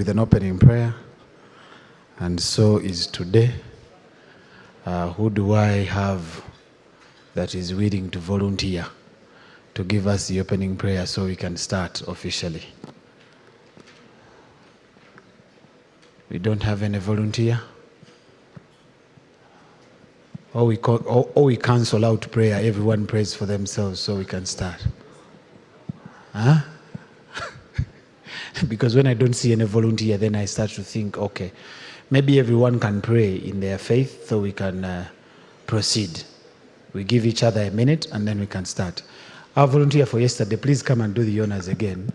with an opening prayer, and so is today. Who do I have that is willing to volunteer to give us the opening prayer so we can start officially? We don't have any volunteer? Or we cancel out prayer, everyone prays for themselves so we can start. Huh? Because when I don't see any volunteer, then I start to think, okay, maybe everyone can pray in their faith so we can proceed. We give each other a minute and then we can start. Our volunteer for yesterday, please come and do the honors again.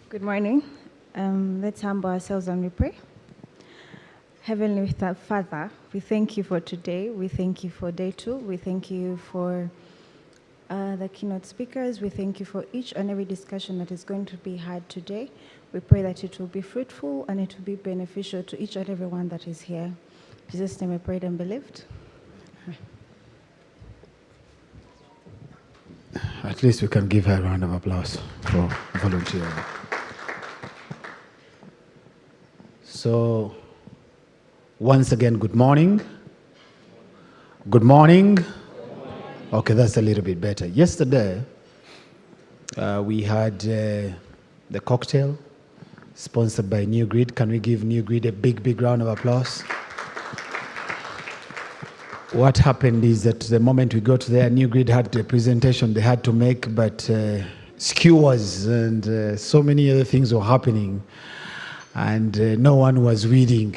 Good morning. Let's humble ourselves and we pray. Heavenly Father, we thank you for today. We thank you for day 2. We thank you for the keynote speakers. We thank you for each and every discussion that is going to be had today. We pray that it will be fruitful and it will be beneficial to each and every one that is here. In Jesus' name we prayed and believed. At least we can give her a round of applause for volunteering. So, once again, good morning. Good morning. Okay, that's a little bit better. Yesterday, we had the cocktail sponsored by New Grid. Can we give New Grid a big round of applause? What happened is that the moment we got there, New Grid had a presentation they had to make, but skewers and so many other things were happening, and no one was willing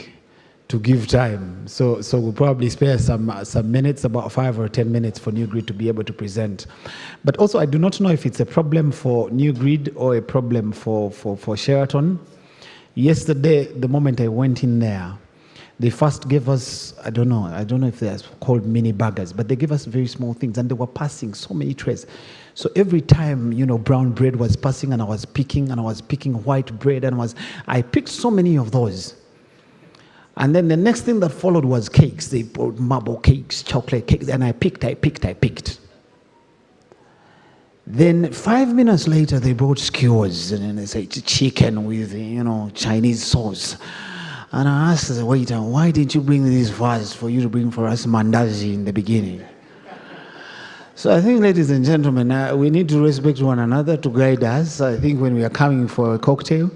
to give time. So we'll probably spare some minutes, about 5 or 10 minutes for New Grid to be able to present. But also, I do not know if it's a problem for New Grid or a problem for Sheraton. Yesterday, the moment I went in there, they first gave us, I don't know if they're called mini burgers, but they gave us very small things, and they were passing so many trays. So every time, brown bread was passing, and I was picking white bread, and I picked so many of those. And then the next thing that followed was cakes. They brought marble cakes, chocolate cakes, and I picked. Then 5 minutes later, they brought skewers, and then they said chicken with, Chinese sauce. And I asked the waiter, why didn't you bring these first for you to bring for us mandazi in the beginning? So I think, ladies and gentlemen, we need to respect one another to guide us. I think when we are coming for a cocktail,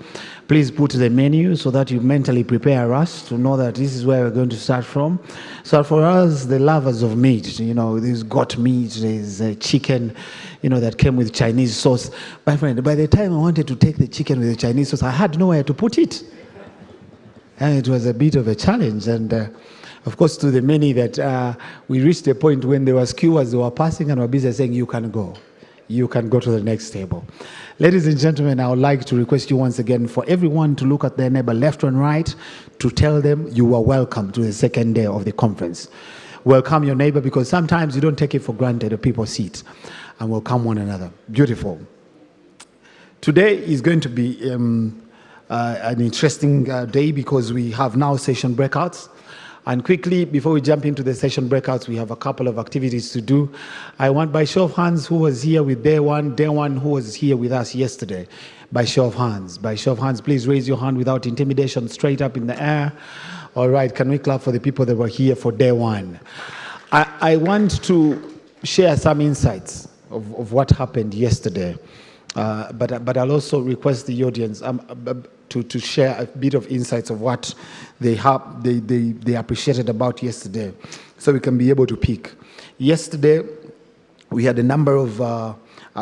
please put the menu so that you mentally prepare us to know that this is where we're going to start from. So for us, the lovers of meat, there's goat meat, there's chicken, that came with Chinese sauce. My friend, by the time I wanted to take the chicken with the Chinese sauce, I had nowhere to put it. And it was a bit of a challenge. And of course, to the many that we reached a point when there were skewers, they were passing and were busy saying, you can go. You can go to the next table. Ladies and gentlemen, I would like to request you once again for everyone to look at their neighbor left and right to tell them you are welcome to the second day of the conference. Welcome your neighbor, because sometimes you don't take it for granted that people see it, and welcome one another. Beautiful. Today is going to be an interesting day because we have now session breakouts. And quickly, before we jump into the session breakouts, we have a couple of activities to do. I want, by show of hands, who was here with day one who was here with us yesterday. By show of hands, please raise your hand without intimidation, straight up in the air. All right, can we clap for the people that were here for day one? I want to share some insights of what happened yesterday. But I'll also request the audience to share a bit of insights of what they appreciated about yesterday, so we can be able to pick. Yesterday, we had a number of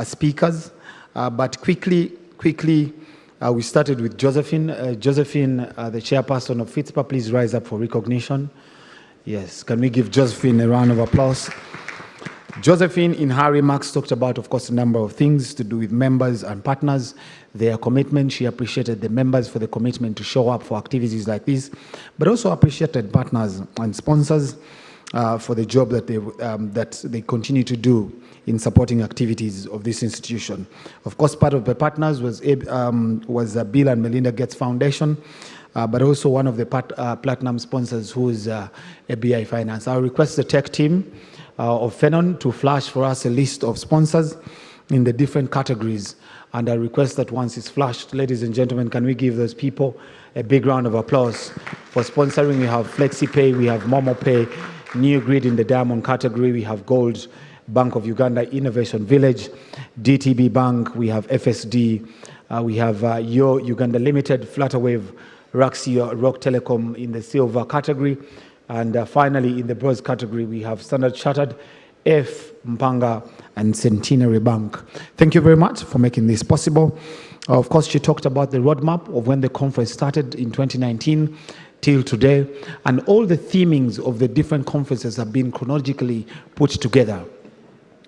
speakers, but quickly, we started with Josephine. Josephine, the chairperson of Fitspa, please rise up for recognition. Yes, can we give Josephine a round of applause? Josephine, in her remarks, talked about, of course, a number of things to do with members and partners, their commitment. She appreciated the members for the commitment to show up for activities like this, but also appreciated partners and sponsors. for the job that they continue to do in supporting activities of this institution. Of course, part of the partners was Bill and Melinda Gates Foundation, but also one of the platinum sponsors, who is ABI Finance. I'll request the tech team of Fenon to flash for us a list of sponsors in the different categories. And I request that once it's flashed, ladies and gentlemen, can we give those people a big round of applause for sponsoring? We have FlexiPay, we have MomoPay, New Grid in the diamond category, we have Gold, Bank of Uganda, Innovation Village, DTB Bank, we have FSD, we have Yo Uganda Limited, Flutterwave, Raxio, Rock Telecom in the silver category, and finally in the bronze category we have Standard Chartered, F, Mpanga, and Centenary Bank. Thank you very much for making this possible. Of course, she talked about the roadmap of when the conference started in 2019 till today, and all the themings of the different conferences have been chronologically put together.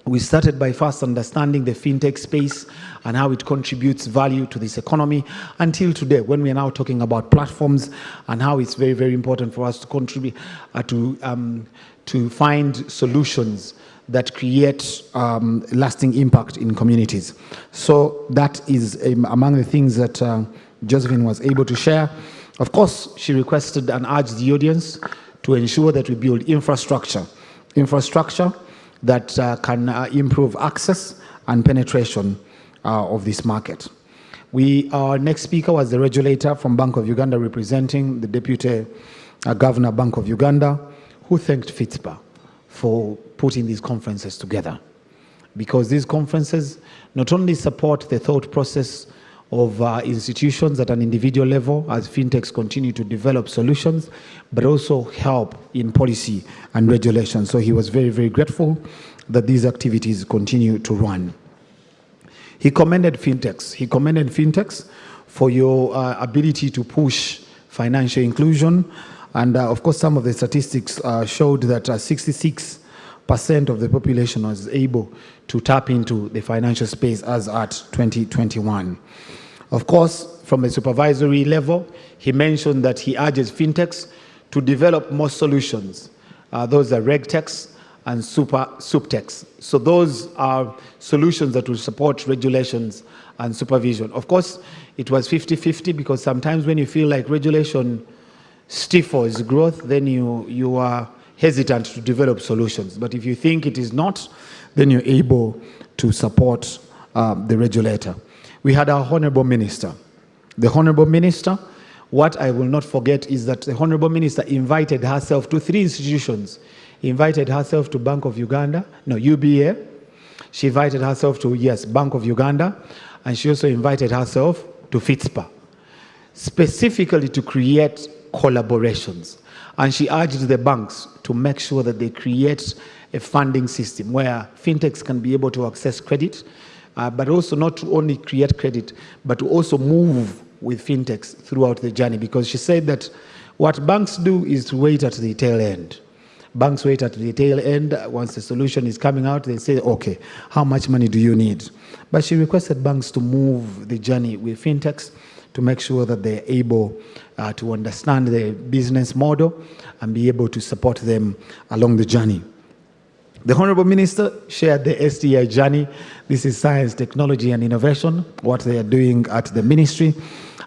We started by first understanding the fintech space and how it contributes value to this economy, until today, when we are now talking about platforms and how it's very, very important for us to contribute to find solutions that create lasting impact in communities. So that is among the things that Josephine was able to share. Of course, she requested and urged the audience to ensure that we build infrastructure that can improve access and penetration of this market. Our next speaker was the regulator from Bank of Uganda, representing the Deputy Governor, Bank of Uganda, who thanked Fitspa for putting these conferences together. Because these conferences not only support the thought process of institutions at an individual level as fintechs continue to develop solutions, but also help in policy and regulation. So he was very, very grateful that these activities continue to run. He commended fintechs for your ability to push financial inclusion. And of course, some of the statistics showed that 66% of the population was able to tap into the financial space as at 2021. Of course, from a supervisory level, he mentioned that he urges fintechs to develop more solutions. Those are regtechs and suptechs. So those are solutions that will support regulations and supervision. Of course, it was 50-50, because sometimes when you feel like regulation stifles growth, then you are hesitant to develop solutions. But if you think it is not, then you're able to support the regulator. We had our Honorable Minister. The Honorable Minister, what I will not forget is that the Honorable Minister invited herself to 3 institutions. He invited herself to Bank of Uganda, UBA. She invited herself to, Bank of Uganda. And she also invited herself to Fitspa, specifically to create collaborations. And she urged the banks to make sure that they create a funding system where fintechs can be able to access credit, but also not to only create credit, but to also move with fintechs throughout the journey. Because she said that what banks do is to wait at the tail end. Banks wait at the tail end. Once the solution is coming out, they say, okay, how much money do you need? But she requested banks to move the journey with fintechs to make sure that they're able to understand the business model and be able to support them along the journey. The Honorable Minister shared the STI journey. This is science, technology, and innovation, what they are doing at the ministry.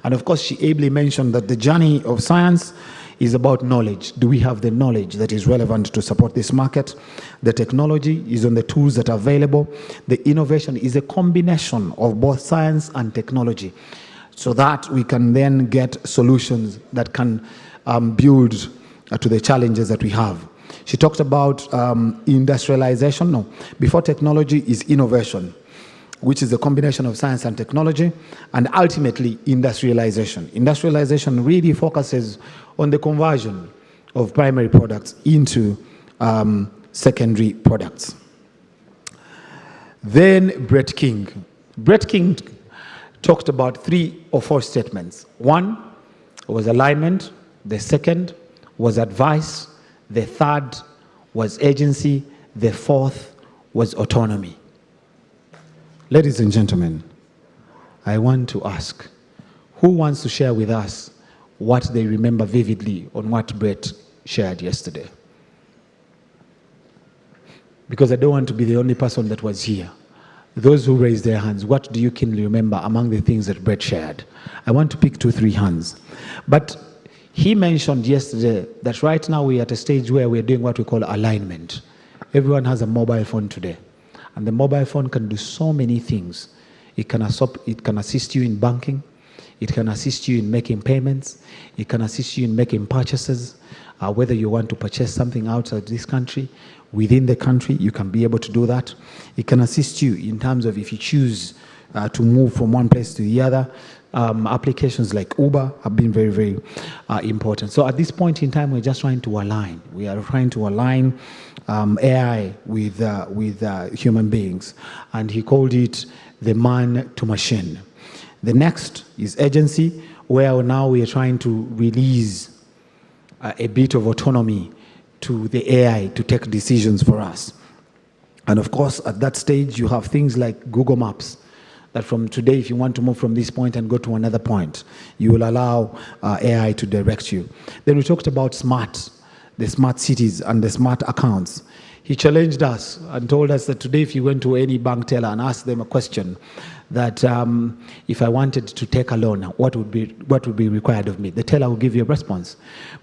And of course, she ably mentioned that the journey of science is about knowledge. Do we have the knowledge that is relevant to support this market? The technology is on the tools that are available. The innovation is a combination of both science and technology, so that we can then get solutions that can build to the challenges that we have. She talked about industrialization. Before technology is innovation, which is a combination of science and technology, and ultimately industrialization. Industrialization really focuses on the conversion of primary products into secondary products. Then Brett King. Brett King talked about 3 or 4 statements. 1 was alignment, the 2nd was advice, the 3rd was agency, the 4th was autonomy. Ladies and gentlemen, I want to ask, who wants to share with us what they remember vividly on what Brett shared yesterday? because I don't want to be the only person that was here. Those who raised their hands, what do you keenly remember among the things that Brett shared? I want to pick 2, 3 hands. But he mentioned yesterday that right now we're at a stage where we're doing what we call alignment. Everyone has a mobile phone today. And the mobile phone can do so many things. It can assist you in banking. It can assist you in making payments. It can assist you in making purchases. Whether you want to purchase something outside this country, within the country, you can be able to do that. It can assist you in terms of if you choose to move from one place to the other. Applications like Uber have been very, very important. So at this point in time, we're just trying to align. We are trying to align AI with human beings. And he called it the man to machine. The next is agency, where now we are trying to release a bit of autonomy to the AI to take decisions for us. And of course, at that stage, you have things like Google Maps, that from today, if you want to move from this point and go to another point, you will allow AI to direct you. Then we talked about the smart cities and the smart accounts. He challenged us and told us that today, if you went to any bank teller and asked them a question, that if I wanted to take a loan, what would be required of me? The teller will give you a response.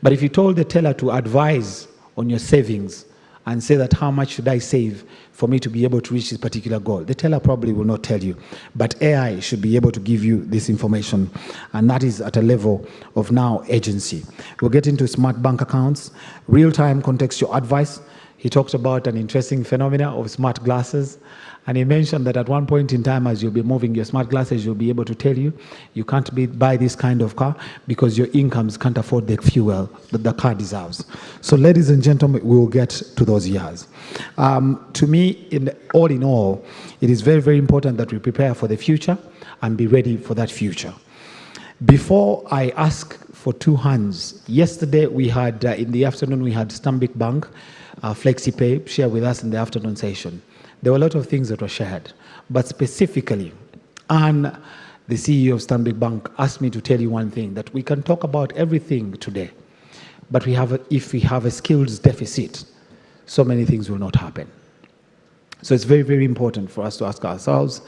But if you told the teller to advise on your savings and say that how much should I save for me to be able to reach this particular goal, the teller probably will not tell you. But AI should be able to give you this information, and that is at a level of now agency. We'll get into smart bank accounts, real-time contextual advice. He talked about an interesting phenomena of smart glasses. And he mentioned that at one point in time, as you'll be moving your smart glasses, you'll be able to tell you can't buy this kind of car because your incomes can't afford the fuel that the car deserves. So ladies and gentlemen, we will get to those years. To me, all in all, it is very, very important that we prepare for the future and be ready for that future. Before I ask for 2 hands, yesterday we had, in the afternoon, we had Stanbic Bank, FlexiPay, share with us in the afternoon session. There were a lot of things that were shared, but specifically, Anne, the CEO of Stanbic Bank, asked me to tell you one thing, that we can talk about everything today, but if we have a skills deficit, so many things will not happen. So it's very, very important for us to ask ourselves,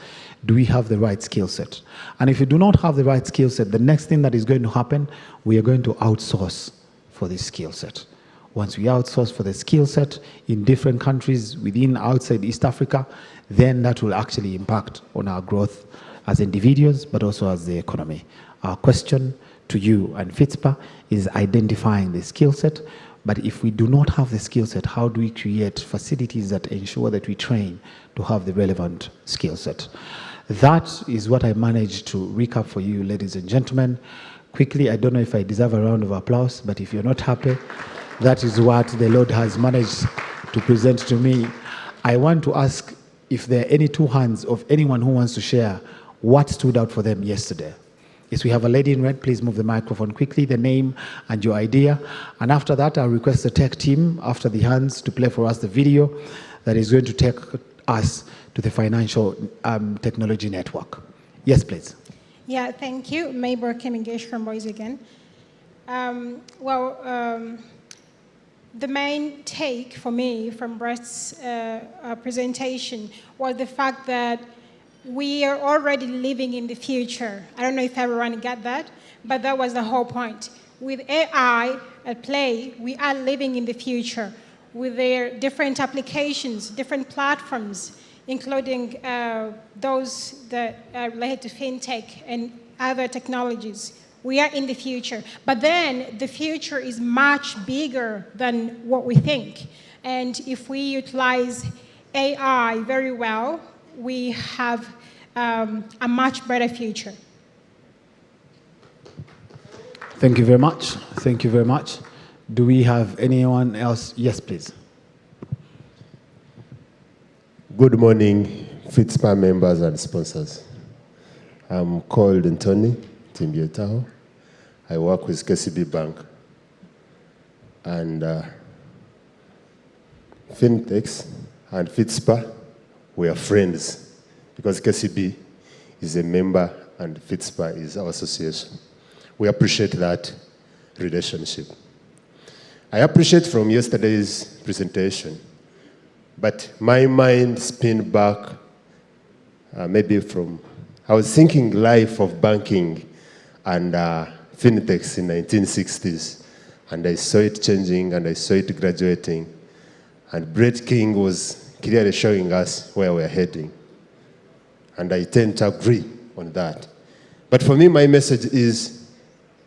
do we have the right skill set? And if you do not have the right skill set, the next thing that is going to happen, we are going to outsource for this skill set. Once we outsource for the skill set in different countries outside East Africa, then that will actually impact on our growth as individuals, but also as the economy. Our question to you and Fitspa is identifying the skill set. But if we do not have the skill set, how do we create facilities that ensure that we train to have the relevant skill set? That is what I managed to recap for you, ladies and gentlemen. Quickly, I don't know if I deserve a round of applause, but if you're not happy, that is what the Lord has managed to present to me. I want to ask if there are any 2 hands of anyone who wants to share what stood out for them yesterday. Yes, we have a lady in red. Please move the microphone quickly, the name and your idea. And after that, I'll request the tech team, after the hands, to play for us the video that is going to take us to the financial technology network. Yes, please. Yeah, thank you. Maybor Kemingesh from Boys again. The main take for me from Brett's presentation was the fact that we are already living in the future. I don't know if everyone got that, but that was the whole point. With AI at play, we are living in the future with their different applications, different platforms, including those that are related to Fintech and other technologies. We are in the future. But then the future is much bigger than what we think. And if we utilize AI very well, we have a much better future. Thank you very much. Thank you very much. Do we have anyone else? Yes, please. Good morning, Fitspa members and sponsors. I'm called Anthony Timbietaho. I work with KCB Bank. And Fintechs and Fitspa, we are friends because KCB is a member and Fitspa is our association. We appreciate that relationship. I appreciate from yesterday's presentation But my mind spin back maybe from, I was thinking life of banking and Fintechs in 1960s. And I saw it changing and I saw it graduating. And Brett King was clearly showing us where we're heading. And I tend to agree on that. But for me, my message is,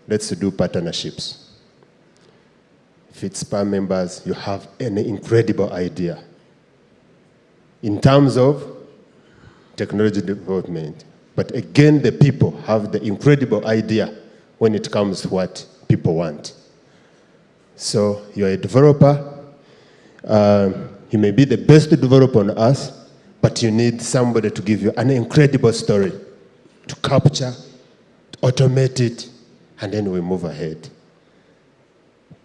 let's do partnerships. Fitspa members, you have an incredible idea in terms of technology development. But again, the people have the incredible idea when it comes to what people want. So you're a developer. You may be the best developer on earth, but you need somebody to give you an incredible story to capture, to automate it, and then we move ahead.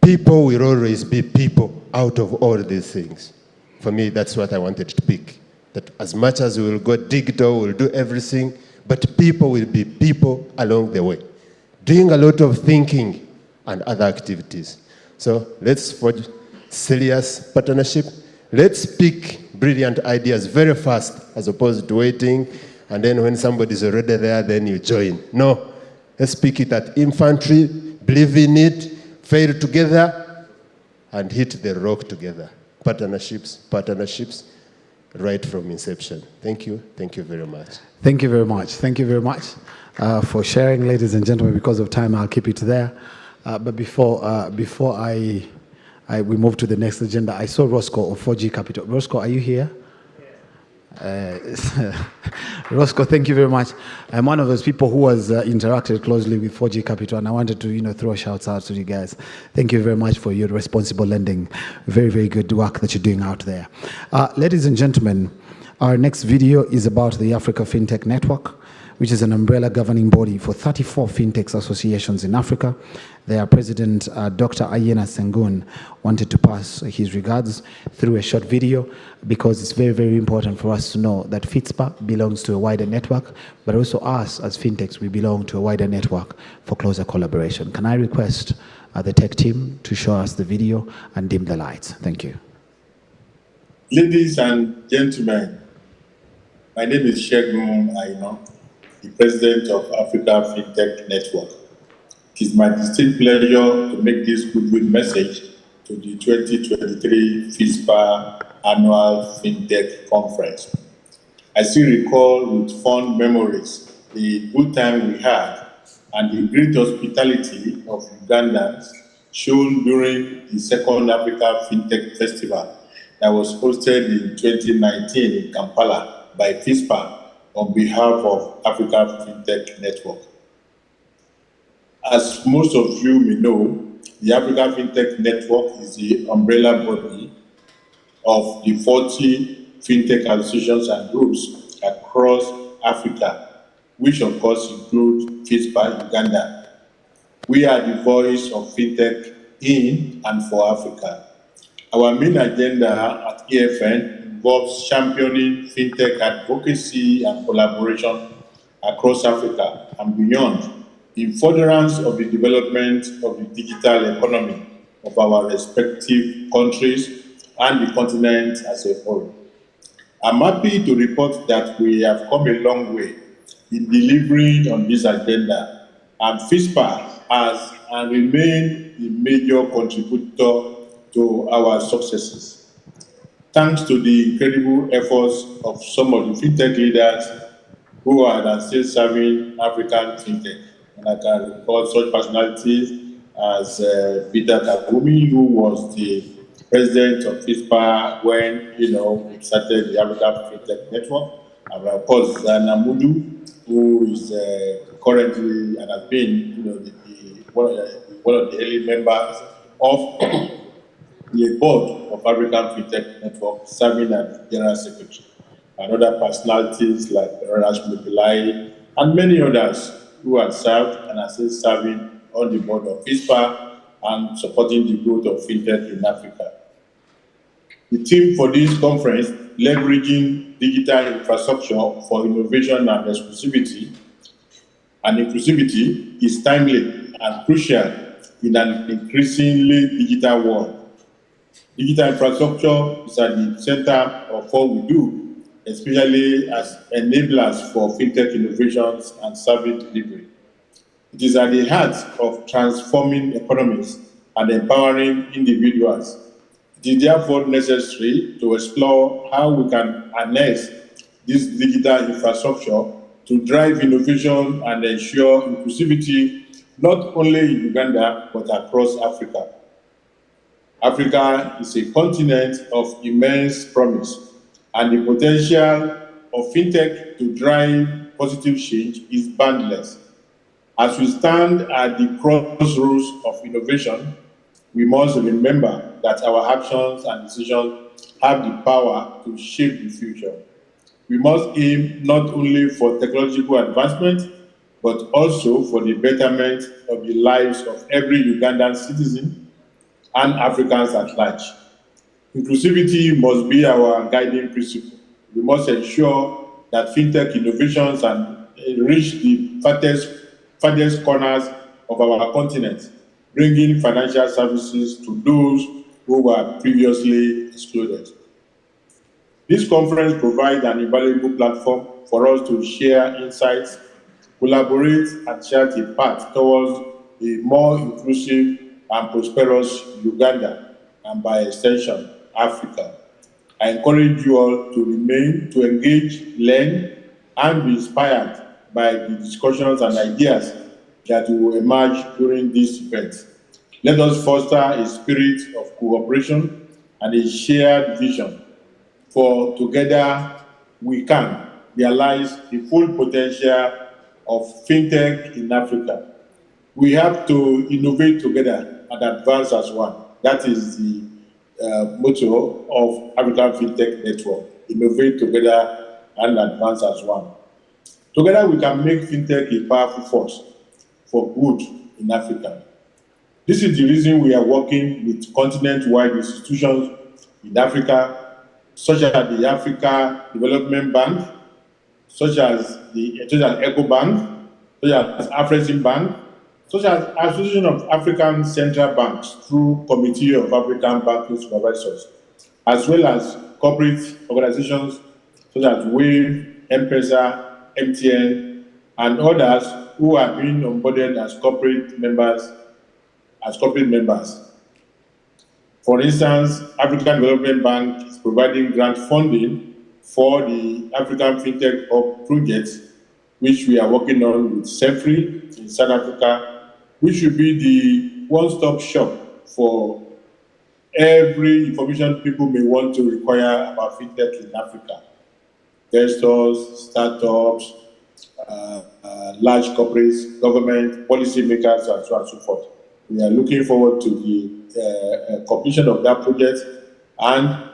People will always be people out of all these things. For me, that's what I wanted to pick. That as much as we will go digital, we'll do everything, but people will be people along the way, doing a lot of thinking and other activities. So let's forge serious partnership. Let's pick brilliant ideas very fast, as opposed to waiting, and then when somebody's already there, then you join. No, let's pick it at infantry, believe in it, fail together, and hit the rock together. Partnerships, right from inception. Thank you very much. Thank you very much. Thank you very much for sharing, ladies and gentlemen. Because of time, I'll keep it there. But before we move to the next agenda, I saw Roscoe of 4G Capital. Roscoe, are you here? Roscoe, thank you very much. I'm one of those people who has interacted closely with 4G Capital, and I wanted to, throw shouts out to you guys. Thank you very much for your responsible lending. Very, very good work that you're doing out there. Ladies and gentlemen, our next video is about the Africa Fintech Network, which is an umbrella governing body for 34 fintech associations in Africa. Their president, Dr. Ayena Sengun, wanted to pass his regards through a short video because it's very, very important for us to know that Fitspa belongs to a wider network, but also us as fintechs, we belong to a wider network for closer collaboration. Can I request the tech team to show us the video and dim the lights? Thank you. Ladies and gentlemen, my name is Shegun Aina, the president of Africa Fintech Network. It is my distinct pleasure to make this goodwill message to the 2023 Fitspa Annual Fintech Conference. I still recall with fond memories the good time we had and the great hospitality of Ugandans shown during the second Africa Fintech Festival that was hosted in 2019 in Kampala by Fitspa on behalf of Africa Fintech Network. As most of you may know, the Africa Fintech Network is the umbrella body of the 40 fintech associations and groups across Africa, which of course include Fitspa Uganda. We are the voice of fintech in and for Africa. Our main agenda at EFN involves championing fintech advocacy and collaboration across Africa and beyond in furtherance of the development of the digital economy of our respective countries and the continent as a whole. I'm happy to report that we have come a long way in delivering on this agenda, and Fitspa has and remains a major contributor to our successes. Thanks to the incredible efforts of some of the fintech leaders who are still serving African fintech. And I can recall such personalities as Peter Kagumi, who was the president of Fitspa when we started the African Fintech Network. And of course, Zana Mudu, who is currently and has been one of the early members of the board of African Fintech Network, serving as General Secretary. And other personalities like Rash Mupilai and many others who have served and are still serving on the board of Fitspa and supporting the growth of fintech in Africa. The theme for this conference, leveraging digital infrastructure for innovation and inclusivity, is timely and crucial in an increasingly digital world. Digital infrastructure is at the center of what we do, especially as enablers for fintech innovations and service delivery. It is at the heart of transforming economies and empowering individuals. It is therefore necessary to explore how we can harness this digital infrastructure to drive innovation and ensure inclusivity not only in Uganda but across Africa. Africa is a continent of immense promise, and the potential of fintech to drive positive change is boundless. As we stand at the crossroads of innovation, we must remember that our actions and decisions have the power to shape the future. We must aim not only for technological advancement, but also for the betterment of the lives of every Ugandan citizen and Africans at large. Inclusivity must be our guiding principle. We must ensure that fintech innovations and reach the farthest corners of our continent, bringing financial services to those who were previously excluded. This conference provides an invaluable platform for us to share insights, collaborate, and chart a path towards a more inclusive and prosperous Uganda, and by extension, Africa. I encourage you all to engage, learn, and be inspired by the discussions and ideas that will emerge during this event. Let us foster a spirit of cooperation and a shared vision, for together we can realize the full potential of fintech in Africa. We have to innovate together and advance as one. That is the motto of African Fintech Network: innovate together and advance as one. Together we can make fintech a powerful force for good in Africa. This is the reason we are working with continent-wide institutions in Africa, such as the Africa Development Bank, such as the Eco Bank, such as Afrexim Bank, such as Association of African Central Banks through Committee of African Banking Supervisors, as well as corporate organizations such as WAVE, M-Pesa, MTN, and others who are being onboarded as corporate members. For instance, African Development Bank is providing grant funding for the African Fintech Hub projects, which we are working on with SEFRI in South Africa, which should be the one-stop shop for every information people may want to require about fintech in Africa. Investors, startups, large corporates, government, policymakers, and so on and so forth. We are looking forward to the completion of that project and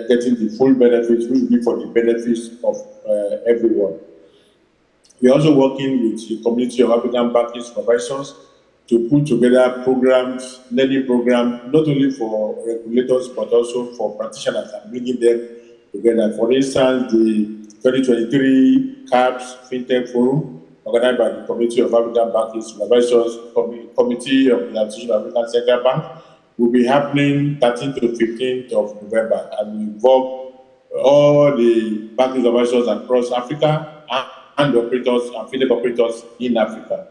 getting the full benefits, which will be for the benefits of everyone. We are also working with the Community of African Banking Supervisors to put together programs, learning programs, not only for regulators, but also for practitioners, and bringing them together. For instance, the 2023 CAPS FinTech Forum, organized by the Committee of African Banking Supervisors, Committee of the Association of African Central Bank, will be happening 13th to 15th of November, and will involve all the banking supervisors across Africa and operators and fintech operators in Africa.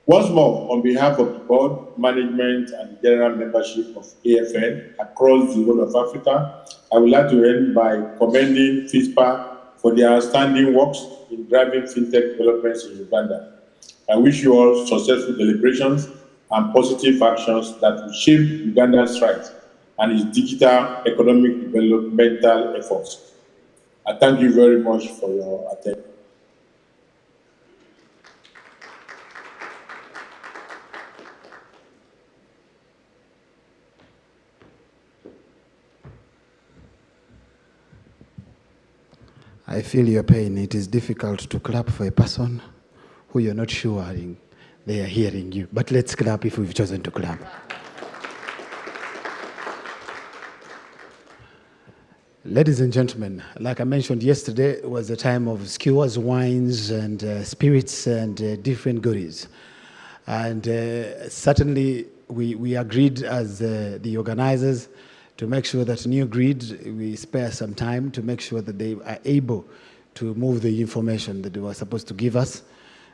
Once more, on behalf of the board, management, and general membership of AFN across the whole of Africa, I would like to end by commending Fitspa for their outstanding works in driving fintech developments in Uganda. I wish you all successful deliberations and positive actions that will shape Uganda's rights and its digital economic developmental efforts. I thank you very much for your attention. I feel your pain. It is difficult to clap for a person who you're not sure they are hearing you. But let's clap if we've chosen to clap. Ladies and gentlemen, like I mentioned yesterday, it was a time of skewers, wines, and spirits, and different goodies. And certainly we agreed as the organizers to make sure that New Grid, we spare some time to make sure that they are able to move the information that they were supposed to give us,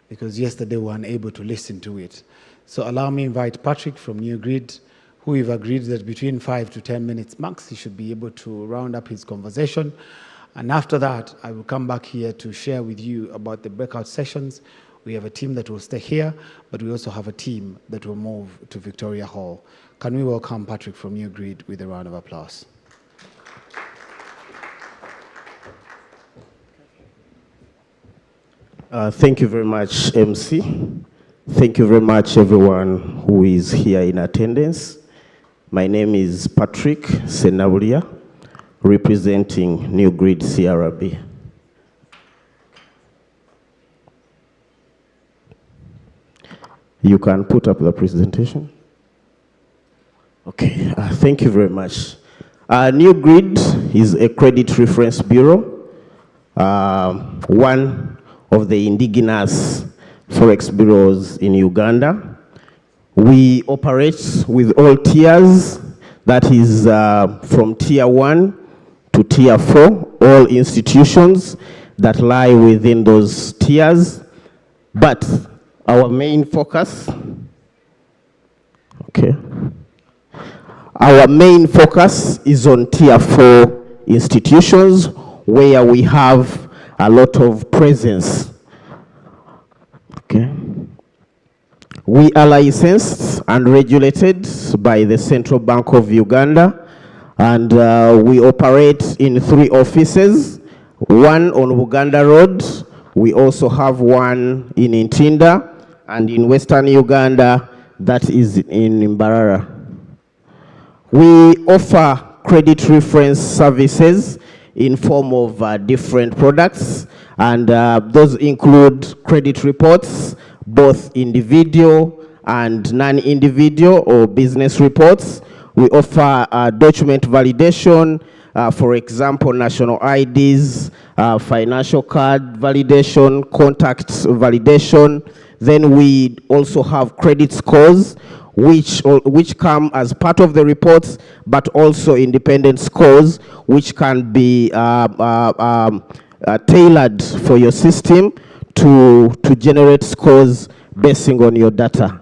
because yesterday we were unable to listen to it. So allow me to invite Patrick from New Grid, who we've agreed that between 5 to 10 minutes max, he should be able to round up his conversation. And after that, I will come back here to share with you about the breakout sessions. We have a team that will stay here, but we also have a team that will move to Victoria Hall. Can we welcome Patrick from New Grid with a round of applause? Thank you very much, MC. Thank you very much, everyone who is here in attendance. My name is Patrick Senabulia, representing New Grid CRB. You can put up the presentation. Okay, thank you very much. New Grid is a credit reference bureau, one of the indigenous forex bureaus in Uganda. We operate with all tiers, that is from tier 1 to tier 4, all institutions that lie within those tiers. But our main focus, our main focus is on tier 4 institutions where we have a lot of presence. We are licensed and regulated by the Central Bank of Uganda, and we operate in 3 offices, one on Uganda Road. We also have one in Ntinda, and in Western Uganda, that is in Mbarara. We offer credit reference services in form of different products, and those include credit reports, both individual and non-individual or business reports. We offer document validation, for example, national IDs, financial card validation, contact validation. Then we also have credit scores, which come as part of the reports, but also independent scores, which can be tailored for your system to generate scores basing on your data.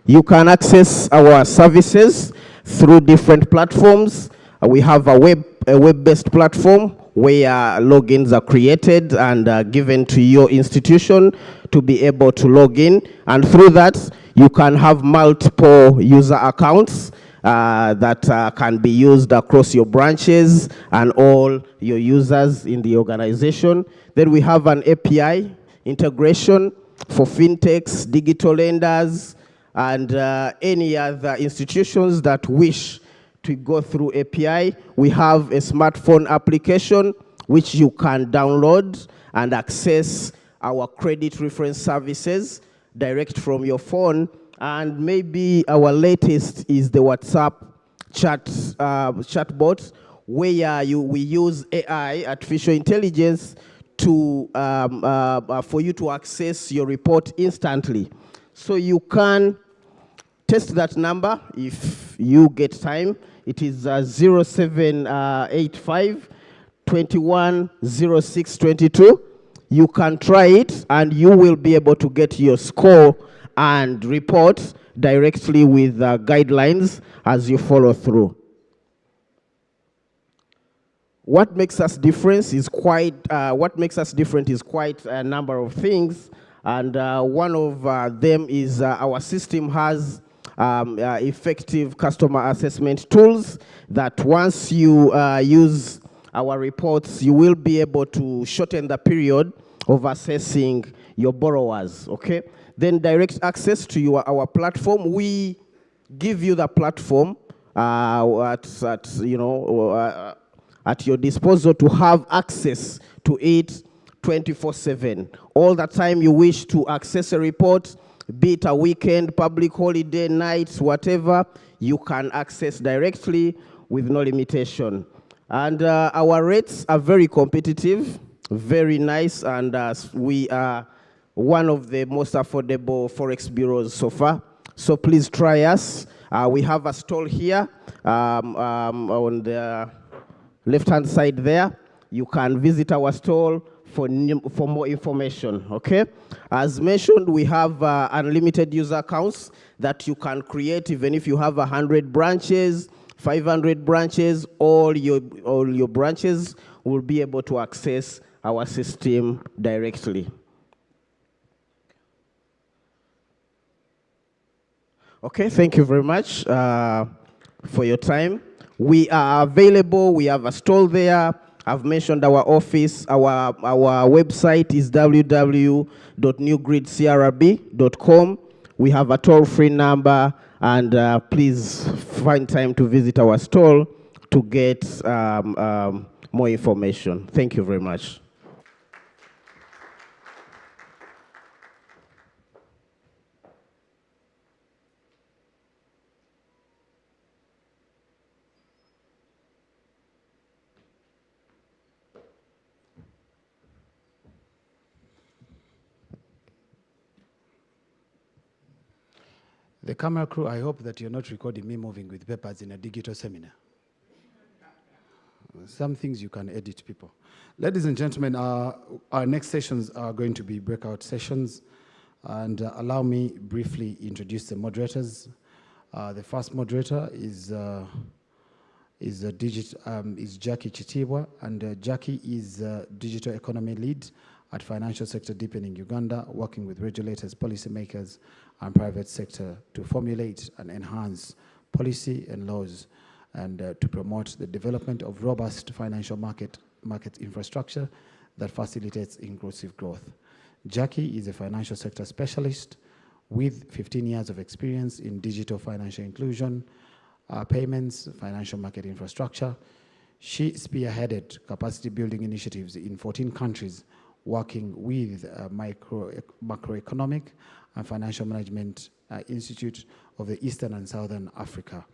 You can access our services through different platforms. We have a web-based platform where logins are created and given to your institution to be able to log in. And through that, you can have multiple user accounts that can be used across your branches and all your users in the organization. Then we have an API integration for fintechs, digital lenders, and any other institutions that wish to go through API. We have a smartphone application which you can download and access our credit reference services direct from your phone. And maybe our latest is the WhatsApp chatbot, where we use AI, artificial intelligence, to for you to access your report instantly. So you can test that number if you get time. It is 0785 21 06 22. You can try it, and you will be able to get your score and report directly with guidelines as you follow through. What makes us different is quite a number of things, and one of them is our system has effective customer assessment tools that once you use our reports, you will be able to shorten the period of assessing your borrowers. Okay. Then direct access to our platform. We give you the platform at your disposal to have access to it 24/7. All the time you wish to access a report, be it a weekend, public holiday, nights, whatever, you can access directly with no limitation. And our rates are very competitive, very nice, and we are one of the most affordable forex bureaus so far. So please try us. We have a stall here on the left-hand side there. You can visit our stall for more information, okay? As mentioned, we have unlimited user accounts that you can create even if you have 100 branches, 500 branches, all your branches will be able to access our system directly. Okay, thank you very much for your time. We are available, we have a stall there. I've mentioned our office, our website is www.newgridcrb.com. We have a toll-free number, and please find time to visit our stall to get more information. Thank you very much. The camera crew, I hope that you're not recording me moving with papers in a digital seminar. Some things you can edit, people. Ladies and gentlemen, our next sessions are going to be breakout sessions. And allow me briefly introduce the moderators. The first moderator is Jackie Chitibwa, and Jackie is Digital Economy Lead at Financial Sector Deepening Uganda, working with regulators, policymakers, and private sector to formulate and enhance policy and laws and to promote the development of robust financial market infrastructure that facilitates inclusive growth. Jackie is a financial sector specialist with 15 years of experience in digital financial inclusion, payments, financial market infrastructure. She spearheaded capacity building initiatives in 14 countries, working with macroeconomic and financial management institute of the Eastern and Southern Africa.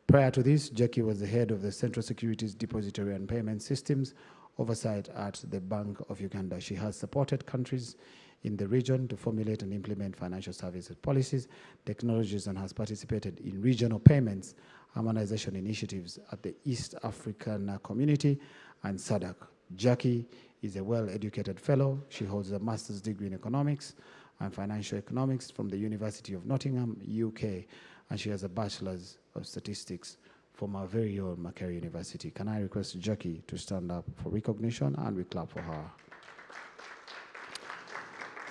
Prior to this, Jackie was the head of the Central Securities Depository and Payment Systems oversight at the Bank of Uganda. She has supported countries in the region to formulate and implement financial services policies, technologies, and has participated in regional payments harmonization initiatives at the East African Community and SADC. Jackie is a well-educated fellow. She holds a master's degree in economics and financial economics from the University of Nottingham, UK, and she has a bachelor's of statistics from our very own Makerere University. Can I request Jackie to stand up for recognition, and we clap for her.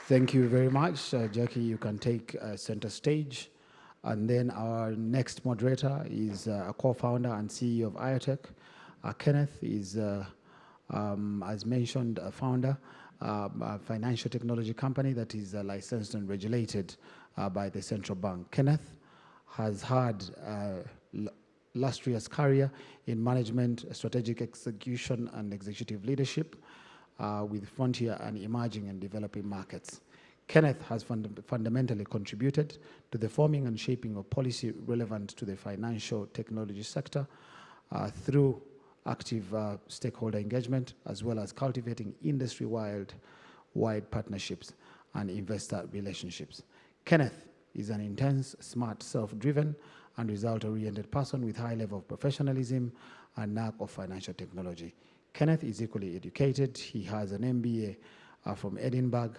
Thank you very much. Jackie, you can take center stage. And then our next moderator is a co-founder and CEO of IoTech. Kenneth is, as mentioned, a founder, a financial technology company that is licensed and regulated by the central bank. Kenneth has had a illustrious career in management, strategic execution, and executive leadership with frontier and emerging and developing markets. Kenneth has fundamentally contributed to the forming and shaping of policy relevant to the financial technology sector through active stakeholder engagement, as well as cultivating industry-wide partnerships and investor relationships. Kenneth is an intense, smart, self-driven, and result-oriented person with high level of professionalism and knack of financial technology. Kenneth is equally educated. He has an MBA from Edinburgh,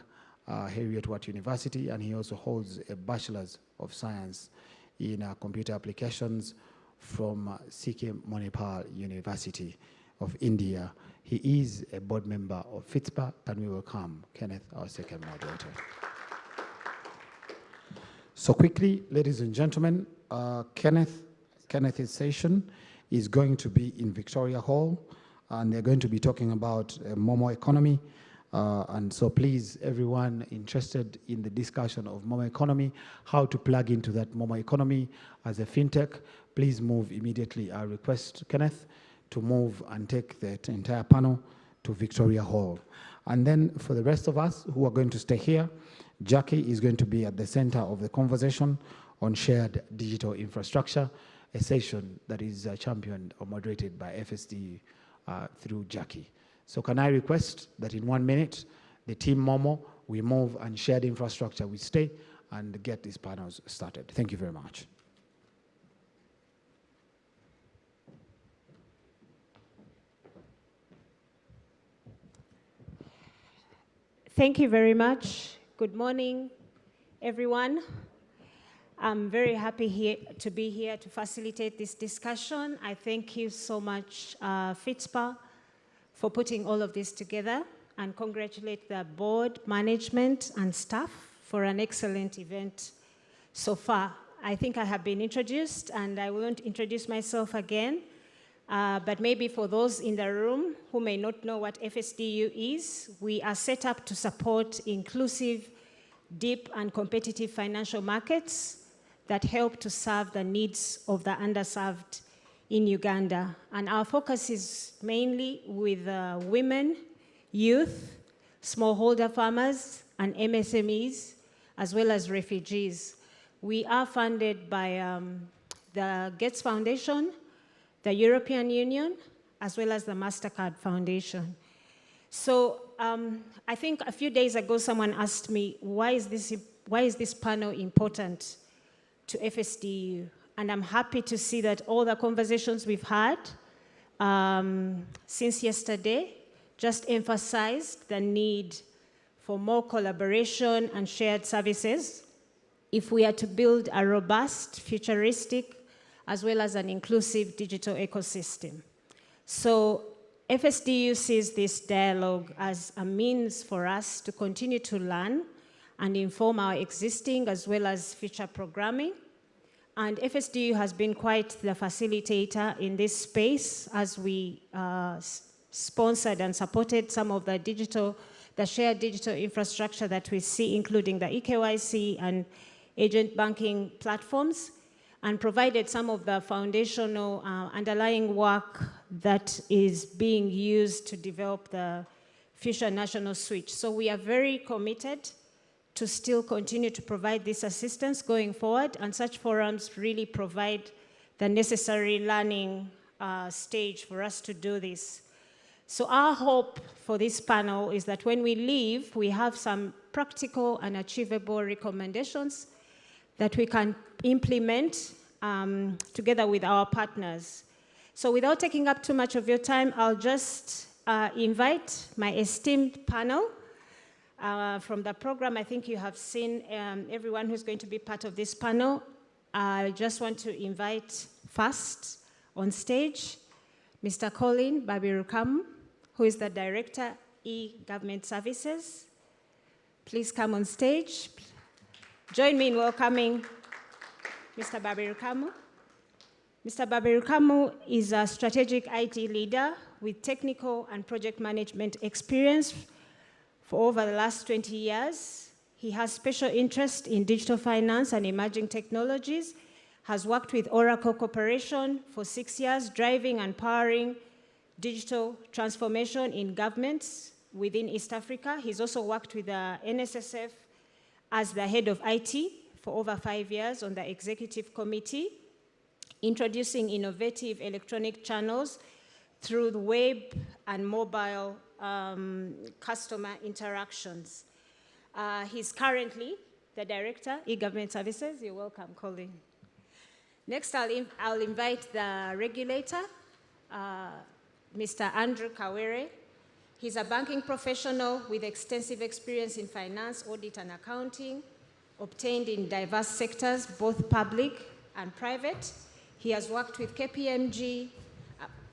Heriot-Watt University, and he also holds a Bachelor's of Science in Computer Applications from Sikkim Manipal University of India. He is a board member of Fitspa, and we welcome Kenneth, our second moderator. So quickly, ladies and gentlemen, Kenneth's session is going to be in Victoria Hall, and they're going to be talking about Momo economy. And so please, everyone interested in the discussion of Momo economy, how to plug into that Momo economy as a fintech, please move immediately. I request Kenneth to move and take the entire panel to Victoria Hall. And then for the rest of us who are going to stay here, Jackie is going to be at the center of the conversation on shared digital infrastructure, a session that is championed or moderated by FSD through Jackie. So can I request that in 1 minute, the team Momo, we move and shared infrastructure, we stay and get these panels started. Thank you very much. Thank you very much. Good morning, everyone. I'm very happy to be here to facilitate this discussion. I thank you so much, Fitspa, for putting all of this together, and congratulate the board, management, and staff for an excellent event so far. I think I have been introduced, and I won't introduce myself again. But maybe for those in the room who may not know what FSDU is, we are set up to support inclusive, deep, and competitive financial markets that help to serve the needs of the underserved in Uganda. And our focus is mainly with women, youth, smallholder farmers, and MSMEs, as well as refugees. We are funded by the Gates Foundation, the European Union, as well as the MasterCard Foundation. So I think a few days ago, someone asked me, why is this panel important to FSDU? And I'm happy to see that all the conversations we've had since yesterday just emphasized the need for more collaboration and shared services if we are to build a robust, futuristic, as well as an inclusive digital ecosystem. So FSDU sees this dialogue as a means for us to continue to learn and inform our existing as well as future programming. And FSDU has been quite the facilitator in this space as we sponsored and supported some of the shared digital infrastructure that we see, including the eKYC and agent banking platforms, and provided some of the foundational underlying work that is being used to develop the future national switch. So we are very committed to still continue to provide this assistance going forward, and such forums really provide the necessary learning stage for us to do this. So our hope for this panel is that when we leave, we have some practical and achievable recommendations that we can implement together with our partners. So without taking up too much of your time, I'll just invite my esteemed panel from the program. I think you have seen everyone who's going to be part of this panel. I just want to invite first on stage Mr. Colin Babirukamu, who is the Director, E-Government Services. Please come on stage. Join me in welcoming Mr. Babirukamu. Mr. Babirukamu is a strategic IT leader with technical and project management experience for over the last 20 years. He has special interest in digital finance and emerging technologies, has worked with Oracle Corporation for 6 years, driving and powering digital transformation in governments within East Africa. He's also worked with the NSSF as the head of IT for over 5 years on the executive committee, introducing innovative electronic channels through the web and mobile customer interactions. He's currently the Director, E-Government Services. You're welcome, Colin. Next, I'll invite the regulator, Mr. Andrew Kawere. He's a banking professional with extensive experience in finance, audit, and accounting, obtained in diverse sectors, both public and private. He has worked with KPMG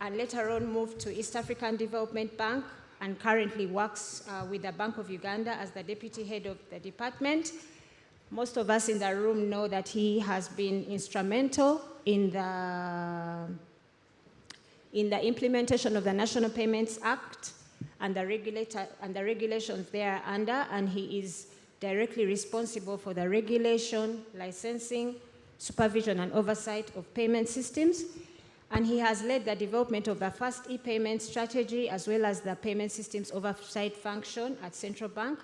and later on moved to East African Development Bank and currently works with the Bank of Uganda as the deputy head of the department. Most of us in the room know that he has been instrumental in the implementation of the National Payments Act and the regulations there under, and he is directly responsible for the regulation, licensing, supervision, and oversight of payment systems. And he has led the development of the first e-payment strategy as well as the payment systems oversight function at Central Bank.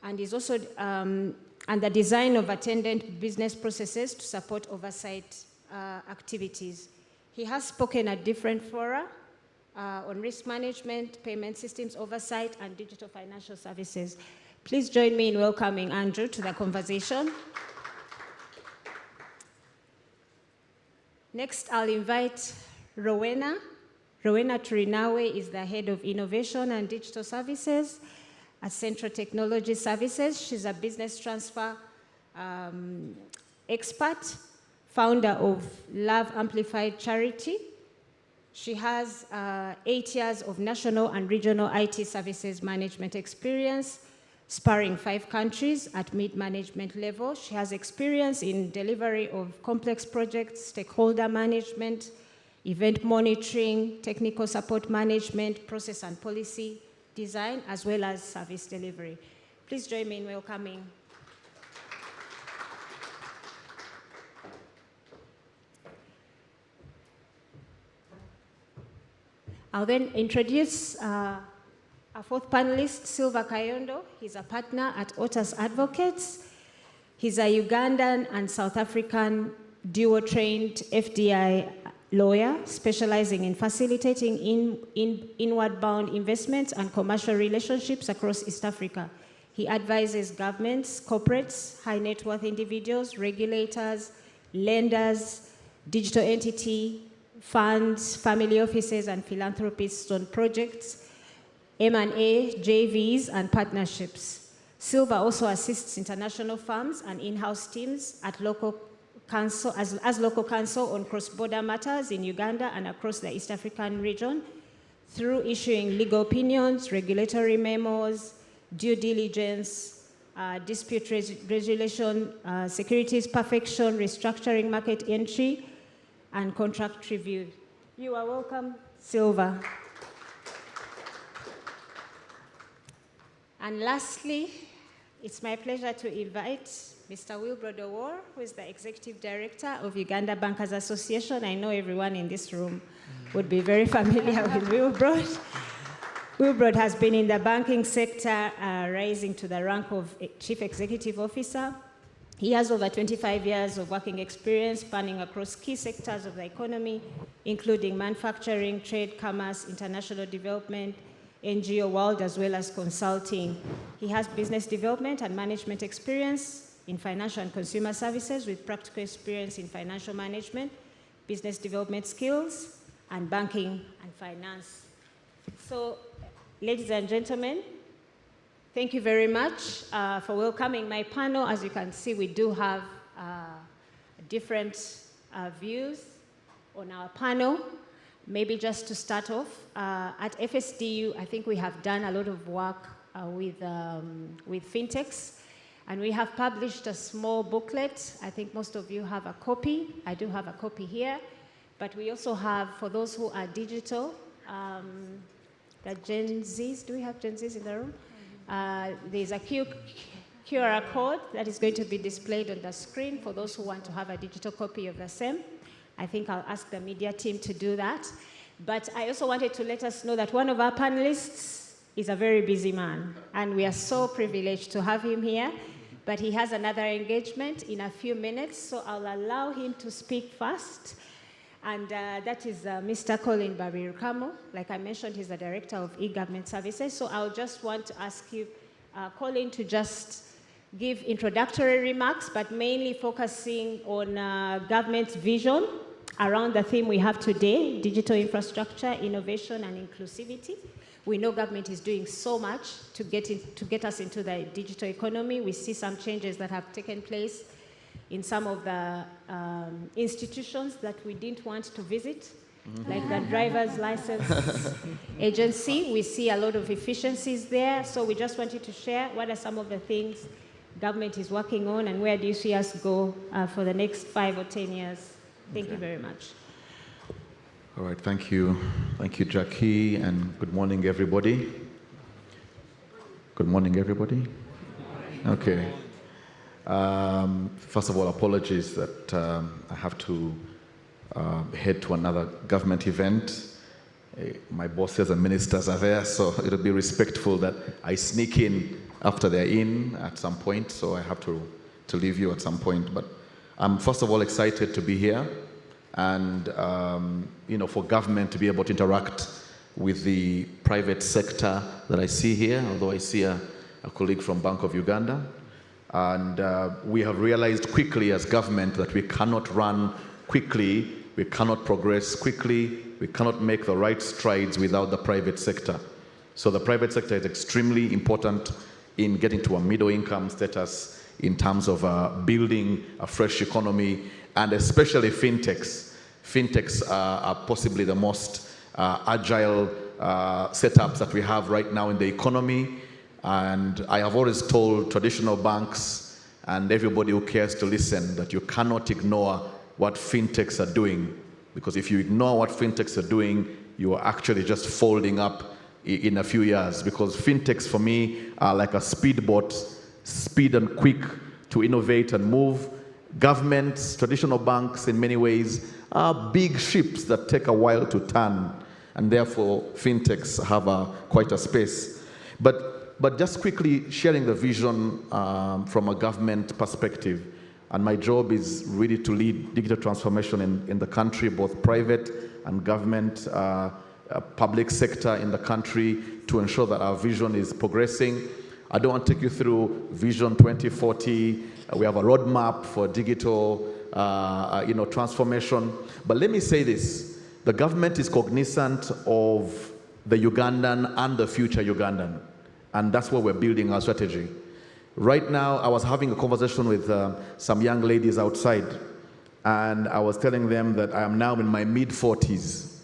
And is also and the design of attendant business processes to support oversight activities. He has spoken at different fora on risk management, payment systems oversight, and digital financial services. Please join me in welcoming Andrew to the conversation. Next, I'll invite Rowena. Rowena Turinawe is the head of innovation and digital services. at Central Technology Services. She's a business transfer expert, founder of Love Amplified Charity. She has 8 years of national and regional IT services management experience, sparring 5 countries at mid-management level. She has experience in delivery of complex projects, stakeholder management, event monitoring, technical support management, process and policy design, as well as service delivery. Please join me in welcoming. I'll then introduce our 4th panelist, Silva Kayondo. He's a partner at Otis Advocates. He's a Ugandan and South African dual-trained FDI lawyer specializing in facilitating inward-bound investments and commercial relationships across East Africa. He advises governments, corporates, high-net-worth individuals, regulators, lenders, digital entity, funds, family offices, and philanthropists on projects, M&A, JVs, and partnerships. Silva also assists international firms and in-house teams at local counsel, as local counsel on cross-border matters in Uganda and across the East African region through issuing legal opinions, regulatory memos, due diligence, dispute resolution, securities perfection, restructuring market entry, and contract review. You are welcome, Silva. And lastly, it's my pleasure to invite Mr. Wilbrod Owor, who is the Executive Director of Uganda Bankers Association. I know everyone in this room would be very familiar with Wilbrod. Wilbrod has been in the banking sector, rising to the rank of Chief Executive Officer. He has over 25 years of working experience spanning across key sectors of the economy, including manufacturing, trade, commerce, international development, NGO world, as well as consulting. He has business development and management experience in financial and consumer services with practical experience in financial management, business development skills, and banking and finance. So, ladies and gentlemen, thank you very much for welcoming my panel. As you can see, we do have different views on our panel. Maybe just to start off, at FSDU, I think we have done a lot of work with Fintechs, and we have published a small booklet. I think most of you have a copy. I do have a copy here, but we also have, for those who are digital, the Gen Zs. Do we have Gen Zs in the room? There's a QR code that is going to be displayed on the screen for those who want to have a digital copy of the same. I think I'll ask the media team to do that. But I also wanted to let us know that one of our panelists is a very busy man, and we are so privileged to have him here. But he has another engagement in a few minutes, so I'll allow him to speak first. And that is Mr. Colin Babirukamo. Like I mentioned, he's the Director of E-Government Services. So I'll just want to ask you, Colin, to just give introductory remarks, but mainly focusing on government's vision around the theme we have today, digital infrastructure, innovation, and inclusivity. We know government is doing so much to get us into the digital economy. We see some changes that have taken place in some of the institutions that we didn't want to visit, like the driver's license agency. We see a lot of efficiencies there. So we just wanted to share what are some of the things government is working on, and where do you see us go for the next 5 or 10 years? Thank you very much. All right, thank you. Thank you, Jackie, and good morning, everybody. Good morning, everybody. Okay. First of all, apologies that I have to head to another government event. My bosses and ministers are there, so it'll be respectful that I sneak in after they're in at some point, so I have to leave you at some point. But I'm first of all excited to be here, and for government to be able to interact with the private sector that I see here, although I see a colleague from Bank of Uganda. And we have realized quickly as government that we cannot run quickly, we cannot progress quickly, we cannot make the right strides without the private sector. So the private sector is extremely important in getting to a middle income status in terms of building a fresh economy, and especially fintechs. Fintechs are possibly the most agile setups that we have right now in the economy. And I have always told traditional banks and everybody who cares to listen that you cannot ignore what fintechs are doing, because if you ignore what fintechs are doing, you are actually just folding up in a few years, because fintechs for me are like a speedboat, speed and quick to innovate and move. Governments, traditional banks in many ways are big ships that take a while to turn, and therefore fintechs have quite a space. But just quickly sharing the vision from a government perspective, and my job is really to lead digital transformation in the country, both private and government, public sector in the country, to ensure that our vision is progressing. I don't want to take you through Vision 2040. We have a roadmap for digital transformation. But let me say this. The government is cognizant of the Ugandan and the future Ugandan. And that's where we're building our strategy. Right now, I was having a conversation with some young ladies outside, and I was telling them that I am now in my mid-40s.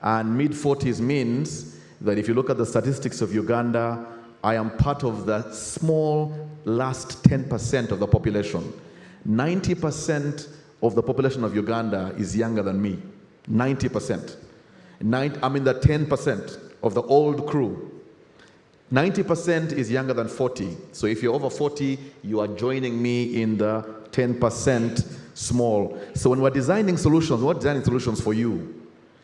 And mid-40s means that if you look at the statistics of Uganda, I am part of the small last 10% of the population. 90% of the population of Uganda is younger than me. 90%. I'm in the 10% of the old crew. 90% is younger than 40. So if you're over 40, you are joining me in the 10% small. So when we're designing solutions, we're designing solutions for you.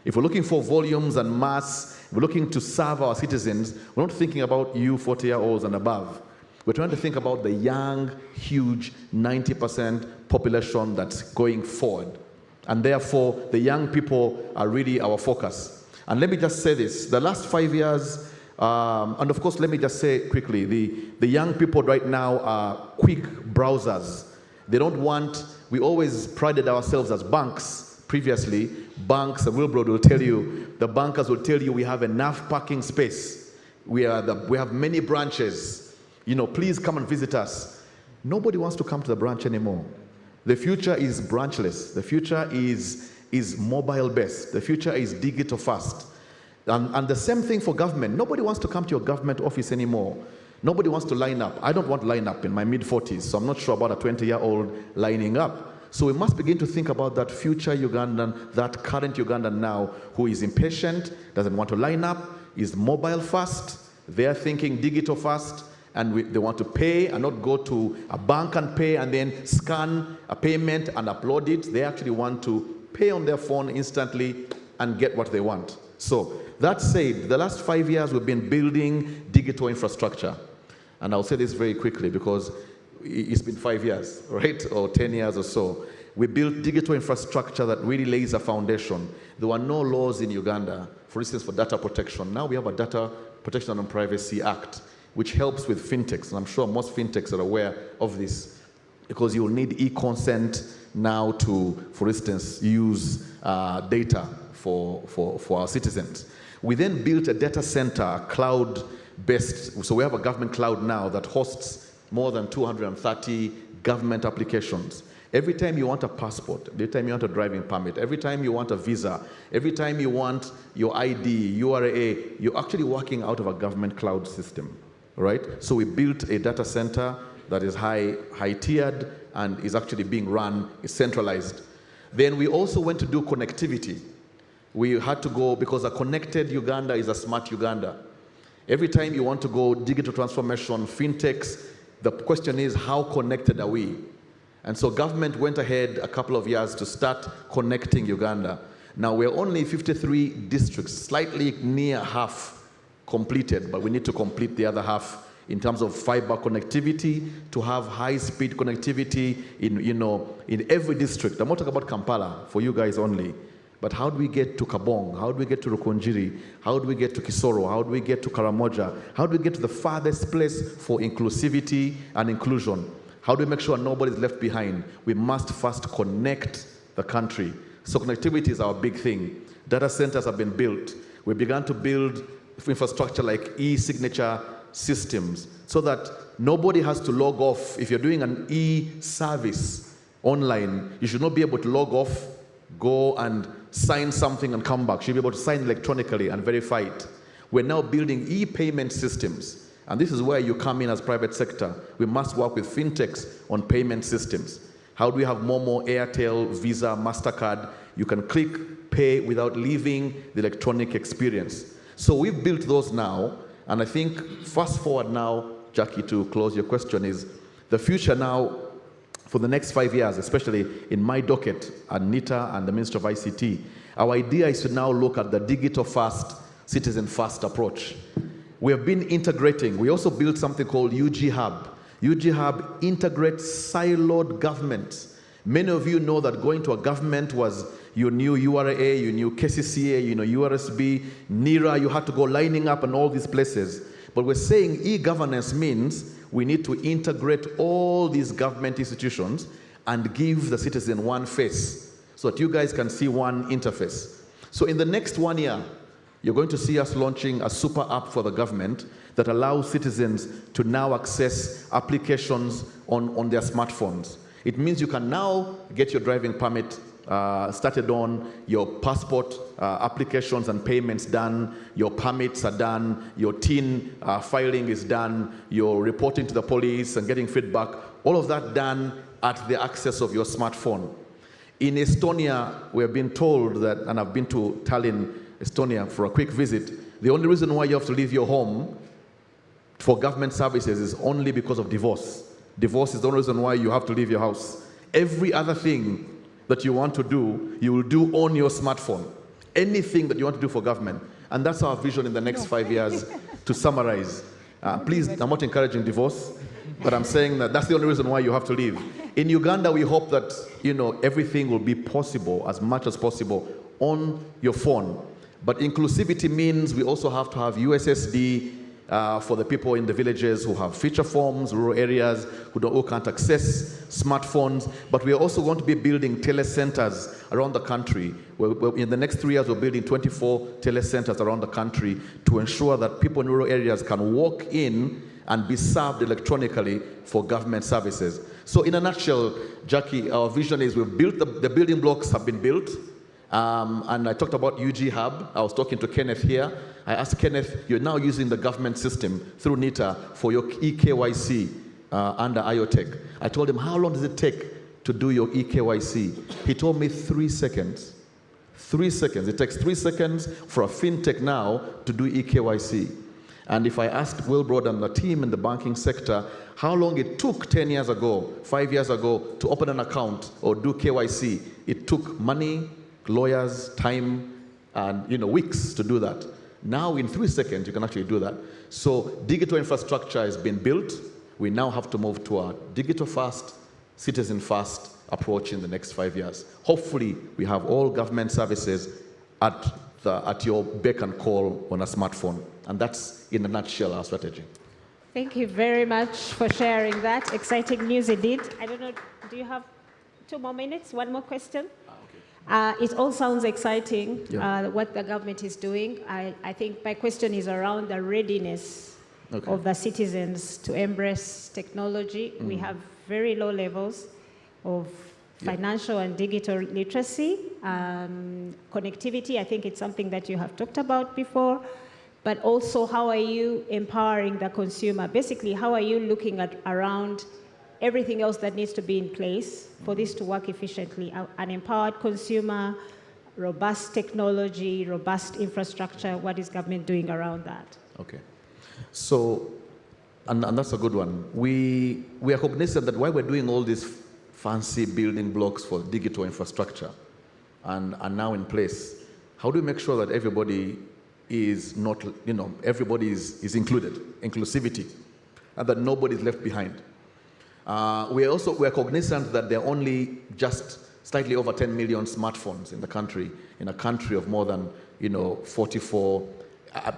If we're looking for volumes and mass, we're looking to serve our citizens, we're not thinking about you 40-year-olds and above. We're trying to think about the young, huge 90% population that's going forward. And therefore, the young people are really our focus. And let me just say this, the last 5 years, and of course, let me just say quickly, the young people right now are quick browsers. They don't want, we always prided ourselves as banks previously. Banks, and Wilbrod will tell you, the bankers will tell you we have enough parking space. We have many branches. Please come and visit us. Nobody wants to come to the branch anymore. The future is branchless. The future is mobile-based. The future is digital first. And the same thing for government. Nobody wants to come to your government office anymore. Nobody wants to line up. I don't want to line up in my mid-40s, so I'm not sure about a 20-year-old lining up. So we must begin to think about that future Ugandan, that current Ugandan now, who is impatient, doesn't want to line up, is mobile first, they're thinking digital first, and they want to pay and not go to a bank and pay and then scan a payment and upload it. They actually want to pay on their phone instantly and get what they want. So that said, the last 5 years we've been building digital infrastructure. And I'll say this very quickly because it's been 5 years, right? Or 10 years or so. We built digital infrastructure that really lays a foundation. There were no laws in Uganda, for instance, for data protection. Now we have a Data Protection and Privacy Act, which helps with fintechs. And I'm sure most fintechs are aware of this, because you'll need e-consent now to, for instance, use data for our citizens. We then built a data center, cloud-based. So we have a government cloud now that hosts more than 230 government applications. Every time you want a passport, every time you want a driving permit, every time you want a visa, every time you want your ID, URA, you're actually working out of a government cloud system, right? So we built a data center that is high-tiered and is actually being run, is centralized. Then we also went to do connectivity. We had to go, because a connected Uganda is a smart Uganda. Every time you want to go digital transformation, fintechs, the question is, how connected are we? And so government went ahead a couple of years to start connecting Uganda. Now we're only 53 districts, slightly near half completed, but we need to complete the other half in terms of fiber connectivity, to have high-speed connectivity in every district. I'm not talking about Kampala, for you guys only. But how do we get to Kabong? How do we get to Rukunjiri? How do we get to Kisoro? How do we get to Karamoja? How do we get to the farthest place for inclusivity and inclusion? How do we make sure nobody's left behind? We must first connect the country. So connectivity is our big thing. Data centers have been built. We began to build infrastructure like e-signature systems so that nobody has to log off. If you're doing an e-service online, you should not be able to log off, go and sign something and come back. You should be able to sign electronically and verify it. We're now building e-payment systems. And this is where you come in as private sector. We must work with fintechs on payment systems. How do we have Momo, Airtel, Visa, MasterCard? You can click, pay without leaving the electronic experience. So we've built those now. And I think fast forward now, Jackie, to close your question, is the future now for the next 5 years, especially in my docket at NITA and the Ministry of ICT. Our idea is to now look at the digital first, citizen first approach. We have been integrating. We also built something called UG Hub. UG Hub integrates siloed government. Many of you know that going to a government was you knew URA, you knew KCCA, you know URSB, NIRA, you had to go lining up in all these places. But we're saying e-governance means we need to integrate all these government institutions and give the citizen one face so that you guys can see one interface. So in the next 1 year, you're going to see us launching a super app for the government that allows citizens to now access applications on their smartphones. It means you can now get your driving permit started on, your passport applications and payments done, your permits are done, your TIN filing is done, your reporting to the police and getting feedback, all of that done at the access of your smartphone. In Estonia, we have been told that, and I've been to Tallinn, Estonia for a quick visit, the only reason why you have to leave your home for government services is only because of divorce. Divorce is the only reason why you have to leave your house. Every other thing that you want to do, you will do on your smartphone. Anything that you want to do for government. And that's our vision in the next 5 years. To summarize, please, I'm not encouraging divorce, but I'm saying that that's the only reason why you have to leave. In Uganda, we hope that everything will be possible, as much as possible, on your phone. But inclusivity means we also have to have USSD for the people in the villages who have feature phones, rural areas who can't access smartphones. But we are also going to be building telecenters around the country. In the next 3 years, we're building 24 telecenters around the country to ensure that people in rural areas can walk in and be served electronically for government services. So in a nutshell, Jackie, our vision is we've built the building blocks have been built. And I talked about UG Hub. I was talking to Kenneth here. I asked Kenneth, you're now using the government system through NITA for your eKYC under IoTech. I told him, how long does it take to do your eKYC? He told me 3 seconds. 3 seconds. It takes 3 seconds for a fintech now to do eKYC. And if I asked Wilbrod and the team in the banking sector how long it took 10 years ago, 5 years ago to open an account or do KYC, it took money, lawyers, time, and weeks to do that. Now in 3 seconds, you can actually do that. So digital infrastructure has been built. We now have to move to a digital first, citizen first approach in the next 5 years. Hopefully, we have all government services at your beck and call on a smartphone. And that's, in a nutshell, our strategy. Thank you very much for sharing that. Exciting news indeed. I don't know, do you have 2 more minutes? 1 more question? It all sounds exciting, what the government is doing. I think my question is around the readiness of the citizens to embrace technology. We have very low levels of financial and digital literacy. Connectivity, I think it's something that you have talked about before. But also, how are you empowering the consumer? Basically, how are you looking at around everything else that needs to be in place for this to work efficiently? An empowered consumer, robust technology, robust infrastructure. What is government doing around that? Okay. So, and that's a good one. We are cognizant that while we're doing all these fancy building blocks for digital infrastructure and are now in place, how do we make sure that everybody is not, everybody is included, inclusivity, and that nobody is left behind? We are cognizant that there are only just slightly over 10 million smartphones in the country, in a country of more than 44.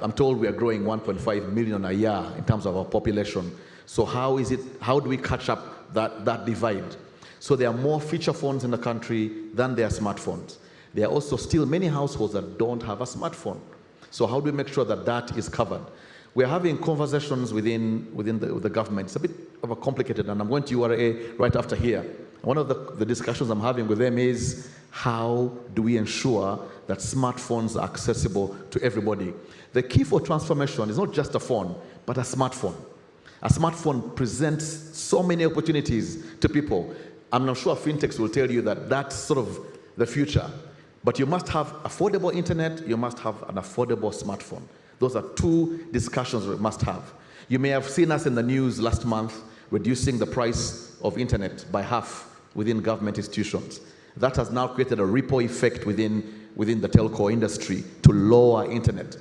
I'm told we are growing 1.5 million a year in terms of our population. So how do we catch up that divide? So there are more feature phones in the country than there are smartphones. There are also still many households that don't have a smartphone. So how do we make sure that that is covered? We're having conversations within the government. It's a bit of a complicated, and I'm going to URA right after here. One of the discussions I'm having with them is how do we ensure that smartphones are accessible to everybody? The key for transformation is not just a phone, but a smartphone. A smartphone presents so many opportunities to people. I'm not sure fintechs will tell you that that's sort of the future. But you must have affordable internet, you must have an affordable smartphone. Those are two discussions we must have. You may have seen us in the news last month reducing the price of internet by half within government institutions. That has now created a ripple effect within the telco industry to lower internet.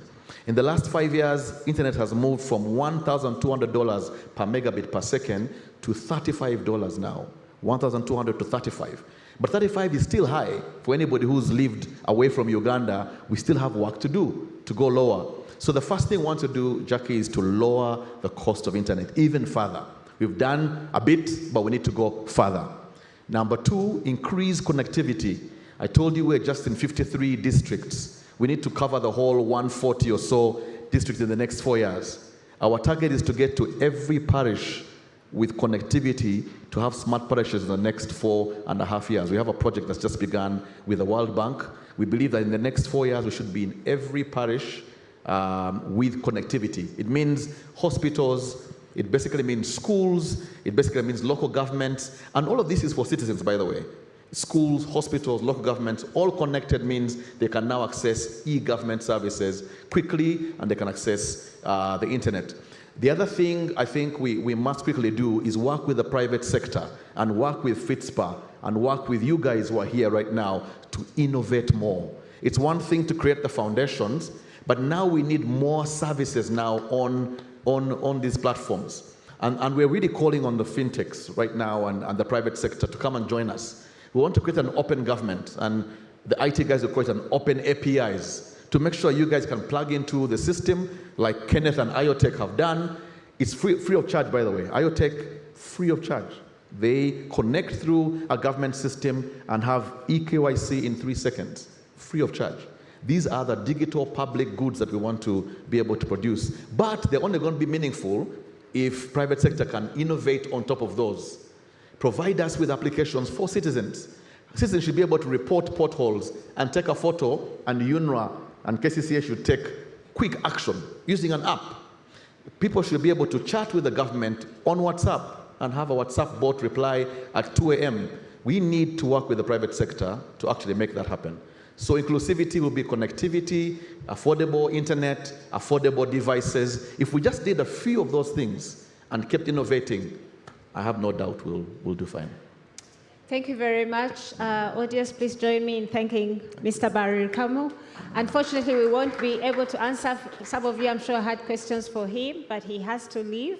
In the last 5 years, internet has moved from $1,200 per megabit per second to $35 now. 1,200 to 35. But 35 is still high for anybody who's lived away from Uganda. We still have work to do to go lower. So the first thing we want to do, Jackie, is to lower the cost of internet even further. We've done a bit, but we need to go further. Number two, increase connectivity. I told you we're just in 53 districts. We need to cover the whole 140 or so districts in the next 4 years. Our target is to get to every parish with connectivity to have smart parishes in the next 4.5 years. We have a project that's just begun with the World Bank. We believe that in the next 4 years, we should be in every parish with connectivity. It means hospitals, it basically means schools, it basically means local governments, and all of this is for citizens, by the way. Schools, hospitals, local governments, all connected means they can now access e-government services quickly, and they can access the internet. The other thing I think we must quickly do is work with the private sector and work with Fitspa and work with you guys who are here right now to innovate more. It's one thing to create the foundations, but now we need more services now on these platforms. And we're really calling on the fintechs right now and the private sector to come and join us. We want to create an open government, and the IT guys will create an open APIs to make sure you guys can plug into the system like Kenneth and IoTech have done. It's free of charge, by the way. IoTech, free of charge. They connect through a government system and have eKYC in 3 seconds, free of charge. These are the digital public goods that we want to be able to produce. But they're only going to be meaningful if private sector can innovate on top of those. Provide us with applications for citizens. Citizens should be able to report potholes and take a photo, and UNRWA and KCCA should take quick action using an app. People should be able to chat with the government on WhatsApp and have a WhatsApp bot reply at 2 a.m. We need to work with the private sector to actually make that happen. So inclusivity will be connectivity, affordable internet, affordable devices. If we just did a few of those things and kept innovating, I have no doubt we'll do fine. Thank you very much. Audience, please join me in thanking Mr. Barry Kamu. Unfortunately, we won't be able to answer. Some of you, I'm sure, had questions for him, but he has to leave.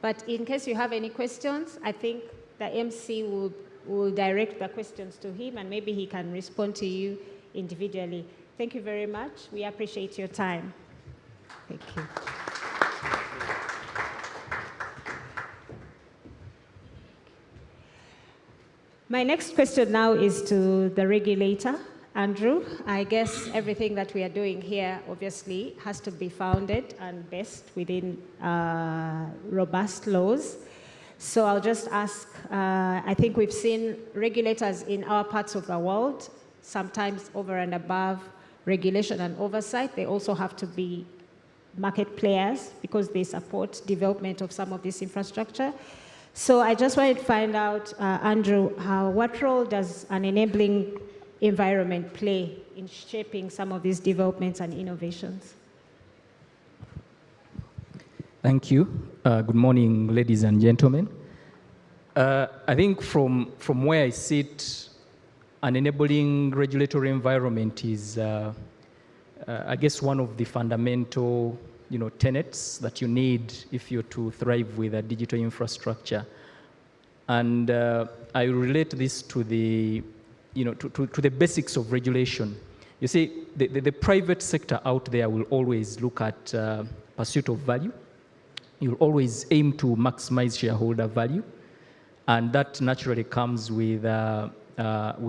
But in case you have any questions, I think the MC will direct the questions to him, and maybe he can respond to you individually. Thank you very much. We appreciate your time. Thank you. My next question now is to the regulator, Andrew. I guess everything that we are doing here obviously has to be founded and based within robust laws. So I'll just ask, I think we've seen regulators in our parts of the world, sometimes over and above regulation and oversight. They also have to be market players because they support development of some of this infrastructure. So I just wanted to find out, Andrew, what role does an enabling environment play in shaping some of these developments and innovations? Thank you. Good morning, ladies and gentlemen. I think from where I sit, an enabling regulatory environment is, I guess, one of the fundamental tenets that you need if you're to thrive with a digital infrastructure. And I relate this to the, to the basics of regulation. You see, the private sector out there will always look at pursuit of value. You'll always aim to maximize shareholder value. And that naturally comes with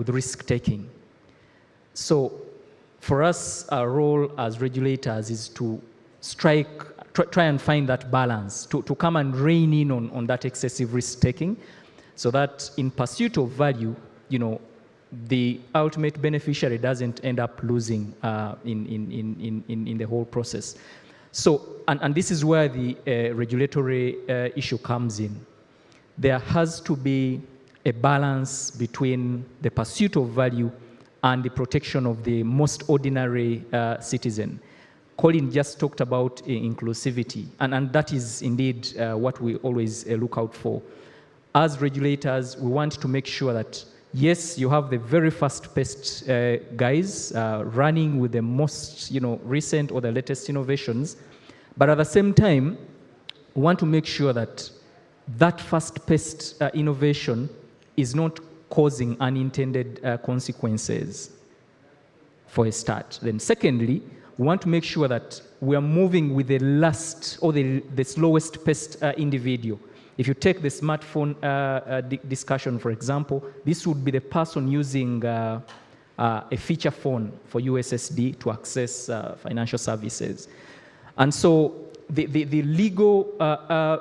risk-taking. So for us, our role as regulators is to try and find that balance, to come and rein in on that excessive risk-taking, so that in pursuit of value, the ultimate beneficiary doesn't end up losing in the whole process. So, and this is where the regulatory issue comes in. There has to be a balance between the pursuit of value and the protection of the most ordinary citizen. Colin just talked about inclusivity, and that is indeed what we always look out for. As regulators, we want to make sure that, yes, you have the very fast-paced guys running with the most recent or the latest innovations, but at the same time, we want to make sure that that fast-paced innovation is not causing unintended consequences, for a start. Then secondly, we want to make sure that we are moving with the last or the slowest paced individual. If you take the smartphone discussion, for example, this would be the person using a feature phone for USSD to access financial services. And so the legal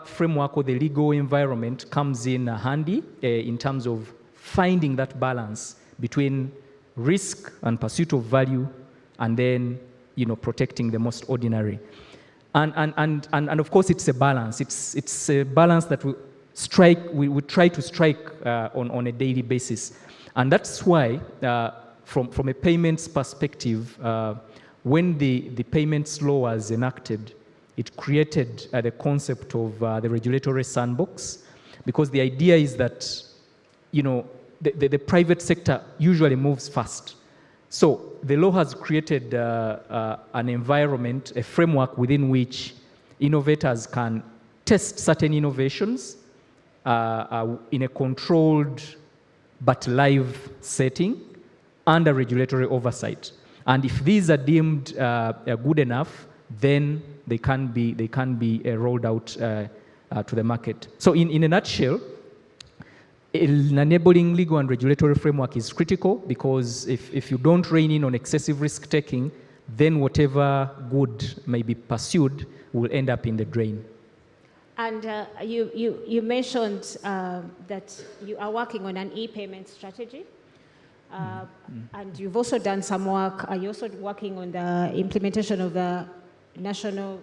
framework or the legal environment comes in handy in terms of finding that balance between risk and pursuit of value, and then protecting the most ordinary. And of course, it's a balance. It's a balance that we try to strike on a daily basis. And that's why, from a payments perspective, when the payments law was enacted, it created the concept of the regulatory sandbox, because the idea is that the private sector usually moves fast. So the law has created an environment, a framework within which innovators can test certain innovations in a controlled but live setting under regulatory oversight. And if these are deemed good enough, then they can be rolled out to the market. So in a nutshell, an enabling legal and regulatory framework is critical, because if you don't rein in on excessive risk-taking, then whatever good may be pursued will end up in the drain. And you mentioned that you are working on an e-payment strategy, and you've also done some work. Are you also working on the implementation of the national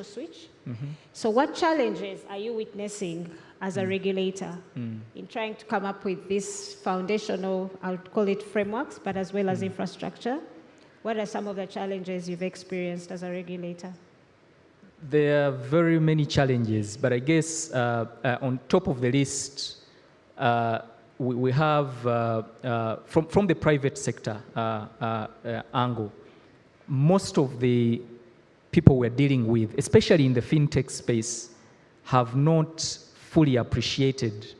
switch? So what challenges are you witnessing as a regulator in trying to come up with this foundational, I'll call it frameworks, but as well as infrastructure? What are some of the challenges you've experienced as a regulator? There are very many challenges, but I guess on top of the list, we have, from the private sector angle, most of the people we're dealing with, especially in the fintech space, have not fully appreciated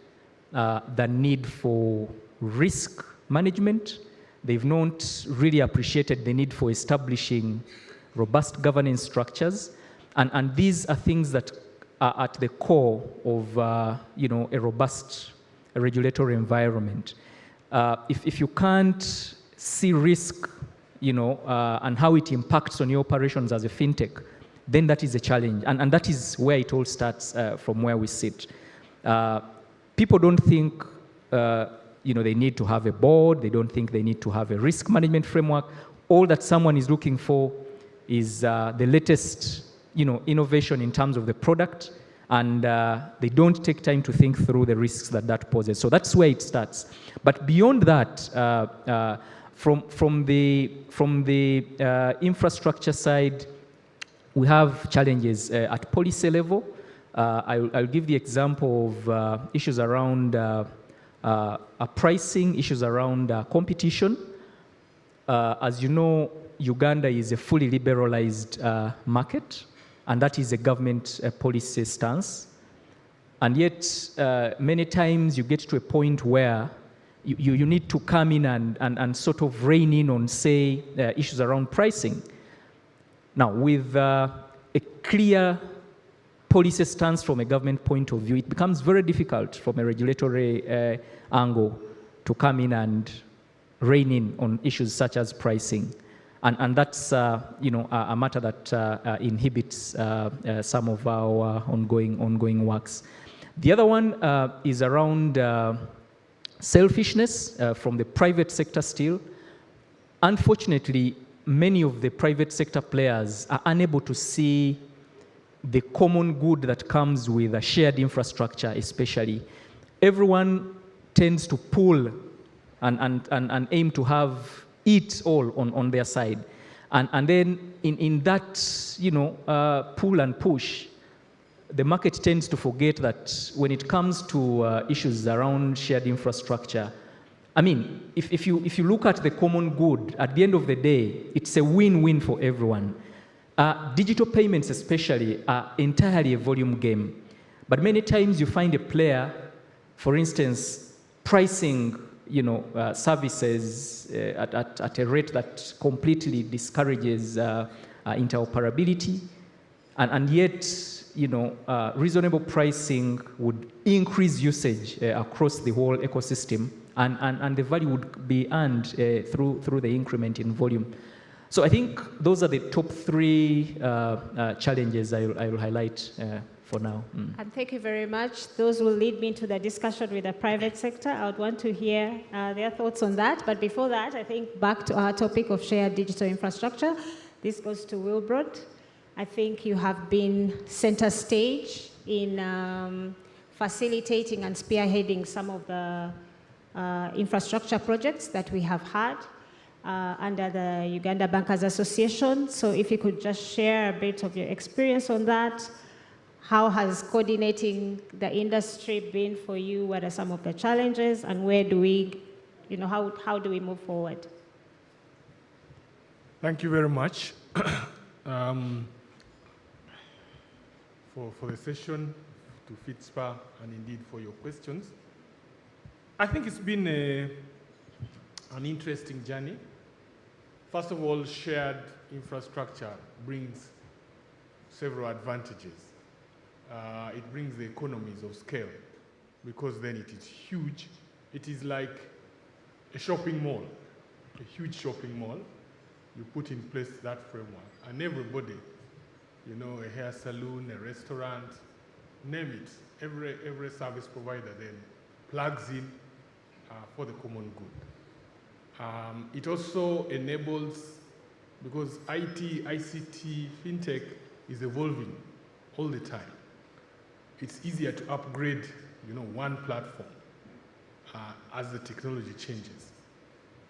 the need for risk management. They've not really appreciated the need for establishing robust governance structures. And these are things that are at the core of a robust regulatory environment. If you can't see risk, and how it impacts on your operations as a fintech, then that is a challenge. And that is where it all starts from where we sit. People don't think they need to have a board. They don't think they need to have a risk management framework. All that someone is looking for is the latest innovation in terms of the product, and they don't take time to think through the risks that poses. So that's where it starts. But beyond that, from the infrastructure side, we have challenges at policy level. I'll give the example of issues around pricing, issues around competition. As you know, Uganda is a fully liberalized market, and that is a government policy stance. And yet, many times you get to a point where you need to come in and sort of rein in on, say, issues around pricing. Now, with a clear policy stance from a government point of view, it becomes very difficult from a regulatory angle to come in and rein in on issues such as pricing. And that's a matter that inhibits some of our ongoing works. The other one is around selfishness from the private sector still. Unfortunately, many of the private sector players are unable to see the common good that comes with a shared infrastructure, especially. Everyone tends to pull and aim to have it all on their side. And then in that, pull and push, the market tends to forget that when it comes to issues around shared infrastructure, I mean, if you look at the common good, at the end of the day, it's a win-win for everyone. Digital payments especially are entirely a volume game. But many times you find a player, for instance, pricing services at a rate that completely discourages interoperability, and yet reasonable pricing would increase usage across the whole ecosystem, and the value would be earned through the increment in volume. So I think those are the top three challenges I will highlight for now. And thank you very much. Those will lead me into the discussion with the private sector. I would want to hear their thoughts on that. But before that, I think back to our topic of shared digital infrastructure. This goes to Wilbrod. I think you have been center stage in facilitating and spearheading some of the infrastructure projects that we have had under the Uganda Bankers Association. So if you could just share a bit of your experience on that. How has coordinating the industry been for you? What are some of the challenges, and where do we, how do we move forward? Thank you very much for the session, to Fitspa, and indeed for your questions. I think it's been an interesting journey. First of all, shared infrastructure brings several advantages. It brings the economies of scale, because then it is huge. It is like a shopping mall, a huge shopping mall. You put in place that framework, and everybody, a hair salon, a restaurant, name it, every service provider then plugs in for the common good. It also enables, because IT, ICT, Fintech is evolving all the time. It's easier to upgrade, one platform as the technology changes.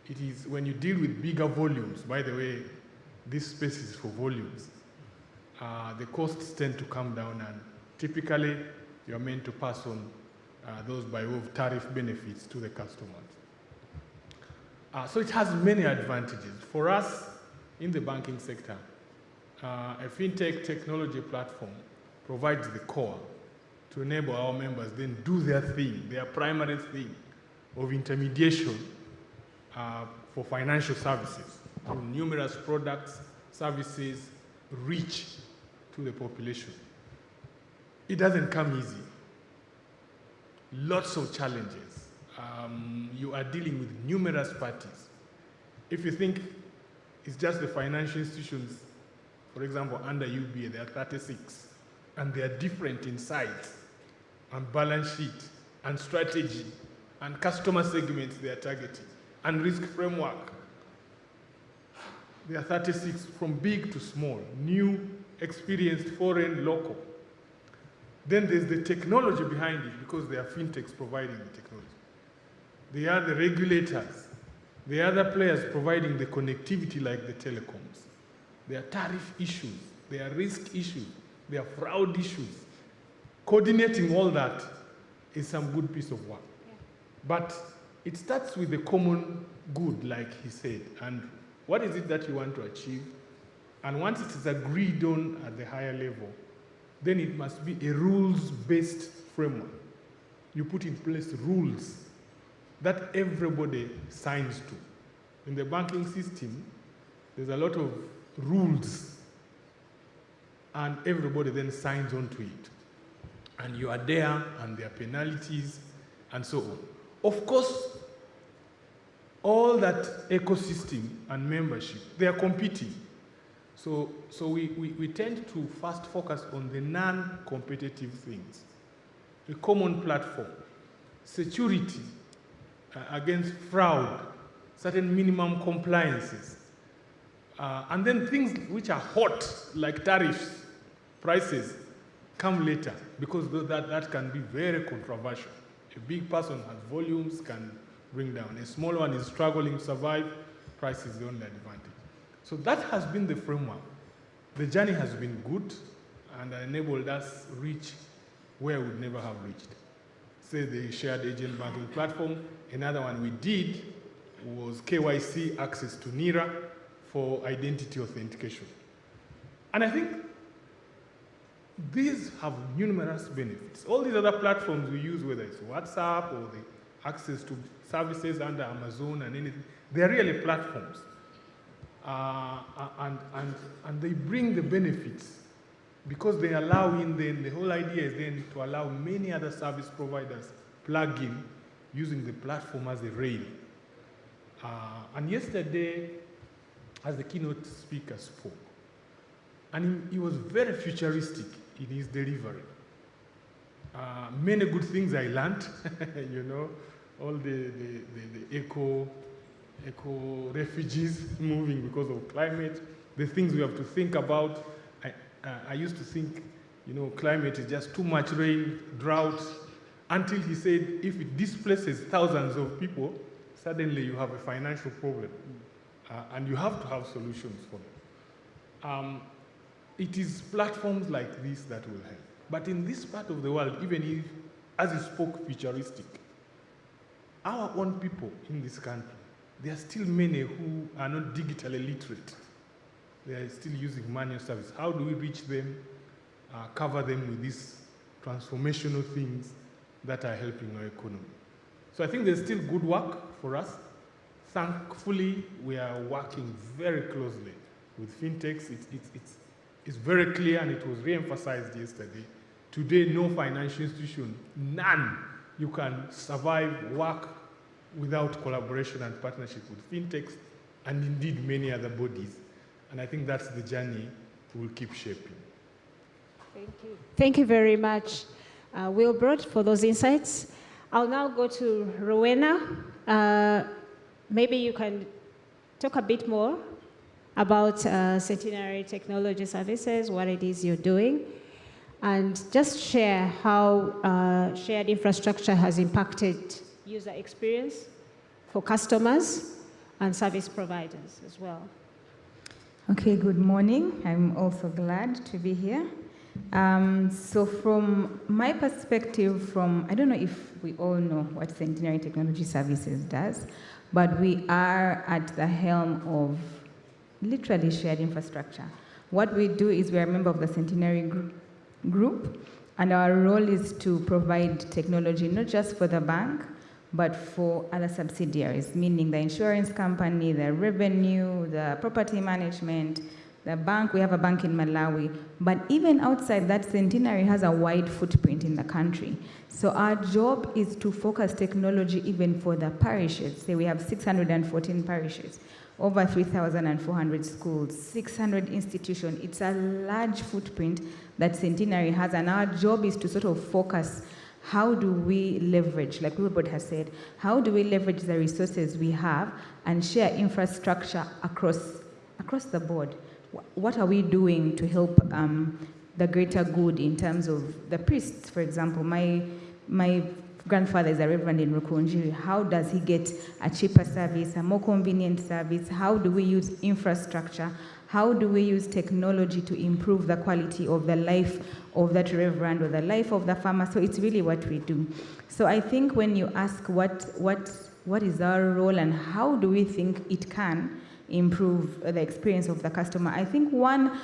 It is when you deal with bigger volumes, by the way, this space is for volumes, the costs tend to come down, and typically you're meant to pass on those by way of tariff benefits to the customers. So it has many advantages. For us in the banking sector, a Fintech technology platform provides the core to enable our members then do their thing, their primary thing of intermediation for financial services, through numerous products, services, reach to the population. It doesn't come easy. Lots of challenges. You are dealing with numerous parties. If you think it's just the financial institutions, for example, under UBA, there are 36, and they are different in size, and balance sheet, and strategy, and customer segments they are targeting, and risk framework. There are 36, from big to small, new, experienced, foreign, local. Then there's the technology behind it, because there are fintechs providing the technology. They are the regulators. There are other players providing the connectivity like the telecoms. There are tariff issues. There are risk issues. There are fraud issues. Coordinating all that is some good piece of work. Yeah. But it starts with the common good, like he said, and what is it that you want to achieve? And once it is agreed on at the higher level, then it must be a rules-based framework. You put in place rules that everybody signs to. In the banking system, there's a lot of rules, and everybody then signs on to it. And you are there, and there are penalties, and so on. Of course, all that ecosystem and membership, they are competing. So we tend to first focus on the non-competitive things. A common platform, security against fraud, certain minimum compliances, and then things which are hot, like tariffs, prices, come later, because that can be very controversial. A big person has volumes, can bring down. A small one is struggling to survive, price is the only advantage. So that has been the framework. The journey has been good and enabled us reach where we'd never have reached. Say the shared agent banking platform. Another one we did was KYC access to NIRA for identity authentication. And I think these have numerous benefits. All these other platforms we use, whether it's WhatsApp or the access to services under Amazon and anything, they're really platforms. And they bring the benefits because they allow the whole idea is then to allow many other service providers plug in using the platform as a rail. And yesterday, as the keynote speaker spoke, and he was very futuristic in his delivery. Many good things I learned, you know, all the eco refugees moving because of climate, the things we have to think about. I used to think, you know, climate is just too much rain, drought, until he said if it displaces thousands of people, suddenly you have a financial problem. And you have to have solutions for them. It is platforms like this that will help. But in this part of the world, even if, as he spoke, futuristic, our own people in this country, there are still many who are not digitally literate. They are still using manual service. How do we reach them, cover them with these transformational things that are helping our economy? So I think there's still good work for us. Thankfully, we are working very closely with fintechs. It's very clear, and it was re-emphasized yesterday. Today, no financial institution, none, you can survive, work without collaboration and partnership with fintechs, and indeed many other bodies. And I think that's the journey we'll keep shaping. Thank you. Thank you very much, Wilbrod, for those insights. I'll now go to Rowena. Maybe you can talk a bit more about Centenary Technology Services, what it is you're doing, and just share how shared infrastructure has impacted user experience for customers and service providers as well. Okay, good morning. I'm also glad to be here. So from my perspective, I don't know if we all know what Centenary Technology Services does, but we are at the helm of literally shared infrastructure. What we do is we're a member of the Centenary Group, and our role is to provide technology not just for the bank, but for other subsidiaries, meaning the insurance company, the revenue, the property management, the bank. We have a bank in Malawi, but even outside that, Centenary has a wide footprint in the country. So our job is to focus technology even for the parishes. Say we have 614 parishes, over 3,400 schools, 600 institutions. It's a large footprint that Centenary has, and our job is to sort of focus how do we leverage, like Wilbert has said, how do we leverage the resources we have and share infrastructure across the board? What are we doing to help the greater good in terms of the priests, for example? My grandfather is a reverend in Rukunjiri. How does he get a cheaper service, a more convenient service? How do we use infrastructure? How do we use technology to improve the quality of the life of that reverend or the life of the farmer? So it's really what we do. So I think when you ask what is our role and how do we think it can improve the experience of the customer, I think one,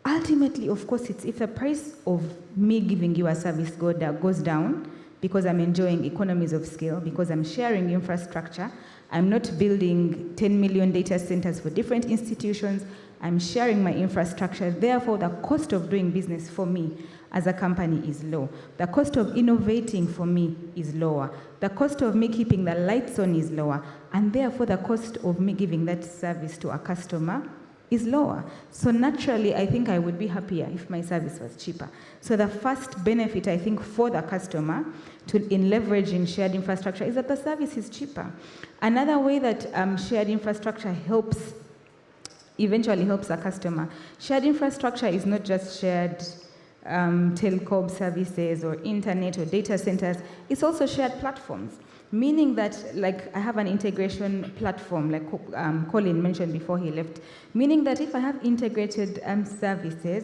ultimately, of course, it's if the price of me giving you a service goes down, because I'm enjoying economies of scale, because I'm sharing infrastructure, I'm not building 10 million data centers for different institutions, I'm sharing my infrastructure. Therefore, the cost of doing business for me as a company is low. The cost of innovating for me is lower. The cost of me keeping the lights on is lower. And therefore, the cost of me giving that service to a customer is lower. So naturally, I think I would be happier if my service was cheaper. So the first benefit, I think, for the customer in leveraging shared infrastructure is that the service is cheaper. Another way that shared infrastructure eventually helps a customer. Shared infrastructure is not just shared telecom services or internet or data centers, it's also shared platforms. Meaning that, like, I have an integration platform, like Colin mentioned before he left. Meaning that if I have integrated services,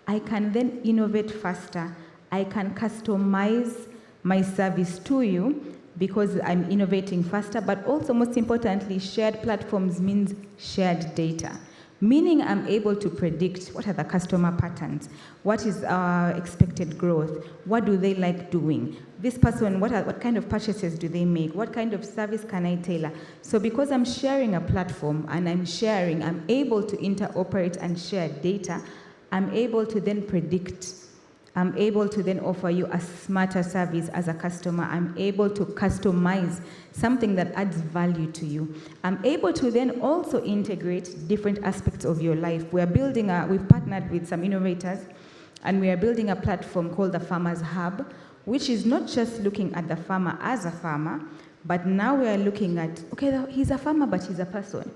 I can then innovate faster. I can customize my service to you because I'm innovating faster, but also most importantly, shared platforms means shared data. Meaning I'm able to predict what are the customer patterns, what is our expected growth, what do they like doing, this person, what kind of purchases do they make, what kind of service can I tailor. So because I'm sharing a platform and I'm able to interoperate and share data, I'm able to then predict, I'm able to then offer you a smarter service as a customer. I'm able to customize something that adds value to you. I'm able to then also integrate different aspects of your life. We've partnered with some innovators, and we are building a platform called the Farmers Hub, which is not just looking at the farmer as a farmer, but now we are looking at, okay, he's a farmer, but he's a person.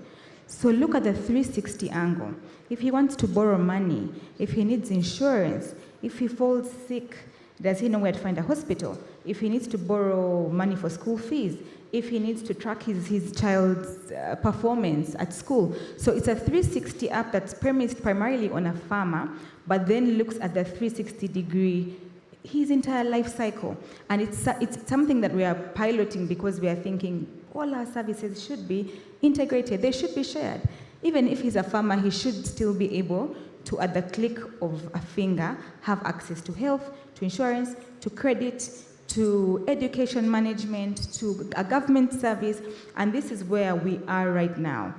So look at the 360 angle. If he wants to borrow money, if he needs insurance, if he falls sick, does he know where to find a hospital? If he needs to borrow money for school fees, if he needs to track his child's performance at school. So it's a 360 app that's premised primarily on a farmer, but then looks at the 360-degree, his entire life cycle. And it's something that we are piloting because we are thinking all our services should be integrated. They should be shared. Even if he's a farmer, he should still be able to, at the click of a finger, have access to health, to insurance, to credit, to education management, to a government service, and this is where we are right now.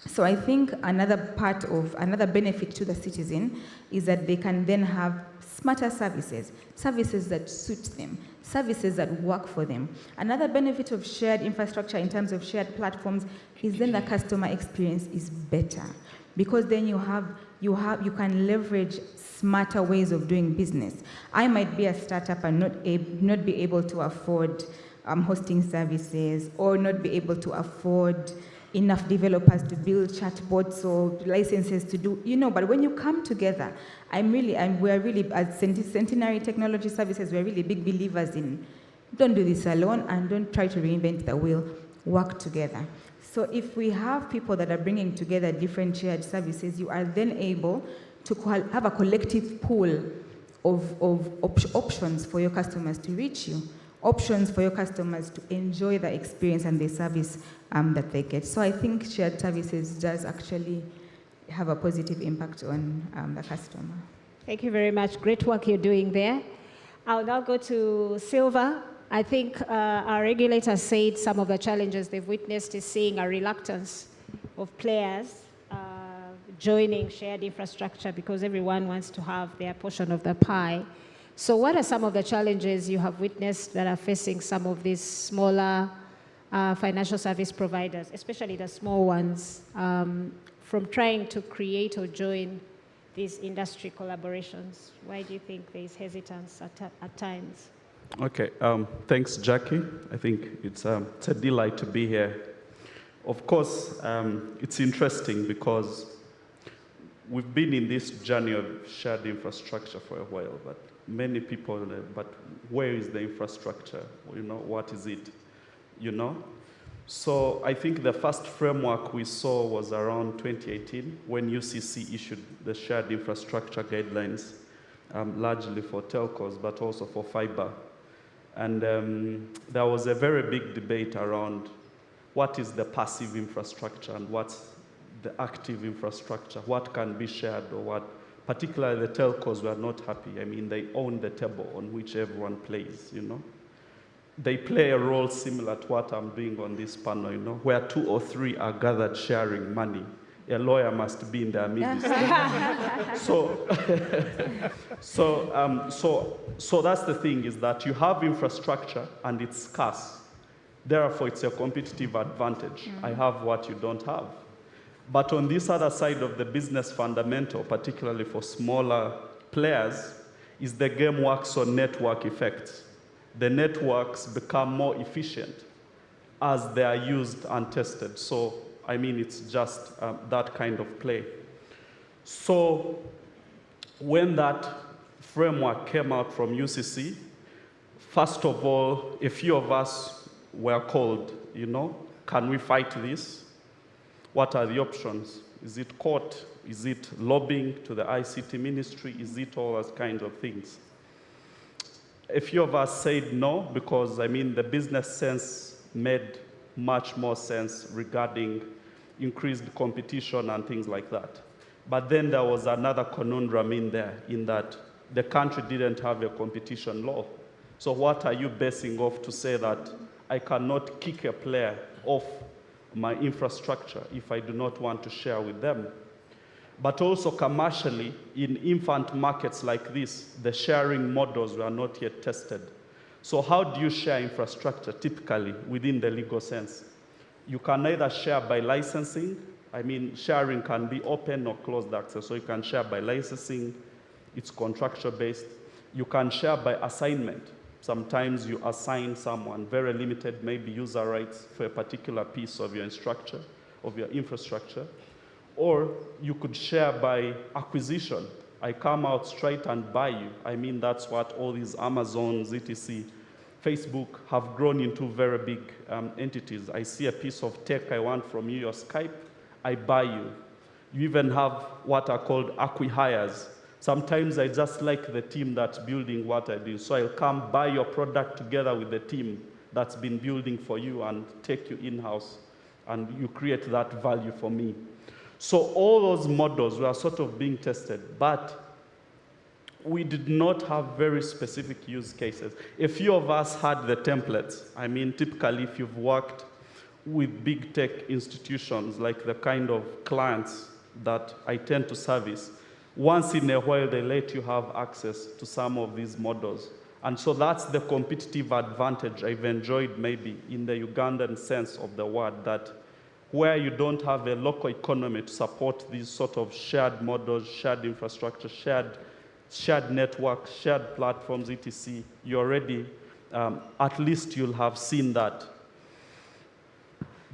So I think another benefit to the citizen is that they can then have smarter services that suit them, services that work for them. Another benefit of shared infrastructure in terms of shared platforms is then the customer experience is better, because then you can leverage smarter ways of doing business. I might be a startup and not be able to afford hosting services, or not be able to afford enough developers to build chatbots or licenses to do, but when you come together, we're really, as Centenary Technology Services, we're really big believers in don't do this alone and don't try to reinvent the wheel, work together. So if we have people that are bringing together different shared services, you are then able to have a collective pool of options for your customers to reach you, options for your customers to enjoy the experience and the service that they get. So I think shared services does actually have a positive impact on the customer. Thank you very much. Great work you're doing there. I'll now go to Silva. I think our regulators said some of the challenges they've witnessed is seeing a reluctance of players joining shared infrastructure because everyone wants to have their portion of the pie. So what are some of the challenges you have witnessed that are facing some of these smaller financial service providers, especially the small ones, from trying to create or join these industry collaborations? Why do you think there is hesitance at times? Okay, thanks, Jackie. I think it's a delight to be here. Of course, it's interesting because we've been in this journey of shared infrastructure for a while, but many people, but where is the infrastructure? What is it? So I think the first framework we saw was around 2018 when UCC issued the shared infrastructure guidelines, largely for telcos, but also for fiber. And there was a very big debate around what is the passive infrastructure and what's the active infrastructure, what can be shared or what, particularly the telcos were not happy. I mean, they own the table on which everyone plays, They play a role similar to what I'm doing on this panel, where 2 or 3 are gathered sharing money. a lawyer must be in their midst. So that's the thing, is that you have infrastructure and it's scarce. Therefore, it's a competitive advantage. I have what you don't have. But on this other side of the business fundamental, particularly for smaller players, is the game works on network effects. The networks become more efficient as they are used and tested. So, I mean, it's just that kind of play. So, when that framework came out from UCC, first of all, a few of us were called, can we fight this? What are the options? Is it court? Is it lobbying to the ICT ministry? Is it all those kinds of things? A few of us said no, because, the business sense made much more sense regarding increased competition and things like that. But then there was another conundrum in there, in that the country didn't have a competition law. So what are you basing off to say that I cannot kick a player off my infrastructure if I do not want to share with them? But also commercially, in infant markets like this, the sharing models were not yet tested. So how do you share infrastructure typically within the legal sense? You can either share by licensing. Sharing can be open or closed access. So you can share by licensing. It's contractual based. You can share by assignment. Sometimes you assign someone very limited, maybe user rights for a particular piece of your infrastructure. Or you could share by acquisition. I come out straight and buy you. That's what all these Amazons, etc., Facebook have grown into very big entities. I see a piece of tech I want from you, your Skype, I buy you. You even have what are called acqui-hires. Sometimes I just like the team that's building what I do. So I'll come buy your product together with the team that's been building for you and take you in-house, and you create that value for me. So all those models were sort of being tested, but we did not have very specific use cases. A few of us had the templates. Typically if you've worked with big tech institutions, like the kind of clients that I tend to service, once in a while they let you have access to some of these models. And so that's the competitive advantage I've enjoyed maybe in the Ugandan sense of the word, that where you don't have a local economy to support these sort of shared models, shared infrastructure, shared networks, shared platforms, etc., you already, at least you'll have seen that.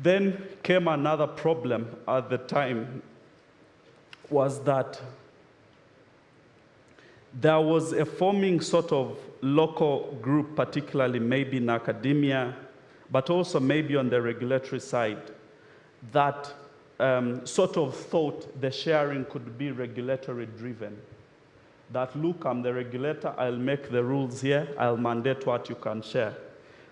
Then came another problem at the time, was that there was a forming sort of local group, particularly maybe in academia, but also maybe on the regulatory side, that sort of thought the sharing could be regulatory driven. That, look, I'm the regulator, I'll make the rules here, I'll mandate what you can share.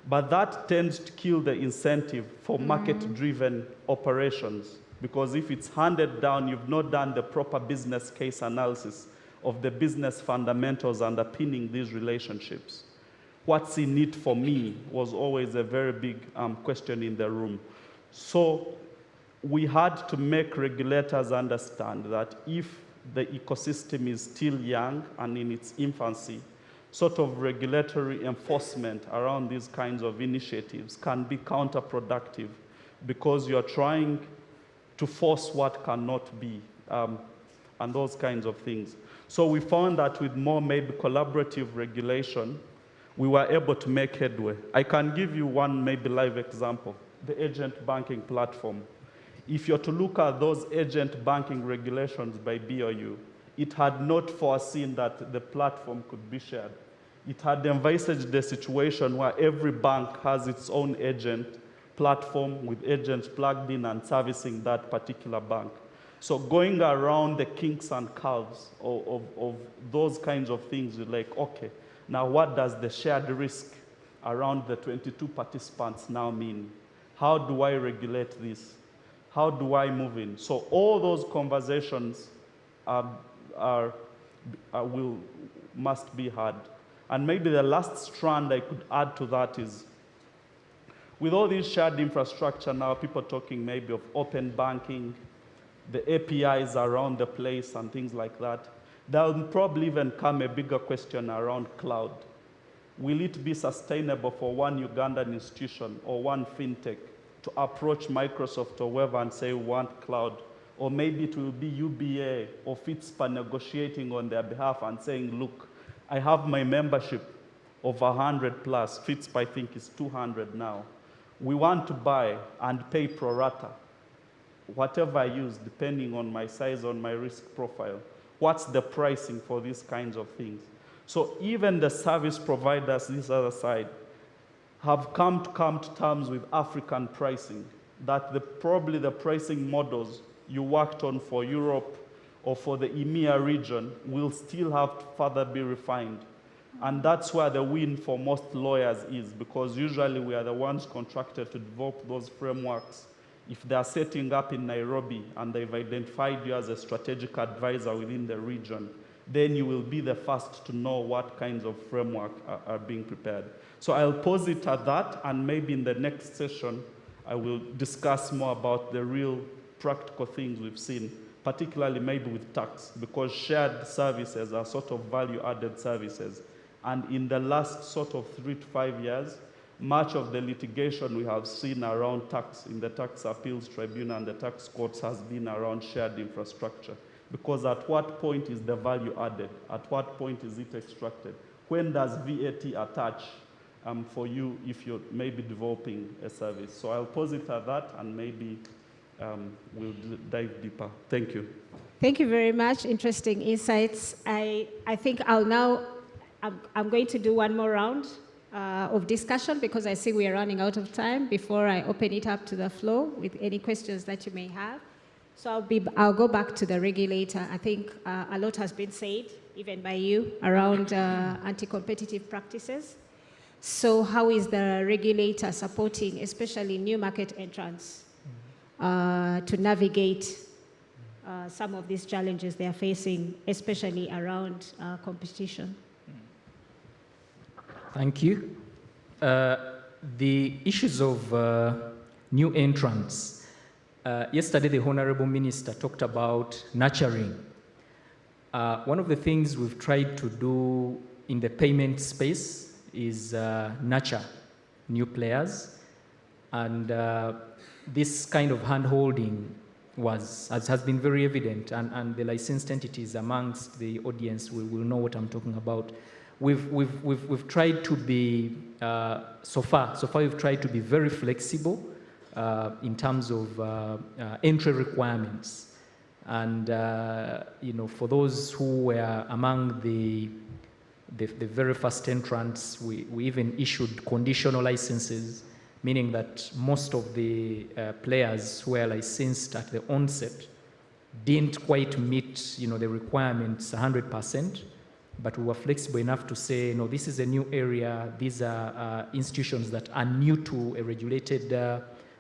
But that tends to kill the incentive for market-driven operations, because if it's handed down, you've not done the proper business case analysis of the business fundamentals underpinning these relationships. What's in it for me was always a very big question in the room. So we had to make regulators understand that if the ecosystem is still young and in its infancy, sort of regulatory enforcement around these kinds of initiatives can be counterproductive, because you're trying to force what cannot be, and those kinds of things. So we found that with more maybe collaborative regulation, we were able to make headway. I can give you one maybe live example, the agent banking platform. If you're to look at those agent banking regulations by BOU, it had not foreseen that the platform could be shared. It had envisaged the situation where every bank has its own agent platform with agents plugged in and servicing that particular bank. So going around the kinks and curves of those kinds of things, you're like, okay, now what does the shared risk around the 22 participants now mean? How do I regulate this? How do I move in? So all those conversations must be had. And maybe the last strand I could add to that is, with all this shared infrastructure now, people talking maybe of open banking, the APIs around the place and things like that. There'll probably even come a bigger question around cloud. Will it be sustainable for one Ugandan institution or one fintech to approach Microsoft or whoever and say we want cloud? Or maybe it will be UBA or Fitspa negotiating on their behalf and saying, look, I have my membership of 100 plus. Fitspa, I think, is 200 now. We want to buy and pay pro rata, whatever I use, depending on my size, on my risk profile. What's the pricing for these kinds of things? So even the service providers, this other side, have come to terms with African pricing, that probably the pricing models you worked on for Europe or for the EMEA region will still have to further be refined. And that's where the win for most lawyers is, because usually we are the ones contracted to develop those frameworks. If they are setting up in Nairobi and they've identified you as a strategic advisor within the region, then you will be the first to know what kinds of framework are being prepared. So I'll pause it at that, and maybe in the next session, I will discuss more about the real practical things we've seen, particularly maybe with tax, because shared services are sort of value-added services. And in the last sort of 3 to 5 years, much of the litigation we have seen around tax in the tax appeals tribunal and the tax courts has been around shared infrastructure. Because at what point is the value added? At what point is it extracted? When does VAT attach for you if you're maybe developing a service? So I'll pause it at that, and maybe we'll dive deeper. Thank you. Thank you very much. Interesting insights. I think I'm going to do one more round of discussion, because I see we are running out of time before I open it up to the floor with any questions that you may have. So I'll go back to the regulator. I think a lot has been said, even by you, around anti-competitive practices. So how is the regulator supporting, especially new market entrants, to navigate some of these challenges they are facing, especially around competition? Thank you. The issues of new entrants. Yesterday, the Honorable Minister talked about nurturing. One of the things we've tried to do in the payment space is nurture new players. And this kind of hand-holding has been very evident, and the licensed entities amongst the audience will know what I'm talking about. We've tried to be, so far we've tried to be very flexible in terms of entry requirements. And, for those who were among the very first entrants, we even issued conditional licenses, meaning that most of the players who were licensed at the onset didn't quite meet, the requirements 100%. But we were flexible enough to say, no, this is a new area. These are institutions that are new to a regulated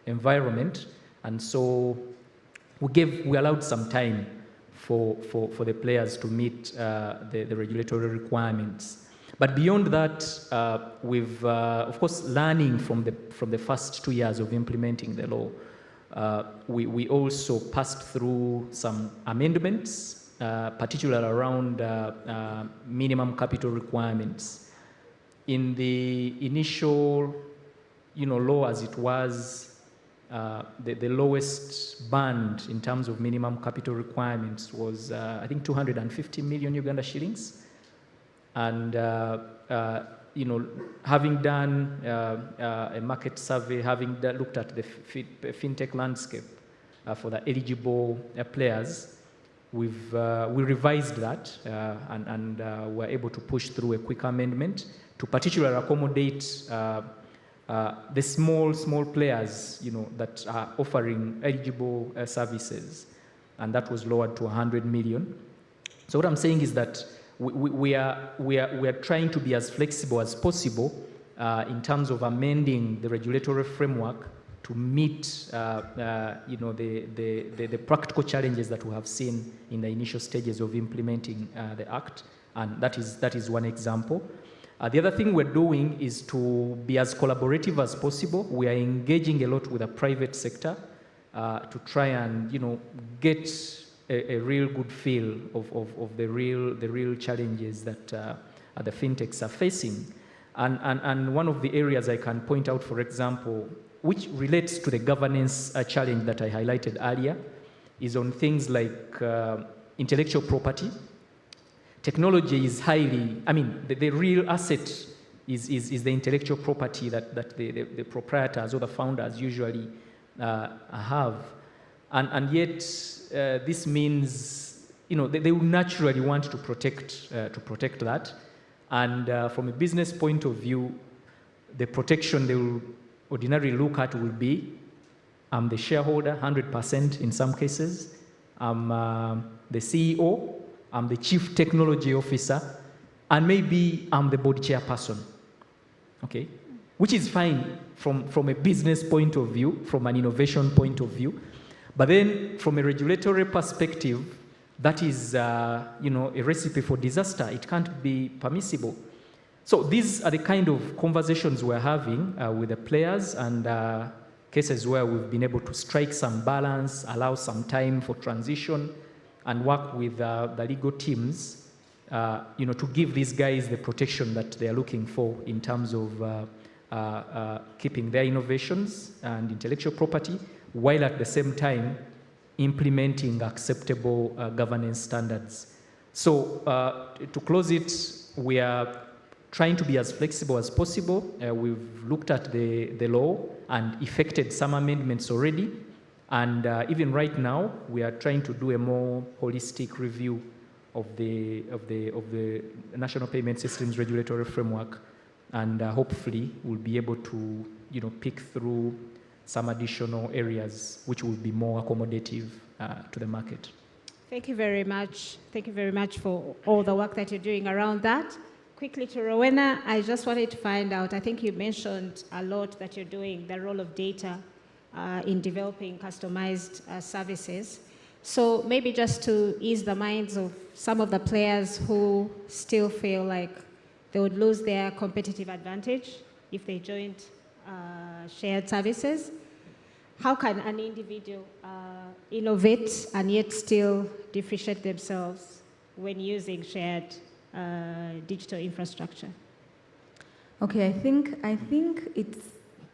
environment. And so we allowed some time for the players to meet the regulatory requirements. But beyond that, we've, of course, learning from the first 2 years of implementing the law, we also passed through some amendments, particularly around minimum capital requirements. In the initial, law as it was, the lowest band in terms of minimum capital requirements was, I think, 250 million Uganda shillings. And, having done a market survey, having looked at the fintech landscape for the eligible players, we revised that and were able to push through a quick amendment to particularly accommodate the small players, that are offering eligible services, and that was lowered to 100 million. So what I'm saying is that we are trying to be as flexible as possible in terms of amending the regulatory framework to meet the practical challenges that we have seen in the initial stages of implementing the Act, and that is one example. The other thing we're doing is to be as collaborative as possible. We are engaging a lot with the private sector to try and get a real good feel of the real challenges that the fintechs are facing. And one of the areas I can point out, for example, which relates to the governance challenge that I highlighted earlier, is on things like intellectual property. Technology is highly, the real asset is the intellectual property that the proprietors or the founders usually have. And yet, this means, they will naturally want to protect that. And from a business point of view, the protection they will ordinarily look at will be, I'm the shareholder, 100% in some cases. I'm the CEO, I'm the chief technology officer, and maybe I'm the board chairperson, okay? Which is fine from a business point of view, from an innovation point of view. But then from a regulatory perspective, that is, a recipe for disaster. It can't be permissible. So these are the kind of conversations we're having with the players, and cases where we've been able to strike some balance, allow some time for transition, and work with the legal teams, to give these guys the protection that they're looking for in terms of keeping their innovations and intellectual property, while at the same time implementing acceptable governance standards. So to close it, we are trying to be as flexible as possible. We've looked at the law and effected some amendments already. And even right now, we are trying to do a more holistic review of the National Payment Systems Regulatory Framework. And hopefully, we'll be able to pick through some additional areas which will be more accommodative to the market. Thank you very much. Thank you very much for all the work that you're doing around that. Quickly to Rowena, I just wanted to find out, I think you mentioned a lot that you're doing, the role of data in developing customized services. So maybe just to ease the minds of some of the players who still feel like they would lose their competitive advantage if they joined shared services, how can an individual innovate and yet still differentiate themselves when using shared digital infrastructure? Okay, I think it's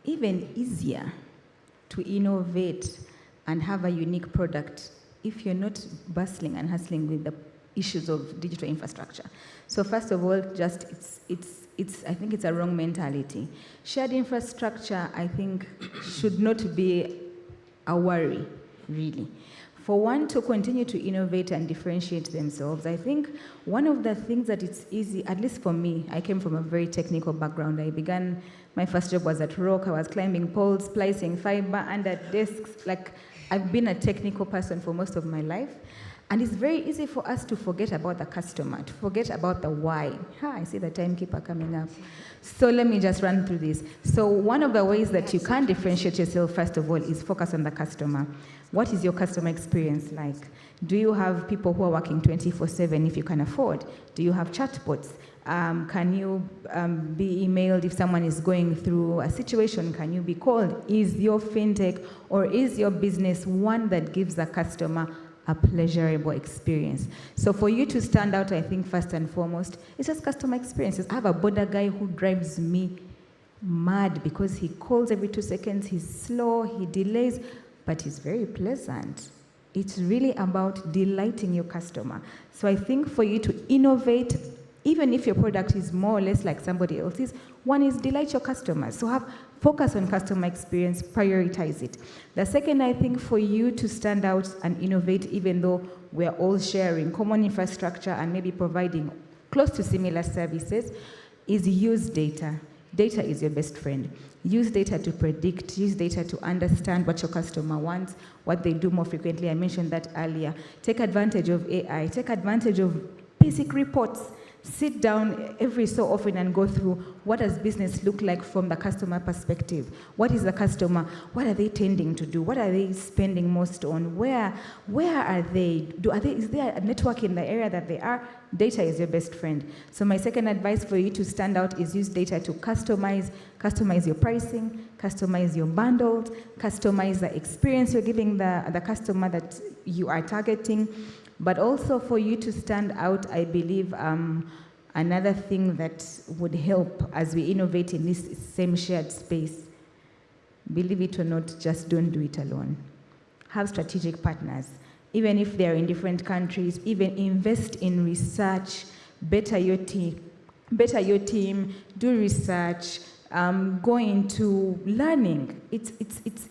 even easier to innovate and have a unique product if you're not bustling and hustling with the issues of digital infrastructure. So first of all, just I think it's a wrong mentality. Shared infrastructure, I think, should not be a worry, really. For one to continue to innovate and differentiate themselves, I think one of the things that it's easy, at least for me, I came from a very technical background. My first job was at Rock. I was climbing poles, splicing fiber under desks. Like, I've been a technical person for most of my life. And it's very easy for us to forget about the customer, to forget about the why. I see the timekeeper coming up. So let me just run through this. So one of the ways that you can differentiate yourself, first of all, is focus on the customer. What is your customer experience like? Do you have people who are working 24/7 if you can afford? Do you have chatbots? Can you be emailed if someone is going through a situation? Can you be called? Is your fintech or is your business one that gives the customer a pleasurable experience? So for you to stand out, I think first and foremost, it's just customer experiences. I have a border guy who drives me mad because he calls every 2 seconds, he's slow, he delays, but he's very pleasant. It's really about delighting your customer. So I think for you to innovate, even if your product is more or less like somebody else's, one is delight your customers. So focus on customer experience, prioritize it. The second, I think, for you to stand out and innovate, even though we're all sharing common infrastructure and maybe providing close to similar services, is use data. Data is your best friend. Use data to predict, use data to understand what your customer wants, what they do more frequently. I mentioned that earlier. Take advantage of AI, take advantage of basic reports. Sit down every so often and go through what does business look like from the customer perspective? What is the customer? What are they tending to do? What are they spending most on? Where are they? Is there a network in the area that they are? Data is your best friend. So my second advice for you to stand out is use data to customize your pricing, customize your bundles, customize the experience you're giving the customer that you are targeting. But also for you to stand out, I believe another thing that would help as we innovate in this same shared space, believe it or not, just don't do it alone. Have strategic partners. Even if they're in different countries, even invest in research, better your team, do research, go into learning. It's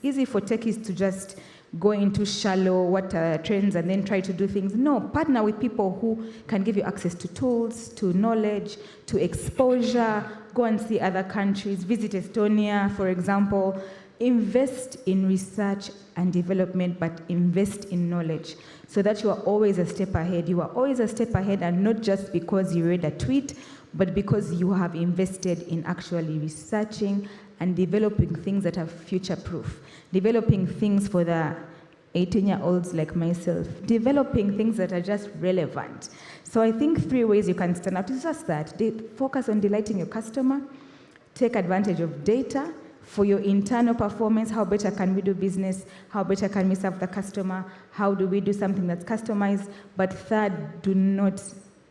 easy for techies to just go into shallow trends and then try to do things. No, partner with people who can give you access to tools, to knowledge, to exposure. Go and see other countries. Visit Estonia, for example. Invest in research and development, but invest in knowledge so that you are always a step ahead. You are always a step ahead, and not just because you read a tweet, but because you have invested in actually researching and developing things that are future-proof, developing things for the 18-year-olds like myself, developing things that are just relevant. So I think 3 ways you can stand out is just that. Focus on delighting your customer, take advantage of data for your internal performance. How better can we do business? How better can we serve the customer? How do we do something that's customized? But third, do not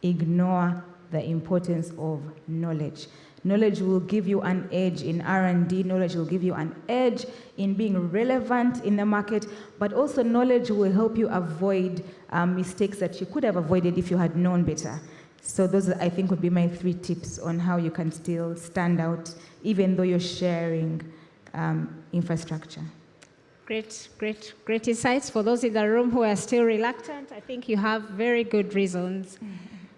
ignore the importance of knowledge. Knowledge will give you an edge in R&D. Knowledge will give you an edge in being relevant in the market. But also knowledge will help you avoid mistakes that you could have avoided if you had known better. So those, I think, would be my 3 tips on how you can still stand out, even though you're sharing infrastructure. Great insights. For those in the room who are still reluctant, I think you have very good reasons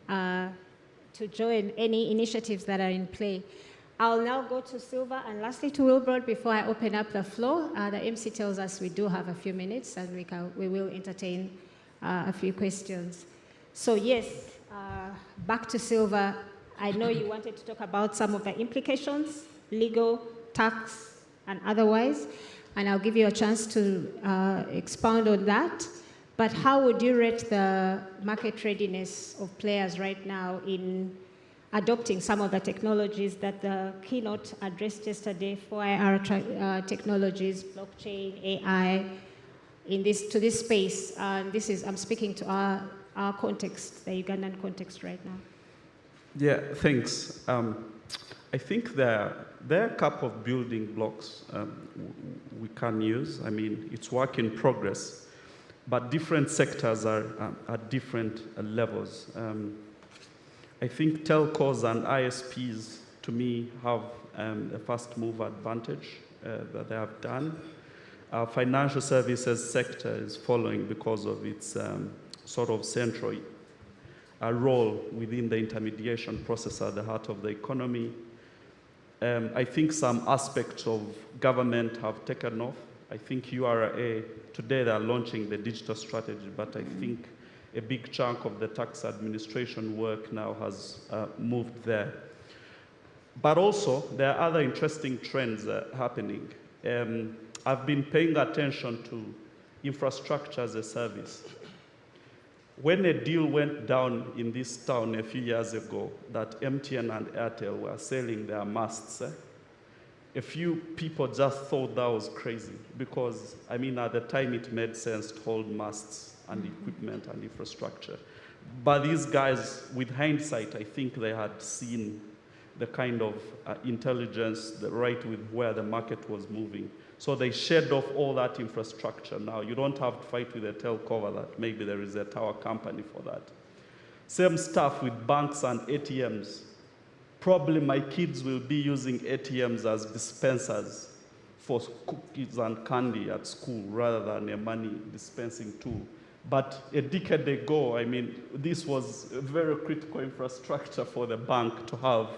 to join any initiatives that are in play. I'll now go to Silva and lastly to Wilbrod before I open up the floor. The MC tells us we do have a few minutes and we will entertain a few questions. So yes, back to Silva. I know you wanted to talk about some of the implications, legal, tax, and otherwise, and I'll give you a chance to expound on that. But how would you rate the market readiness of players right now in adopting some of the technologies that the keynote addressed yesterday, 4IR technologies, blockchain, AI, to this space? I'm speaking to our context, the Ugandan context right now. Yeah, thanks. I think there are a couple of building blocks we can use. I mean, it's work in progress. But different sectors are at different levels. I think telcos and ISPs, to me, have a first mover advantage that they have done. Our financial services sector is following because of its sort of central role within the intermediation process at the heart of the economy. I think some aspects of government have taken off. I think URA, today they're launching the digital strategy, but I think a big chunk of the tax administration work now has moved there. But also, there are other interesting trends happening. I've been paying attention to infrastructure as a service. When a deal went down in this town a few years ago that MTN and Airtel were selling their masts, a few people just thought that was crazy because, I mean, at the time it made sense to hold masts and equipment and infrastructure. But these guys, with hindsight, I think they had seen the kind of intelligence, right with where the market was moving. So they shed off all that infrastructure now. You don't have to fight with a telco over that. Maybe there is a tower company for that. Same stuff with banks and ATMs. Probably my kids will be using ATMs as dispensers for cookies and candy at school rather than a money dispensing tool. But a decade ago, I mean, this was a very critical infrastructure for the bank to have.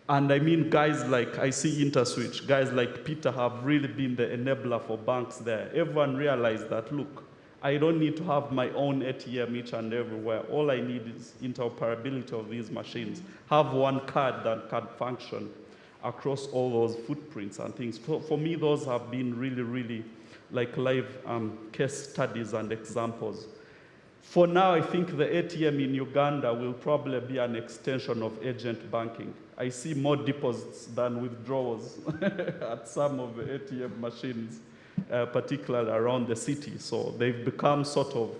And I mean, guys like, I see InterSwitch, guys like Peter have really been the enabler for banks there. Everyone realized that, look, I don't need to have my own ATM each and everywhere. All I need is interoperability of these machines. Have one card that can function. across all those footprints and things. For me, those have been really, really like live case studies and examples. For now, I think the ATM in Uganda will probably be an extension of agent banking. I see more deposits than withdrawals at some of the ATM machines, particularly around the city. So they've become sort of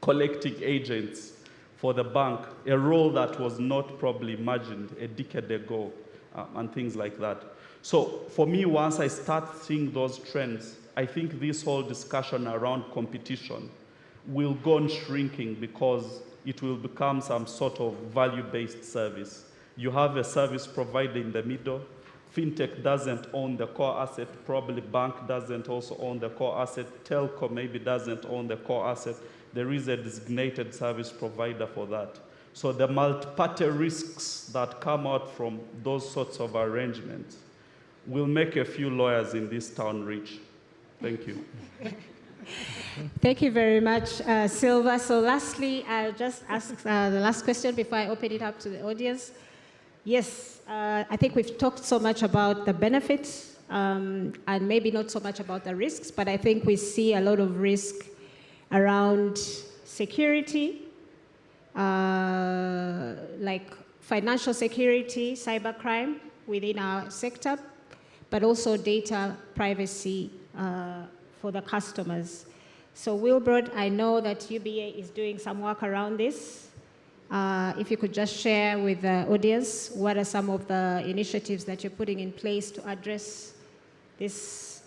collecting agents for the bank, a role that was not probably imagined a decade ago, and things like that. So for me, once I start seeing those trends, I think this whole discussion around competition will go on shrinking because it will become some sort of value-based service. You have a service provider in the middle. Fintech doesn't own the core asset. Probably bank doesn't also own the core asset. Telco maybe doesn't own the core asset. There is a designated service provider for that. So the multi-party risks that come out from those sorts of arrangements will make a few lawyers in this town rich. Thank you. Thank you very much, Silva. So lastly, I'll just ask the last question before I open it up to the audience. Yes, I think we've talked so much about the benefits and maybe not so much about the risks, but I think we see a lot of risk around security, like financial security, cybercrime within our sector, but also data privacy for the customers. So Wilbrod, I know that UBA is doing some work around this. If you could just share with the audience, what are some of the initiatives that you're putting in place to address this,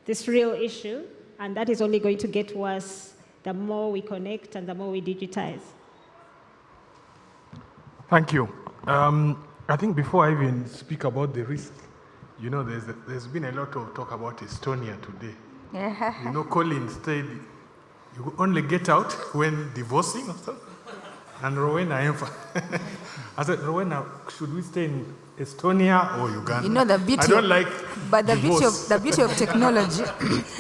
this real issue? And that is only going to get worse the more we connect and the more we digitize. Thank you. I think before I even speak about the risk, you know, there's been a lot of talk about Estonia today. You know, Colin said you only get out when divorcing or something. And Rowena, I said, Rowena, should we stay in Estonia or Uganda? You know the beauty. I don't like But the beauty of divorce. technology,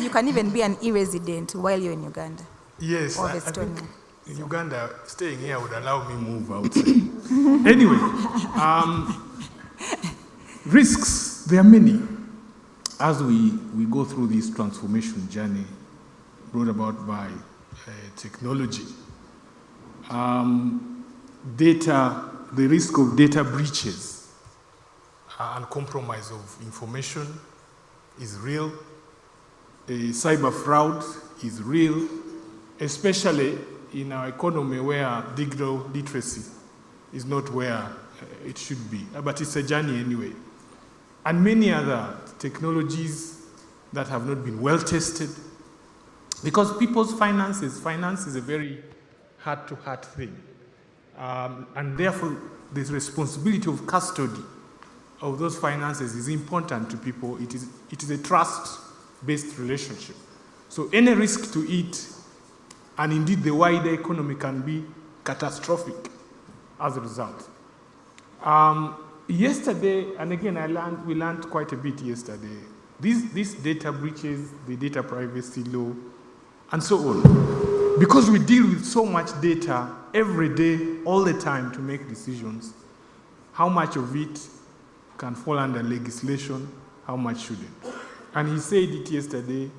you can even be an e-resident while you're in Uganda. Yes, Or I Estonia. think in Uganda, staying here would allow me move outside. Anyway, risks, there are many. As we go through this transformation journey brought about by technology, data, the risk of data breaches and compromise of information is real. Cyber fraud is real, especially in our economy where digital literacy is not where it should be. But it's a journey anyway. And many other technologies that have not been well tested. Because people's finance is a very heart-to-heart thing. And therefore, the responsibility of custody of those finances is important to people. It is a trust-based relationship. So any risk to it, and indeed the wider economy, can be catastrophic as a result. Yesterday, and again, we learned quite a bit yesterday, these data breaches, the data privacy law, and so on. Because we deal with so much data every day, all the time, to make decisions, how much of it can fall under legislation, how much shouldn't. And he said it yesterday,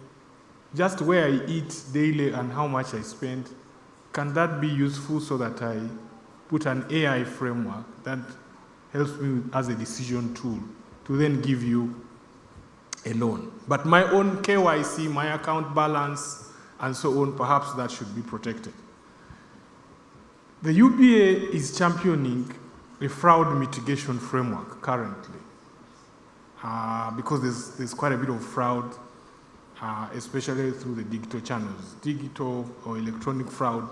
just where I eat daily and how much I spend, can that be useful so that I put an AI framework that helps me as a decision tool to then give you a loan? But my own KYC, my account balance, and so on, perhaps that should be protected. The UBA is championing a fraud mitigation framework currently, because there's quite a bit of fraud, especially through the digital channels. Digital or electronic fraud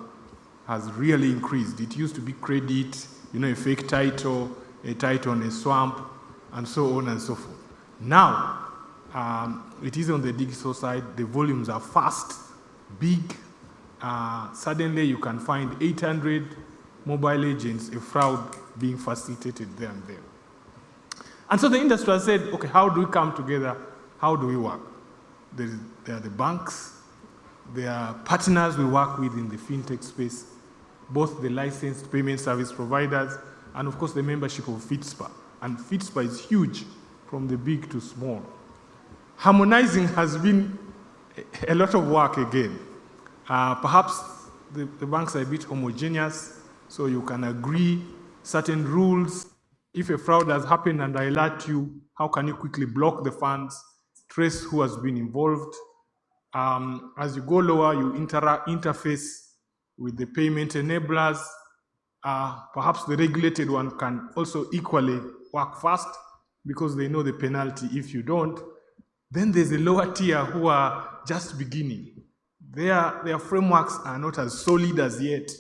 has really increased. It used to be credit, you know, a fake title, a title on a swamp, and so on and so forth. Now, it is on the digital side. The volumes are fast, big. Suddenly, you can find 800 mobile agents, a fraud being facilitated there and there. And so the industry has said, okay, how do we come together? How do we work? There are the banks, there are partners we work with in the fintech space, both the licensed payment service providers and of course the membership of Fitspa. And Fitspa is huge, from the big to small. Harmonizing has been a lot of work again. Perhaps the banks are a bit homogeneous, so you can agree certain rules. If a fraud has happened and I alert you, how can you quickly block the funds, trace who has been involved? As you go lower, you interface with the payment enablers. Perhaps the regulated one can also equally work fast because they know the penalty if you don't. Then there's a lower tier who are just beginning. Their frameworks are not as solid as yet.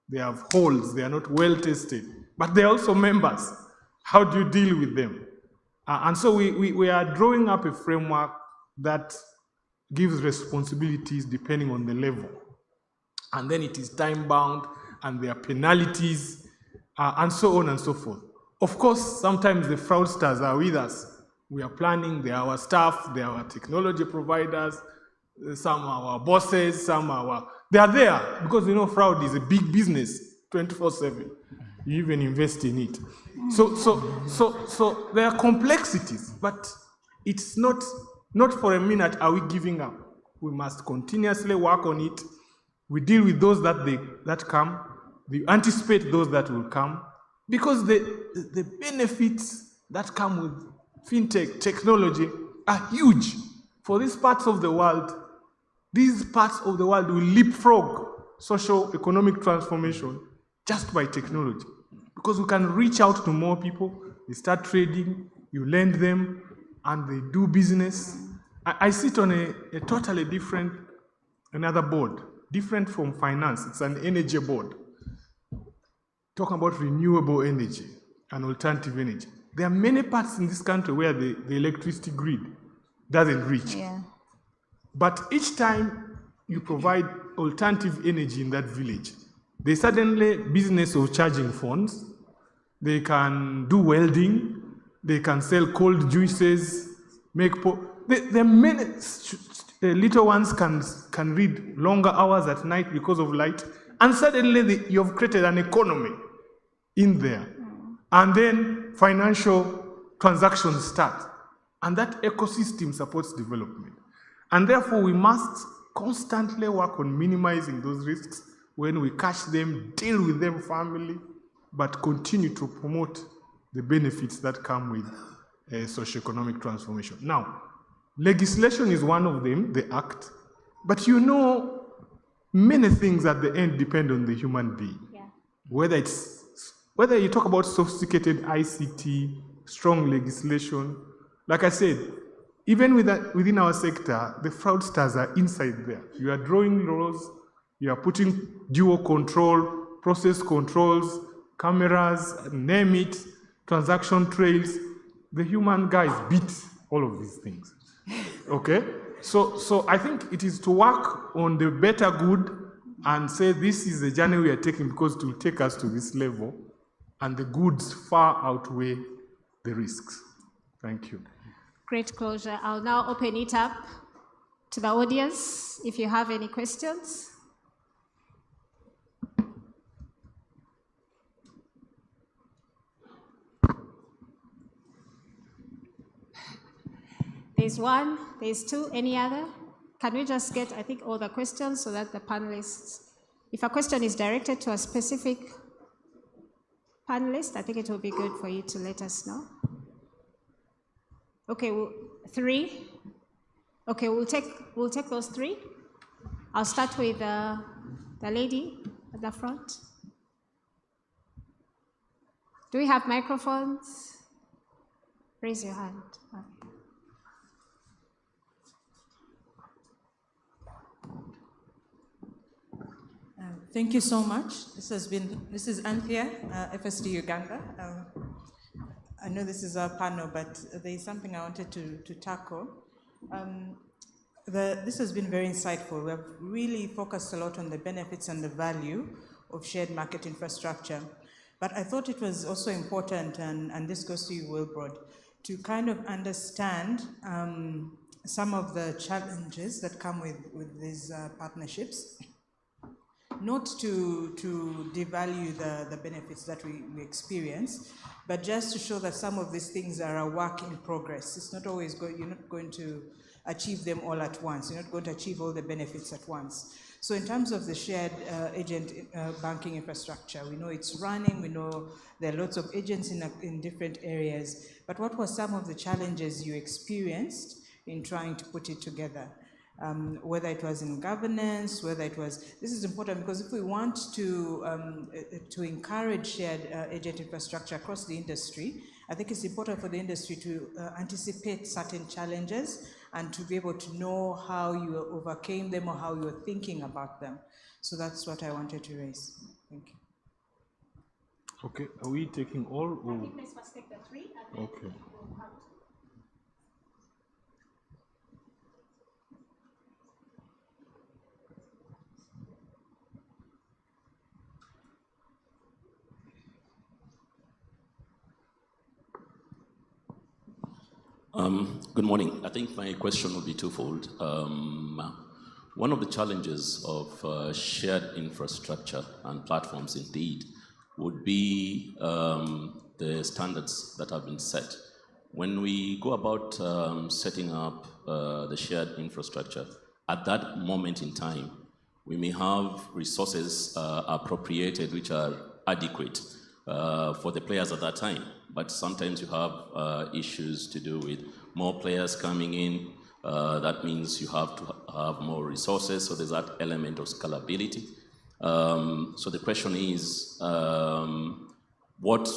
They have holes, they are not well tested, but they're also members. How do you deal with them? And so we are drawing up a framework that gives responsibilities depending on the level. And then it is time-bound, and there are penalties, and so on and so forth. Of course, sometimes the fraudsters are with us. We are planning, they are our staff, they are our technology providers, some are our bosses, some are our... They are there, because fraud is a big business, 24/7. You even invest in it. So there are complexities, but it's not for a minute are we giving up. We must continuously work on it. We deal with those that come. We anticipate those that will come, because the benefits that come with fintech technology are huge. For these parts of the world will leapfrog social economic transformation just by technology, because we can reach out to more people. They start trading, you lend them, and they do business. I sit on a totally different, another board, different from finance. It's an energy board. Talking about renewable energy and alternative energy. There are many parts in this country where the electricity grid doesn't reach. Yeah. But each time you provide alternative energy in that village, there's suddenly business of charging phones. They can do welding. They can sell cold juices. There are many little ones can read longer hours at night because of light, and suddenly you have created an economy in there. And then financial transactions start, and that ecosystem supports development. And therefore, we must constantly work on minimizing those risks. When we catch them, deal with them firmly, but continue to promote the benefits that come with socioeconomic transformation. Now, legislation is one of them, the act, but many things at the end depend on the human being. Yeah. Whether you talk about sophisticated ICT, strong legislation, like I said, even within our sector, the fraudsters are inside there. You are drawing laws, you are putting dual control, process controls, cameras, name it, transaction trails. The human guys beat all of these things. Okay? So I think it is to work on the better good and say this is the journey we are taking because it will take us to this level, and the goods far outweigh the risks. Thank you. Great closure. I'll now open it up to the audience if you have any questions. There's one, there's two, any other? Can we just get, I think, all the questions so that the panelists, if a question is directed to a specific panelist, I think it will be good for you to let us know. Okay, three. Okay, we'll take those three. I'll start with the lady at the front. Do we have microphones? Raise your hand. Thank you so much. This is Anthea, FSD Uganda. I know this is our panel, but there is something I wanted to tackle. This has been very insightful. We have really focused a lot on the benefits and the value of shared market infrastructure. But I thought it was also important, and this goes to you, Wilbrod, to kind of understand some of the challenges that come with these partnerships. not to devalue the benefits that we experience, but just to show that some of these things are a work in progress. It's not always you're not going to achieve them all at once. You're not going to achieve all the benefits at once. So in terms of the shared agent banking infrastructure, we know it's running, we know there are lots of agents in different areas, but what were some of the challenges you experienced in trying to put it together? Whether it was in governance, whether it was, this is important because if we want to encourage shared agent infrastructure across the industry, I think it's important for the industry to anticipate certain challenges and to be able to know how you overcame them or how you're thinking about them. So that's what I wanted to raise. Thank you. Okay, are we taking all? Or? I think let's first take the three. Okay. Good morning. I think my question will be twofold. One of the challenges of shared infrastructure and platforms indeed would be the standards that have been set. When we go about setting up the shared infrastructure, at that moment in time, we may have resources appropriated which are adequate for the players at that time. But sometimes you have issues to do with more players coming in. That means you have to have more resources, so there's that element of scalability. So the question is, what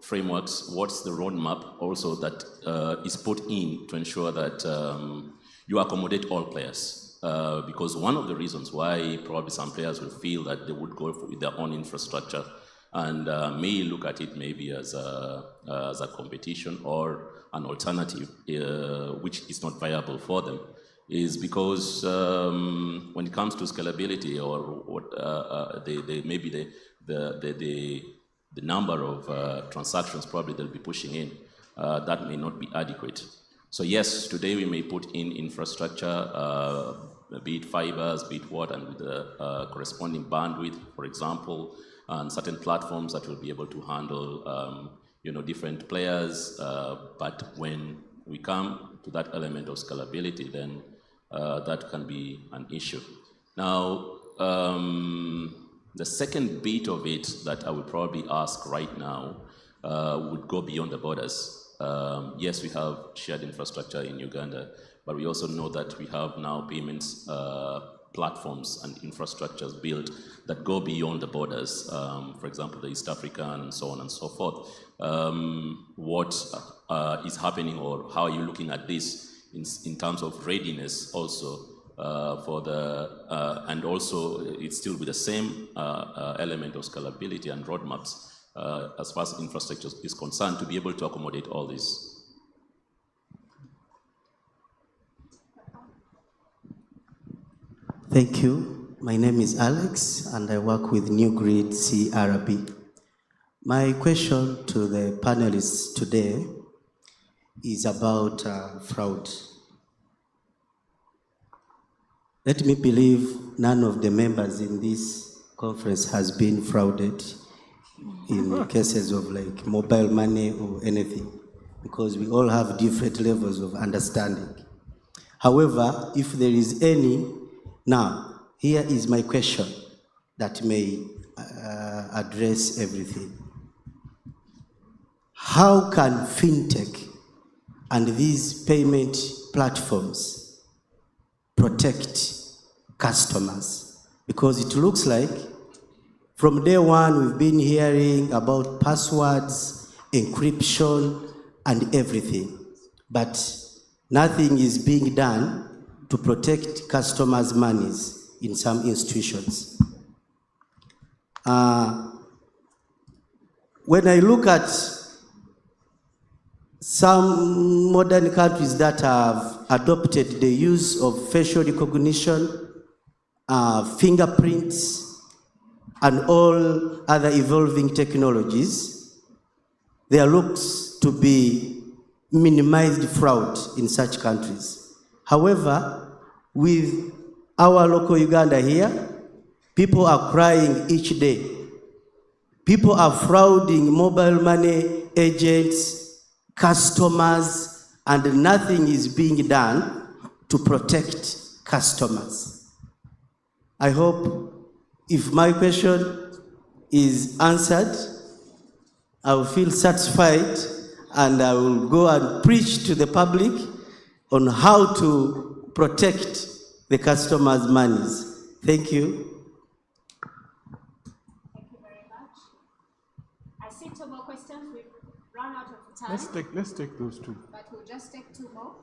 frameworks, what's the roadmap also that is put in to ensure that you accommodate all players? Because one of the reasons why probably some players will feel that they would go with their own infrastructure and may look at it maybe as a competition or an alternative, which is not viable for them, is because when it comes to scalability or what maybe the number of transactions probably they'll be pushing in, that may not be adequate. So yes, today we may put in infrastructure, be it fibers, be it what, and with the corresponding bandwidth, for example, and certain platforms that will be able to handle different players, but when we come to that element of scalability, then that can be an issue. Now, the second bit of it that I would probably ask right now would go beyond the borders. Yes, we have shared infrastructure in Uganda, but we also know that we have now payments platforms and infrastructures built that go beyond the borders, for example, the East African and so on and so forth. What is happening, or how are you looking at this in terms of readiness also for the, and also it's still with the same element of scalability and roadmaps as far as infrastructure is concerned to be able to accommodate all this? Thank you. My name is Alex, and I work with New Grid CRB. My question to the panelists today is about fraud. Let me believe none of the members in this conference has been frauded in cases of like mobile money or anything, because we all have different levels of understanding. However, if there is any, now, here is my question that may address everything. How can fintech and these payment platforms protect customers? Because it looks like from day one we've been hearing about passwords, encryption, and everything, but nothing is being done to protect customers' monies in some institutions. When I look at some modern countries that have adopted the use of facial recognition, fingerprints, and all other evolving technologies, there looks to be minimized fraud in such countries. However, with our local Uganda here, People are crying each day. People are frauding mobile money agents, customers, and nothing is being done to protect customers. I hope if my question is answered, I will feel satisfied and I will go and preach to the public on how to protect the customers' monies. Thank you. I see 2 more questions. We've run out of time. Let's take those 2. But we'll just take 2 more.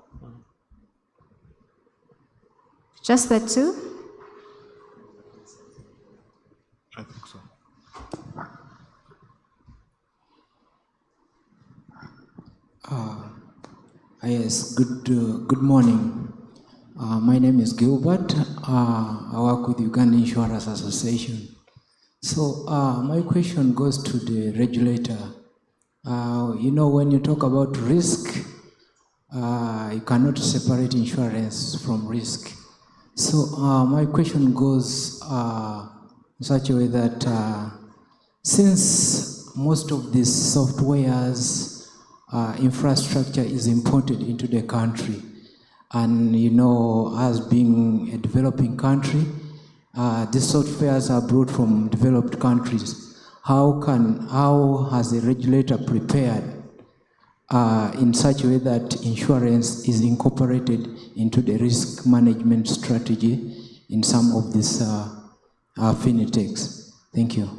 Just the 2? I think so. Yes, good morning. My name is Gilbert. I work with Uganda Insurance Association. So my question goes to the regulator. When you talk about risk, you cannot separate insurance from risk. So my question goes in such a way that since most of these softwares infrastructure is imported into the country, and as being a developing country, these softwares are brought from developed countries. How has the regulator prepared in such a way that insurance is incorporated into the risk management strategy in some of these fintechs? Thank you.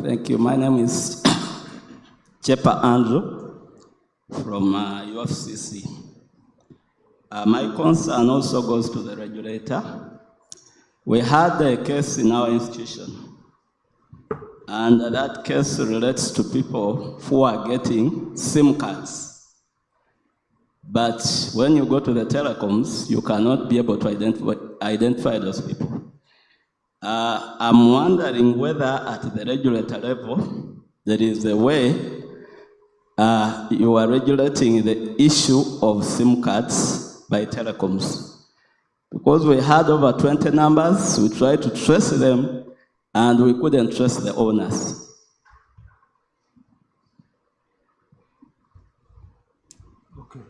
Thank you. My name is Chepa Andrew from UFCC. My concern also goes to the regulator. We had a case in our institution, and that case relates to people who are getting SIM cards. But when you go to the telecoms, you cannot be able to identify those people. I'm wondering whether at the regulator level, there is a way you are regulating the issue of SIM cards by telecoms. Because we had over 20 numbers, we tried to trace them, and we couldn't trace the owners. Okay.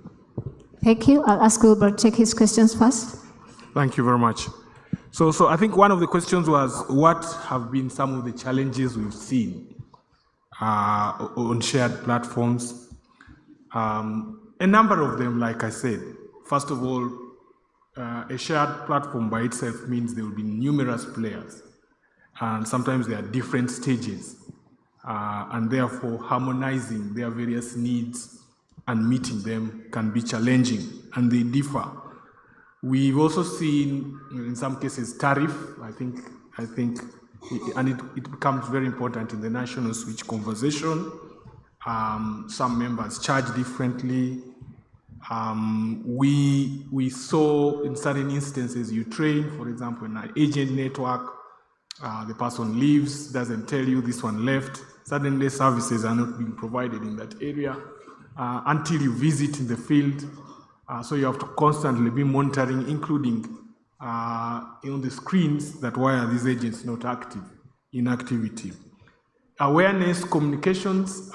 Thank you. I'll ask Wilbert to take his questions first. Thank you very much. So I think one of the questions was, what have been some of the challenges we've seen on shared platforms? A number of them, like I said. First of all, a shared platform by itself means there will be numerous players, and sometimes there are different stages, and therefore harmonizing their various needs and meeting them can be challenging, and they differ. We've also seen, in some cases, tariff. I think, and it becomes very important in the national switch conversation. Some members charge differently. We saw in certain instances, you train, for example, in an agent network, the person leaves, doesn't tell you this one left. Suddenly services are not being provided in that area until you visit in the field. So you have to constantly be monitoring, including on the screens, that why are these agents not active, inactivity. Awareness, communications,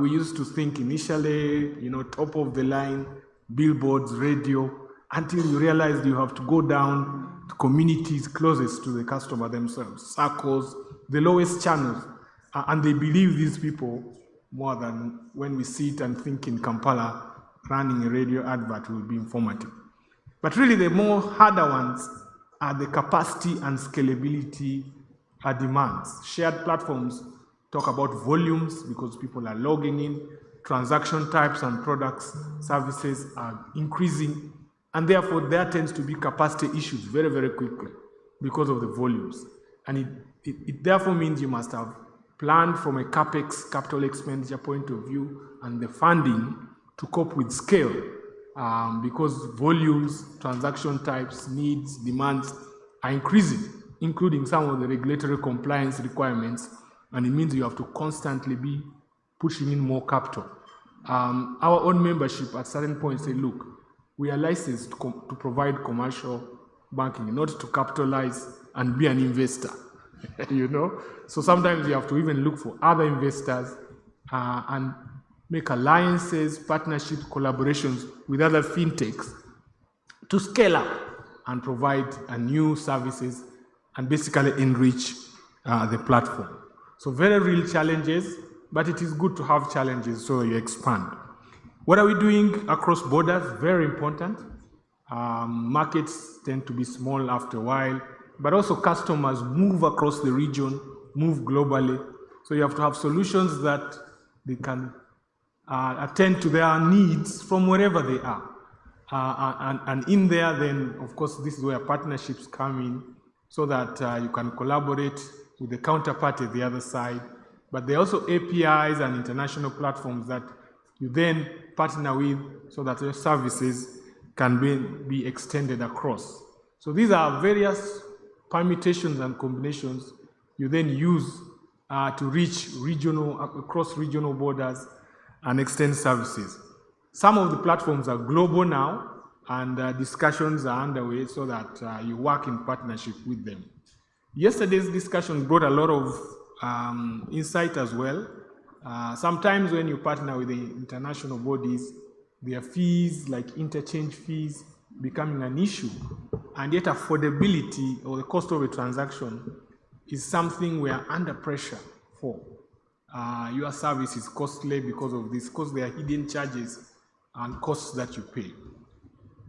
we used to think initially, top of the line, billboards, radio, until you realized you have to go down to communities closest to the customer themselves, circles, the lowest channels, and they believe these people more than when we sit and think in Kampala, running a radio advert will be informative. But really the more harder ones are the capacity and scalability demands. Shared platforms talk about volumes because people are logging in, transaction types and products, services are increasing, and therefore there tends to be capacity issues very, very quickly because of the volumes. And it therefore means you must have planned from a CapEx, capital expenditure point of view, and the funding to cope with scale, because volumes, transaction types, needs, demands are increasing, including some of the regulatory compliance requirements And it means you have to constantly be pushing in more capital. Our own membership at certain points say, look, we are licensed to provide commercial banking, not to capitalize and be an investor, you know? So sometimes you have to even look for other investors and make alliances, partnerships, collaborations with other fintechs to scale up and provide new services and basically enrich the platform. So very real challenges, but it is good to have challenges so you expand. What are we doing across borders? Very important. Markets tend to be small after a while, but also customers move across the region, move globally. So you have to have solutions that they can attend to their needs from wherever they are. And in there, then, of course, this is where partnerships come in so that you can collaborate with the counterpart at the other side. But there are also APIs and international platforms that you then partner with so that your services can be extended across. So these are various permutations and combinations you then use to reach across regional borders and extend services. Some of the platforms are global now, and discussions are underway so that you work in partnership with them. Yesterday's discussion brought a lot of insight as well. Sometimes when you partner with the international bodies, their fees, like interchange fees, becoming an issue, and yet affordability or the cost of a transaction is something we are under pressure for. Your service is costly because of this, because there are hidden charges and costs that you pay.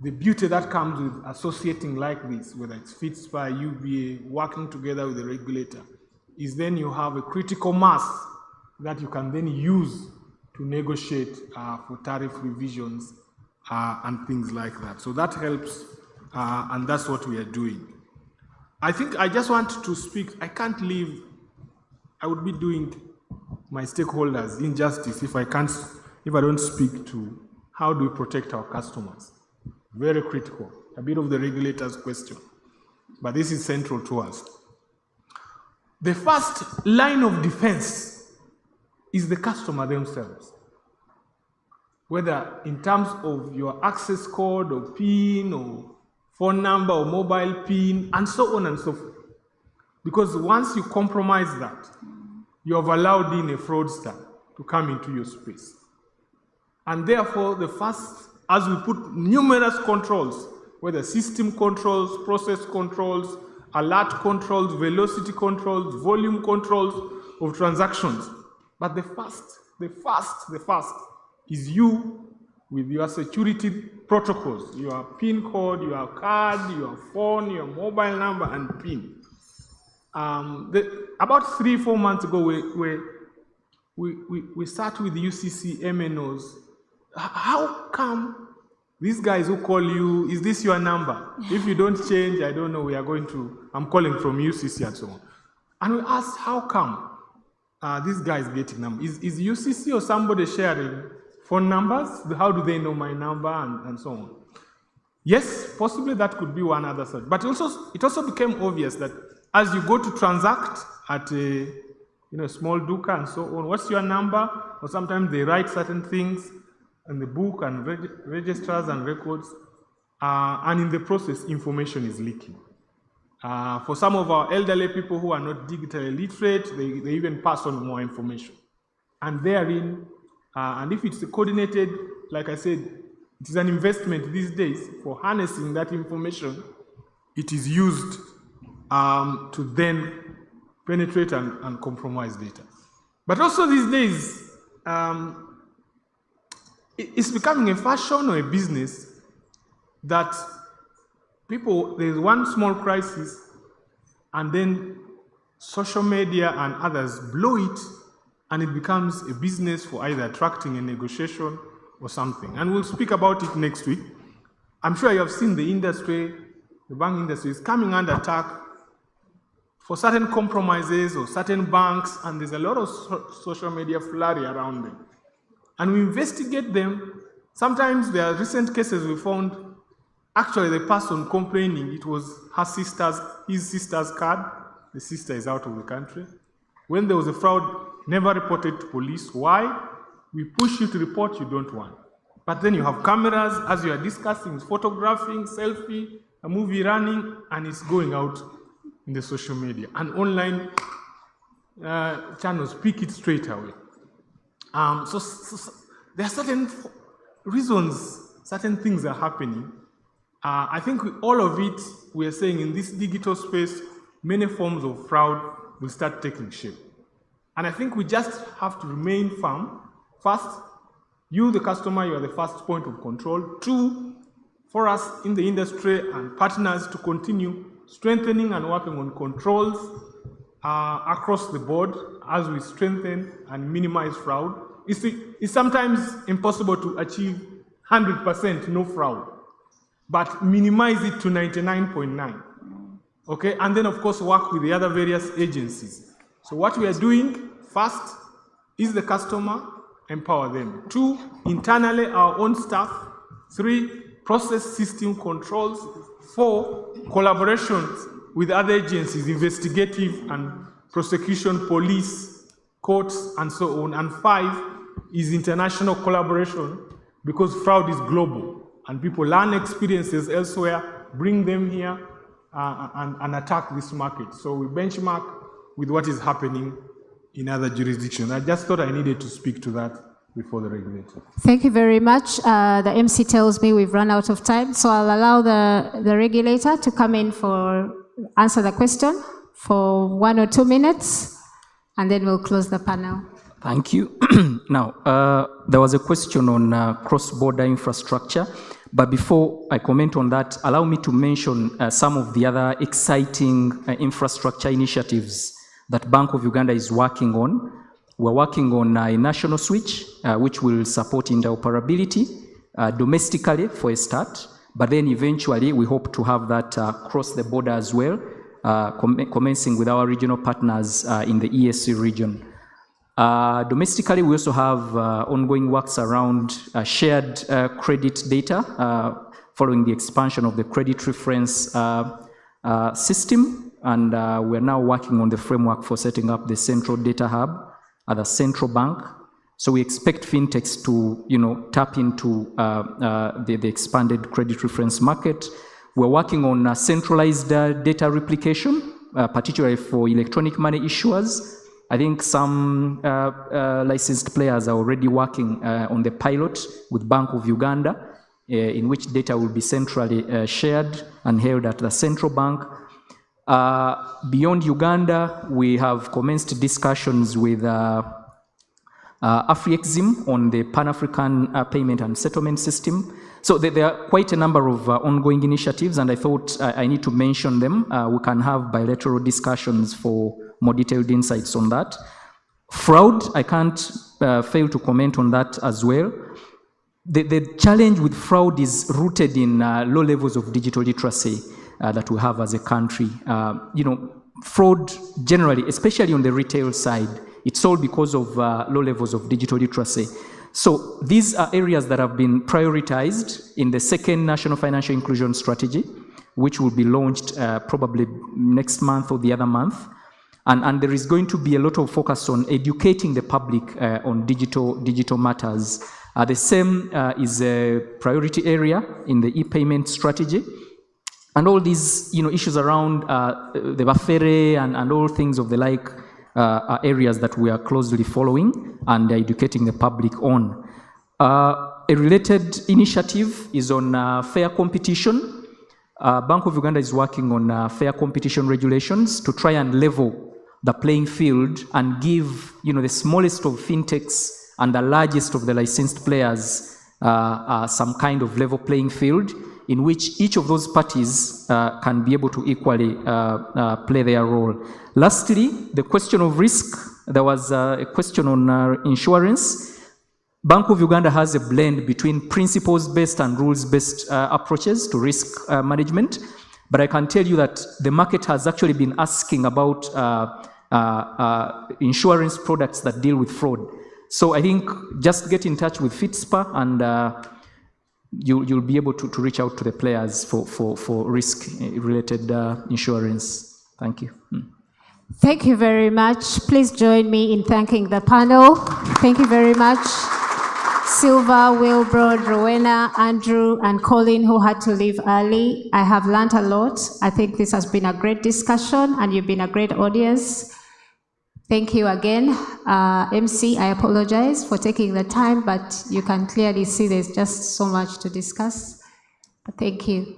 The beauty that comes with associating like this, whether it's Fitspa, UBA, working together with the regulator, is then you have a critical mass that you can then use to negotiate for tariff revisions and things like that. So that helps, and that's what we are doing. I think I just want to speak, I can't leave, I would be doing my stakeholders injustice if I don't speak to how do we protect our customers. Very critical, a bit of the regulator's question, but this is central to us. The first line of defense is the customer themselves, whether in terms of your access code or PIN or phone number or mobile PIN, and so on and so forth. Because once you compromise that, you have allowed in a fraudster to come into your space. And therefore, the first, as we put numerous controls, whether system controls, process controls, alert controls, velocity controls, volume controls of transactions. But the first is you with your security protocols, your PIN code, your card, your phone, your mobile number, and PIN. About 3-4 months ago, we sat with UCC MNOs. How come these guys who call you, is this your number? If you don't change, I don't know, I'm calling from UCC and so on. And we asked, how come these guys getting numbers? Is UCC or somebody sharing phone numbers? How do they know my number and so on? Yes, possibly that could be one other side. But it also became obvious that as you go to transact at a small duka and so on, what's your number? Or sometimes they write certain things in the book and registers and records, and in the process, information is leaking. For some of our elderly people who are not digitally literate, they even pass on more information. And therein, and if it's coordinated, like I said, it is an investment these days for harnessing that information. It is used to then penetrate and compromise data. But also these days, it's becoming a fashion or a business that there's one small crisis and then social media and others blow it and it becomes a business for either attracting a negotiation or something. And we'll speak about it next week. I'm sure you have seen the industry, the bank industry is coming under attack for certain compromises or certain banks, and there's a lot of social media flurry around them. And we investigate them. Sometimes there are recent cases we found, actually the person complaining, it was his sister's card. The sister is out of the country. When there was a fraud, never reported to police. Why? We push you to report, you don't want. But then you have cameras, as you are discussing, photographing, selfie, a movie running, and it's going out in the social media. And online channels pick it straight away. So there are certain reasons, certain things are happening. I think all of it, we are saying in this digital space, many forms of fraud will start taking shape. And I think we just have to remain firm. First, you, the customer, you are the first point of control. Two, for us in the industry and partners to continue strengthening and working on controls across the board as we strengthen and minimize fraud. It's sometimes impossible to achieve 100% no fraud, but minimize it to 99.9. Okay, and then of course work with the other various agencies. So what we are doing first is the customer, empower them. Two, internally our own staff. Three, process system controls. Four, collaborations with other agencies, investigative and prosecution, police, courts, and so on. And five is international collaboration, because fraud is global and people learn experiences elsewhere, bring them here, and attack this market. So we benchmark with what is happening in other jurisdictions. I just thought I needed to speak to that before the regulator. Thank you very much. The MC tells me we've run out of time, so I'll allow the regulator to come in for answer the question for 1 or 2 minutes, and then we'll close the panel. Thank you. Now, there was a question on cross-border infrastructure, but before I comment on that, allow me to mention some of the other exciting infrastructure initiatives that Bank of Uganda is working on. We're working on a national switch, which will support interoperability domestically for a start, but then eventually we hope to have that cross the border as well, commencing with our regional partners in the ESC region. Domestically, we also have ongoing works around shared credit data following the expansion of the credit reference system, and we're now working on the framework for setting up the central data hub at the central bank. So we expect fintechs to, tap into the expanded credit reference market. We're working on centralized data replication, particularly for electronic money issuers. I think some licensed players are already working on the pilot with Bank of Uganda, in which data will be centrally shared and held at the central bank. Beyond Uganda, we have commenced discussions with AfriExim on the Pan-African payment and settlement system. So there are quite a number of ongoing initiatives, and I thought I need to mention them. We can have bilateral discussions for more detailed insights on that. Fraud, I can't fail to comment on that as well. The challenge with fraud is rooted in low levels of digital literacy that we have as a country. Fraud generally, especially on the retail side, it's all because of low levels of digital literacy. So these are areas that have been prioritized in the second National Financial Inclusion Strategy, which will be launched probably next month or the other month. And there is going to be a lot of focus on educating the public on digital matters. The same is a priority area in the e-payment strategy. And all these issues around the Bafere and all things of the like are areas that we are closely following and educating the public on. A related initiative is on fair competition. Bank of Uganda is working on fair competition regulations to try and level the playing field and give the smallest of fintechs and the largest of the licensed players some kind of level playing field in which each of those parties can be able to equally play their role. Lastly, the question of risk. There was a question on insurance. Bank of Uganda has a blend between principles-based and rules-based approaches to risk management. But I can tell you that the market has actually been asking about insurance products that deal with fraud. So I think just get in touch with Fitspa and you'll be able to reach out to the players for risk-related insurance. Thank you. Thank you very much. Please join me in thanking the panel. Thank you very much. Silva, Wilbrod, Rowena, Andrew, and Colin, who had to leave early. I have learned a lot. I think this has been a great discussion, and you've been a great audience. Thank you again. MC, I apologize for taking the time, but you can clearly see there's just so much to discuss. But thank you.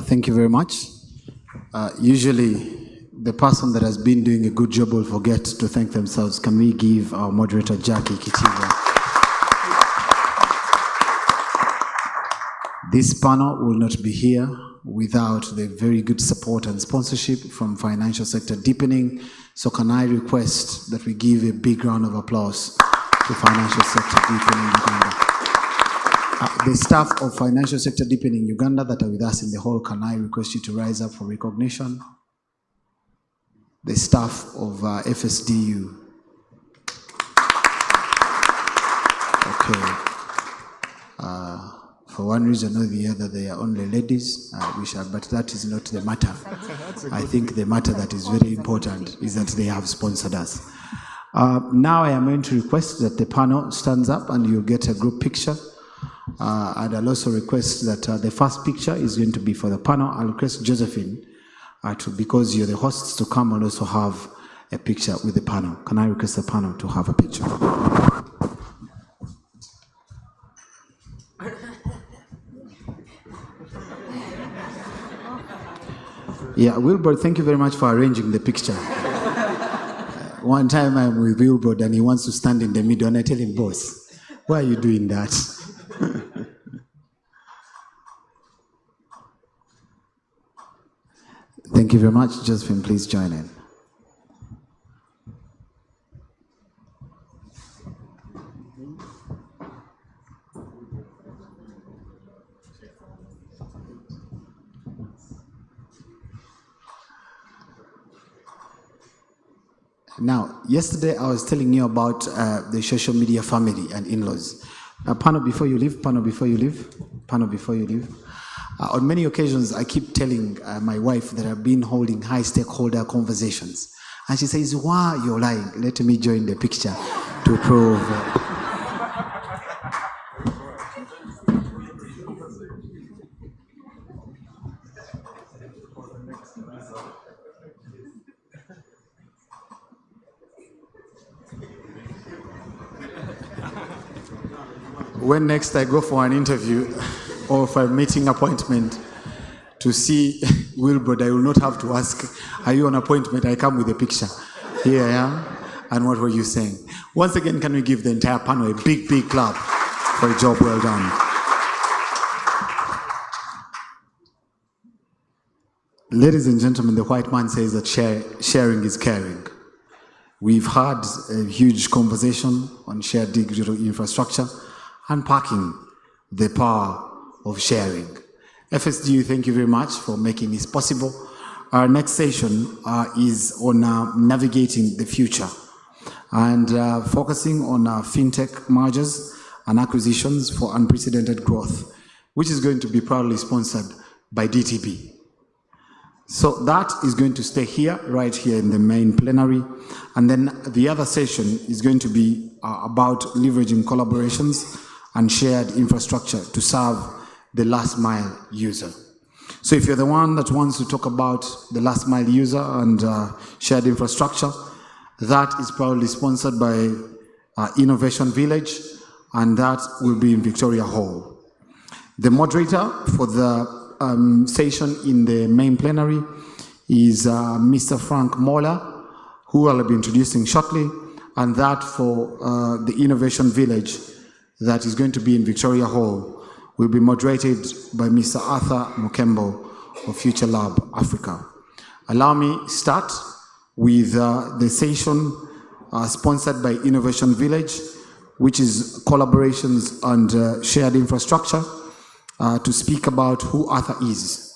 Thank you very much. Usually, the person that has been doing a good job will forget to thank themselves. Can we give our moderator, Jackie Kitiwa? This panel will not be here without the very good support and sponsorship from Financial Sector Deepening. So can I request that we give a big round of applause to Financial Sector Deepening Uganda. The staff of Financial Sector Deepening Uganda that are with us in the hall, can I request you to rise up for recognition? The staff of FSDU. Okay. For one reason or the other, they are only ladies, but that is not the matter. I think the matter that is very important is that they have sponsored us. Now I am going to request that the panel stands up and you get a group picture. And I'll also request that the first picture is going to be for the panel. I'll request Josephine, because you're the hosts, to come and also have a picture with the panel. Can I request the panel to have a picture? Yeah, Wilbur, thank you very much for arranging the picture. One time I'm with Wilbur and he wants to stand in the middle and I tell him, boss, why are you doing that? Thank you very much. Josephine, please join in. Now, yesterday I was telling you about the social media family and in-laws. Panel before you leave, panel before you leave, panel before you leave. On many occasions, I keep telling my wife that I've been holding high stakeholder conversations. And she says, why you're lying? Let me join the picture to prove. When next I go for an interview or for a meeting appointment to see Wilbur, I will not have to ask, are you on appointment? I come with a picture. Here I am. And what were you saying? Once again, can we give the entire panel a big, big clap for a job well done? Ladies and gentlemen, the white man says that sharing is caring. We've had a huge conversation on shared digital infrastructure, unpacking the power of sharing. FSDU, thank you very much for making this possible. Our next session is on navigating the future and focusing on fintech mergers and acquisitions for unprecedented growth, which is going to be proudly sponsored by DTB. So that is going to stay here, right here in the main plenary. And then the other session is going to be about leveraging collaborations and shared infrastructure to serve the last mile user. So if you're the one that wants to talk about the last mile user and shared infrastructure, that is proudly sponsored by Innovation Village, and that will be in Victoria Hall. The moderator for the session in the main plenary is Mr. Frank Moller, who I'll be introducing shortly, and that for the Innovation Village that is going to be in Victoria Hall will be moderated by Mr. Arthur Mukembo of Future Lab Africa. Allow me start with the session sponsored by Innovation Village, which is collaborations and shared infrastructure, to speak about who Arthur is.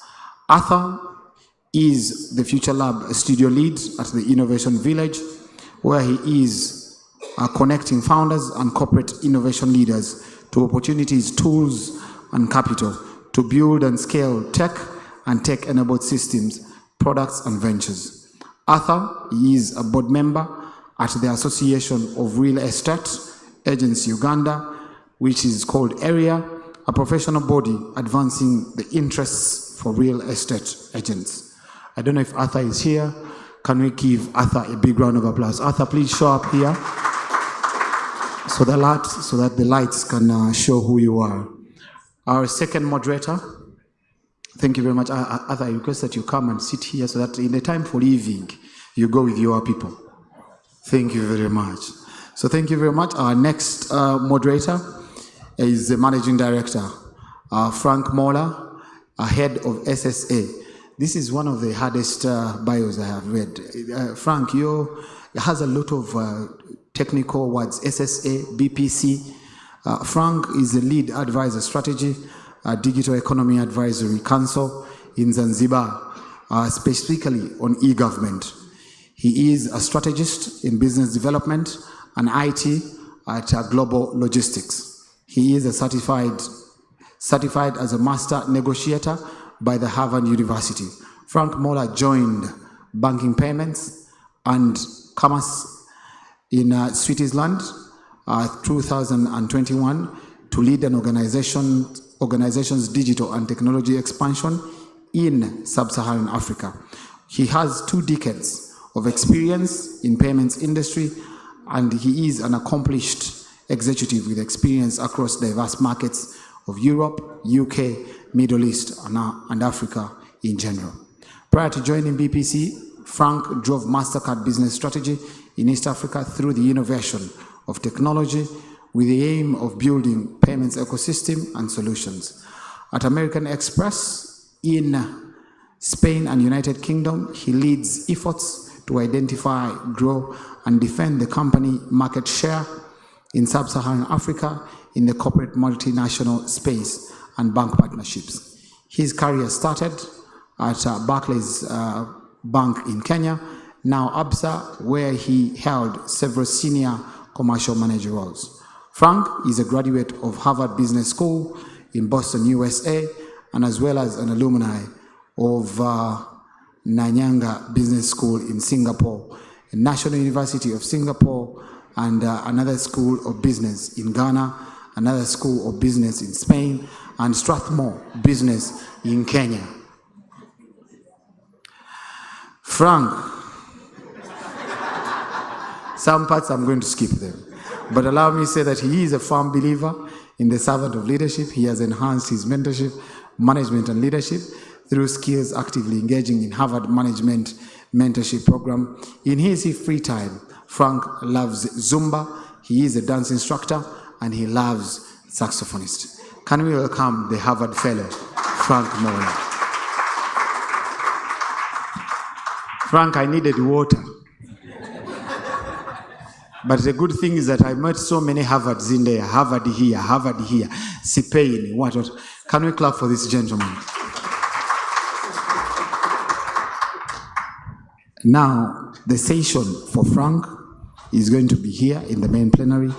Arthur is the Future Lab studio lead at the Innovation Village, where he is connecting founders and corporate innovation leaders to opportunities, tools, and capital to build and scale tech and tech-enabled systems, products, and ventures. Arthur is a board member at the Association of Real Estate Agents Uganda, which is called AREA, a professional body advancing the interests for real estate agents. I don't know if Arthur is here. Can we give Arthur a big round of applause? Arthur, please show up here so that the lights can show who you are. Our second moderator, thank you very much. Arthur, I request that you come and sit here so that in the time for leaving, you go with your people. Thank you very much. So thank you very much. Our next moderator is the Managing Director, Frank Mola, head of SSA. This is one of the hardest bios I have read. Frank, has a lot of technical words, SSA, BPC. Frank is the lead advisor strategy, Digital Economy Advisory Council in Zanzibar, specifically on e-government. He is a strategist in business development and IT at Global Logistics. He is a certified as a master negotiator by the Harvard University. Frank Mola joined banking payments and commerce in Switzerland 2021 to lead an organization's digital and technology expansion in sub-Saharan Africa. He has 2 decades of experience in payments industry, and he is an accomplished executive with experience across diverse markets of Europe, UK, Middle East, and Africa in general. Prior to joining BPC, Frank drove MasterCard business strategy in East Africa through the innovation of technology with the aim of building payments ecosystem and solutions. At American Express in Spain and United Kingdom, he leads efforts to identify, grow, and defend the company market share in sub-Saharan Africa in the corporate multinational space and bank partnerships. His career started at Barclays Bank in Kenya, now ABSA, where he held several senior commercial manager roles. Frank is a graduate of Harvard Business School in Boston, USA, and as well as an alumni of Nanyanga Business School in Singapore, National University of Singapore, and another school of business in Ghana, another school of business in Spain, and Strathmore Business in Kenya. Frank, some parts I'm going to skip them, but allow me to say that he is a firm believer in the servant of leadership. He has enhanced his mentorship, management, and leadership through skills actively engaging in Harvard Management Mentorship Program. In his free time, Frank loves Zumba, he is a dance instructor, and he loves saxophonist. Can we welcome the Harvard Fellow, Frank Mola. Frank, I needed water. But the good thing is that I met so many Harvards in there, Harvard here, Spain, what. Can we clap for this gentleman? Now, the session for Frank is going to be here in the main plenary,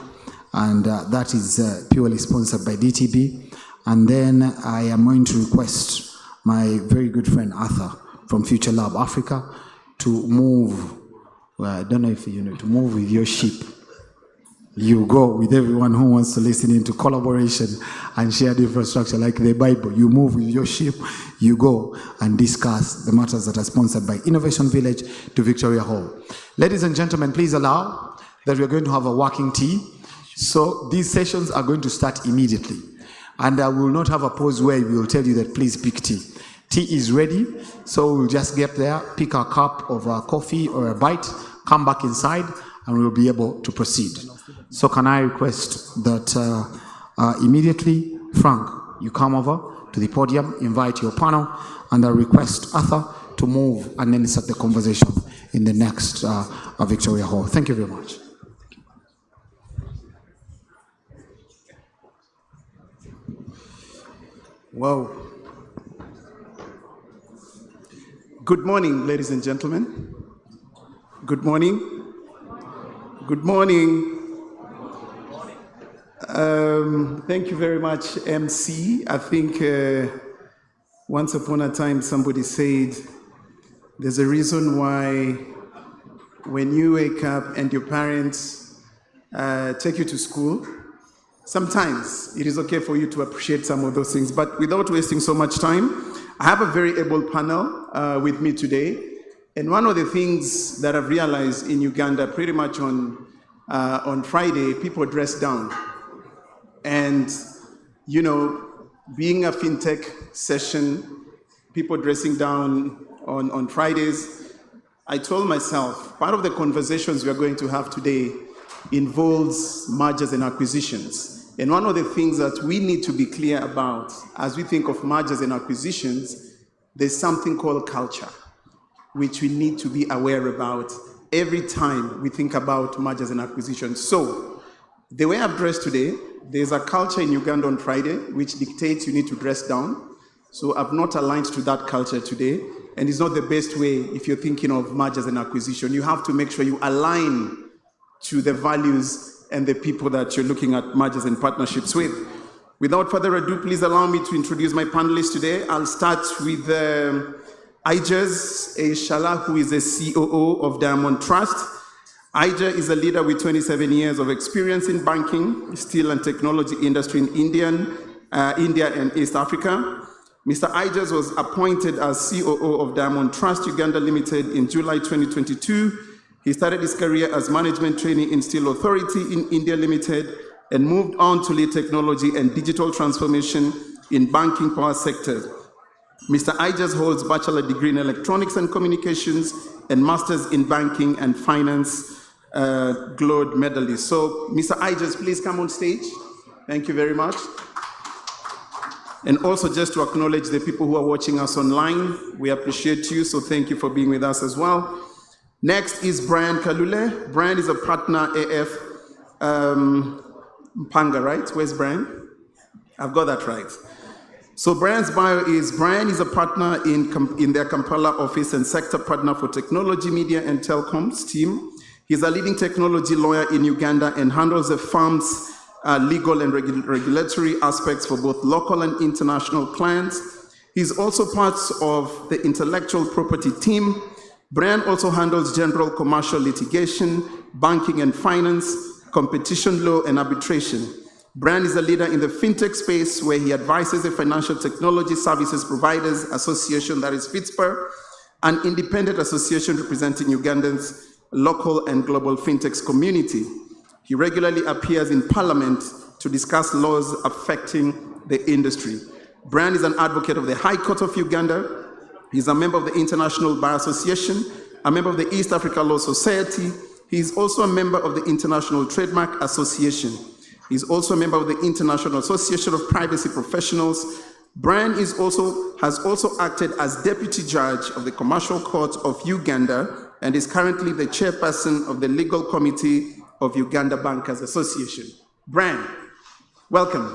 and that is purely sponsored by DTB. And then I am going to request my very good friend Arthur from Future Lab Africa to move, well, I don't know if you know, to move with your ship. You go with everyone who wants to listen into collaboration and shared infrastructure like the Bible. You move with your ship, you go and discuss the matters that are sponsored by Innovation Village to Victoria Hall. Ladies and gentlemen, please allow that we're going to have a working tea. So these sessions are going to start immediately. And I will not have a pause where we will tell you that please pick tea. Tea is ready, so we'll just get there, pick a cup of coffee or a bite, come back inside, and we'll be able to proceed. So can I request that immediately, Frank, you come over to the podium, invite your panel, and I request Arthur to move and then start the conversation in the next Victoria Hall. Thank you very much. Wow. Good morning, ladies and gentlemen. Good morning. Good morning. Thank you very much, MC. I think once upon a time somebody said there's a reason why when you wake up and your parents take you to school, sometimes it is okay for you to appreciate some of those things. But without wasting so much time, I have a very able panel with me today. And one of the things that I've realized in Uganda, pretty much on Friday, people dress down. And, you know, being a fintech session, people dressing down on Fridays, I told myself, part of the conversations we are going to have today involves mergers and acquisitions. And one of the things that we need to be clear about as we think of mergers and acquisitions, there's something called culture, which we need to be aware about every time we think about mergers and acquisitions. So, the way I've dressed today, there's a culture in Uganda on Friday which dictates you need to dress down. So I've not aligned to that culture today, and it's not the best way if you're thinking of mergers and acquisition. You have to make sure you align to the values and the people that you're looking at mergers and partnerships with. Without further ado, please allow me to introduce my panelists today. I'll start with Ijaz Eshala, who is the COO of Diamond Trust. Ija is a leader with 27 years of experience in banking, steel and technology industry in India and East Africa. Mr. Ijaz was appointed as COO of Diamond Trust Uganda Limited in July 2022. He started his career as management trainee in Steel Authority in India Limited and moved on to lead technology and digital transformation in banking power sectors. Mr. Ijaz holds bachelor degree in electronics and communications and masters in banking and finance, gold medalist. So, Mr. Ijaz, please come on stage. Thank you very much. And also just to acknowledge the people who are watching us online, we appreciate you, so thank you for being with us as well. Next is Brian Kalule. Brian is a partner AF Mpanga, right? Where's Brian? I've got that right. So Brian's bio is, Brian is a partner in their Kampala office and sector partner for technology, media, and telecoms team. He's a leading technology lawyer in Uganda and handles the firm's legal and regulatory aspects for both local and international clients. He's also part of the intellectual property team. Brian also handles general commercial litigation, banking and finance, competition law, and arbitration. Brian is a leader in the fintech space where he advises the Financial Technology Services Providers Association, that is Fitspa, an independent association representing Ugandans' local and global fintechs community. He regularly appears in Parliament to discuss laws affecting the industry. Brian is an advocate of the High Court of Uganda. He's a member of the International Bar Association, a member of the East Africa Law Society. He's also a member of the International Trademark Association. He's also a member of the International Association of Privacy Professionals. Brian has also acted as Deputy Judge of the Commercial Court of Uganda and is currently the Chairperson of the Legal Committee of Uganda Bankers Association. Brian, welcome.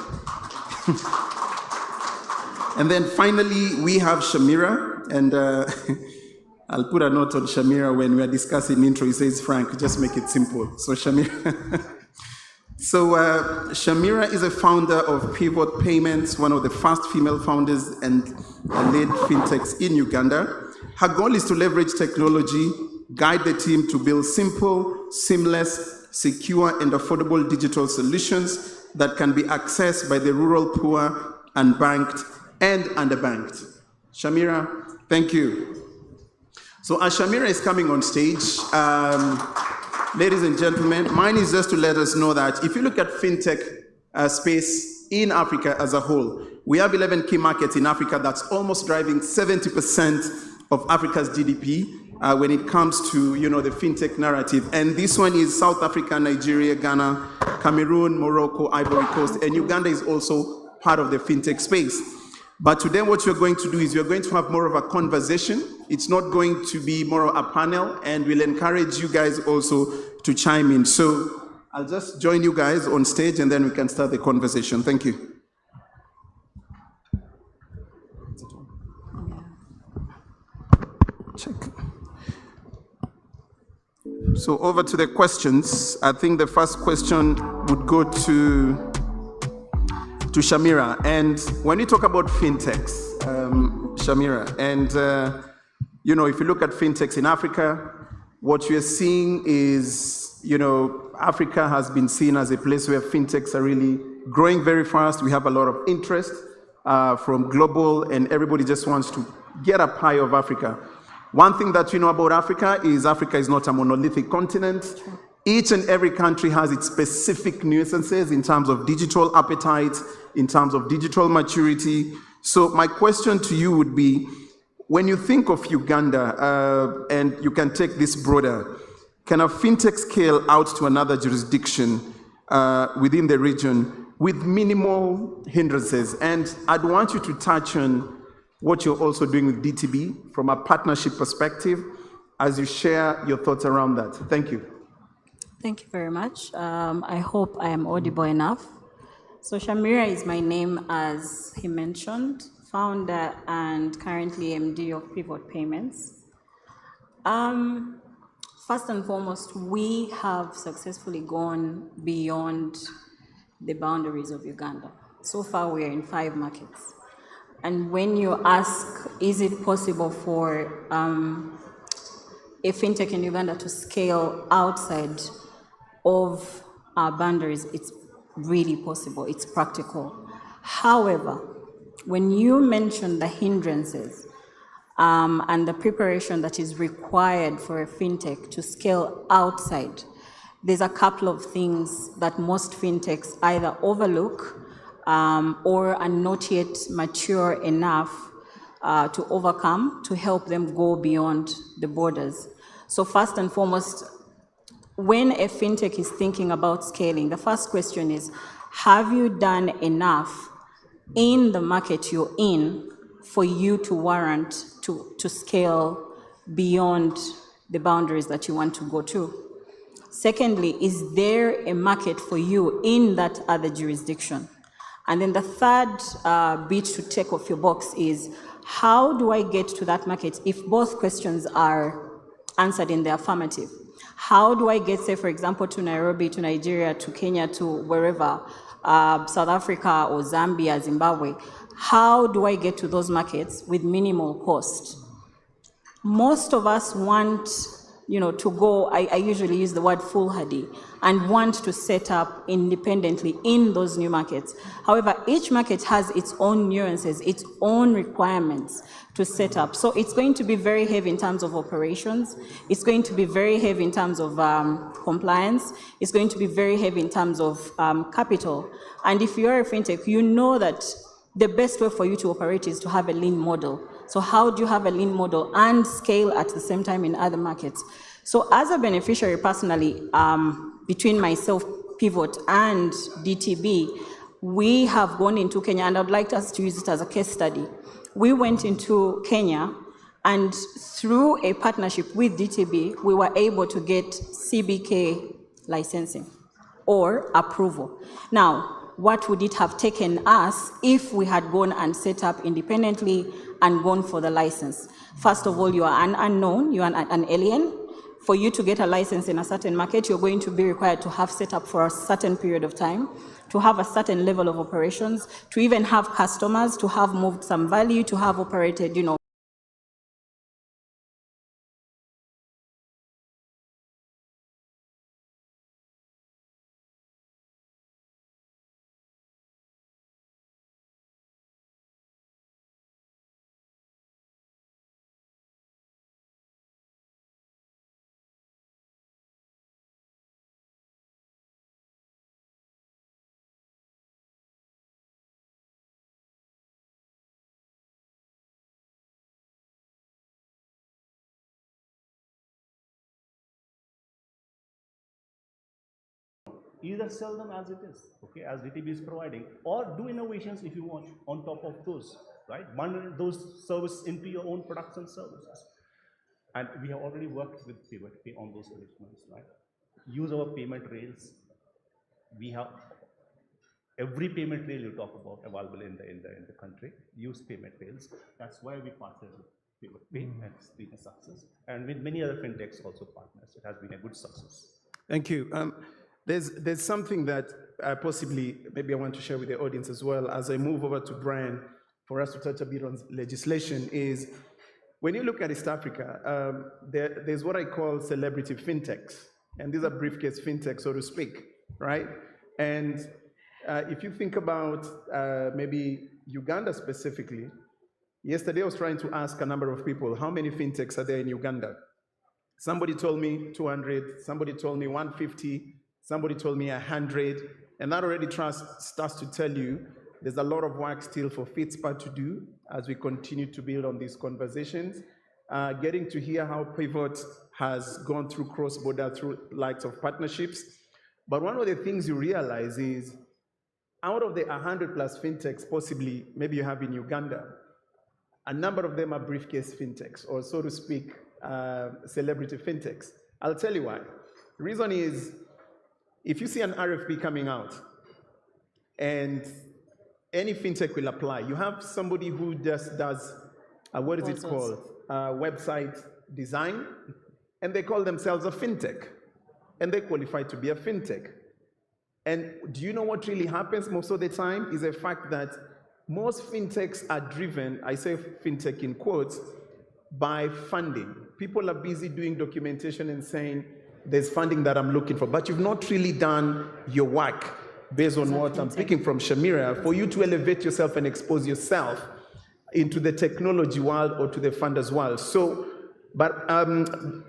And then finally, we have Shamira, and I'll put a note on Shamira when we're discussing intro. He says, Frank, just make it simple. So Shamira. Shamira is a founder of Pivot Payments, one of the first female founders and lead fintechs in Uganda. Her goal is to leverage technology, guide the team to build simple, seamless, secure, and affordable digital solutions that can be accessed by the rural poor, unbanked, and underbanked. Shamira, thank you. So as Shamira is coming on stage, ladies and gentlemen, mine is just to let us know that if you look at fintech space in Africa as a whole, we have 11 key markets in Africa that's almost driving 70% of Africa's GDP when it comes to the fintech narrative. And this one is South Africa, Nigeria, Ghana, Cameroon, Morocco, Ivory Coast, and Uganda is also part of the fintech space. But today what we're going to do is we're going to have more of a conversation. It's not going to be more of a panel, and we'll encourage you guys also to chime in. So I'll just join you guys on stage and then we can start the conversation. Thank you. Check. So over to the questions. I think the first question would go to to Shamira. And when you talk about fintechs, Shamira, and if you look at fintechs in Africa, what you're seeing is, Africa has been seen as a place where fintechs are really growing very fast. We have a lot of interest from global, and everybody just wants to get a pie of Africa. One thing that you know about Africa is not a monolithic continent. Each and every country has its specific nuances in terms of digital appetite, in terms of digital maturity. So my question to you would be, when you think of Uganda, and you can take this broader, can a fintech scale out to another jurisdiction within the region with minimal hindrances? And I'd want you to touch on what you're also doing with DTB from a partnership perspective as you share your thoughts around that. Thank you. Thank you very much. I hope I am audible enough. So Shamira is my name, as he mentioned, founder and currently MD of Pivot Payments. First and foremost, we have successfully gone beyond the boundaries of Uganda. So far, we are in 5 markets. And when you ask, is it possible for a fintech in Uganda to scale outside of our boundaries, it's really possible, it's practical. However, when you mention the hindrances and the preparation that is required for a fintech to scale outside, there's a couple of things that most fintechs either overlook or are not yet mature enough to overcome to help them go beyond the borders. So first and foremost, when a fintech is thinking about scaling, the first question is, have you done enough in the market you're in for you to warrant to scale beyond the boundaries that you want to go to? Secondly, is there a market for you in that other jurisdiction? And then the third bit to take off your box is, how do I get to that market if both questions are answered in the affirmative? How do I get, say, for example, to Nairobi, to Nigeria, to Kenya, to wherever, South Africa or Zambia, Zimbabwe? How do I get to those markets with minimal cost? Most of us want, to go, I usually use the word foolhardy, and want to set up independently in those new markets. However, each market has its own nuances, its own requirements to set up. So it's going to be very heavy in terms of operations. It's going to be very heavy in terms of compliance. It's going to be very heavy in terms of capital. And if you're a fintech, you know that the best way for you to operate is to have a lean model. So how do you have a lean model and scale at the same time in other markets? So as a beneficiary personally, between myself, Pivot, and DTB, we have gone into Kenya, and I'd like us to use it as a case study. We went into Kenya, and through a partnership with DTB, we were able to get CBK licensing or approval. Now, what would it have taken us if we had gone and set up independently and gone for the license? First of all, you are an unknown, you are an alien. For you to get a license in a certain market, you're going to be required to have set up for a certain period of time, to have a certain level of operations, to even have customers, to have moved some value, to have operated, Either sell them as it is, okay, as DTB is providing, or do innovations if you want on top of those, right? Bundle those services into your own products and services. And we have already worked with Pivot Pay on those arrangements, right? Use our payment rails. We have every payment rail you talk about available in the country. Use payment rails. That's why we partnered with Pivot Pay, and it's been a success. And with many other fintechs also partners, it has been a good success. Thank you. There's something that possibly maybe I want to share with the audience as well as I move over to Brian for us to touch a bit on legislation is when you look at East Africa, there's what I call celebrity fintechs, and these are briefcase fintechs, so to speak, right? And if you think about maybe Uganda specifically, yesterday I was trying to ask a number of people, how many fintechs are there in Uganda? Somebody told me 200, somebody told me 150, somebody told me 100, and that already starts to tell you there's a lot of work still for Fitspa to do as we continue to build on these conversations. Getting to hear how Pivot has gone through cross-border through likes of partnerships. But one of the things you realize is out of the 100 plus fintechs possibly maybe you have in Uganda, a number of them are briefcase fintechs, or so to speak, celebrity fintechs. I'll tell you why. The reason is, if you see an RFP coming out, and any fintech will apply, you have somebody who just does, what is it called? Website design, and they call themselves a fintech, and they qualify to be a fintech. And do you know what really happens most of the time is the fact that most fintechs are driven, I say fintech in quotes, by funding. People are busy doing documentation and saying, there's funding that I'm looking for, but you've not really done your work based on what I'm picking from Shamira, for you to elevate yourself and expose yourself into the technology world or to the funders world. So, but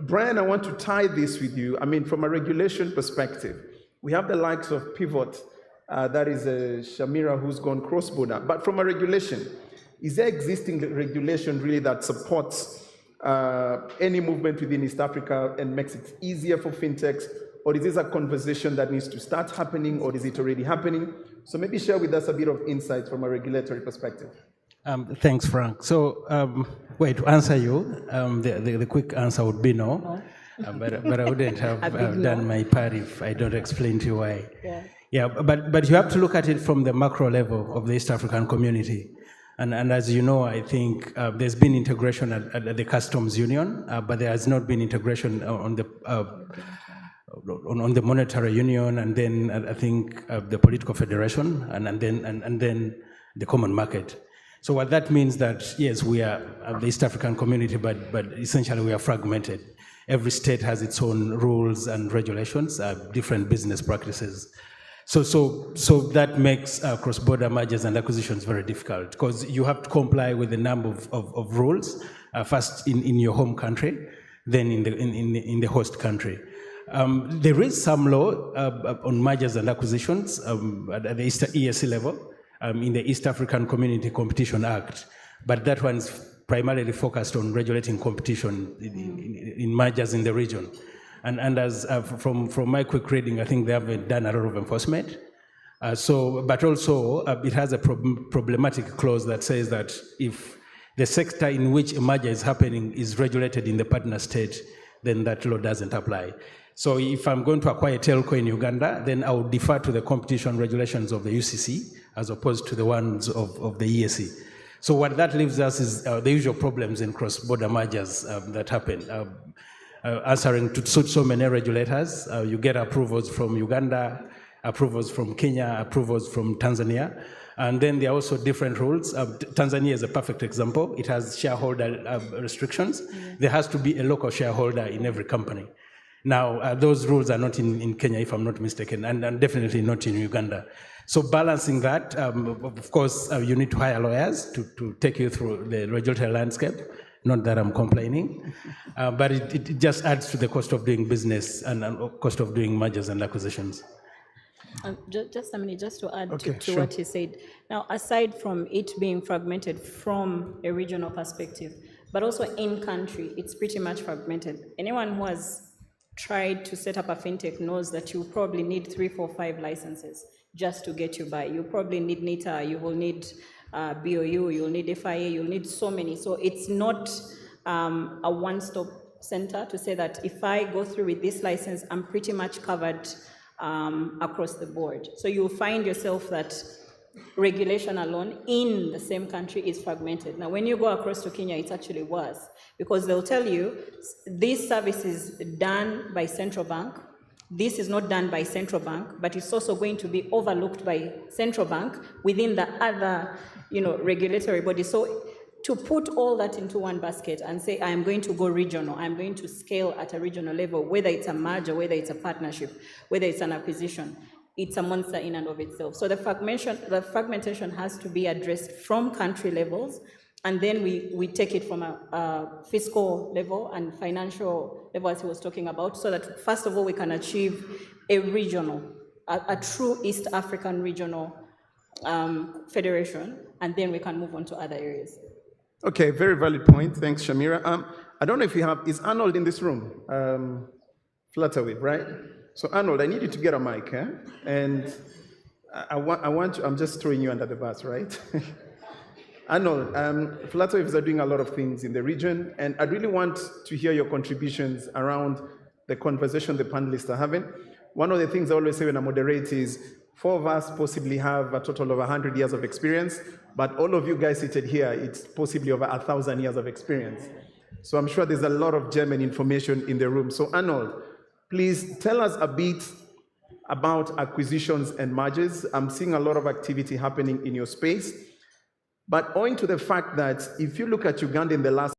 Brian, I want to tie this with you. I mean, from a regulation perspective, we have the likes of Pivot, that is Shamira who's gone cross-border. But from a regulation, is there existing regulation really that supports any movement within East Africa and makes it easier for fintechs? Or is this a conversation that needs to start happening, or is it already happening? So maybe share with us a bit of insights from a regulatory perspective. Thanks, Frank. So, wait, to answer you, the quick answer would be no. But I wouldn't have done my part if I don't explain to you why. Yeah, but you have to look at it from the macro level of the East African community. And as you know, I think there's been integration at the customs union, but there has not been integration on the monetary union, and then I think the political federation, and then the common market. So what that means that, yes, we are the East African community, but essentially we are fragmented. Every state has its own rules and regulations, different business practices. So that makes cross-border mergers and acquisitions very difficult, because you have to comply with a number of rules, first in your home country, then in the host country. There is some law on mergers and acquisitions at the EAC level, in the East African Community Competition Act, but that one's primarily focused on regulating competition in mergers in the region. And as from my quick reading, I think they haven't done a lot of enforcement. But also it has a problematic clause that says that if the sector in which a merger is happening is regulated in the partner state, then that law doesn't apply. So if I'm going to acquire telco in Uganda, then I would defer to the competition regulations of the UCC as opposed to the ones of the EAC. So what that leaves us is the usual problems in cross-border mergers that happen. Answering to so many regulators, you get approvals from Uganda, approvals from Kenya, approvals from Tanzania, and then there are also different rules. Tanzania is a perfect example. It has shareholder restrictions. There has to be a local shareholder in every company. Now, those rules are not in Kenya, if I'm not mistaken, and definitely not in Uganda. So balancing that, of course, you need to hire lawyers to take you through the regulatory landscape. Not that I'm complaining, but it just adds to the cost of doing business and cost of doing mergers and acquisitions. Just a minute, just to add to what you said. Now, aside from it being fragmented from a regional perspective, but also in country, it's pretty much fragmented. Anyone who has tried to set up a fintech knows that you probably need 3, 4, 5 licenses just to get you by. You probably need NITA, you will need BOU, you'll need FIA, you'll need so many. So it's not a one-stop center to say that if I go through with this license, I'm pretty much covered across the board. So you'll find yourself that regulation alone in the same country is fragmented. Now, when you go across to Kenya, it's actually worse, because they'll tell you this service is done by central bank, this is not done by central bank, but it's also going to be overlooked by central bank within the other, regulatory body. So to put all that into one basket and say, I'm going to go regional, I'm going to scale at a regional level, whether it's a merger, whether it's a partnership, whether it's an acquisition, it's a monster in and of itself. So the fragmentation has to be addressed from country levels, and then we take it from a fiscal level and financial level, as he was talking about, so that first of all, we can achieve a regional, a true East African regional federation, and then we can move on to other areas. Okay, very valid point. Thanks, Shamira. I don't know if is Arnold in this room? Flutterwave, right? So Arnold, I need you to get a mic, eh? And I want you, I'm just throwing you under the bus, right? Arnold, Flutterwaves are doing a lot of things in the region, and I really want to hear your contributions around the conversation the panelists are having. One of the things I always say when I moderate is 4 of us possibly have a total of 100 years of experience, but all of you guys seated here, it's possibly over 1,000 years of experience. So I'm sure there's a lot of gem and information in the room. So Arnold, please tell us a bit about acquisitions and mergers. I'm seeing a lot of activity happening in your space, but owing to the fact that if you look at Uganda in the last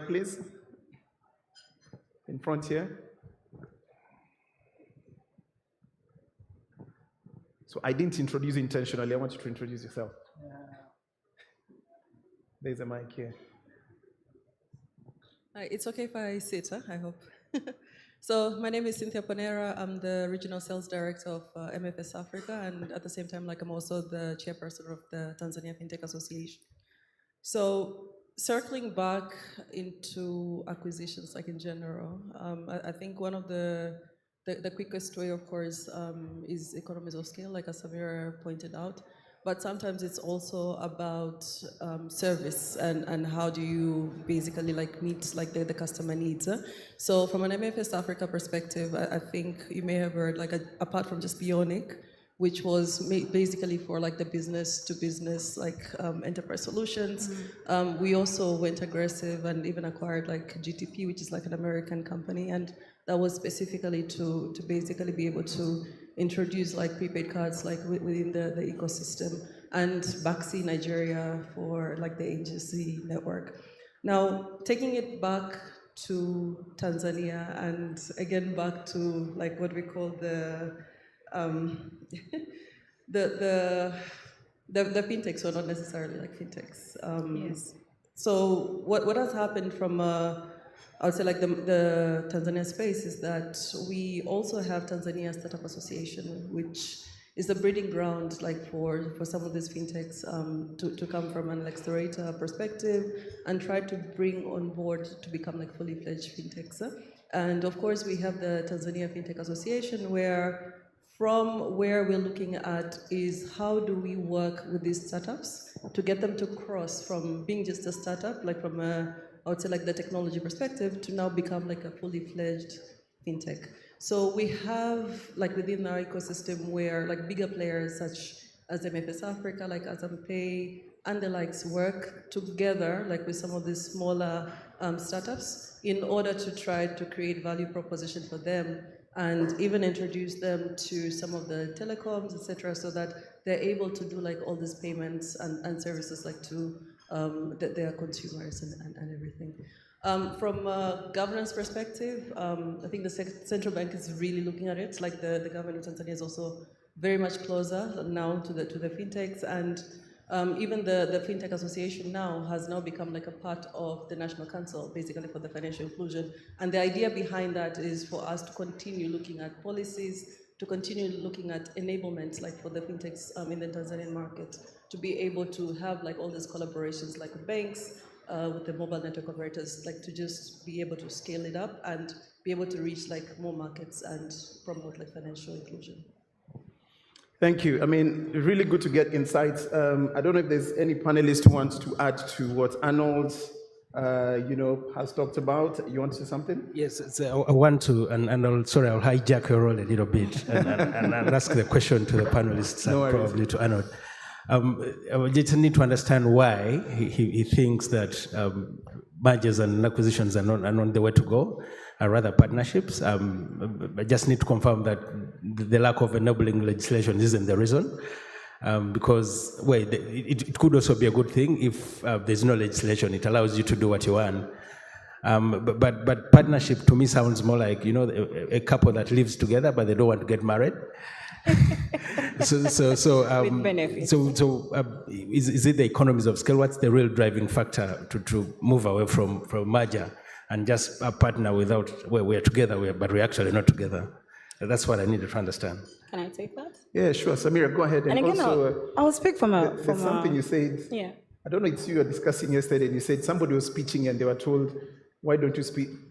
please, in front here. So I didn't introduce you intentionally. I want you to introduce yourself. There's a mic here. It's okay if I sit, huh? I hope. So my name is Cynthia Ponera. I'm the Regional Sales Director of MFS Africa, and at the same time, I'm also the chairperson of the Tanzania Fintech Association. So circling back into acquisitions, like in general, I think one of the quickest way, of course, is economies of scale, like as Samira pointed out. But sometimes it's also about service and how do you basically meet the customer needs. So from an MFS Africa perspective, I think you may have heard apart from just Bionic, which was basically for the business to business enterprise solutions. We also went aggressive and even acquired GTP, which is an American company, and that was specifically to basically be able to introduce prepaid cards within the ecosystem, and Baxi Nigeria for the agency network. Now taking it back to Tanzania, and again back to what we call the fintechs, or not necessarily fintechs. Yes. So what has happened from I would say the Tanzania space is that we also have Tanzania Startup Association, which is the breeding ground for some of these fintechs to come from an accelerator perspective and try to bring on board to become fully fledged fintechs. And of course we have the Tanzania Fintech Association, where from where we're looking at is how do we work with these startups to get them to cross from being just a startup, from I would say the technology perspective, to now become a fully fledged fintech. So we have within our ecosystem where bigger players such as MFS Africa, Azam Pay, and the likes work together with some of these smaller startups in order to try to create value proposition for them and even introduce them to some of the telecoms, etc., so that they're able to do like all these payments and services like to their consumers and everything. From a governance perspective, I think the central bank is really looking at it. Like the government of Tanzania is also very much closer now to the fintechs, and even the Fintech Association now has now become like a part of the National Council, basically for the financial inclusion. And the idea behind that is for us to continue looking at policies, to continue looking at enablement, like for the fintechs in the Tanzanian market, to be able to have like all these collaborations, like with banks, with the mobile network operators, like to just be able to scale it up and be able to reach like more markets and promote like financial inclusion. Thank you. I mean, really good to get insights. I don't know if there's any panelist who wants to add to what Arnold, has talked about. You want to say something? Yes, so I want to, and I'll hijack your role a little bit and ask the question to the panelists and probably to Arnold. I just need to understand why he thinks that mergers and acquisitions are not the way to go, are rather partnerships. I just need to confirm that the lack of enabling legislation isn't the reason. Because it could also be a good thing if there's no legislation. It allows you to do what you want. But partnership to me sounds more like, a couple that lives together but they don't want to get married. With benefits. Is it the economies of scale? What's the real driving factor to move away from merger and just a partner without where we're together, but we're actually not together? That's what I needed to understand. Can I take that? Yeah, sure. Samira, go ahead. And again, also, I'll speak from there's something you said. Yeah. I don't know, it's you were discussing yesterday, and you said somebody was speeching and they were told, why don't you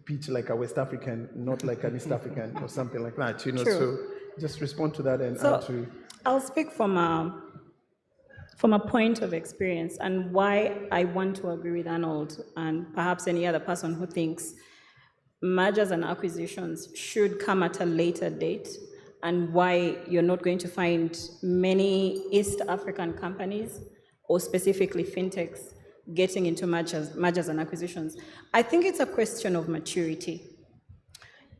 pitch like a West African, not like an East African, or something like that, True. So just respond to that and add to... I'll speak from a point of experience and why I want to agree with Arnold and perhaps any other person who thinks mergers and acquisitions should come at a later date, and why you're not going to find many East African companies or specifically fintechs getting into mergers and acquisitions. I think it's a question of maturity.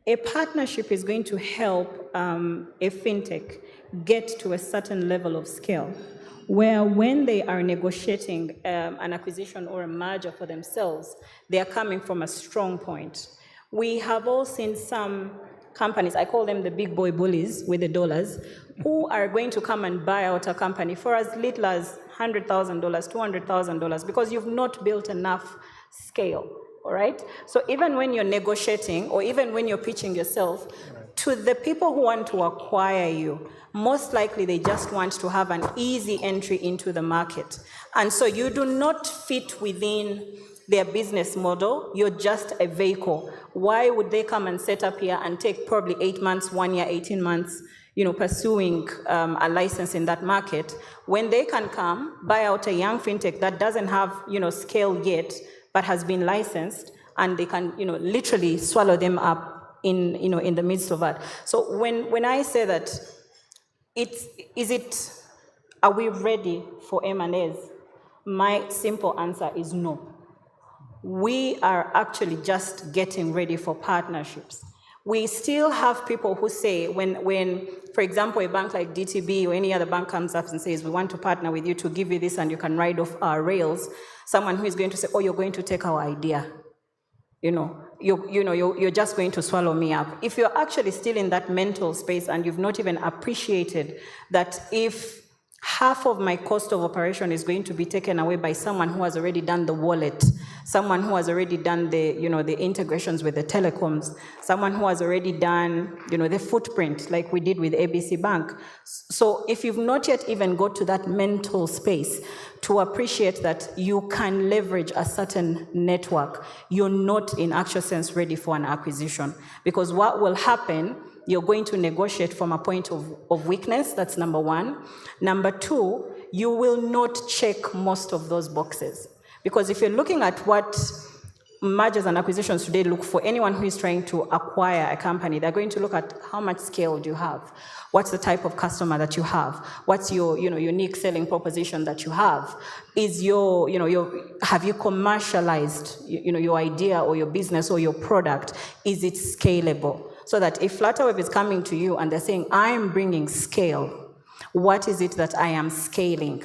A partnership is going to help a fintech get to a certain level of scale, where when they are negotiating an acquisition or a merger for themselves, they are coming from a strong point. We have all seen some companies, I call them the big boy bullies with the dollars, who are going to come and buy out a company for as little as $100,000, $200,000, because you've not built enough scale, all right? So even when you're negotiating, or even when you're pitching yourself, to the people who want to acquire you, most likely they just want to have an easy entry into the market. And so you do not fit within their business model, you're just a vehicle. Why would they come and set up here and take probably 8 months, 1 year, 18 months, pursuing a license in that market, when they can come, buy out a young fintech that doesn't have, scale yet, but has been licensed, and they can, literally swallow them up in the midst of that. So when I say that, are we ready for M&As? My simple answer is no. We are actually just getting ready for partnerships. We still have people who say, when, for example, a bank like DTB or any other bank comes up and says, we want to partner with you to give you this and you can ride off our rails, someone who is going to say, oh, you're going to take our idea. You're just going to swallow me up. If you're actually still in that mental space and you've not even appreciated that if half of my cost of operation is going to be taken away by someone who has already done the wallet, someone who has already done the integrations with the telecoms, someone who has already done, the footprint like we did with ABC Bank. So if you've not yet even got to that mental space to appreciate that you can leverage a certain network, you're not in actual sense ready for an acquisition. Because what will happen, you're going to negotiate from a point of weakness, that's number one. Number two, you will not check most of those boxes. Because if you're looking at what mergers and acquisitions today look for, anyone who is trying to acquire a company, they're going to look at how much scale do you have? What's the type of customer that you have? What's your unique selling proposition that you have? Is have you commercialized your idea or your business or your product? Is it scalable? So that if Flutterwave is coming to you and they're saying, I'm bringing scale, what is it that I am scaling?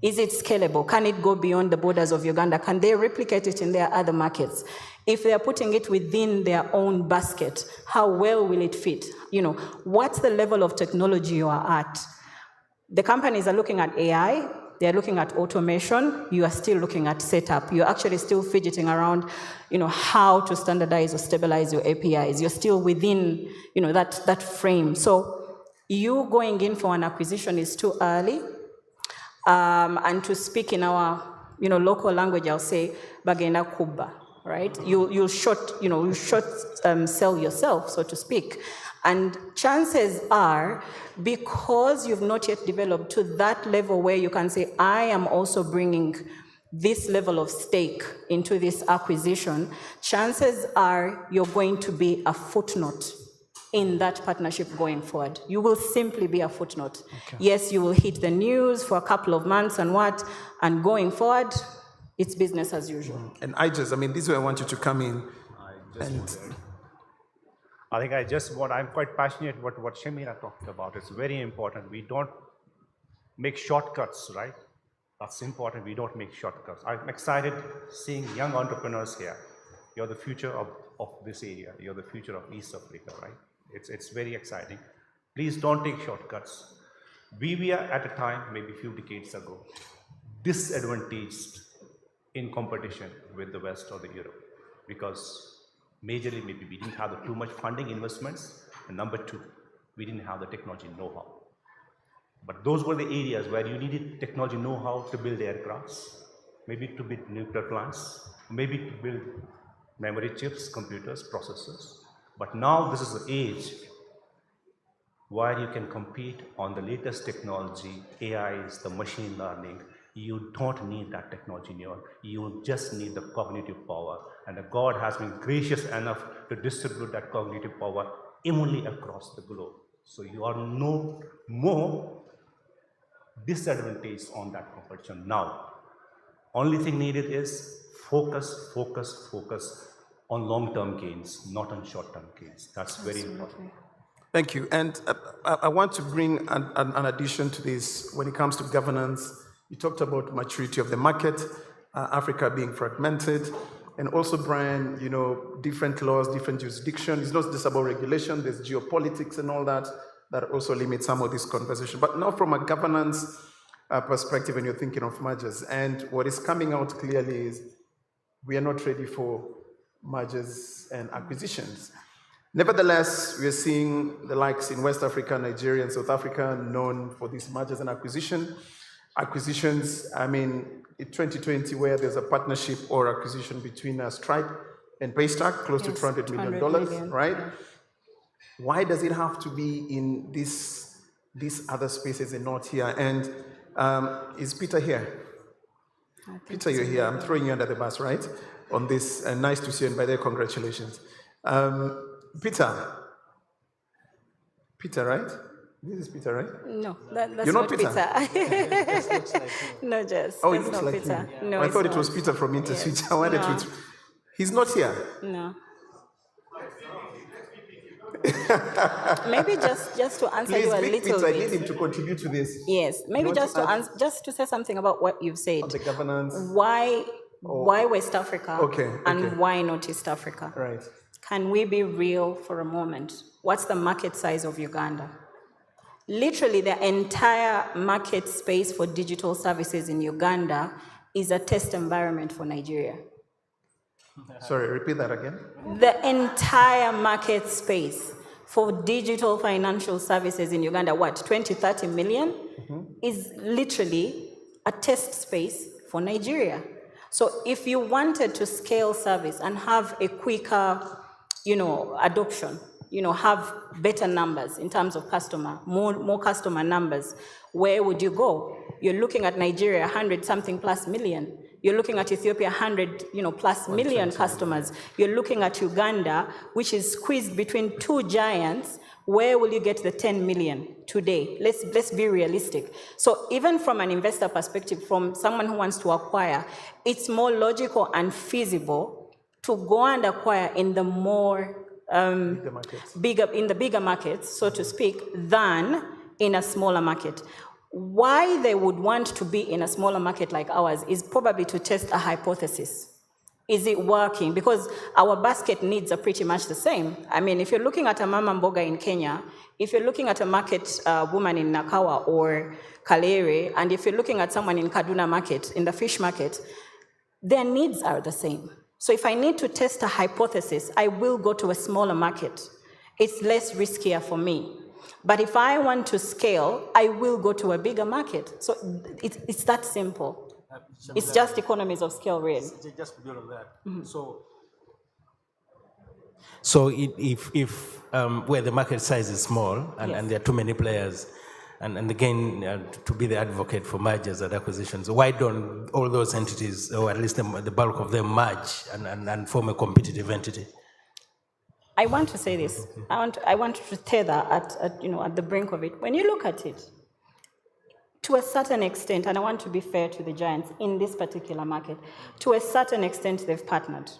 Is it scalable? Can it go beyond the borders of Uganda? Can they replicate it in their other markets? If they are putting it within their own basket, how well will it fit? What's the level of technology you are at? The companies are looking at AI, they're looking at automation, you are still looking at setup. You're actually still fidgeting around, how to standardize or stabilize your APIs. You're still within, that frame. So you going in for an acquisition is too early. And to speak in our, local language, I'll say, bagenda kuba, right? You'll short sell yourself, so to speak. And chances are, because you've not yet developed to that level where you can say, I am also bringing this level of stake into this acquisition, chances are you're going to be a footnote in that partnership going forward. You will simply be a footnote. Okay. Yes, you will hit the news for a couple of months and going forward, it's business as usual. And this is where I want you to come in. I'm quite passionate about what Shamira talked about. It's very important. We don't make shortcuts, right? That's important. We don't make shortcuts. I'm excited seeing young entrepreneurs here. You're the future of this area. You're the future of East Africa, right? It's very exciting. Please don't take shortcuts. We were at a time, maybe a few decades ago, disadvantaged in competition with the West or the Europe, because majorly maybe we didn't have too much funding investments, and number two, we didn't have the technology know-how. But those were the areas where you needed technology know-how to build aircrafts, maybe to build nuclear plants, maybe to build memory chips, computers, processors. But now this is the age where you can compete on the latest technology, AIs, the machine learning. You don't need that technology anymore. You just need the cognitive power. And God has been gracious enough to distribute that cognitive power evenly across the globe. So you are no more disadvantaged on that competition now. Only thing needed is focus on long-term gains, not on short-term gains. That's very important. Thank you. And I want to bring an addition to this when it comes to governance. You talked about maturity of the market, Africa being fragmented, and also, Brian, different laws, different jurisdictions. It's not just about regulation, there's geopolitics and all that also limits some of this conversation. But now from a governance perspective, when you're thinking of mergers, and what is coming out clearly is we are not ready for mergers and acquisitions. Nevertheless, we are seeing the likes in West Africa, Nigeria, and South Africa known for these mergers and acquisitions, in 2020, where there's a partnership or acquisition between Stripe and Paystack, close to $200 million, right? Yeah. Why does it have to be in these other spaces and not here? And is Peter here? Peter, you're here. I'm throwing you under the bus, right? On this, and nice to see you, and by the way, congratulations. Peter, right? This is Peter, right? No, that's You're not Peter. No, Jess. Oh, it looks like Peter. Him. No, I thought it was Peter from InterSwitch. Yes. I wanted to. He's not here. No. Maybe just to answer you a little Peter, bit. I need him to contribute to this. Yes, maybe just to say something about what you've said. On the governance. Why West Africa? Okay. And why not East Africa? Right. Can we be real for a moment? What's the market size of Uganda? Literally, the entire market space for digital services in Uganda is a test environment for Nigeria. Sorry, repeat that again. The entire market space for digital financial services in Uganda, 20-30 million, is literally a test space for Nigeria. So if you wanted to scale service and have a quicker, adoption, have better numbers in terms of more customer numbers, where would you go? You're looking at Nigeria, 100-something plus million. You're looking at Ethiopia, 100 plus million customers. You're looking at Uganda, which is squeezed between two giants. Where will you get the 10 million today? Let's be realistic. So even from an investor perspective, from someone who wants to acquire, it's more logical and feasible to go and acquire in the more in the bigger markets, so to speak, than in a smaller market. Why they would want to be in a smaller market like ours is probably to test a hypothesis. Is it working? Because our basket needs are pretty much the same. I mean, if you're looking at a mama mboga in Kenya, if you're looking at a market woman in Nakawa or Kalere, and if you're looking at someone in Kaduna market, in the fish market, their needs are the same. So if I need to test a hypothesis, I will go to a smaller market. It's less riskier for me. But if I want to scale, I will go to a bigger market. So it's that simple. It's just economies of scale, really. Just to build on that. Mm-hmm. So if where the market size is small and there are too many players, and again, to be the advocate for mergers and acquisitions, why don't all those entities, or at least the bulk of them, merge and form a competitive entity? I want to say this. I want to tether at the brink of it. When you look at it, to a certain extent, and I want to be fair to the giants in this particular market, to a certain extent they've partnered.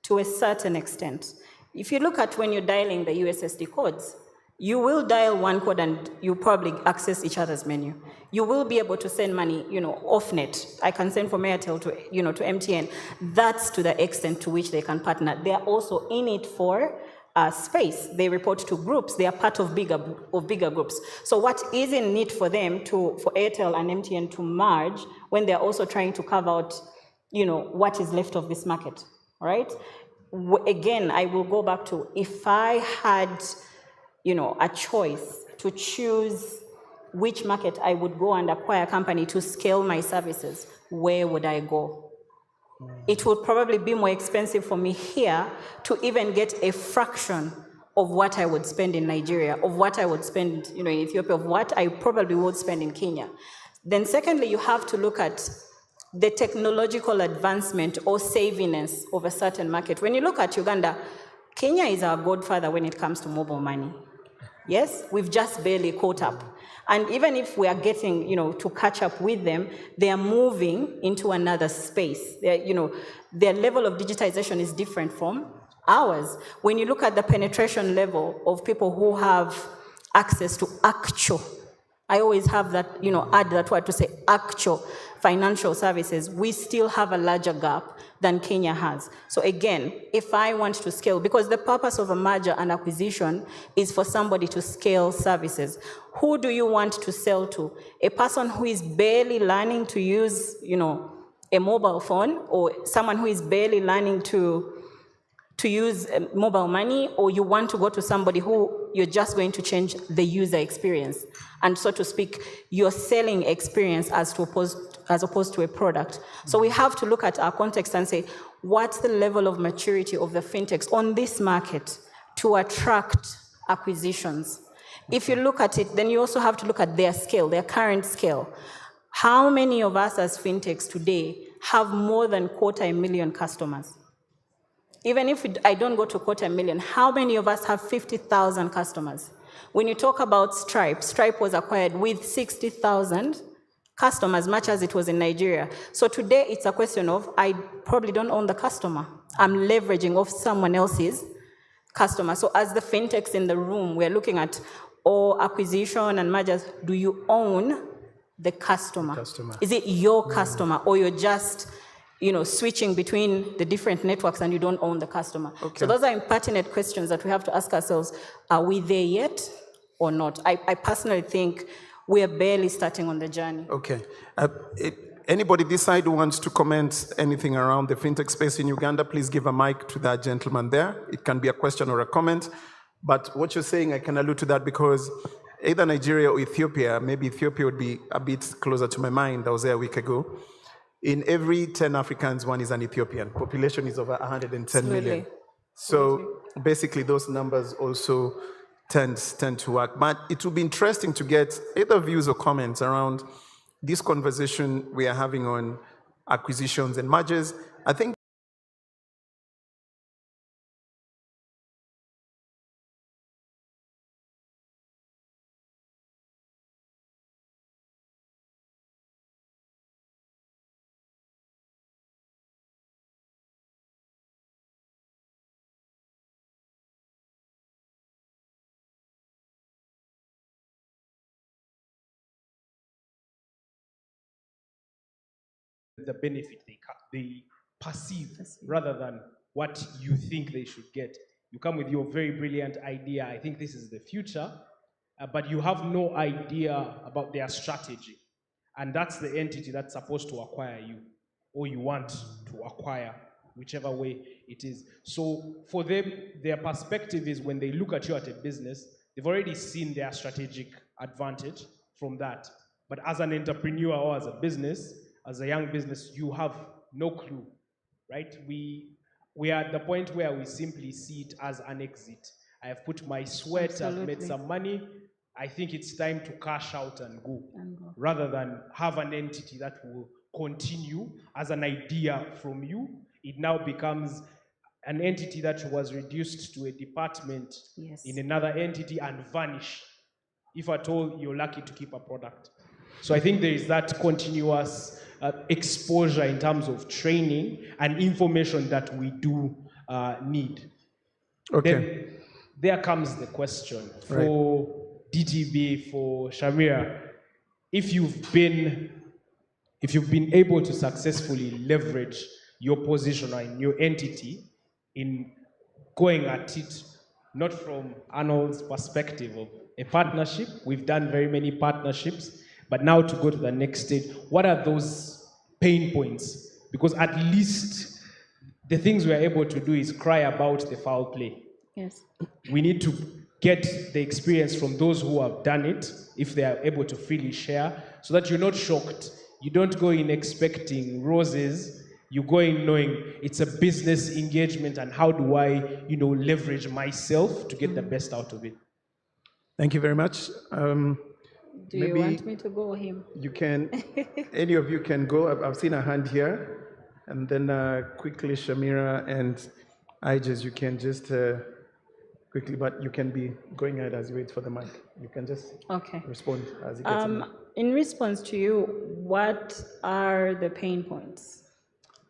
To a certain extent. If you look at when you're dialing the USSD codes, you will dial one code and you probably access each other's menu. You will be able to send money, off net. I can send from Airtel to MTN. That's to the extent to which they can partner. They are also in it for space. They report to groups. They are part of bigger groups. So what is in need for them for Airtel and MTN to merge when they're also trying to carve out, what is left of this market, right? Again, I will go back to if I had, a choice to choose which market I would go and acquire a company to scale my services, where would I go? It would probably be more expensive for me here to even get a fraction of what I would spend in Nigeria, of what I would spend, in Ethiopia, of what I probably would spend in Kenya. Then secondly, you have to look at the technological advancement or saviness of a certain market. When you look at Uganda, Kenya is our godfather when it comes to mobile money. Yes, we've just barely caught up. And even if we are getting, to catch up with them, they are moving into another space. Their level of digitization is different from ours. When you look at the penetration level of people who have access to actual, I always have that, add that word to say actual financial services, we still have a larger gap than Kenya has. So again, if I want to scale, because the purpose of a merger and acquisition is for somebody to scale services. Who do you want to sell to? A person who is barely learning to use, a mobile phone, or someone who is barely learning to use mobile money, or you want to go to somebody who you're just going to change the user experience, and so to speak, your selling experience as opposed to a product. So we have to look at our context and say, what's the level of maturity of the fintechs on this market to attract acquisitions? If you look at it, then you also have to look at their scale, their current scale. How many of us as fintechs today have more than 250,000 customers? Even if I don't go to 250,000, how many of us have 50,000 customers? When you talk about Stripe, Stripe was acquired with 60,000 customers, much as it was in Nigeria. So today it's a question of, I probably don't own the customer. I'm leveraging off someone else's customer. So as the fintechs in the room, we're looking at all acquisition and mergers. Do you own the customer? Is it your customer, or you're just switching between the different networks and you don't own the customer? Okay. So those are pertinent questions that we have to ask ourselves. Are we there yet or not? I personally think we are barely starting on the journey. Okay. Anybody this side who wants to comment anything around the fintech space in Uganda, please give a mic to that gentleman there. It can be a question or a comment. But what you're saying, I can allude to that because either Nigeria or Ethiopia, maybe Ethiopia would be a bit closer to my mind. I was there a week ago. In every 10 Africans, one is an Ethiopian. Population is over 110 million. So basically those numbers also tend to work. But it will be interesting to get either views or comments around this conversation we are having on acquisitions and mergers. I think the benefit they perceive rather than what you think they should get. You come with your very brilliant idea, I think this is the future, but you have no idea about their strategy. And that's the entity that's supposed to acquire you, or you want to acquire, whichever way it is. So for them, their perspective is when they look at you at a business, they've already seen their strategic advantage from that. But as an entrepreneur or as a business, as a young business, you have no clue, right? We are at the point where we simply see it as an exit. I have put my sweat, Absolutely. I've made some money, I think it's time to cash out and go, rather than have an entity that will continue as an idea from you. It now becomes an entity that was reduced to a department in another entity and vanish, if at all you're lucky to keep a product. So I think there is that continuous exposure in terms of training and information that we do need. Okay. Then there comes the question for DTB, for Shamira, if you've been able to successfully leverage your position in your entity in going at it, not from Arnold's perspective of a partnership, we've done very many partnerships, but now to go to the next stage, what are those pain points? Because at least the things we are able to do is cry about the foul play. Yes. We need to get the experience from those who have done it, if they are able to freely share, so that you're not shocked. You don't go in expecting roses, you go in knowing it's a business engagement and how do I, leverage myself to get the best out of it. Thank you very much. Do you want me to go or him? You can, any of you can go. I've seen a hand here. And then quickly, Shamira and Aijas, you can just quickly, but you can be going ahead as you wait for the mic. You can just respond as it gets in. In response to you, what are the pain points?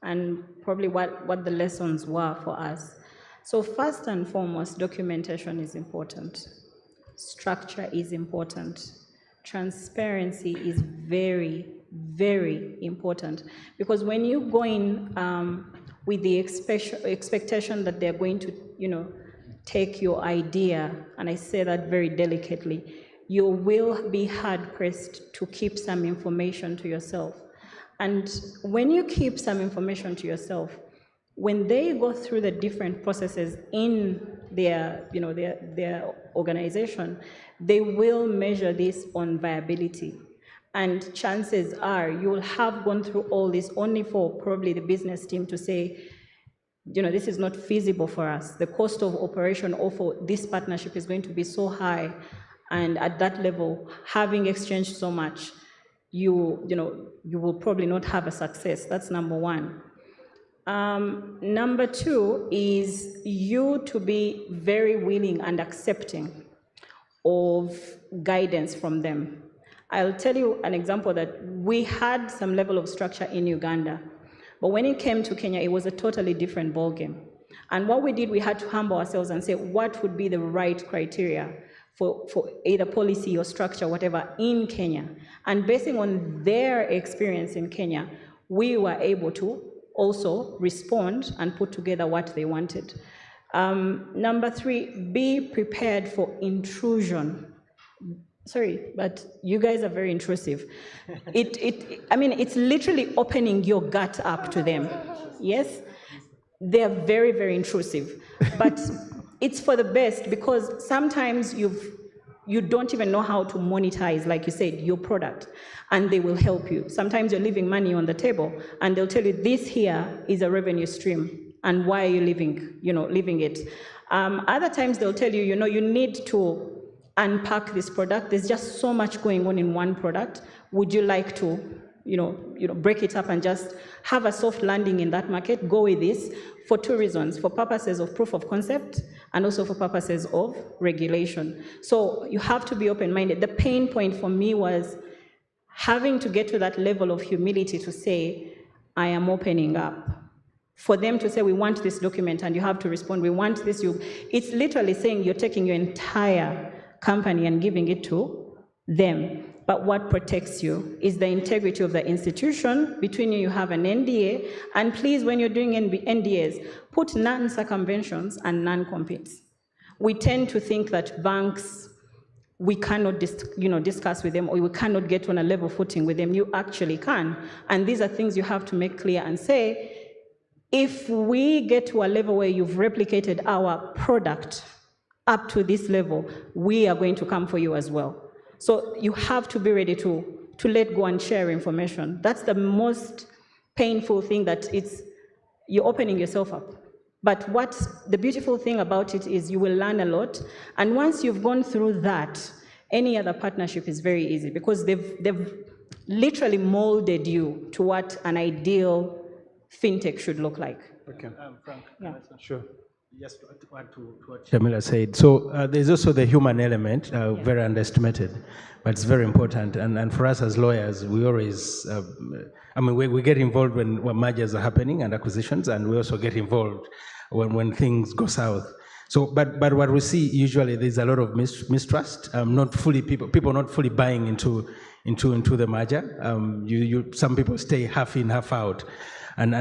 And probably what the lessons were for us. So first and foremost, documentation is important. Structure is important. Transparency is very, very important. Because when you go in with the expectation that they're going to, take your idea, and I say that very delicately, you will be hard-pressed to keep some information to yourself. And when you keep some information to yourself, when they go through the different processes in their organization, they will measure this on viability. And chances are you'll have gone through all this only for probably the business team to say, this is not feasible for us. The cost of operation for this partnership is going to be so high. And at that level, having exchanged so much, you will probably not have a success. That's number one. Number two is you to be very willing and accepting of guidance from them. I'll tell you an example that we had some level of structure in Uganda, but when it came to Kenya, it was a totally different ballgame. And what we did, we had to humble ourselves and say, what would be the right criteria for either policy or structure, whatever, in Kenya. And basing on their experience in Kenya, we were able to also respond and put together what they wanted. Number three, be prepared for intrusion. Sorry, but you guys are very intrusive. It's literally opening your gut up to them. Yes? They're very, very intrusive. But it's for the best, because sometimes you don't even know how to monetize, like you said, your product, and they will help you. Sometimes you're leaving money on the table, and they'll tell you, this here is a revenue stream, and why are you leaving it? Other times they'll tell you, you need to unpack this product. There's just so much going on in one product. Would you like to, break it up and just have a soft landing in that market? Go with this for two reasons: for purposes of proof of concept and also for purposes of regulation. So you have to be open-minded. The pain point for me was having to get to that level of humility to say, I am opening up. For them to say, we want this document, and you have to respond, we want this. It's literally saying you're taking your entire company and giving it to them. But what protects you is the integrity of the institution. Between you have an NDA, and please, when you're doing NDAs, put non-circumventions and non-competes. We tend to think that banks, we cannot discuss with them, or we cannot get on a level footing with them. You actually can. And these are things you have to make clear and say, if we get to a level where you've replicated our product up to this level, we are going to come for you as well. So you have to be ready to let go and share information. That's the most painful thing, that you're opening yourself up. But the beautiful thing about it is you will learn a lot. And once you've gone through that, any other partnership is very easy, because they've literally molded you to what an ideal fintech should look like. Okay. Frank, yeah. Sure. Just to add to what Shamila said. So there's also the human element, very underestimated, but it's very important. And for us as lawyers, we always, we get involved when mergers are happening and acquisitions, and we also get involved when things go south. So, but what we see usually, there's a lot of mistrust. People not fully buying into the merger. Some people stay half in, half out. And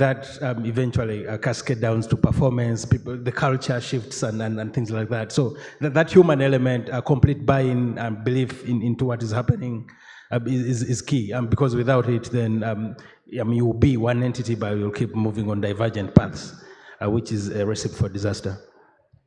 that eventually cascade down to performance, the culture shifts and things like that. So that human element, complete buy-in and belief into what is happening is key. Because without it, then you will be one entity, but you'll keep moving on divergent paths, which is a recipe for disaster.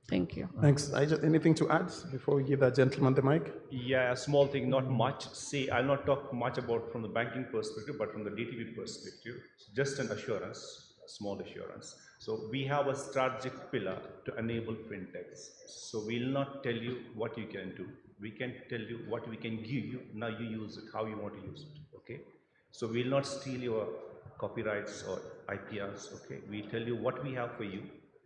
Thank you. Thanks. Anything to add before we give that gentleman the mic? Yeah, a small thing, not much. I'll not talk much about from the banking perspective, but from the DTV perspective, just an assurance, a small assurance. So we have a strategic pillar to enable fintechs. So we'll not tell you what you can do. We can tell you what we can give you. Now you use it, how you want to use it, okay? So we'll not steal your copyrights or IPRs, okay? We tell you what we have for you.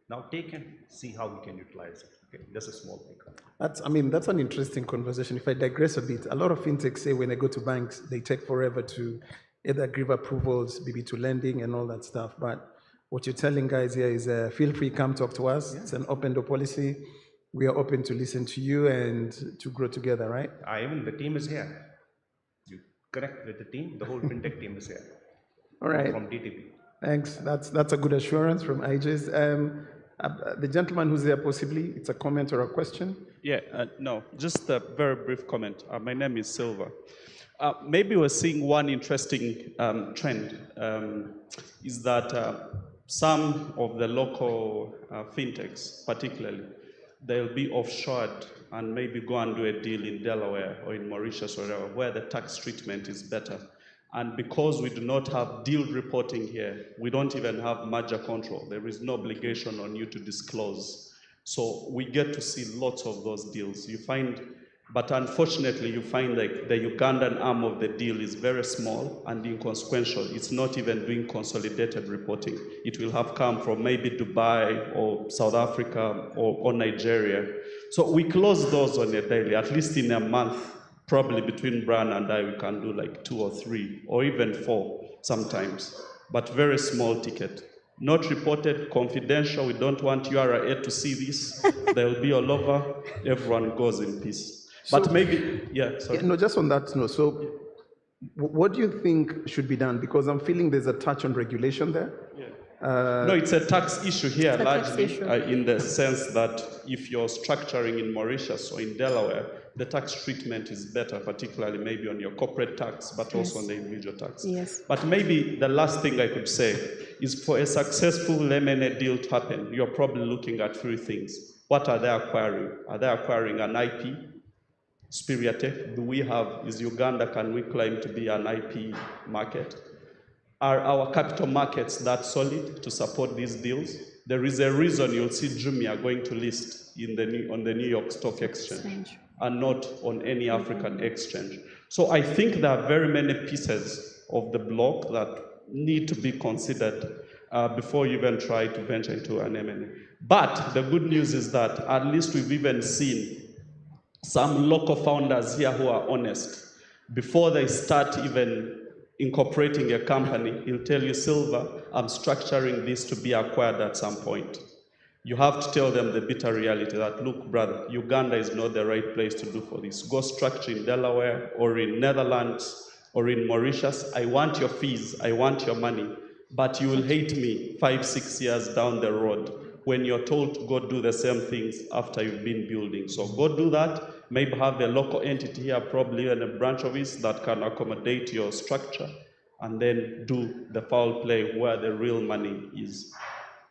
Now take and see how we can utilize it. Okay, that's a small thing. That's an interesting conversation. If I digress a bit, a lot of fintechs say when they go to banks, they take forever to either give approvals, maybe to lending and all that stuff. But what you're telling guys here is feel free, come talk to us. Yeah. It's an open door policy. We are open to listen to you and to grow together, right? Even the team is here. You connect with the team, the whole fintech team is here. All right. From DTP. Thanks. That's a good assurance from IJs. The gentleman who's there, possibly, it's a comment or a question? Yeah, no, just a very brief comment. My name is Silva. Maybe we're seeing one interesting trend, is that some of the local fintechs, particularly, they'll be offshored and maybe go and do a deal in Delaware or in Mauritius or wherever, where the tax treatment is better. And because we do not have deal reporting here, we don't even have merger control. There is no obligation on you to disclose. So we get to see lots of those deals. But unfortunately, you find like the Ugandan arm of the deal is very small and inconsequential. It's not even doing consolidated reporting. It will have come from maybe Dubai or South Africa or Nigeria. So we close those on a daily, at least in a month. Probably between Brian and I, we can do like 2 or 3, or even 4 sometimes, but very small ticket. Not reported, confidential, we don't want URA to see this. They'll be all over, everyone goes in peace. But So- maybe, yeah, sorry. Yeah, no, just on that note, so what do you think should be done? Because I'm feeling there's a touch on regulation there. Yeah. No, it's a tax issue here largely, in the sense that if you're structuring in Mauritius or in Delaware, the tax treatment is better, particularly maybe on your corporate tax, but also on the individual tax. Yes. But maybe the last thing I could say is for a successful M&A deal to happen, you're probably looking at 3 things. What are they acquiring? Are they acquiring an IP? Superior tech? Do we have, is Uganda, can we claim to be an IP market? Are our capital markets that solid to support these deals? There is a reason you'll see Jumia going to list on the New York Stock Exchange and not on any African exchange. So I think there are very many pieces of the block that need to be considered before you even try to venture into an M&A. But the good news is that at least we've even seen some local founders here who are honest. Before they start even incorporating a company, he'll tell you, Silva, I'm structuring this to be acquired at some point. you have to tell them the bitter reality that, look, brother, Uganda is not the right place to do for this. Go structure in Delaware or in Netherlands or in Mauritius. I want your fees, I want your money, but you will hate me 5-6 years down the road when you're told to go do the same things after you've been building. So go do that, maybe have a local entity here, probably even a branch of it that can accommodate your structure, and then do the foul play where the real money is.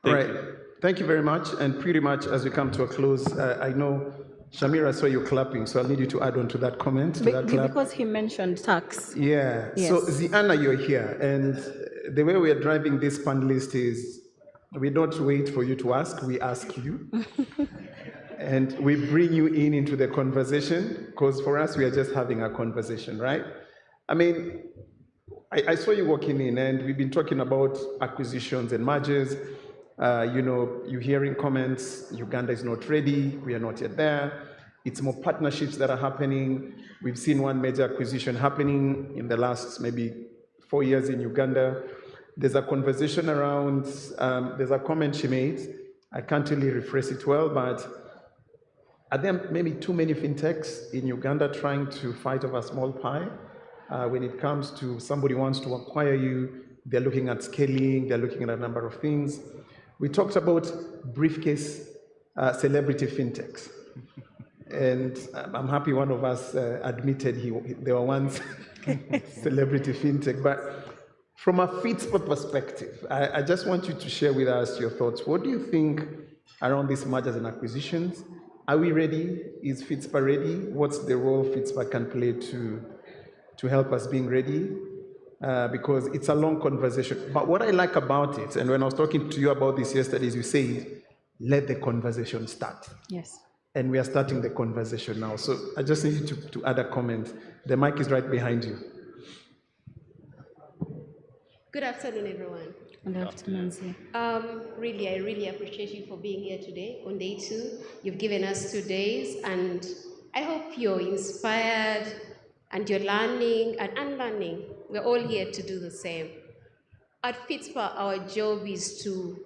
Thank you. Thank you very much. And pretty much as we come to a close, I know Shamira saw you clapping, so I'll need you to add on to that comment, to that clap. Because he mentioned tax. Yeah. Yes. So Ziana, you're here, and the way we are driving this panelist is we don't wait for you to ask, we ask you. And we bring you into the conversation, because for us, we are just having a conversation, right? I mean, I saw you walking in, and we've been talking about acquisitions and mergers. You're hearing comments, Uganda is not ready, we are not yet there. It's more partnerships that are happening. We've seen one major acquisition happening in the last maybe 4 years in Uganda. There's a conversation around, there's a comment she made, I can't really rephrase it well, but are there maybe too many fintechs in Uganda trying to fight over a small pie? When it comes to somebody wants to acquire you, they're looking at scaling, they're looking at a number of things. We talked about briefcase celebrity fintechs. And I'm happy one of us admitted they were once celebrity fintech. But from a Fitspa perspective, I just want you to share with us your thoughts. What do you think around these mergers and acquisitions? Are we ready? Is Fitspa ready? What's the role Fitspa can play to help us being ready? Because it's a long conversation. But what I like about it, and when I was talking to you about this yesterday, is you say, let the conversation start. Yes. And we are starting the conversation now. So I just need you to add a comment. The mic is right behind you. Good afternoon, everyone. Good afternoon, sir. I really appreciate you for being here today on day 2. You've given us 2 days, and I hope you're inspired and you're learning and unlearning. We're all here to do the same. At Fitspa, our job is to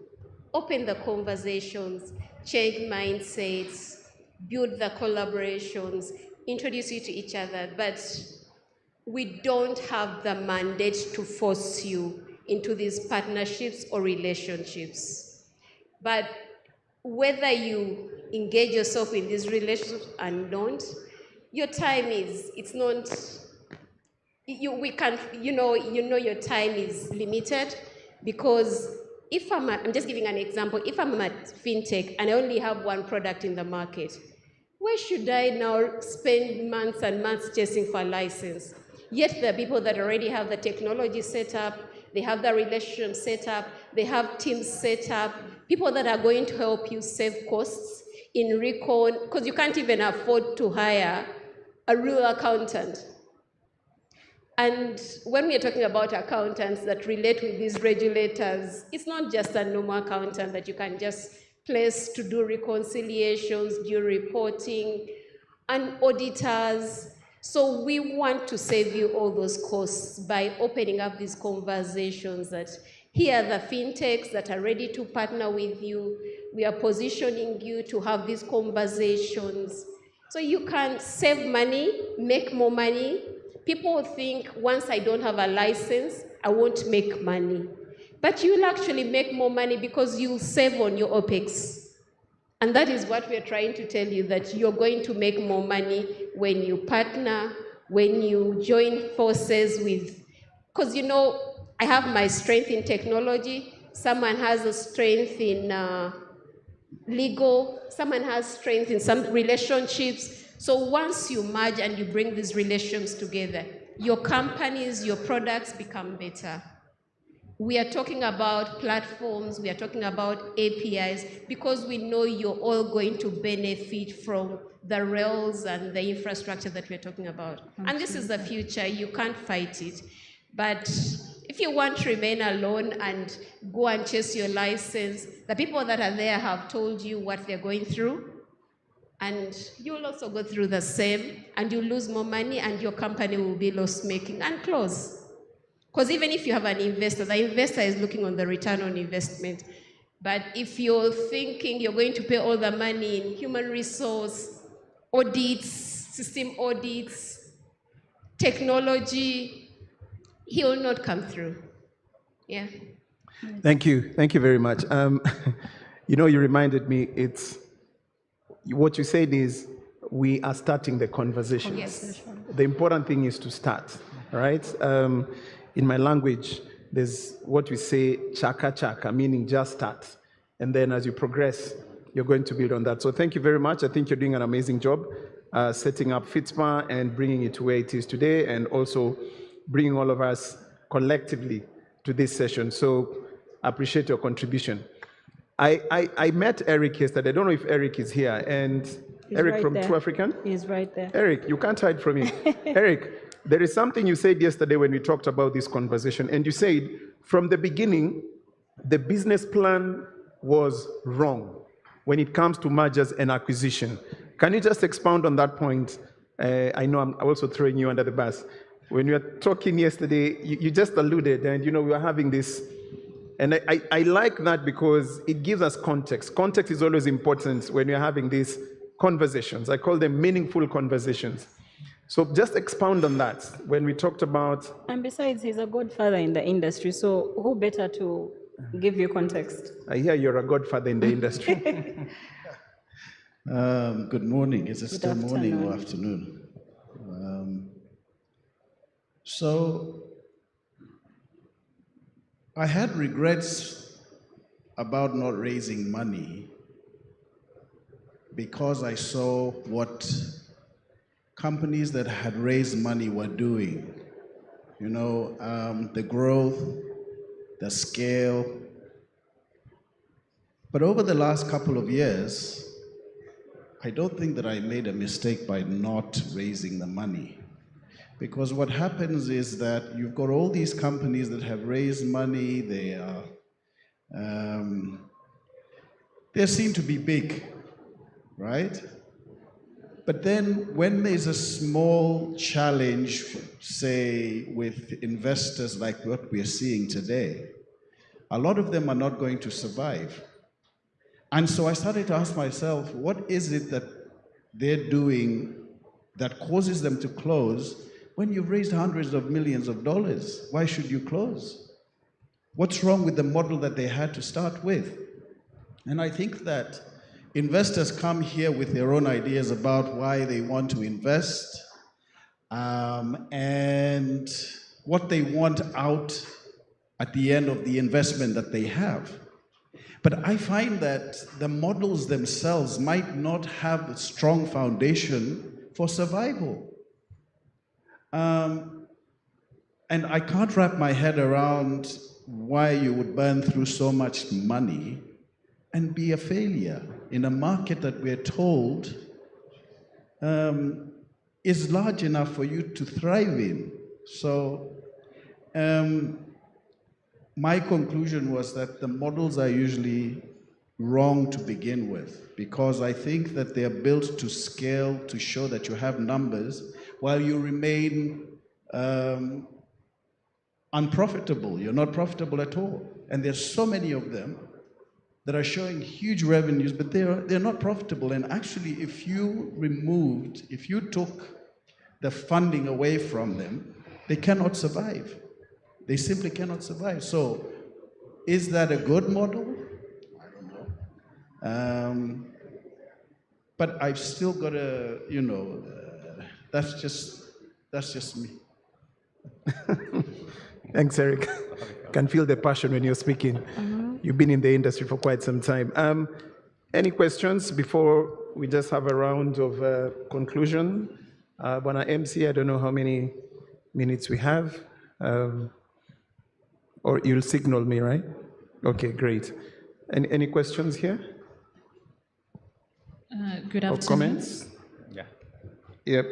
open the conversations, change mindsets, build the collaborations, introduce you to each other, but we don't have the mandate to force you into these partnerships or relationships. But whether you engage yourself in these relationships and don't, your time it's not, your time is limited, because if I'm just giving an example, if I'm at Fintech and I only have one product in the market, why should I now spend months and months chasing for a license? Yet there are people that already have the technology set up, they have the relationship set up, they have teams set up, people that are going to help you save costs in recon, because you can't even afford to hire a real accountant. And when we are talking about accountants that relate with these regulators, it's not just a normal accountant that you can just place to do reconciliations, do reporting, and auditors. So we want to save you all those costs by opening up these conversations that here are the fintechs that are ready to partner with you. We are positioning you to have these conversations so you can save money, make more money. People think once I don't have a license, I won't make money. But you'll actually make more money because you'll save on your OPEX. And that is what we're trying to tell you, that you're going to make more money when you partner, when you join forces with, because I have my strength in technology, someone has a strength in legal, someone has strength in some relationships. So once you merge and you bring these relations together, your companies, your products become better. We are talking about platforms, we are talking about APIs, because we know you're all going to benefit from the rails and the infrastructure that we're talking about. Absolutely. And this is the future, you can't fight it. But if you want to remain alone and go and chase your license, the people that are there have told you what they're going through, and you'll also go through the same, and you'll lose more money, and your company will be loss-making and close. Because even if you have an investor, the investor is looking on the return on investment. But if you're thinking you're going to pay all the money in human resource, audits, system audits, technology, he will not come through. Yeah. Thank you very much. You reminded me, what you said is, we are starting the conversation. Yes. The important thing is to start, right? In my language, there's what we say, chaka chaka, meaning just start. And then as you progress, you're going to build on that. So thank you very much. I think you're doing an amazing job setting up Fitspa and bringing it to where it is today, and also bringing all of us collectively to this session. So I appreciate your contribution. I met Eric yesterday. I don't know if Eric is here. And He's Eric right from there. True African? He's right there. Eric, you can't hide from me. Eric, there is something you said yesterday when we talked about this conversation, and you said from the beginning, the business plan was wrong when it comes to mergers and acquisition. Can you just expound on that point? I know I'm also throwing you under the bus. When we were talking yesterday, you just alluded, and we were having this, and I like that because it gives us context. Context is always important when you're having these conversations. I call them meaningful conversations. So just expound on that when we talked about... And besides, he's a godfather in the industry, so who better to give you context? I hear you're a godfather in the industry. Good morning. Is it Good still morning or afternoon. afternoon? So I had regrets about not raising money because I saw what companies that had raised money were doing. The growth, the scale. But over the last couple of years, I don't think that I made a mistake by not raising the money. Because what happens is that you've got all these companies that have raised money, they seem to be big, right? But then when there's a small challenge, say with investors like what we're seeing today, a lot of them are not going to survive. And so I started to ask myself, what is it that they're doing that causes them to close when you've raised hundreds of millions of dollars? Why should you close? What's wrong with the model that they had to start with? And I think that investors come here with their own ideas about why they want to invest and what they want out at the end of the investment that they have. But I find that the models themselves might not have a strong foundation for survival. And I can't wrap my head around why you would burn through so much money and be a failure in a market that we're told is large enough for you to thrive in. So my conclusion was that the models are usually wrong to begin with, because I think that they're built to scale, to show that you have numbers, while you remain unprofitable. You're not profitable at all. And there's so many of them that are showing huge revenues, but they're not profitable. And actually, if you took the funding away from them, they cannot survive. They simply cannot survive. So is that a good model? I don't know. But I've still got to, that's just me. Thanks, Eric. Can feel the passion when you're speaking. You've been in the industry for quite some time. Any questions before we just have a round of conclusion? Bwana MC, I don't know how many minutes we have. Or you'll signal me, right? Okay, great. Any questions here? Good Or afternoon. comments? Yeah. Yep.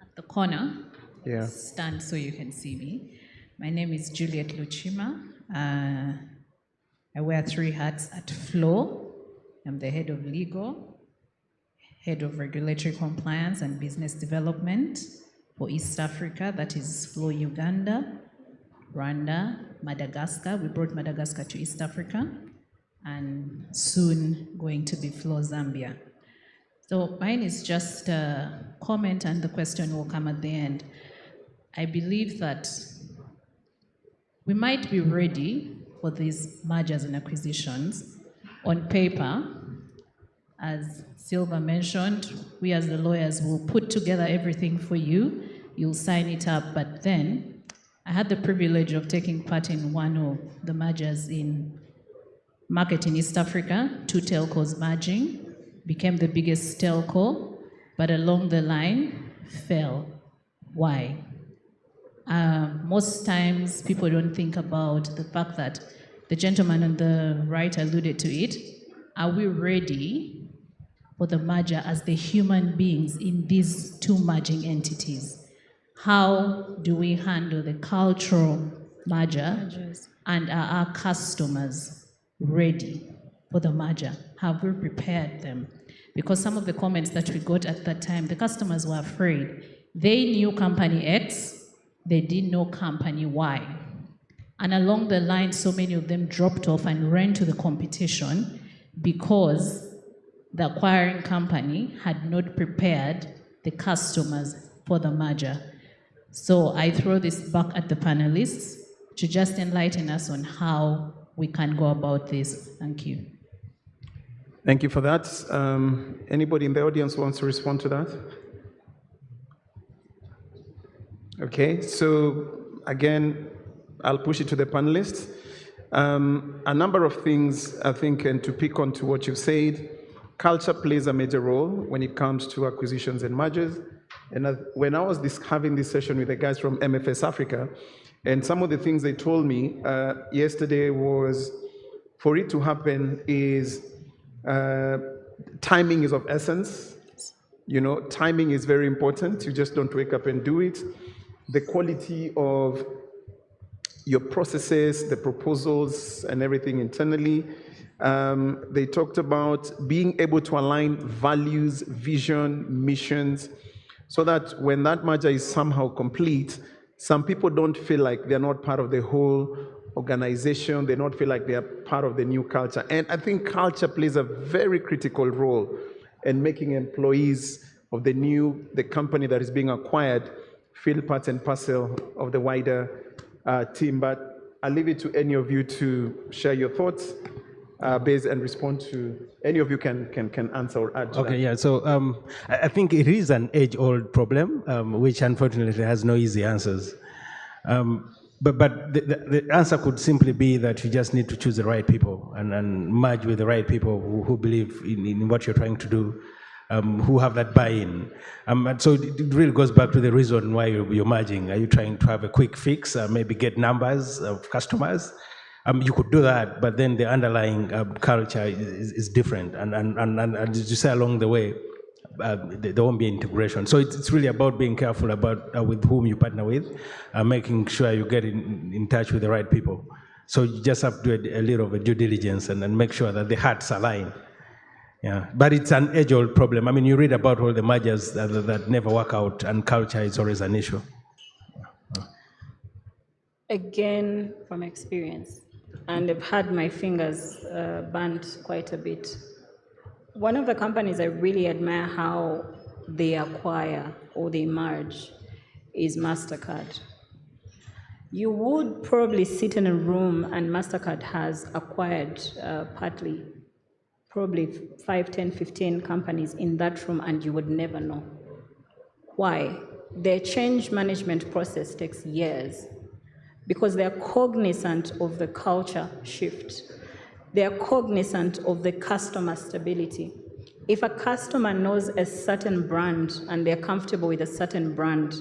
At the corner, Yeah. stand so you can see me. My name is Juliet Luchima. I wear 3 hats at Flow. I'm the head of legal, head of regulatory compliance and business development for East Africa, that is Flow Uganda, Rwanda, Madagascar. We brought Madagascar to East Africa. and soon going to be Flow Zambia. So mine is just a comment and the question will come at the end. I believe that we might be ready for these mergers and acquisitions on paper. As Silva mentioned, we as the lawyers will put together everything for you. You'll sign it up, but then I had the privilege of taking part in one of the mergers in market in East Africa, 2 telcos merging, became the biggest telco, but along the line fell. Why? Most times people don't think about the fact that the gentleman on the right alluded to it. Are we ready for the merger as the human beings in these 2 merging entities? How do we handle the cultural merger? And are our customers ready for the merger? Have we prepared them? Because some of the comments that we got at that time, the customers were afraid. They knew company X, they didn't know company Y. And along the line, so many of them dropped off and ran to the competition because the acquiring company had not prepared the customers for the merger. So I throw this back at the panelists to just enlighten us on how we can go about this. Thank you. Thank you for that. Anybody in the audience wants to respond to that? Okay, so again, I'll push it to the panelists. A number of things, I think, and to pick on to what you've said, culture plays a major role when it comes to acquisitions and mergers. And when I was having this session with the guys from MFS Africa, and some of the things they told me yesterday was, for it to happen is, timing is of essence. You know, timing is very important. You just don't wake up and do it. The quality of your processes, the proposals, and everything internally. They talked about being able to align values, vision, missions, so that when that merger is somehow complete, some people don't feel like they're not part of the whole organization, they don't feel like they're part of the new culture. And I think culture plays a very critical role in making employees of the company that is being acquired feel part and parcel of the wider team. But I'll leave it to any of you to share your thoughts based and respond to. Any of you can answer or add to that. Okay, yeah, so I think it is an age-old problem, which unfortunately has no easy answers. But the answer could simply be that you just need to choose the right people and merge with the right people who believe in what you're trying to do, who have that buy-in. So it really goes back to the reason why you're merging. Are you trying to have a quick fix, maybe get numbers of customers? You could do that, but then the underlying culture is different. And as you say, along the way, there won't be integration. So it's really about being careful about with whom you partner with, making sure you get in touch with the right people. So you just have to do a little of a due diligence and make sure that the hearts align. Yeah, but it's an age-old problem. I mean, you read about all the mergers that never work out, and culture is always an issue. Again, from experience, and I've had my fingers burnt quite a bit. One of the companies I really admire how they acquire or they merge is MasterCard. You would probably sit in a room and MasterCard has acquired partly, probably 5, 10, 15 companies in that room, and you would never know. Why? Their change management process takes years because they're cognizant of the culture shift. They're cognizant of the customer stability. If a customer knows a certain brand and they're comfortable with a certain brand,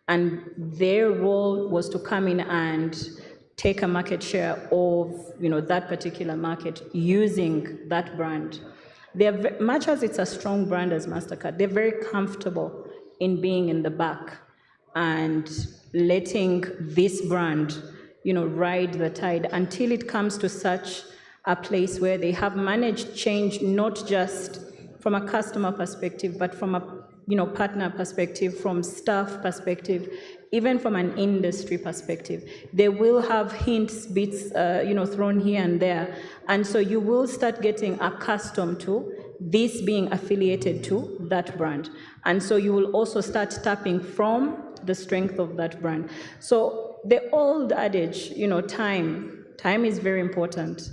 and their role was to come in and take a market share of that particular market using that brand, they're, much as it's a strong brand as MasterCard, they're very comfortable in being in the back and letting this brand ride the tide until it comes to such a place where they have managed change, not just from a customer perspective, but from a partner perspective, from staff perspective, even from an industry perspective. They will have hints, bits, thrown here and there. And so you will start getting accustomed to this being affiliated to that brand. And so you will also start tapping from the strength of that brand. So the old adage, time is very important.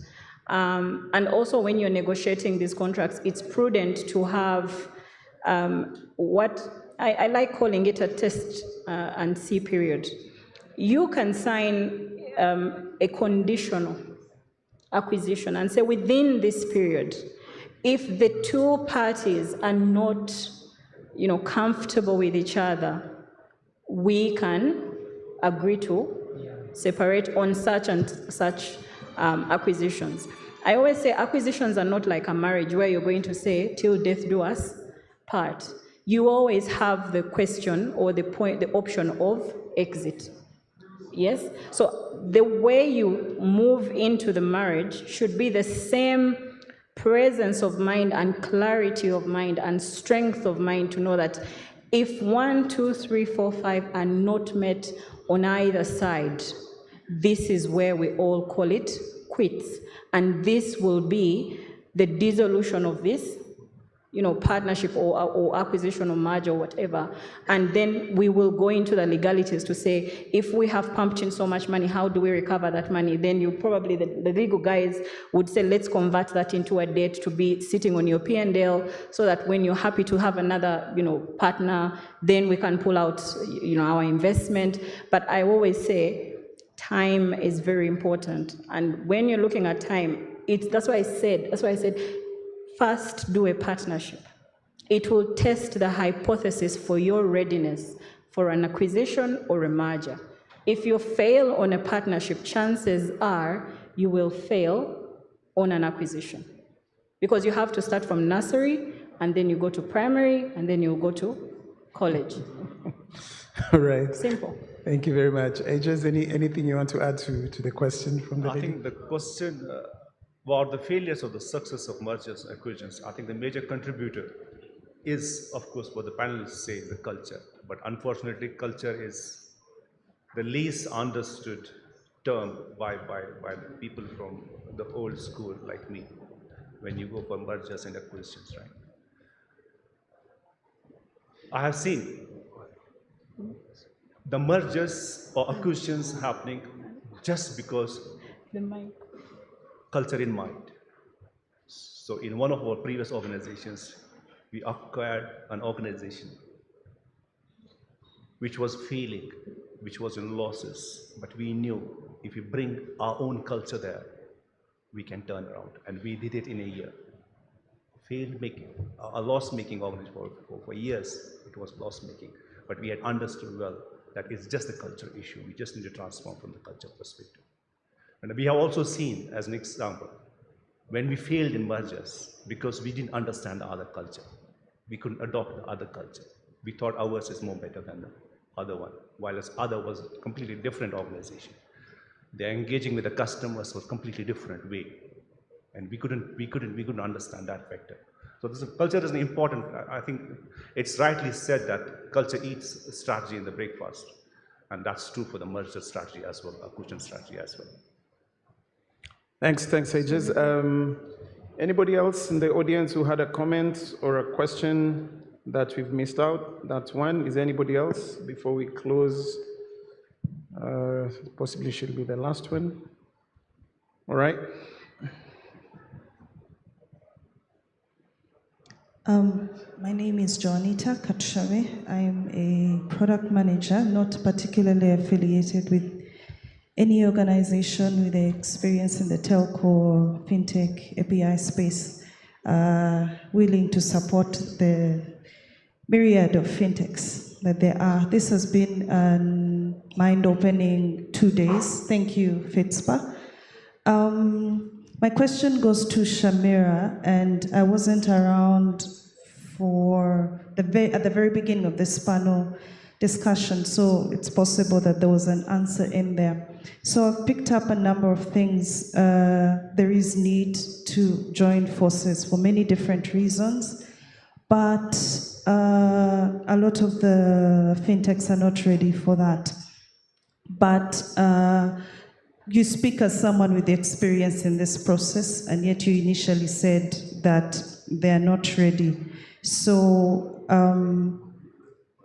And also when you're negotiating these contracts, it's prudent to have what I like calling it a test and see period. You can sign a conditional acquisition and say within this period, if the two parties are not, comfortable with each other, we can agree to separate on such and such acquisitions. I always say acquisitions are not like a marriage where you're going to say, till death do us part. You always have the question or the option of exit. Yes? So the way you move into the marriage should be the same presence of mind and clarity of mind and strength of mind to know that if 1, 2, 3, 4, 5 are not met on either side, this is where we all call it quits. And this will be the dissolution of this, partnership or acquisition or merger or whatever. And then we will go into the legalities to say, if we have pumped in so much money, how do we recover that money? Then you probably, the legal guys would say, let's convert that into a debt to be sitting on your P&L so that when you're happy to have another, partner, then we can pull out, our investment. But I always say, time is very important. And when you're looking at time, that's why I said, first do a partnership. It will test the hypothesis for your readiness for an acquisition or a merger. If you fail on a partnership, chances are you will fail on an acquisition. Because you have to start from nursery, and then you go to primary, and then you go to college. All right. Simple. Thank you very much. Ajas, anything you want to add to the question from the lady? I think the question about the failures of the success of mergers and acquisitions, I think the major contributor is, of course, what the panelists say, the culture. But unfortunately, culture is the least understood term by people from the old school like me when you go for mergers and acquisitions, right? I have seen the mergers or acquisitions happening just because culture in mind. So in one of our previous organizations, we acquired an organization which was failing, which was in losses, but we knew if we bring our own culture there, we can turn around, and we did it in a year. A loss-making organization for years, it was loss-making, but we had understood well that it's just a culture issue. We just need to transform from the culture perspective. And we have also seen, as an example, when we failed in mergers, because we didn't understand the other culture, we couldn't adopt the other culture. We thought ours is more better than the other one, while this other was a completely different organization. Their engaging with the customers was a completely different way, and we couldn't understand that factor. So culture is important. I think it's rightly said that culture eats strategy in the breakfast, and that's true for the merger strategy as well, acquisition strategy as well. Thanks, Ajas. Anybody else in the audience who had a comment or a question that we've missed out? That's one. Is there anybody else before we close? Possibly should be the last one. All right. My name is Joanita Katshave. I'm a product manager, not particularly affiliated with any organization with experience in the telco or fintech API space, willing to support the myriad of fintechs that there are. This has been a mind-opening 2 days. Thank you, Fitspa. My question goes to Shamira, and I wasn't around at the very beginning of this panel discussion, so it's possible that there was an answer in there. So I've picked up a number of things. There is need to join forces for many different reasons, but a lot of the fintechs are not ready for that. But you speak as someone with experience in this process, and yet you initially said that they're not ready. So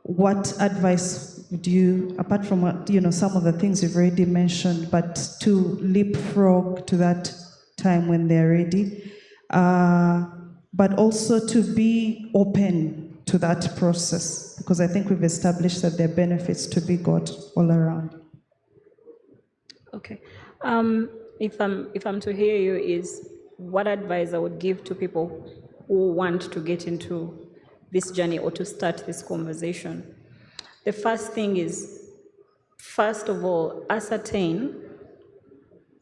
what advice would you, apart from what, some of the things you've already mentioned, but to leapfrog to that time when they're ready, but also to be open to that process, because I think we've established that there are benefits to be got all around. Okay. If I'm to hear you, is what advice I would give to people who want to get into this journey or to start this conversation. The first thing is, first of all, ascertain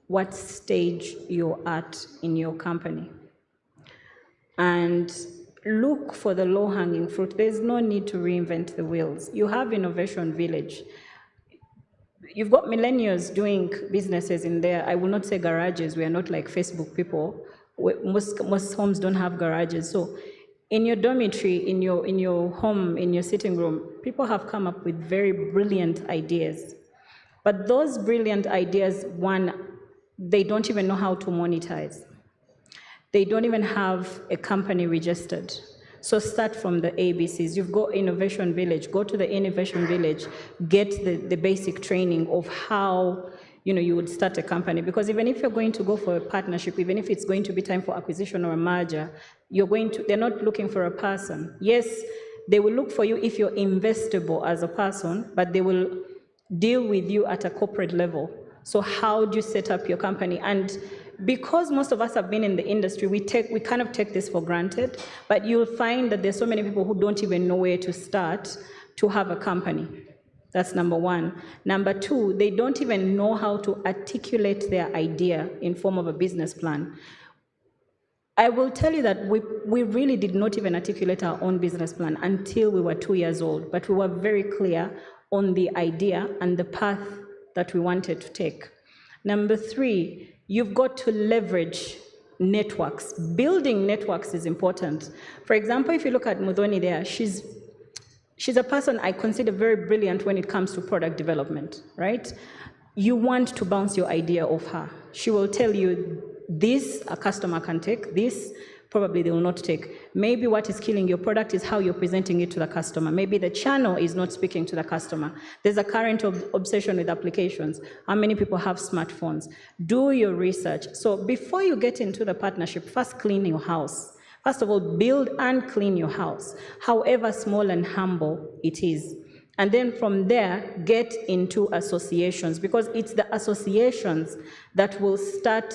what stage you're at in your company. And look for the low-hanging fruit. There's no need to reinvent the wheels. You have Innovation Village. You've got millennials doing businesses in there. I will not say garages. We are not like Facebook people. Most homes don't have garages. So in your dormitory, in your home, in your sitting room, people have come up with very brilliant ideas. But those brilliant ideas, one, they don't even know how to monetize. They don't even have a company registered. So start from the ABCs. You've got Innovation Village. Go to the Innovation Village. Get the basic training of how you would start a company. Because even if you're going to go for a partnership, even if it's going to be time for acquisition or a merger, they're not looking for a person. Yes, they will look for you if you're investable as a person, but they will deal with you at a corporate level. So how do you set up your company? And because most of us have been in the industry, we kind of take this for granted, but you'll find that there's so many people who don't even know where to start to have a company. That's number one. Number two, they don't even know how to articulate their idea in form of a business plan. I will tell you that we really did not even articulate our own business plan until we were 2 years old, but we were very clear on the idea and the path that we wanted to take. Number three, you've got to leverage networks. Building networks is important. For example, if you look at Mudhoni there, she's a person I consider very brilliant when it comes to product development, right? You want to bounce your idea off her. She will tell you, this a customer can take, this probably they will not take. Maybe what is killing your product is how you're presenting it to the customer. Maybe the channel is not speaking to the customer. There's a current obsession with applications. How many people have smartphones? Do your research. So before you get into the partnership, first clean your house. First of all, build and clean your house, however small and humble it is. And then from there, get into associations, because it's the associations that will start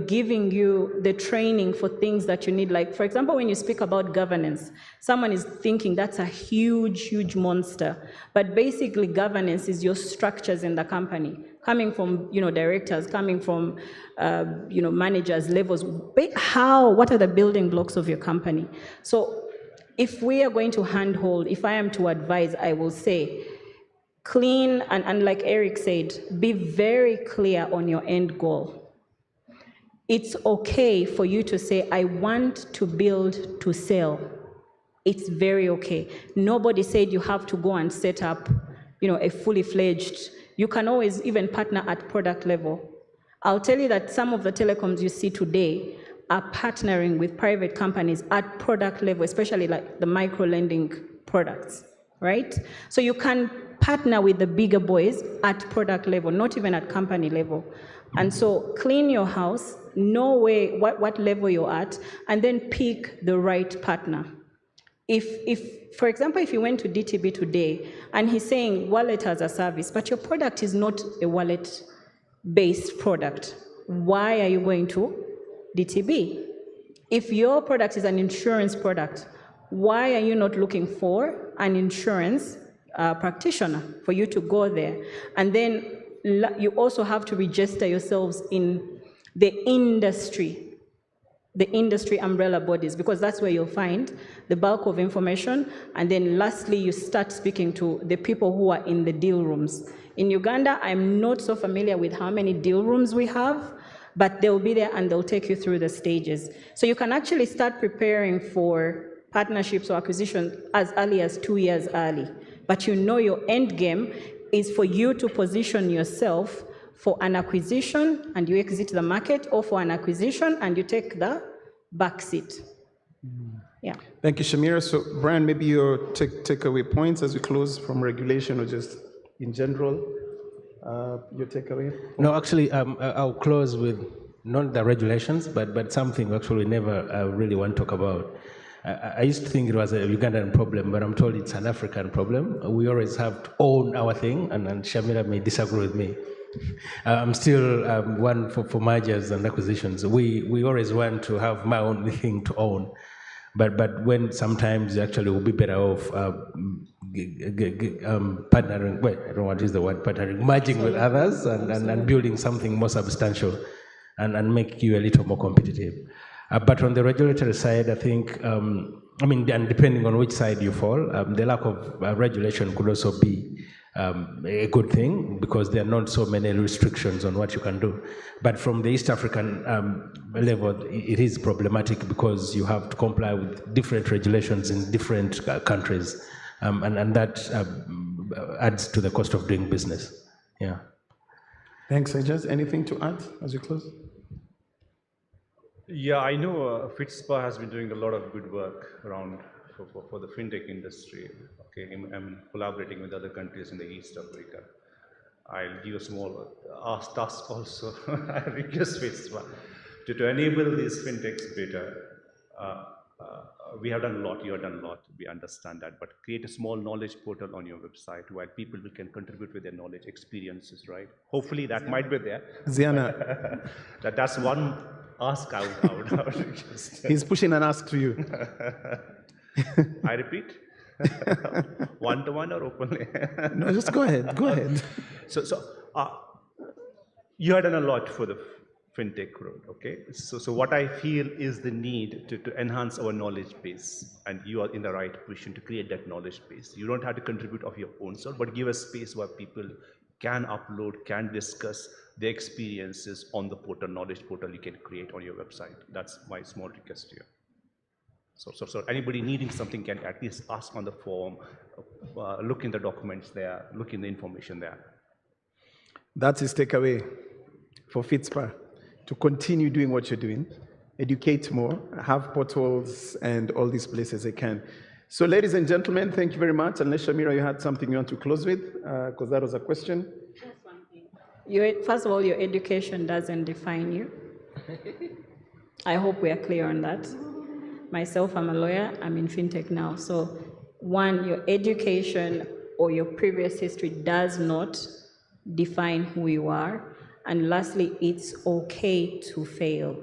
giving you the training for things that you need. Like, for example, when you speak about governance, someone is thinking that's a huge, huge monster. But basically, governance is your structures in the company, coming from, directors, coming from, managers, levels. What are the building blocks of your company? So if we are going to handhold, if I am to advise, I will say, clean, and like Eric said, be very clear on your end goal. It's okay for you to say, I want to build to sell. It's very okay. Nobody said you have to go and set up, a fully fledged. You can always even partner at product level. I'll tell you that some of the telecoms you see today are partnering with private companies at product level, especially like the micro-lending products, right? So you can partner with the bigger boys at product level, not even at company level. And so clean your house, know what level you're at, and then pick the right partner. If, for example, if you went to DTB today and he's saying wallet as a service, but your product is not a wallet-based product, why are you going to DTB? If your product is an insurance product, why are you not looking for an insurance practitioner for you to go there? And then you also have to register yourselves in the industry umbrella bodies, because that's where you'll find the bulk of information. And then lastly, you start speaking to the people who are in the deal rooms. In Uganda, I'm not so familiar with how many deal rooms we have, but they'll be there and they'll take you through the stages. So you can actually start preparing for partnerships or acquisitions as early as 2 years early. But you know your end game is for you to position yourself for an acquisition and you exit the market, or for an acquisition and you take the back seat. Yeah. Thank you, Shamira. So, Brian, maybe your takeaway points as we close from regulation or just in general, your takeaway? No, actually, I'll close with not the regulations, but something actually we never really want to talk about. I used to think it was a Ugandan problem, but I'm told it's an African problem. We always have to own our thing, and Shamira may disagree with me. I'm still one for mergers and acquisitions. We always want to have my own thing to own. But when sometimes actually we'll be better off partnering, wait, I don't want to use the word partnering, merging with others and building something more substantial and make you a little more competitive. But on the regulatory side, I think, and depending on which side you fall, the lack of regulation could also be a good thing because there are not so many restrictions on what you can do. But from the East African level, it is problematic because you have to comply with different regulations in different countries, and that adds to the cost of doing business. Yeah. Thanks, Ajaz. Anything to add as we close? Yeah, I know Fitspa has been doing a lot of good work around for the fintech industry. Okay, I'm collaborating with other countries in the East Africa. I'll give a small task also. I request Fitspa to enable these fintechs better. We have done a lot, you have done a lot, we understand that, but create a small knowledge portal on your website where people can contribute with their knowledge, experiences, right? Hopefully that might be there. Ziana. That's one ask I would request. He's pushing an ask to you. I repeat, one-to-one or openly? No, just go ahead, go ahead. So you have done a lot for the fintech road, okay? So what I feel is the need to enhance our knowledge base, and you are in the right position to create that knowledge base. You don't have to contribute of your own self, but give a space where people can upload, can discuss their experiences on the portal, knowledge portal you can create on your website. That's my small request here. So anybody needing something can at least ask on the form, look in the documents there, look in the information there. That's his takeaway for Fitspa, to continue doing what you're doing, educate more, have portals and all these places they can. So ladies and gentlemen, thank you very much. Unless Shamira, you had something you want to close with, because that was a question. First of all, your education doesn't define you. I hope we are clear on that. Myself, I'm a lawyer, I'm in fintech now. So one, your education or your previous history does not define who you are. And lastly, it's okay to fail.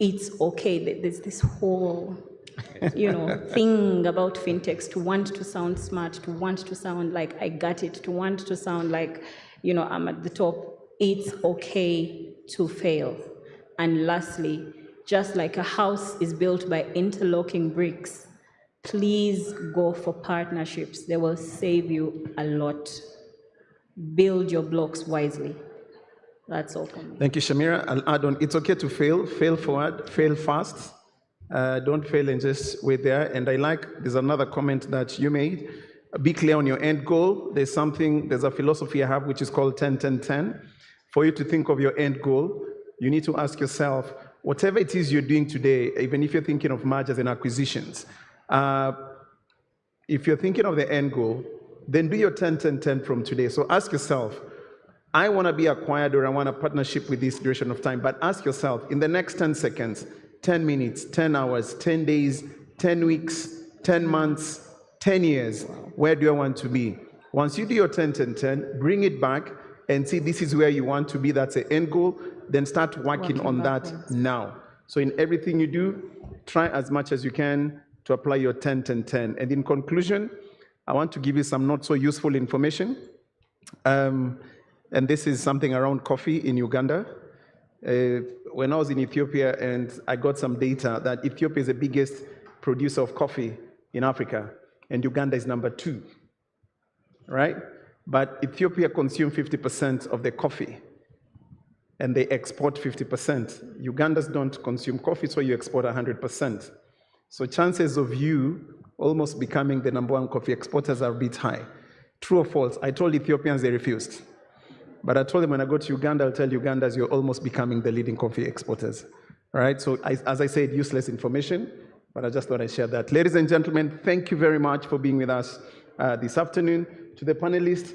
It's okay. There's this whole, thing about fintechs, to want to sound smart, to want to sound like I got it, to want to sound like, I'm at the top. It's okay to fail. And lastly, just like a house is built by interlocking bricks, please go for partnerships. They will save you a lot. Build your blocks wisely. That's all from me. Thank you, Shamira. I'll add on, it's okay to fail. Fail forward, fail fast. Don't fail and just wait there. And there's another comment that you made. Be clear on your end goal. There's a philosophy I have which is called 10-10-10. For you to think of your end goal, you need to ask yourself, whatever it is you're doing today, even if you're thinking of mergers and acquisitions, if you're thinking of the end goal, then do your 10-10-10 from today. So ask yourself, I want to be acquired or I want a partnership with this duration of time, but ask yourself, in the next 10 seconds, 10 minutes, 10 hours, 10 days, 10 weeks, 10 months, 10 years, where do I want to be? Once you do your 10-10-10, bring it back and see this is where you want to be, that's the end goal, then start working on that now. So in everything you do, try as much as you can to apply your 10-10-10. And in conclusion, I want to give you some not so useful information. And this is something around coffee in Uganda. When I was in Ethiopia and I got some data that Ethiopia is the biggest producer of coffee in Africa and Uganda is number 2, right? But Ethiopia consumes 50% of the coffee and they export 50%. Ugandans don't consume coffee, so you export 100%. So chances of you almost becoming the #1 coffee exporters are a bit high. True or false? I told Ethiopians, they refused. But I told them when I go to Uganda, I'll tell Ugandans you're almost becoming the leading coffee exporters. All right, so as I said, useless information, but I just thought I'd share that. Ladies and gentlemen, thank you very much for being with us this afternoon. To the panelists,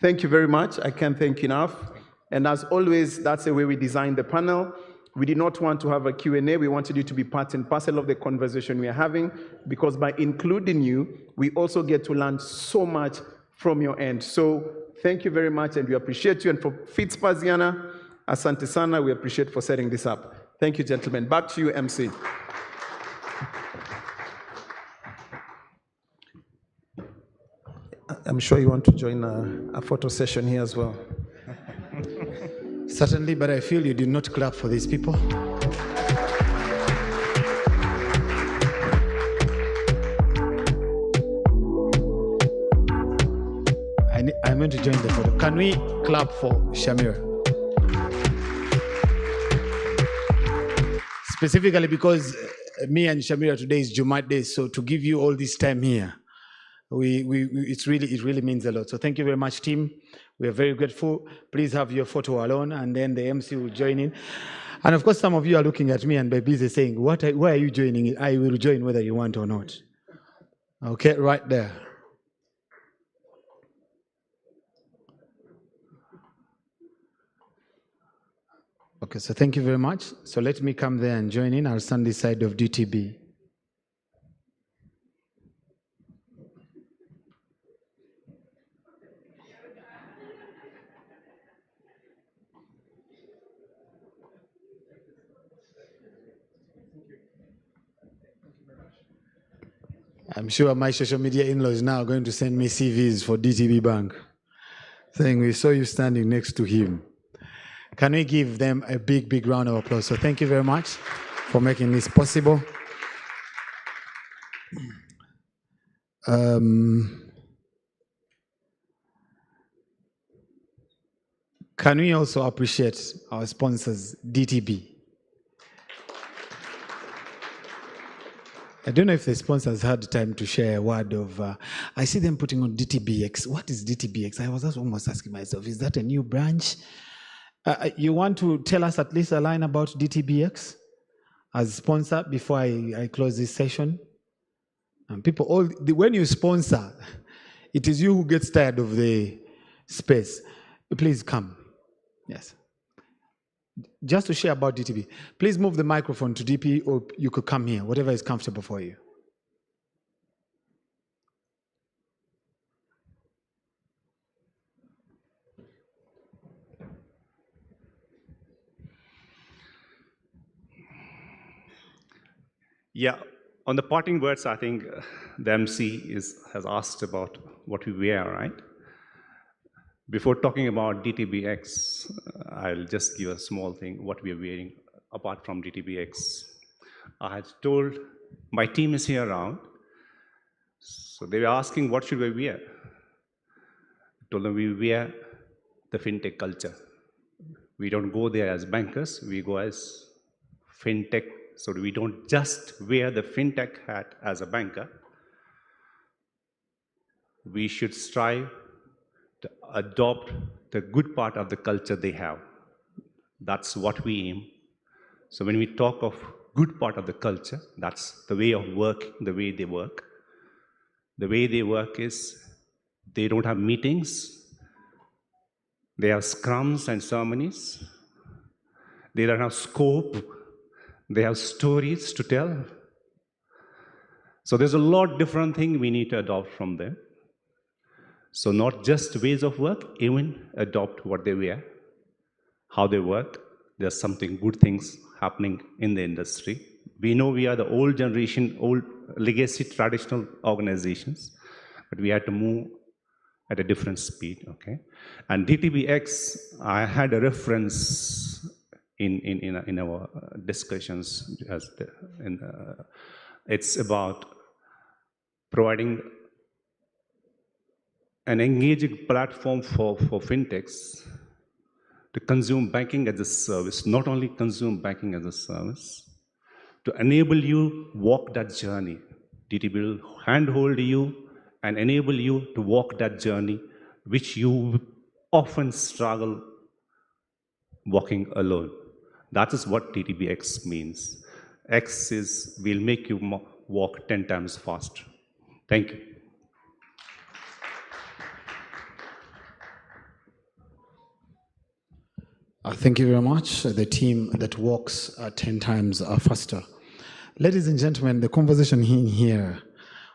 thank you very much. I can't thank enough. And as always, that's the way we designed the panel. We did not want to have a Q&A. We wanted you to be part and parcel of the conversation we are having, because by including you, we also get to learn so much from your end. So thank you very much, and we appreciate you. And for Fitspa, Ziana, asante sana, we appreciate for setting this up. Thank you, gentlemen. Back to you, MC. I'm sure you want to join a photo session here as well. Certainly, but I feel you did not clap for these people. I'm going to join the photo. Can we clap for Shamira? Specifically because me and Shamira today is Jumat Day, so to give you all this time here, it really means a lot. So thank you very much, team. We are very grateful. Please have your photo alone, and then the MC will join in. And of course, some of you are looking at me and by busy saying, why are you joining? I will join whether you want or not. Okay, right there. Okay, so thank you very much. So let me come there and join in. I'll stand this side of DTB. I'm sure my social media in-laws now are going to send me CVs for DTB Bank, saying we saw you standing next to him. Can we give them a big, big round of applause? So thank you very much for making this possible. Can we also appreciate our sponsors, DTB? I don't know if the sponsors had time to share a word of, I see them putting on DTBX. What is DTBX? I was almost asking myself, is that a new branch? You want to tell us at least a line about DTBX as sponsor before I close this session? And people, when you sponsor, it is you who gets tired of the space. Please come. Yes. Just to share about DTB, please move the microphone to DP, or you could come here, whatever is comfortable for you. Yeah, on the parting words, I think the MC has asked about what we wear, right? Before talking about DTBX, I'll just give a small thing, what we are wearing apart from DTBX. I had told, my team is here around, so they were asking what should we wear? I told them we wear the Fintech culture. We don't go there as bankers, we go as Fintech. So we don't just wear the Fintech hat as a banker. We should strive to adopt the good part of the culture they have. That's what we aim. So when we talk of good part of the culture, that's the way of work, the way they work. The way they work is they don't have meetings. They have scrums and ceremonies. They don't have scope. They have stories to tell. So there's a lot different thing we need to adopt from them. So not just ways of work, even adopt what they wear, how they work. There's something good things happening in the industry. We know we are the old generation, old legacy traditional organizations, but we had to move at a different speed, okay? And DTBX, I had a reference in our discussions, it's about providing an engaging platform for fintechs to consume banking as a service, not only consume banking as a service, to enable you walk that journey. DTB will handhold you and enable you to walk that journey, which you often struggle walking alone. That is what TTBX means. X is, we'll make you walk 10 times faster. Thank you. Thank you very much. The team that walks 10 times faster. Ladies and gentlemen, the conversation here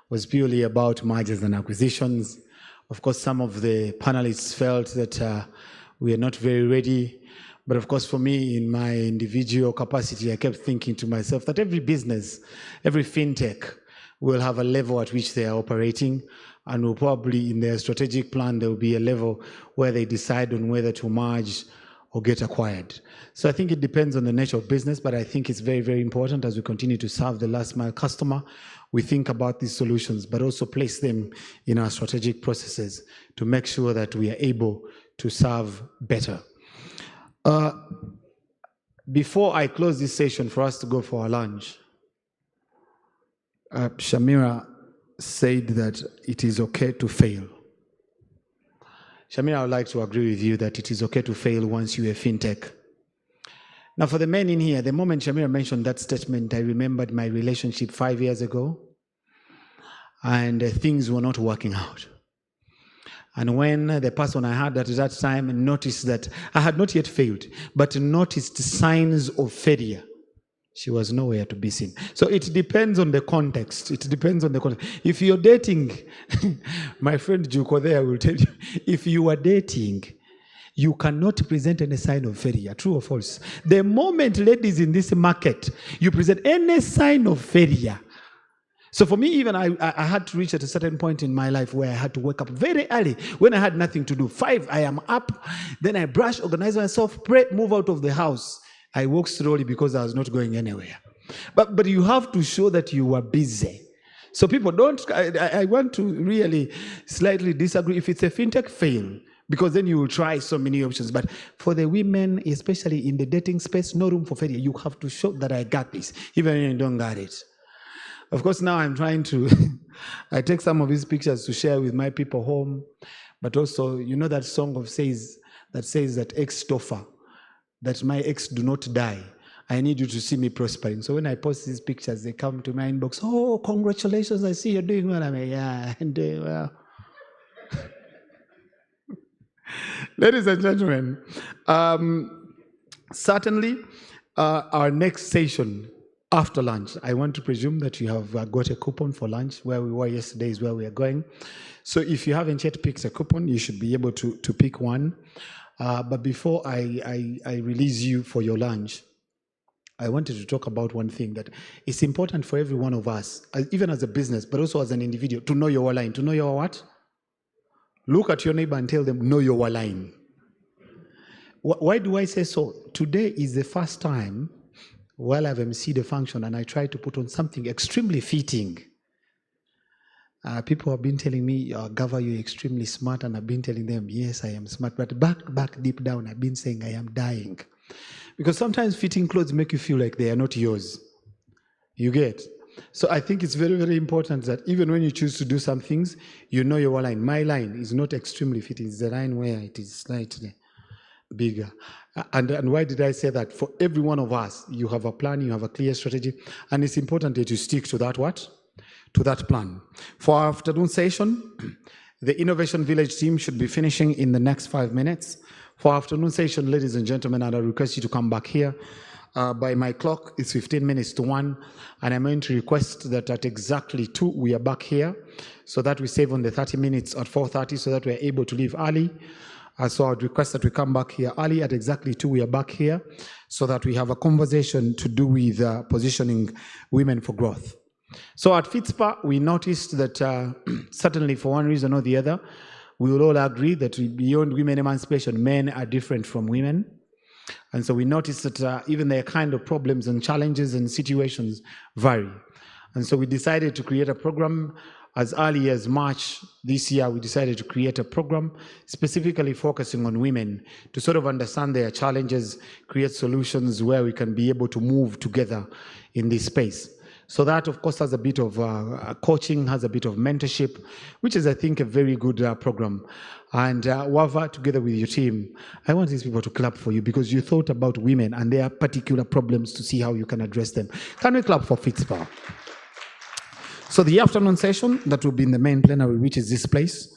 was purely about mergers and acquisitions. Of course, some of the panelists felt that we are not very ready. But of course, for me, in my individual capacity, I kept thinking to myself that every business, every fintech will have a level at which they are operating, and will probably, in their strategic plan, there will be a level where they decide on whether to merge or get acquired. So I think it depends on the nature of business, but I think it's very, very important as we continue to serve the last mile customer, we think about these solutions, but also place them in our strategic processes to make sure that we are able to serve better. Before I close this session for us to go for our lunch, Shamira said that it is okay to fail. Shamira, I would like to agree with you that it is okay to fail once you're a fintech. Now, for the men in here, the moment Shamira mentioned that statement, I remembered my relationship 5 years ago, and things were not working out. And when the person I had at that time noticed that I had not yet failed, but noticed signs of failure, she was nowhere to be seen. So it depends on the context. It depends on the context. If you're dating, my friend Juko there will tell you, if you are dating, you cannot present any sign of failure, true or false. The moment, ladies, in this market, you present any sign of failure. So for me, even I had to reach at a certain point in my life where I had to wake up very early when I had nothing to do. 5, I am up, then I brush, organize myself, pray, move out of the house. I walk slowly because I was not going anywhere. But you have to show that you are busy. So people don't, I want to really slightly disagree. If it's a fintech, fail, because then you will try so many options. But for the women, especially in the dating space, no room for failure. You have to show that I got this, even when you don't got it. Of course, now I'm trying to, I take some of these pictures to share with my people home, but also, you know that song that says that ex-Topher, that my ex do not die. I need you to see me prospering. So when I post these pictures, they come to my inbox, oh, congratulations, I see you're doing well. I'm like, yeah, I'm doing well. Ladies and gentlemen, certainly our next session after lunch, I want to presume that you have got a coupon for lunch. Where we were yesterday is where we are going. So if you haven't yet picked a coupon, you should be able to pick one. But before I release you for your lunch, I wanted to talk about one thing that it's important for every one of us, even as a business, but also as an individual, to know your line. To know your what? Look at your neighbor and tell them, know your line. Why do I say so? Today is the first time while I've emceed the function and I try to put on something extremely fitting. People have been telling me, Gava, you're extremely smart, and I've been telling them, yes, I am smart, but back deep down, I've been saying I am dying. Because sometimes fitting clothes make you feel like they are not yours. You get? So I think it's very, very important that even when you choose to do some things, you know your line. My line is not extremely fitting, it's the line where it is slightly bigger. And why did I say that? For every one of us, you have a plan, you have a clear strategy, and it's important that you stick to that what? To that plan. For our afternoon session, the Innovation Village team should be finishing in the next 5 minutes. For our afternoon session, ladies and gentlemen, I request you to come back here. By my clock, it's 15 minutes to 1, and I'm going to request that at exactly 2, we are back here, so that we save on the 30 minutes at 4:30, so that we're able to leave early. So I'd request that we come back here early. At exactly 2, we are back here, so that we have a conversation to do with positioning women for growth. So at Fitspa, we noticed that certainly for one reason or the other, we will all agree that beyond women emancipation, men are different from women. And so we noticed that even their kind of problems and challenges and situations vary. And so we decided to create a program as early as March this year, we decided to create a program specifically focusing on women to sort of understand their challenges, create solutions where we can be able to move together in this space. So that, of course, has a bit of coaching, has a bit of mentorship, which is, I think, a very good program. And Wava, together with your team, I want these people to clap for you because you thought about women and their particular problems to see how you can address them. Can we clap for Fitspa? So the afternoon session that will be in the main plenary, which is this place,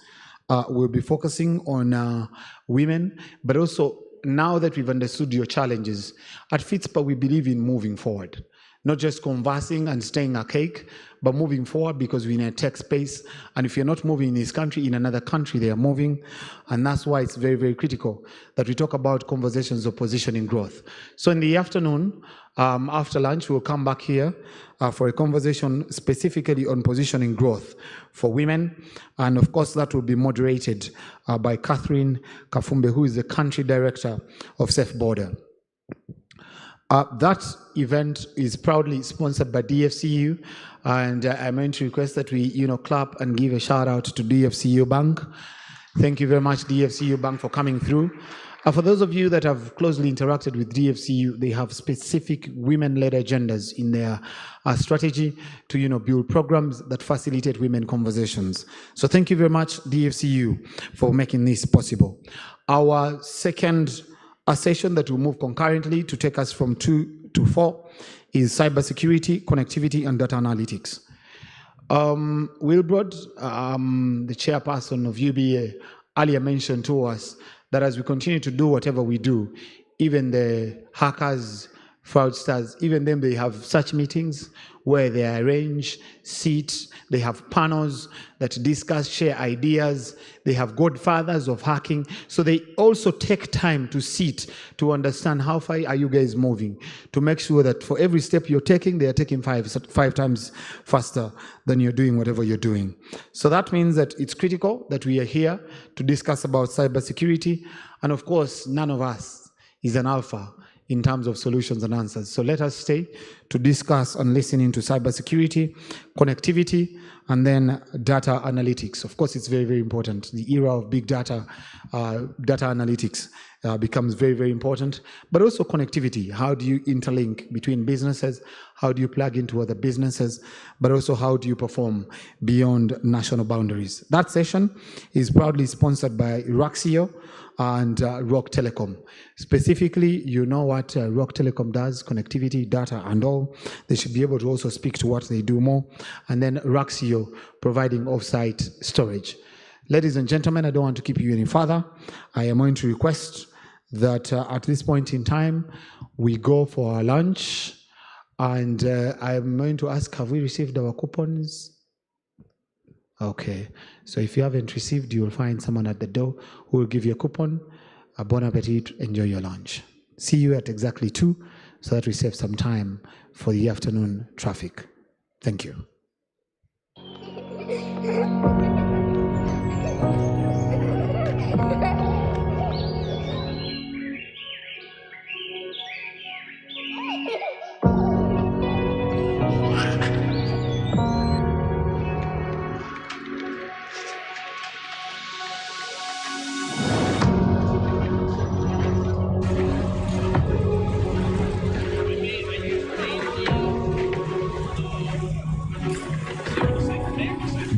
will be focusing on women, but also now that we've understood your challenges, at Fitspa we believe in moving forward. Not just conversing and staying archaic, but moving forward because we're in a tech space. And if you're not moving in this country, in another country, they are moving. And that's why it's very, very critical that we talk about conversations of positioning growth. So in the afternoon, after lunch, we'll come back here for a conversation specifically on positioning growth for women. And of course, that will be moderated by Catherine Kafumbe, who is the country director of Safe Border. That event is proudly sponsored by DFCU, and I'm going to request that we, clap and give a shout out to DFCU Bank. Thank you very much, DFCU Bank, for coming through. For those of you that have closely interacted with DFCU, they have specific women-led agendas in their strategy to, build programs that facilitate women conversations. So thank you very much, DFCU, for making this possible. Our second session that will move concurrently to take us from 2 to 4 is cybersecurity, connectivity, and data analytics. Wilbrod, the chairperson of UBA, earlier mentioned to us that as we continue to do whatever we do, even the hackers, fraudsters, even them, they have such meetings where they arrange, sit, they have panels that discuss, share ideas, they have godfathers of hacking. So they also take time to sit, to understand how far are you guys moving, to make sure that for every step you're taking, they are taking five times faster than you're doing whatever you're doing. So that means that it's critical that we are here to discuss about cybersecurity. And of course, none of us is an alpha in terms of solutions and answers. So let us stay to discuss and listen into cybersecurity, connectivity, and then data analytics. Of course, it's very, very important. The era of big data, data analytics becomes very, very important, but also connectivity. How do you interlink between businesses? How do you plug into other businesses? But also how do you perform beyond national boundaries? That session is proudly sponsored by Raxio and Rock Telecom. Specifically, you know what Rock Telecom does, connectivity, data, and all. They should be able to also speak to what they do more. And then Raxio providing off-site storage. Ladies and gentlemen, I don't want to keep you any further. I am going to request that at this point in time, we go for our lunch. And I'm going to ask, have we received our coupons? Okay, so if you haven't received, you'll find someone at the door who will give you a coupon. Bon appetit, enjoy your lunch. See you at exactly 2 so that we save some time for the afternoon traffic. Thank you.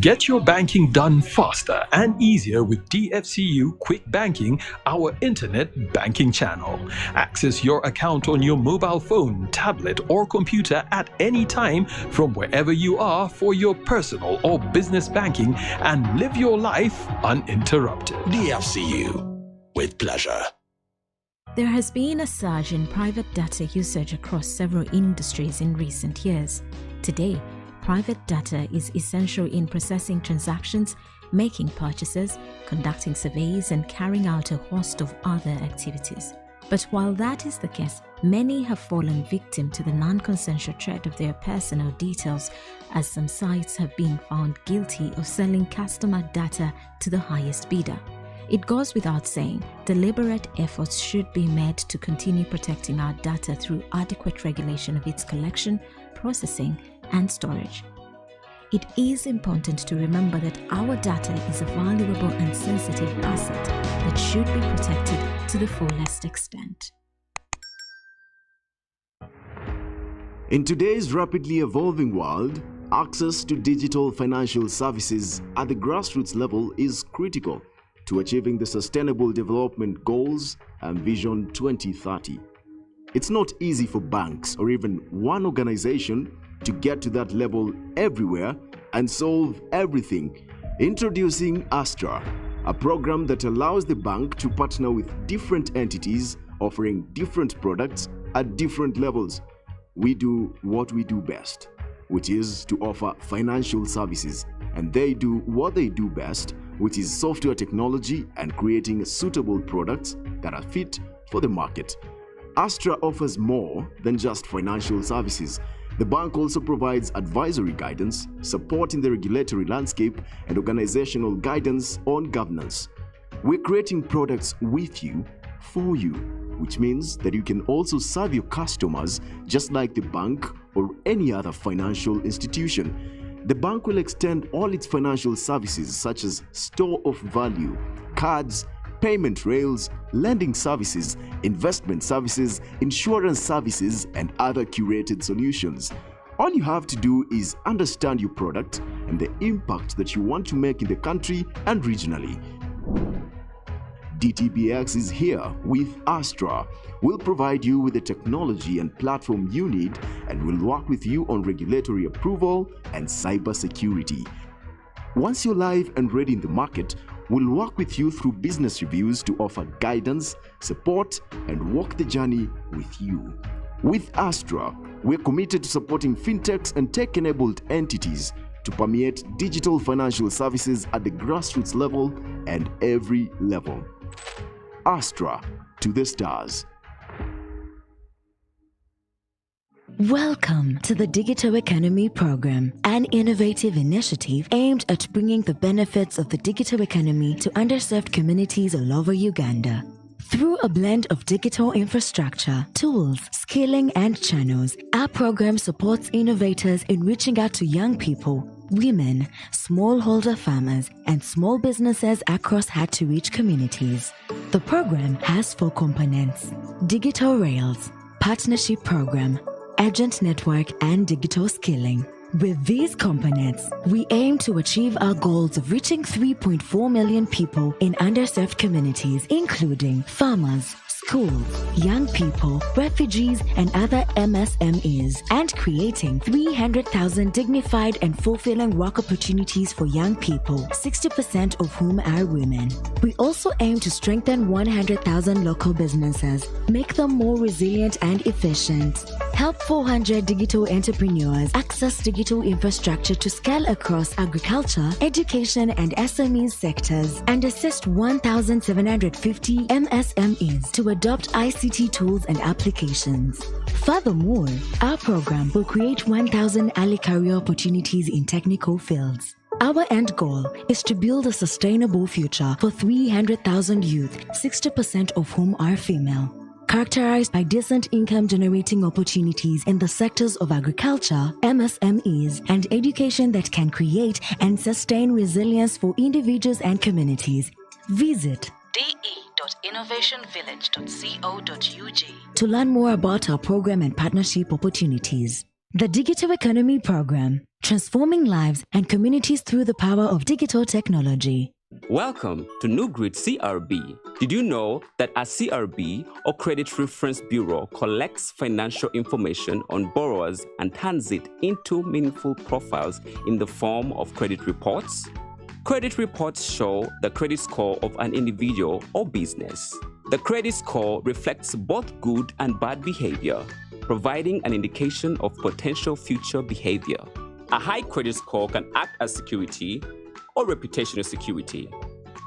Get your banking done faster and easier with DFCU Quick Banking, our internet banking channel. Access your account on your mobile phone, tablet, or computer at any time from wherever you are for your personal or business banking and live your life uninterrupted. DFCU, with pleasure. There has been a surge in private data usage across several industries in recent years. Today, private data is essential in processing transactions, making purchases, conducting surveys, and carrying out a host of other activities. But while that is the case, many have fallen victim to the non-consensual threat of their personal details, as some sites have been found guilty of selling customer data to the highest bidder. It goes without saying, deliberate efforts should be made to continue protecting our data through adequate regulation of its collection, processing, and storage. it is important to remember that our data is a valuable and sensitive asset that should be protected to the fullest extent. In today's rapidly evolving world, access to digital financial services at the grassroots level is critical to achieving the Sustainable Development Goals and Vision 2030. It's not easy for banks or even one organization to get to that level everywhere and solve everything. Introducing Astra, a program that allows the bank to partner with different entities offering different products at different levels. We do what we do best, which is to offer financial services, and they do what they do best, which is software technology and creating suitable products that are fit for the market. Astra offers more than just financial services. The bank also provides advisory guidance, support in the regulatory landscape, and organizational guidance on governance. We're creating products with you, for you, which means that you can also serve your customers just like the bank or any other financial institution. The bank will extend all its financial services such as store of value, cards, payment rails, lending services, investment services, insurance services, and other curated solutions. All you have to do is understand your product and the impact that you want to make in the country and regionally. DTBX is here with Astra. We'll provide you with the technology and platform you need, and we'll work with you on regulatory approval and cybersecurity. Once you're live and ready in the market, we'll work with you through business reviews to offer guidance, support, and walk the journey with you. With Astra, we're committed to supporting fintechs and tech-enabled entities to permeate digital financial services at the grassroots level and every level. Astra to the stars. Welcome to the Digital Economy Program, an innovative initiative aimed at bringing the benefits of the digital economy to underserved communities all over Uganda. Through a blend of digital infrastructure, tools, skilling, and channels, our program supports innovators in reaching out to young people, women, smallholder farmers, and small businesses across hard-to-reach communities. The program has 4 components: Digital Rails, Partnership Program, Agent Network, and Digital Skilling. With these components, we aim to achieve our goals of reaching 3.4 million people in underserved communities, including farmers, schools, young people, refugees, and other MSMEs, and creating 300,000 dignified and fulfilling work opportunities for young people, 60% of whom are women. We also aim to strengthen 100,000 local businesses, make them more resilient and efficient, help 400 digital entrepreneurs access digital infrastructure to scale across agriculture, education, and SME sectors, and assist 1,750 MSMEs to adopt ICT tools and applications. Furthermore, our program will create 1,000 early career opportunities in technical fields. Our end goal is to build a sustainable future for 300,000 youth, 60% of whom are female, characterized by decent income-generating opportunities in the sectors of agriculture, MSMEs, and education that can create and sustain resilience for individuals and communities. Visit de.innovationvillage.co.ug to learn more about our program and partnership opportunities. The Digital Economy Program, transforming lives and communities through the power of digital technology. Welcome to New Grid CRB. Did you know that a CRB or Credit Reference Bureau collects financial information on borrowers and turns it into meaningful profiles in the form of credit reports? Credit reports show the credit score of an individual or business. The credit score reflects both good and bad behavior, providing an indication of potential future behavior. A high credit score can act as security or reputational security.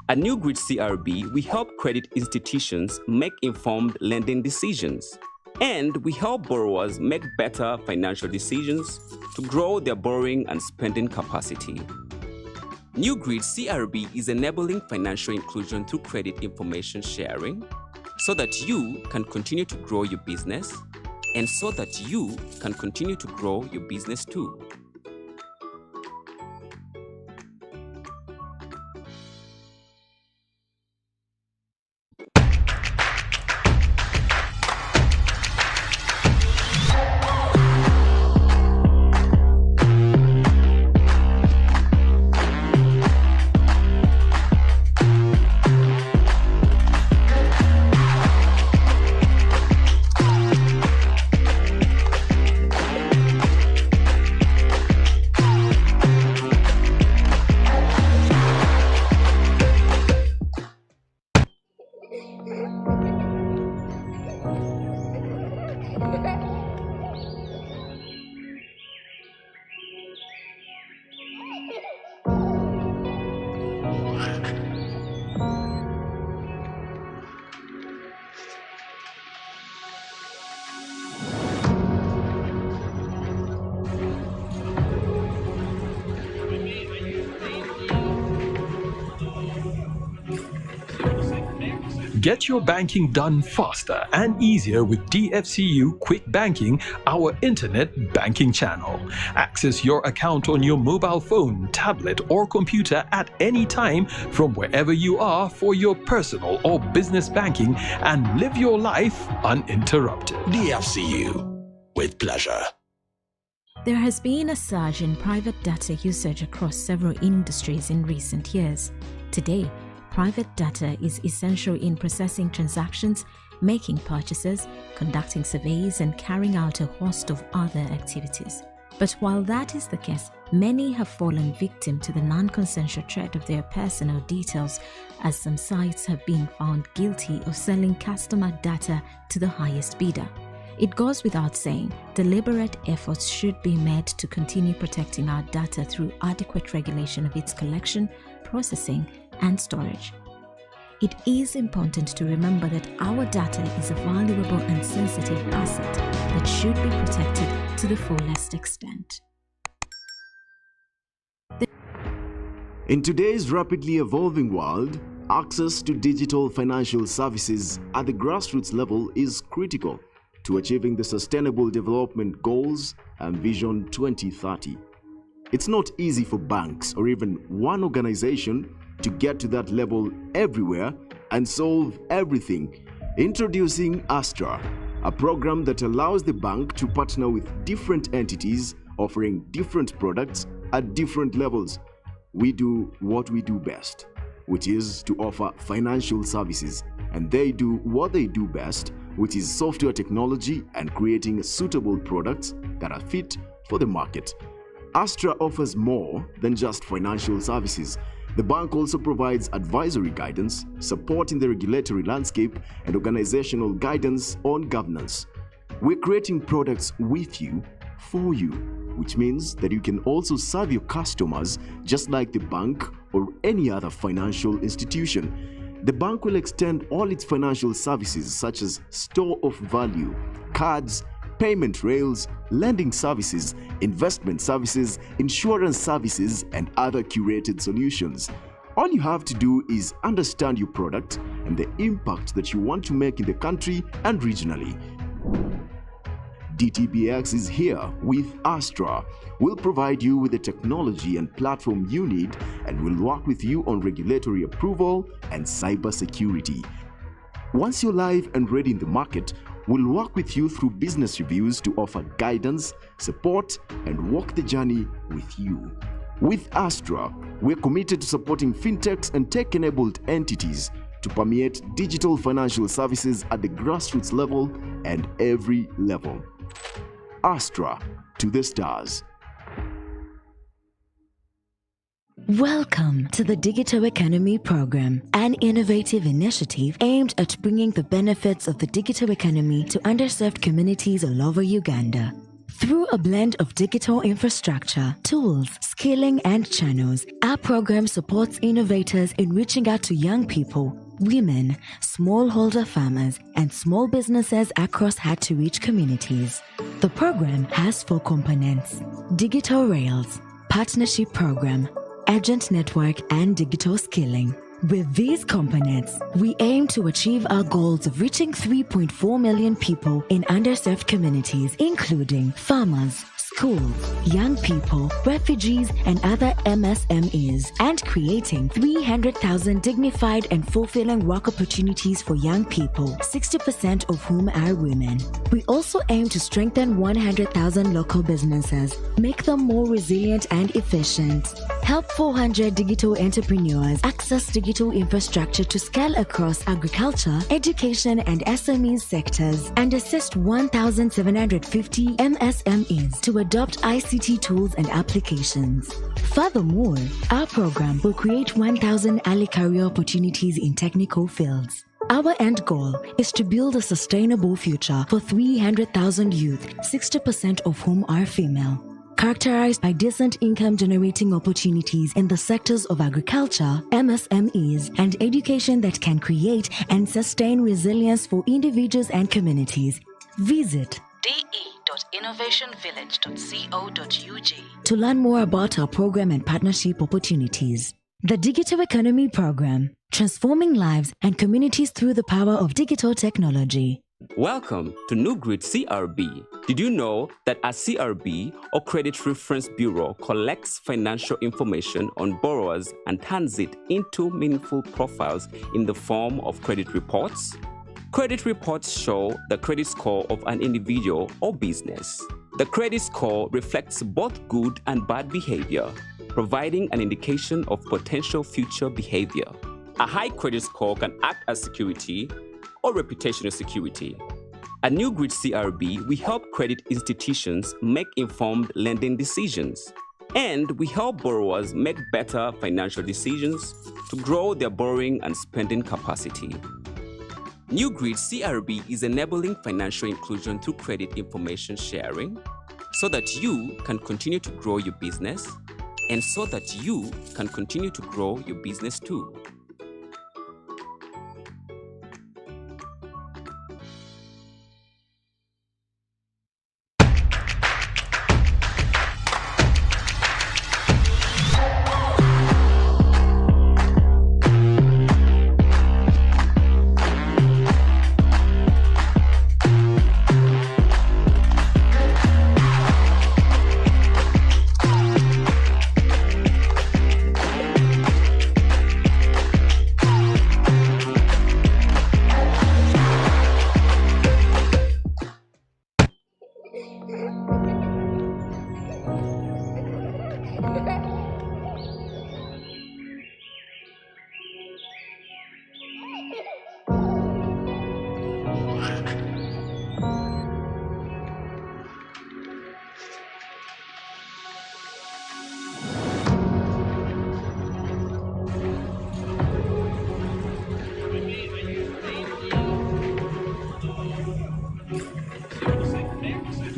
At New Grid CRB, we help credit institutions make informed lending decisions, and we help borrowers make better financial decisions to grow their borrowing and spending capacity. New Grid CRB is enabling financial inclusion through credit information sharing so that you can continue to grow your business and so that you can continue to grow your business too. Get your banking done faster and easier with DFCU Quick Banking, our internet banking channel. Access your account on your mobile phone, tablet, or computer at any time from wherever you are for your personal or business banking and live your life uninterrupted. DFCU, with pleasure. There has been a surge in private data usage across several industries in recent years. Today, private data is essential in processing transactions, making purchases, conducting surveys, and carrying out a host of other activities. But while that is the case, many have fallen victim to the non-consensual threat of their personal details, as some sites have been found guilty of selling customer data to the highest bidder. It goes without saying, deliberate efforts should be made to continue protecting our data through adequate regulation of its collection, processing, and storage. It is important to remember that our data is a valuable and sensitive asset that should be protected to the fullest extent. In today's rapidly evolving world, access to digital financial services at the grassroots level is critical to achieving the Sustainable Development Goals and Vision 2030. It's not easy for banks or even one organization to get to that level everywhere and solve everything. Introducing Astra, a program that allows the bank to partner with different entities offering different products at different levels. We do what we do best, which is to offer financial services, and they do what they do best, which is software technology and creating suitable products that are fit for the market. Astra offers more than just financial services. The bank also provides advisory guidance, support in the regulatory landscape, and organizational guidance on governance. We're creating products with you, for you, which means that you can also serve your customers just like the bank or any other financial institution. The bank will extend all its financial services such as store of value, cards, payment rails, lending services, investment services, insurance services, and other curated solutions. All you have to do is understand your product and the impact that you want to make in the country and regionally. DTBX is here with Astra. We'll provide you with the technology and platform you need, and we'll work with you on regulatory approval and cybersecurity. Once you're live and ready in the market, we'll work with you through business reviews to offer guidance, support, and walk the journey with you. With Astra, we're committed to supporting fintechs and tech-enabled entities to permeate digital financial services at the grassroots level and every level. Astra to the stars. Welcome to the Digital Economy Program, an innovative initiative aimed at bringing the benefits of the digital economy to underserved communities all over Uganda. Through a blend of digital infrastructure, tools, skilling, and channels, our program supports innovators in reaching out to young people, women, smallholder farmers, and small businesses across hard-to-reach communities. The program has 4 components: Digital Rails, Partnership Program, Agent Network, and Digital Skilling. With these components, we aim to achieve our goals of reaching 3.4 million people in underserved communities, including farmers, schools, young people, refugees, and other MSMEs, and creating 300,000 dignified and fulfilling work opportunities for young people, 60% of whom are women. We also aim to strengthen 100,000 local businesses, make them more resilient and efficient, help 400 digital entrepreneurs access digital infrastructure to scale across agriculture, education, and SME sectors, and assist 1,750 MSMEs to adopt ICT tools and applications. Furthermore, our program will create 1,000 early career opportunities in technical fields. Our end goal is to build a sustainable future for 300,000 youth, 60% of whom are female, characterized by decent income-generating opportunities in the sectors of agriculture, MSMEs, and education that can create and sustain resilience for individuals and communities. Visit de.innovationvillage.co.ug to learn more about our program and partnership opportunities. The Digital Economy Program, transforming lives and communities through the power of digital technology. Welcome to New Grid CRB. Did you know that a CRB or Credit Reference Bureau collects financial information on borrowers and turns it into meaningful profiles in the form of credit reports? Credit reports show the credit score of an individual or business. The credit score reflects both good and bad behavior, providing an indication of potential future behavior. A high credit score can act as security or reputational security. At New Grid CRB, we help credit institutions make informed lending decisions, and we help borrowers make better financial decisions to grow their borrowing and spending capacity. New Grid CRB is enabling financial inclusion through credit information sharing so that you can continue to grow your business and so that you can continue to grow your business too.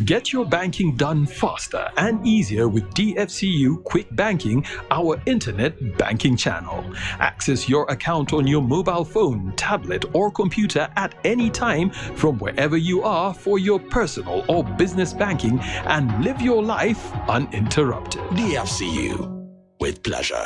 Get your banking done faster and easier with DFCU Quick Banking, our internet banking channel. Access your account on your mobile phone, tablet, or computer at any time from wherever you are for your personal or business banking and live your life uninterrupted. DFCU, with pleasure.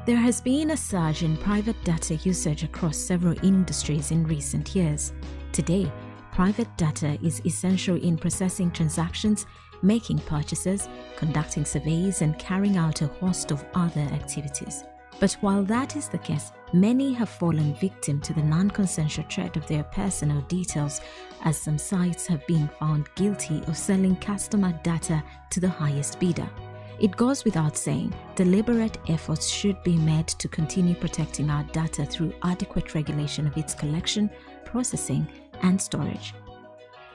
There has been a surge in private data usage across several industries in recent years. Today, private data is essential in processing transactions, making purchases, conducting surveys, and carrying out a host of other activities. But while that is the case, many have fallen victim to the non-consensual threat of their personal details, as some sites have been found guilty of selling customer data to the highest bidder. It goes without saying, deliberate efforts should be made to continue protecting our data through adequate regulation of its collection, processing, and storage.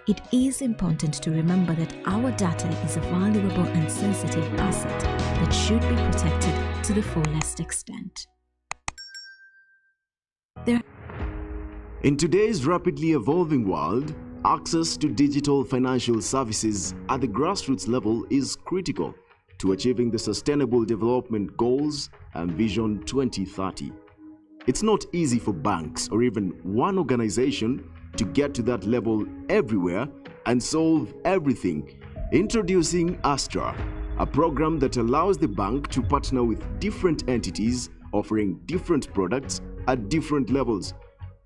It is important to remember that our data is a valuable and sensitive asset that should be protected to the fullest extent. In today's rapidly evolving world, access to digital financial services at the grassroots level is critical to achieving the Sustainable Development Goals and Vision 2030. It's not easy for banks or even one organization to get to that level everywhere and solve everything. Introducing Astra, a program that allows the bank to partner with different entities offering different products at different levels.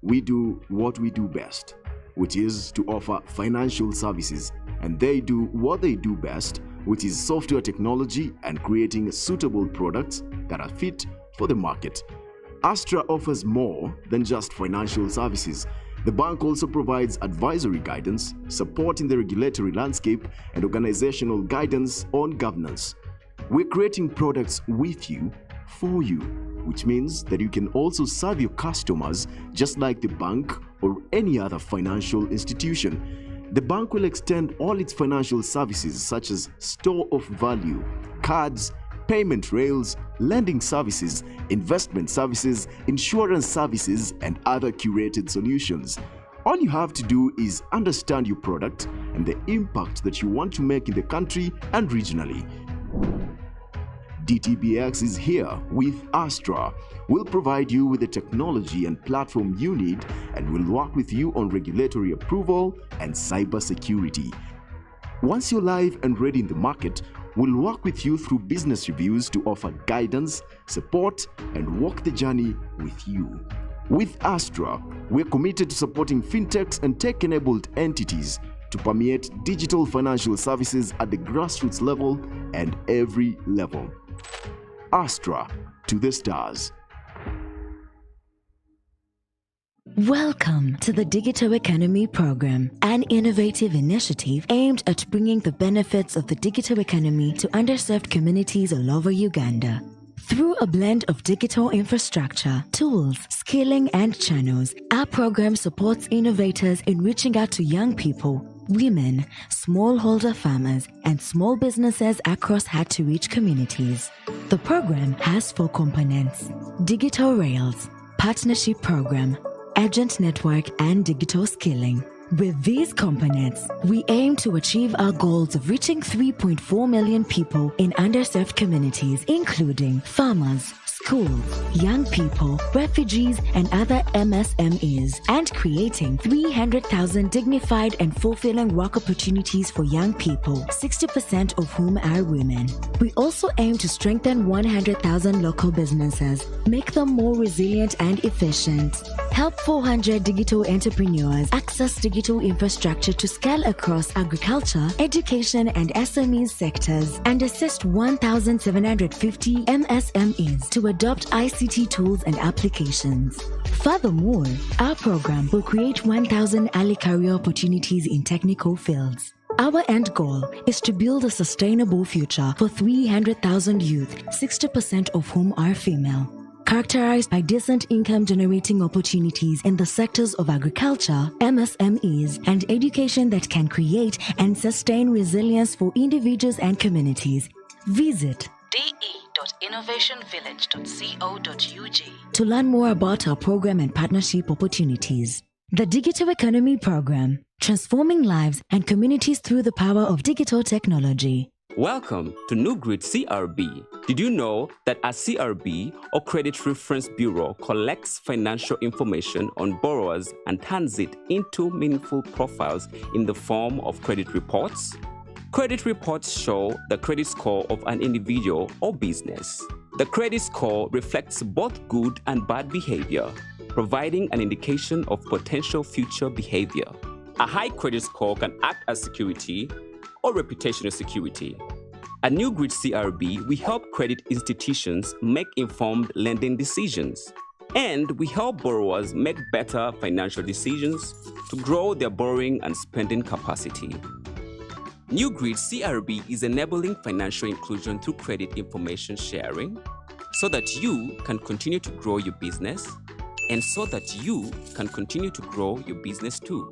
We do what we do best, which is to offer financial services, and they do what they do best, which is software technology and creating suitable products that are fit for the market. Astra offers more than just financial services. The bank also provides advisory guidance, support in the regulatory landscape, and organizational guidance on governance. We're creating products with you, for you, which means that you can also serve your customers just like the bank or any other financial institution. The bank will extend all its financial services such as store of value, cards, payment rails, lending services, investment services, insurance services, and other curated solutions. All you have to do is understand your product and the impact that you want to make in the country and regionally. DTBX is here with Astra. We'll provide you with the technology and platform you need, and we'll work with you on regulatory approval and cybersecurity. Once you're live and ready in the market, we'll work with you through business reviews to offer guidance, support, and walk the journey with you. With Astra, we're committed to supporting fintechs and tech-enabled entities to permeate digital financial services at the grassroots level and every level. Astra to the stars. Welcome to the Digital Economy Program, an innovative initiative aimed at bringing the benefits of the digital economy to underserved communities all over Uganda. Through a blend of digital infrastructure, tools, skilling, and channels, our program supports innovators in reaching out to young people, women, smallholder farmers, and small businesses across hard-to-reach communities. The program has 4 components: Digital Rails, Partnership Program, Agent Network, and Digital Skilling. With these components, we aim to achieve our goals of reaching 3.4 million people in underserved communities, including farmers, schools, young people, refugees, and other MSMEs, and creating 300,000 dignified and fulfilling work opportunities for young people, 60% of whom are women. We also aim to strengthen 100,000 local businesses, make them more resilient and efficient, help 400 digital entrepreneurs access digital infrastructure to scale across agriculture, education, and SME sectors, and assist 1,750 MSMEs to adopt ICT tools and applications. Furthermore, our program will create 1,000 early career opportunities in technical fields. Our end goal is to build a sustainable future for 300,000 youth, 60% of whom are female, characterized by decent income-generating opportunities in the sectors of agriculture, MSMEs, and education that can create and sustain resilience for individuals and communities. Visit de.innovationvillage.co.ug to learn more about our program and partnership opportunities. The Digital Economy Program, transforming lives and communities through the power of digital technology. Welcome to New Grid CRB. Did you know that a CRB or Credit Reference Bureau collects financial information on borrowers and turns it into meaningful profiles in the form of credit reports? Credit reports show the credit score of an individual or business. The credit score reflects both good and bad behavior, providing an indication of potential future behavior. A high credit score can act as security or reputational security. At New Grid CRB, we help credit institutions make informed lending decisions, and we help borrowers make better financial decisions to grow their borrowing and spending capacity. New Grid CRB is enabling financial inclusion through credit information sharing so that you can continue to grow your business and so that you can continue to grow your business too.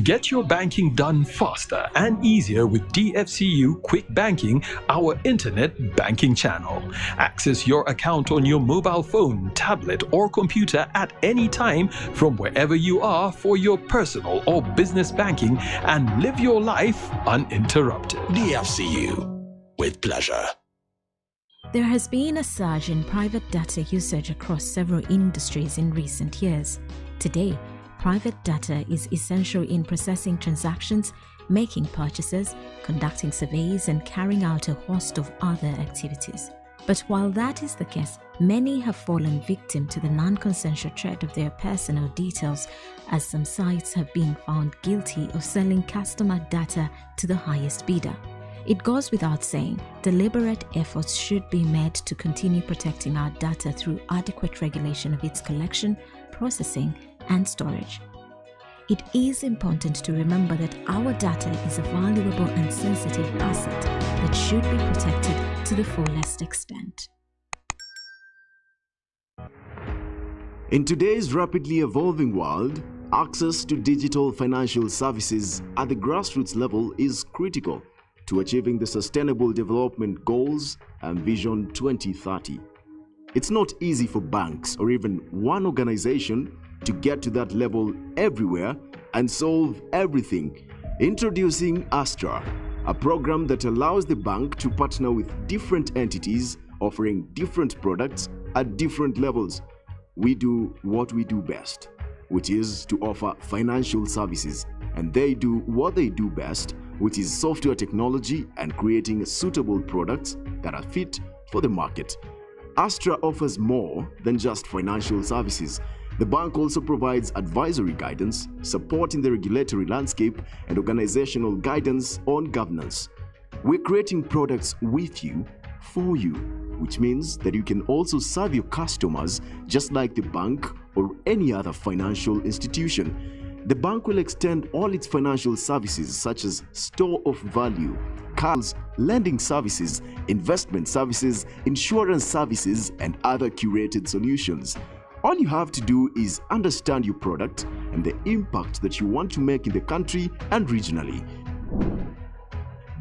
Get your banking done faster and easier with DFCU Quick Banking, our internet banking channel. Access your account on your mobile phone, tablet, or computer at any time from wherever you are for your personal or business banking and live your life uninterrupted. DFCU, with pleasure. There has been a surge in private data usage across several industries in recent years. Today, private data is essential in processing transactions, making purchases, conducting surveys, and carrying out a host of other activities. But while that is the case, many have fallen victim to the non-consensual threat of their personal details, as some sites have been found guilty of selling customer data to the highest bidder. It goes without saying, deliberate efforts should be made to continue protecting our data through adequate regulation of its collection, processing, and storage. It is important to remember that our data is a valuable and sensitive asset that should be protected to the fullest extent. In today's rapidly evolving world, access to digital financial services at the grassroots level is critical to achieving the Sustainable Development Goals and Vision 2030. It's not easy for banks or even one organization to get to that level everywhere and solve everything. Introducing Astra, a program that allows the bank to partner with different entities offering different products at different levels. We do what we do best, which is to offer financial services, and they do what they do best, which is software technology and creating suitable products that are fit for the market. Astra offers more than just financial services. The bank also provides advisory guidance, support in the regulatory landscape, and organizational guidance on governance. We're creating products with you, for you, which means that you can also serve your customers just like the bank or any other financial institution. The bank will extend all its financial services such as store of value, cards, lending services, investment services, insurance services, and other curated solutions. All you have to do is understand your product and the impact that you want to make in the country and regionally.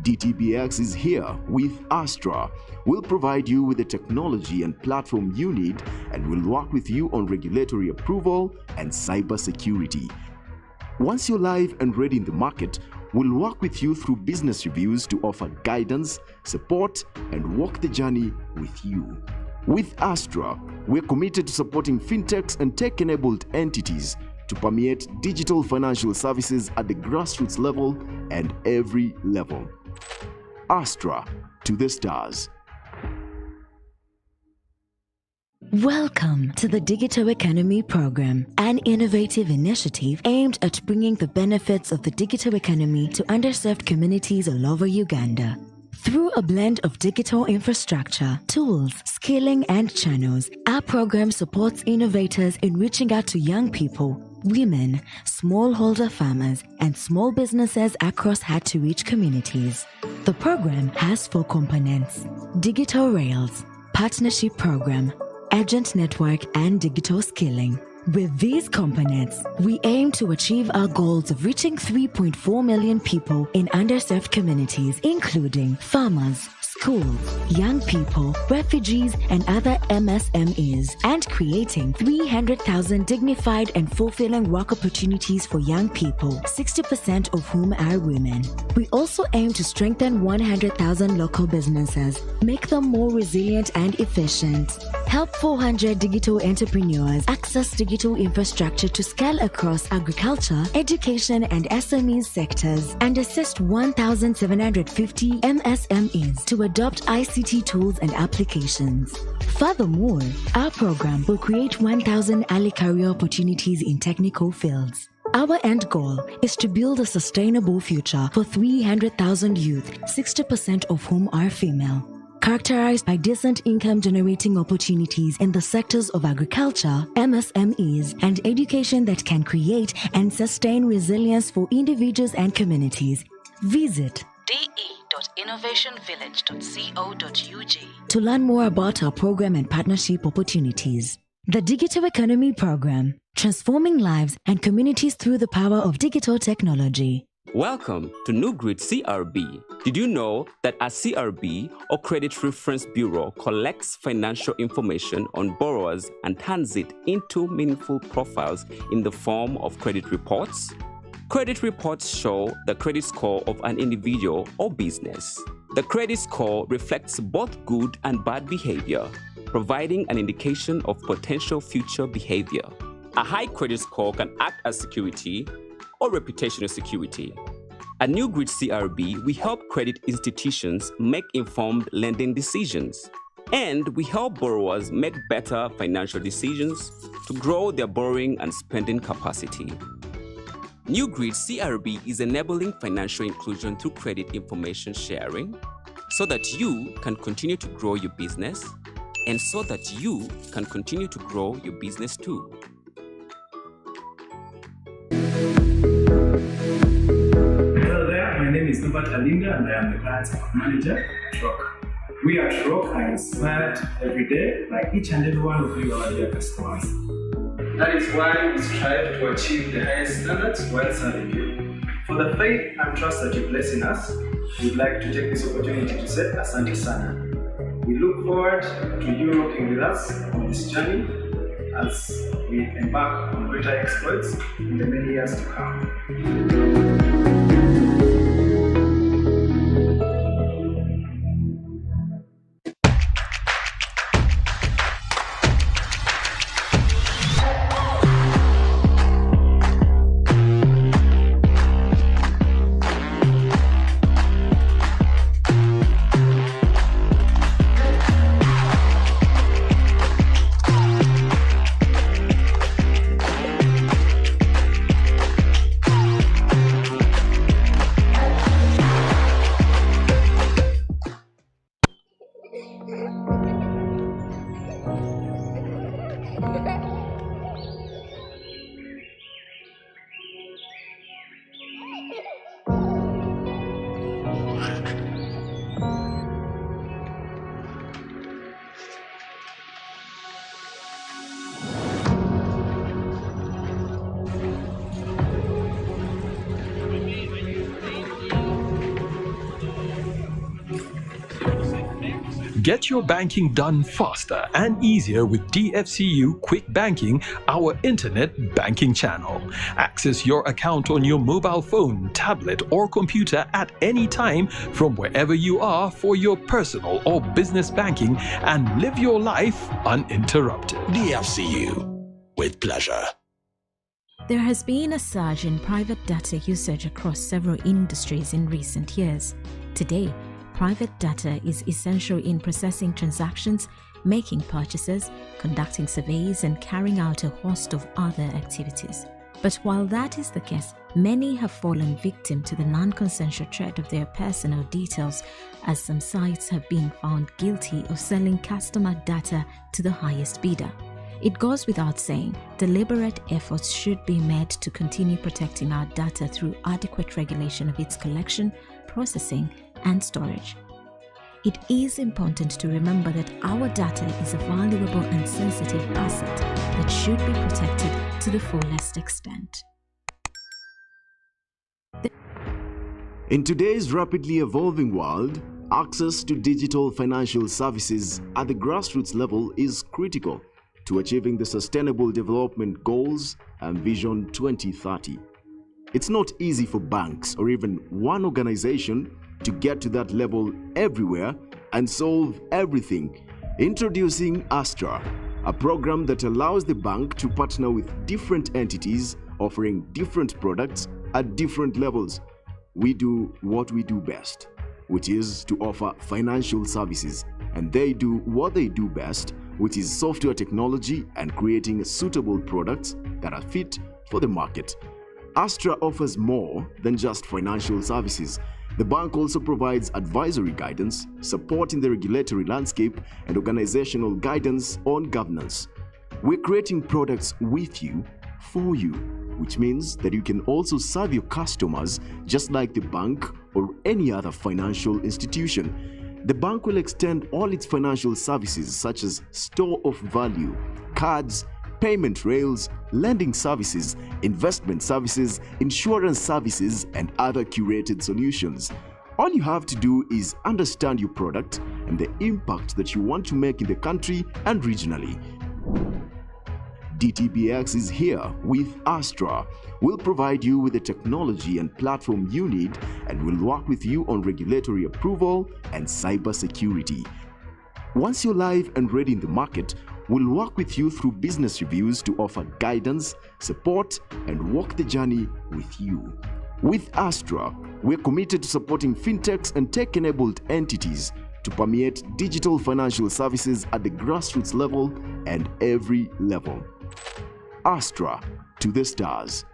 DTBX is here with Astra. We'll provide you with the technology and platform you need, and we'll work with you on regulatory approval and cybersecurity. Once you're live and ready in the market, we'll work with you through business reviews to offer guidance, support, and walk the journey with you. With Astra, we're committed to supporting fintechs and tech-enabled entities to permeate digital financial services at the grassroots level and every level. Astra to the stars. Welcome to the Digital Economy Program, an innovative initiative aimed at bringing the benefits of the digital economy to underserved communities all over Uganda. Through a blend of digital infrastructure, tools, skilling, and channels, our program supports innovators in reaching out to young people, women, smallholder farmers, and small businesses across hard-to-reach communities. The program has 4 components: Digital Rails, Partnership Program, Agent Network, and Digital Skilling. With these components, we aim to achieve our goals of reaching 3.4 million people in underserved communities, including farmers, schools, young people, refugees, and other MSMEs, and creating 300,000 dignified and fulfilling work opportunities for young people, 60% of whom are women. We also aim to strengthen 100,000 local businesses, make them more resilient and efficient, help 400 digital entrepreneurs access digital infrastructure to scale across agriculture, education, and SME sectors, and assist 1,750 MSMEs to adopt ICT tools and applications. Furthermore, our program will create 1,000 early career opportunities in technical fields. Our end goal is to build a sustainable future for 300,000 youth, 60% of whom are female, characterized by decent income-generating opportunities in the sectors of agriculture, MSMEs, and education that can create and sustain resilience for individuals and communities. Visit de.innovationvillage.co.ug to learn more about our program and partnership opportunities. The Digital Economy Program, transforming lives and communities through the power of digital technology. Welcome to New Grid CRB. Did you know that a CRB or Credit Reference Bureau collects financial information on borrowers and turns it into meaningful profiles in the form of credit reports? Credit reports show the credit score of an individual or business. The credit score reflects both good and bad behavior, providing an indication of potential future behavior. A high credit score can act as security or reputational security. At New Grid CRB, we help credit institutions make informed lending decisions. And we help borrowers make better financial decisions to grow their borrowing and spending capacity. New Grid CRB is enabling financial inclusion through credit information sharing so that you can continue to grow your business and so that you can continue to grow your business too. Hello there, my name is Norbert Alinda and I am the client support manager at Rock. We at Rock are inspired every day by each and every one of you, our dear customers. That is why we strive to achieve the highest standards while serving you. For the faith and trust that you place in us, we'd like to take this opportunity to say Asante Sana. We look forward to you working with us on this journey as we embark on greater exploits in the many years to come. Get your banking done faster and easier with DFCU Quick Banking, our internet banking channel. Access your account on your mobile phone, tablet, or computer at any time from wherever you are for your personal or business banking and live your life uninterrupted. DFCU, with pleasure. There has been a surge in private data usage across several industries in recent years. Today, private data is essential in processing transactions, making purchases, conducting surveys, and carrying out a host of other activities. But while that is the case, many have fallen victim to the non-consensual trade of their personal details, as some sites have been found guilty of selling customer data to the highest bidder. It goes without saying, deliberate efforts should be made to continue protecting our data through adequate regulation of its collection, processing, and storage. It is important to remember that our data is a valuable and sensitive asset that should be protected to the fullest extent. In today's rapidly evolving world, access to digital financial services at the grassroots level is critical to achieving the Sustainable Development Goals and Vision 2030. It's not easy for banks or even one organization to get to that level everywhere and solve everything. Introducing Astra, a program that allows the bank to partner with different entities offering different products at different levels. We do what we do best, which is to offer financial services, and they do what they do best, which is software technology and creating suitable products that are fit for the market. Astra offers more than just financial services. The bank also provides advisory guidance, support in the regulatory landscape, and organizational guidance on governance. We're creating products with you, for you, which means that you can also serve your customers just like the bank or any other financial institution. The bank will extend all its financial services such as store of value, cards, payment rails, lending services, investment services, insurance services, and other curated solutions. All you have to do is understand your product and the impact that you want to make in the country and regionally. DTBX is here with Astra. We'll provide you with the technology and platform you need, and we'll work with you on regulatory approval and cybersecurity. Once you're live and ready in the market, we'll work with you through business reviews to offer guidance, support, and walk the journey with you. With Astra, we're committed to supporting fintechs and tech-enabled entities to permeate digital financial services at the grassroots level and every level. Astra to the stars.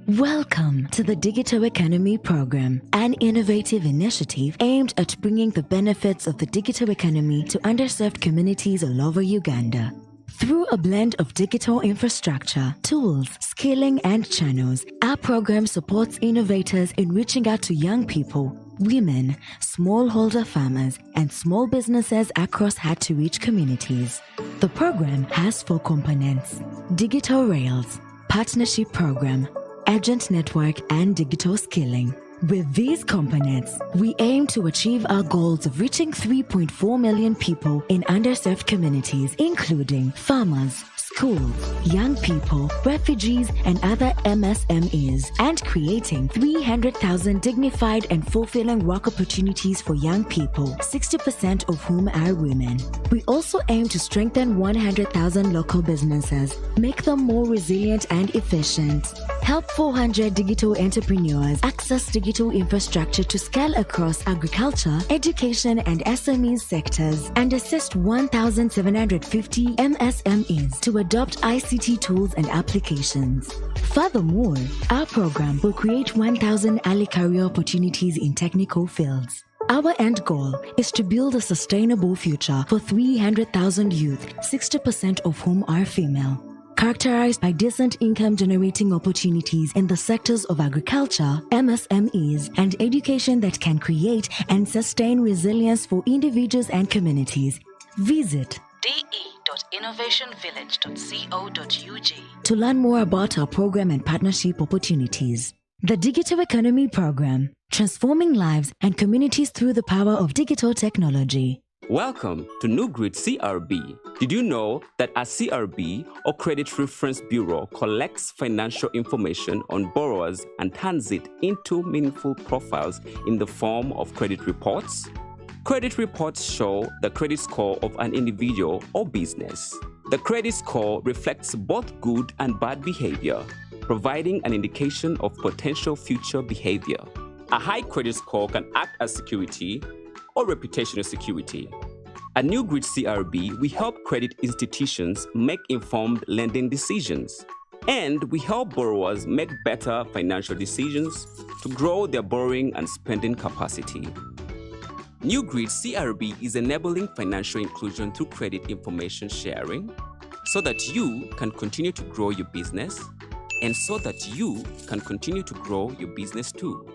Welcome to the Digital Economy Program, an innovative initiative aimed at bringing the benefits of the digital economy to underserved communities all over Uganda. Through a blend of digital infrastructure, tools, skilling, and channels, our program supports innovators in reaching out to young people, women, smallholder farmers, and small businesses across hard-to-reach communities. The program has 4 components: Digital Rails, Partnership Program, Agent Network, and Digital Skilling. With these components, we aim to achieve our goals of reaching 3.4 million people in underserved communities, including farmers, schools, young people, refugees, and other MSMEs, and creating 300,000 dignified and fulfilling work opportunities for young people, 60% of whom are women. We also aim to strengthen 100,000 local businesses, make them more resilient and efficient, help 400 digital entrepreneurs access digital infrastructure to scale across agriculture, education, and SME sectors, and assist 1,750 MSMEs to adopt ICT tools and applications. Furthermore, our program will create 1,000 early career opportunities in technical fields. Our end goal is to build a sustainable future for 300,000 youth, 60% of whom are female, characterized by decent income-generating opportunities in the sectors of agriculture, MSMEs, and education that can create and sustain resilience for individuals and communities. Visit de.innovationvillage.co.ug to learn more about our program and partnership opportunities. The Digital Economy Program, transforming lives and communities through the power of digital technology. Welcome to New Grid CRB. Did you know that a CRB or Credit Reference Bureau collects financial information on borrowers and turns it into meaningful profiles in the form of credit reports? Credit reports show the credit score of an individual or business. The credit score reflects both good and bad behavior, providing an indication of potential future behavior. A high credit score can act as security or reputational security. At New Grid CRB, we help credit institutions make informed lending decisions, and we help borrowers make better financial decisions to grow their borrowing and spending capacity. New Grid CRB is enabling financial inclusion through credit information sharing so that you can continue to grow your business and so that you can continue to grow your business too.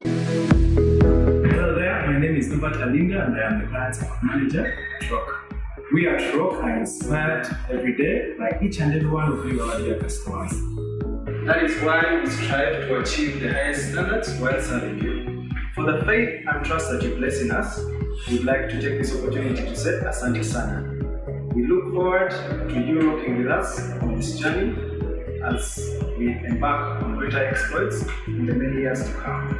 Hello there, my name is Nubert Alinda and I am the client support manager at Rock. We at Rock are inspired every day by each and every one of you, our dear customers. That is why we strive to achieve the highest standards while serving you. For the faith and trust that you place in us, we'd like to take this opportunity to say Asante Sana. We look forward to you working with us on this journey as we embark on greater exploits in the many years to come.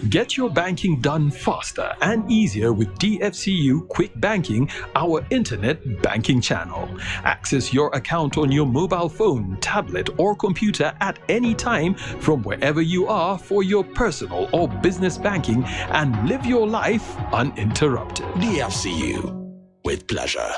Get your banking done faster and easier with DFCU Quick Banking, our internet banking channel. Access your account on your mobile phone, tablet, or computer at any time from wherever you are for your personal or business banking and live your life uninterrupted. DFCU, with pleasure.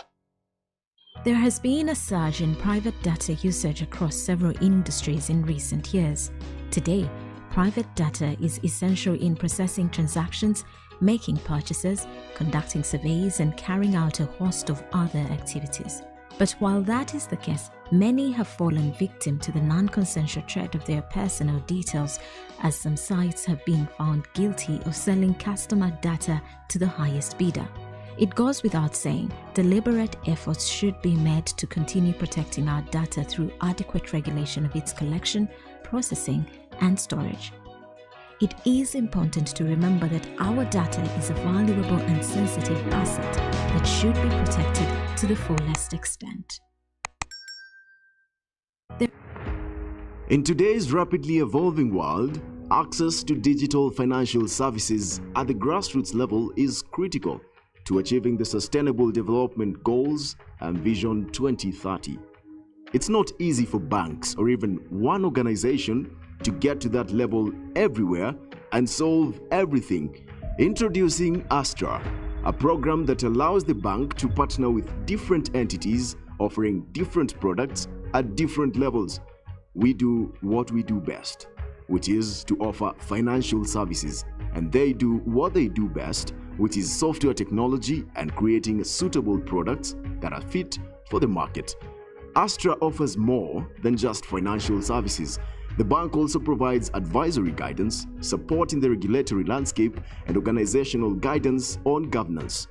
There has been a surge in private data usage across several industries in recent years. Today, private data is essential in processing transactions, making purchases, conducting surveys, and carrying out a host of other activities. But while that is the case, many have fallen victim to the non-consensual threat of their personal details, as some sites have been found guilty of selling customer data to the highest bidder. It goes without saying, deliberate efforts should be made to continue protecting our data through adequate regulation of its collection, processing, and storage. It is important to remember that our data is a valuable and sensitive asset that should be protected to the fullest extent. In today's rapidly evolving world, access to digital financial services at the grassroots level is critical to achieving the Sustainable Development Goals and Vision 2030. It's not easy for banks or even one organization to get to that level everywhere and solve everything. Introducing Astra, a program that allows the bank to partner with different entities offering different products at different levels. We do what we do best, which is to offer financial services, and they do what they do best, which is software technology and creating suitable products that are fit for the market. Astra offers more than just financial services. The bank also provides advisory guidance, support in the regulatory landscape, and organizational guidance on governance.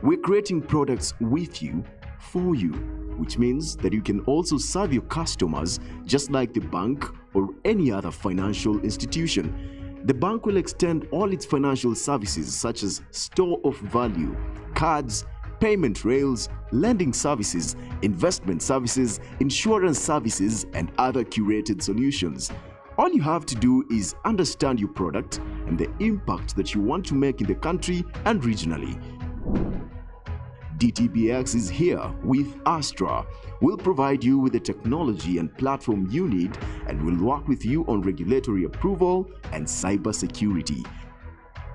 We're creating products with you, for you, which means that you can also serve your customers just like the bank or any other financial institution. The bank will extend all its financial services such as store of value, cards, payment rails, lending services, investment services, insurance services, and other curated solutions. All you have to do is understand your product and the impact that you want to make in the country and regionally. DTBX is here with Astra. We'll provide you with the technology and platform you need, and we'll work with you on regulatory approval and cybersecurity.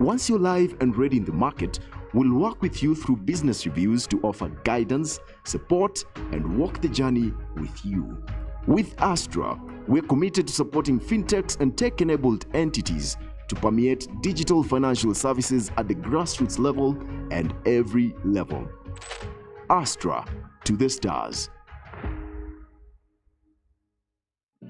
Once you're live and ready in the market, we'll work with you through business reviews to offer guidance, support, and walk the journey with you. With Astra, we're committed to supporting fintechs and tech-enabled entities to permeate digital financial services at the grassroots level and every level. Astra to the stars.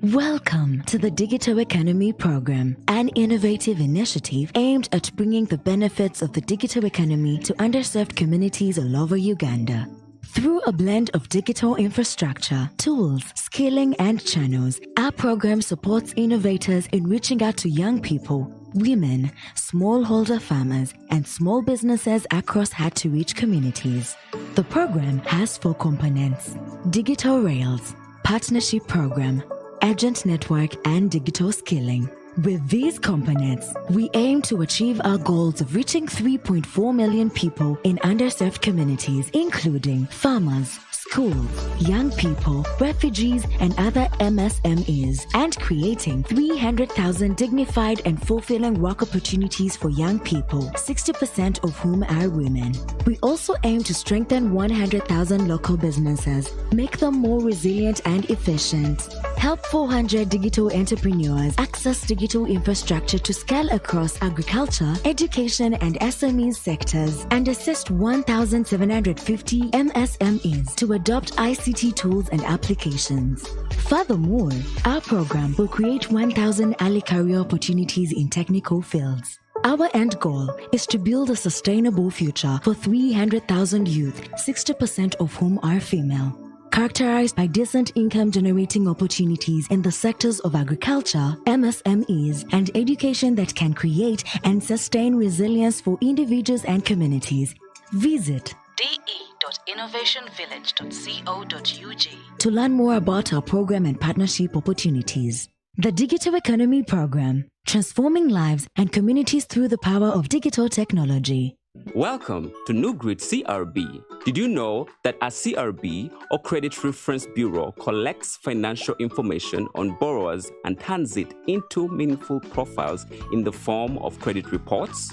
Welcome to the Digital Economy Program, an innovative initiative aimed at bringing the benefits of the digital economy to underserved communities all over Uganda. Through a blend of digital infrastructure, tools, skilling, and channels, our program supports innovators in reaching out to young people, women, smallholder farmers, and small businesses across hard-to-reach communities. The program has 4 components: Digital Rails, Partnership Program, Agent Network, and Digital Skilling. With these components, we aim to achieve our goals of reaching 3.4 million people in underserved communities, including farmers, schools, young people, refugees, and other MSMEs, and creating 300,000 dignified and fulfilling work opportunities for young people, 60% of whom are women. We also aim to strengthen 100,000 local businesses, make them more resilient and efficient, help 400 digital entrepreneurs access digital infrastructure to scale across agriculture, education, and SME sectors, and assist 1,750 MSMEs to adopt ICT tools and applications. Furthermore, our program will create 1,000 early career opportunities in technical fields. Our end goal is to build a sustainable future for 300,000 youth, 60% of whom are female, characterized by decent income-generating opportunities in the sectors of agriculture, MSMEs, and education that can create and sustain resilience for individuals and communities. Visit de.innovationvillage.co.ug to learn more about our program and partnership opportunities. The Digital Economy Program, transforming lives and communities through the power of digital technology. Welcome to New Grid CRB. Did you know that a CRB or Credit Reference Bureau collects financial information on borrowers and turns it into meaningful profiles in the form of credit reports?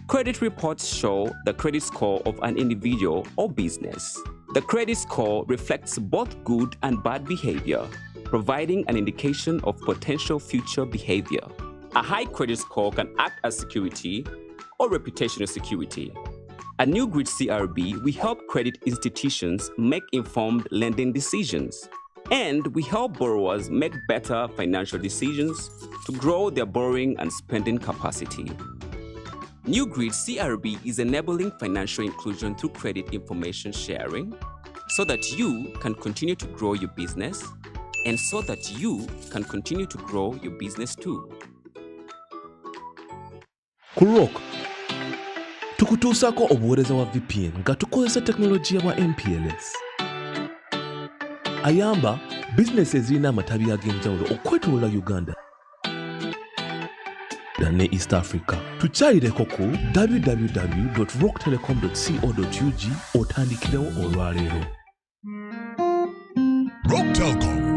Credit reports show the credit score of an individual or business. The credit score reflects both good and bad behavior, providing an indication of potential future behavior. A high credit score can act as security or reputational security. At New Grid CRB, we help credit institutions make informed lending decisions, and we help borrowers make better financial decisions to grow their borrowing and spending capacity. New Grid CRB is enabling financial inclusion through credit information sharing so that you can continue to grow your business and so that you can continue to grow your business too. Kurok tukutuusako obuweereza wa VPN nga tukozesa teknologiya bwa MPLS. Ayamba bizinesi ezirina amatabi ag'enjawulo okwetoolola Uganda ne East Africa. Tukyalireko ku www.rocktelecom.co.ug otandikirewo olwaleero. Rock Telecom.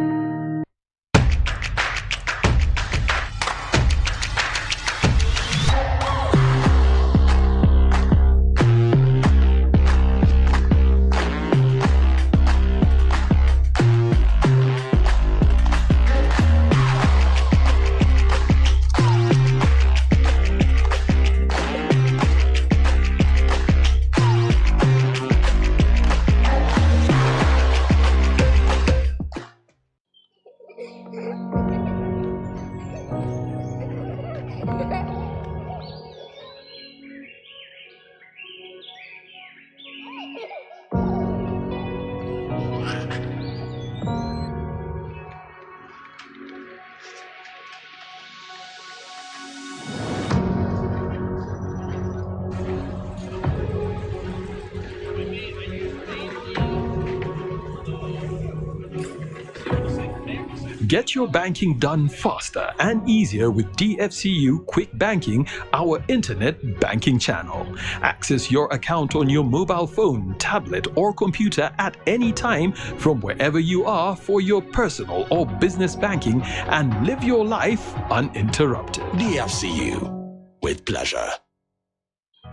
Get your banking done faster and easier with DFCU Quick Banking, our internet banking channel. Access your account on your mobile phone, tablet, or computer at any time from wherever you are for your personal or business banking and live your life uninterrupted. DFCU, with pleasure.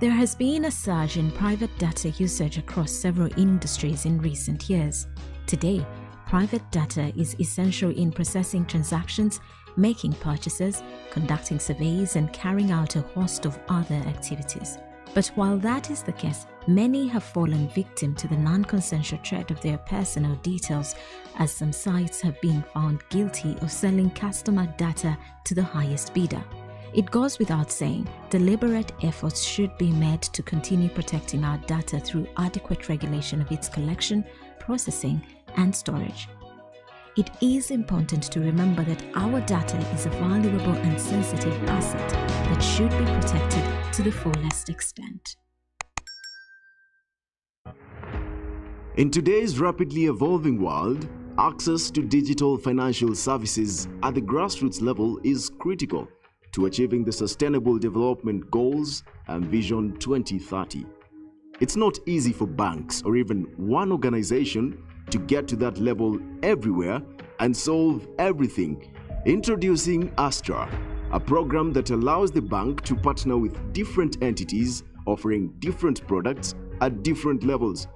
There has been a surge in private data usage across several industries in recent years. Today, private data is essential in processing transactions, making purchases, conducting surveys, and carrying out a host of other activities. But while that is the case, many have fallen victim to the non-consensual threat of their personal details, as some sites have been found guilty of selling customer data to the highest bidder. It goes without saying, deliberate efforts should be made to continue protecting our data through adequate regulation of its collection, processing, and storage. It is important to remember that our data is a valuable and sensitive asset that should be protected to the fullest extent. In today's rapidly evolving world, access to digital financial services at the grassroots level is critical to achieving the Sustainable Development Goals and Vision 2030. It's not easy for banks or even one organization to get to that level everywhere and solve everything. Introducing Astra, a program that allows the bank to partner with different entities offering different products at different levels.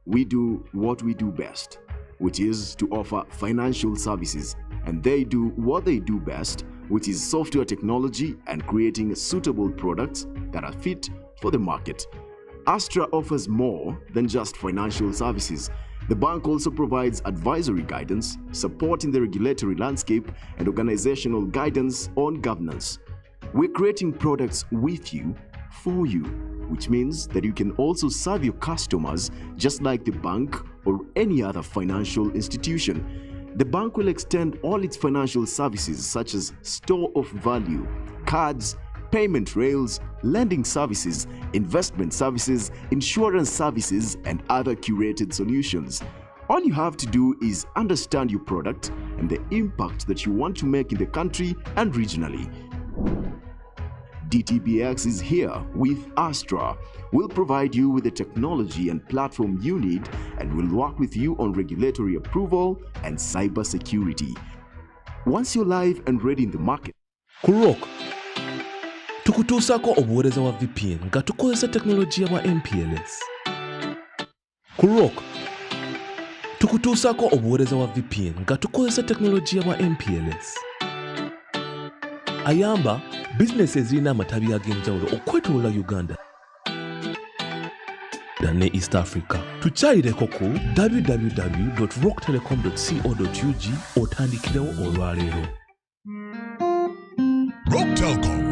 We do what we do best, which is to offer financial services, and they do what they do best, which is software technology and creating suitable products that are fit for the market. Astra offers more than just financial services. The bank also provides advisory guidance, support in the regulatory landscape, and organizational guidance on governance. We're creating products with you, for you, which means that you can also serve your customers just like the bank or any other financial institution. The bank will extend all its financial services such as store of value, cards, payment rails, lending services, investment services, insurance services, and other curated solutions. All you have to do is understand your product and the impact that you want to make in the country and regionally. DTBX is here with Astra. We'll provide you with the technology and platform you need, and we'll work with you on regulatory approval and cyber security. Once you're live and ready in the market, Kurok tukutuusako obuweereza wa VPN nga tukozesa teknologiya bwa MPLS. Kurok tukutuusako obuweereza wa VPN nga tukozesa teknologiya bwa MPLS. Ayamba bizinesi ezirina amatabi ag'enjawulo okwetooloola Uganda ne East Africa. Tukyayireko ku www.rocktelecom.co.ug otandikirewo olwaleero. Rock Telecom.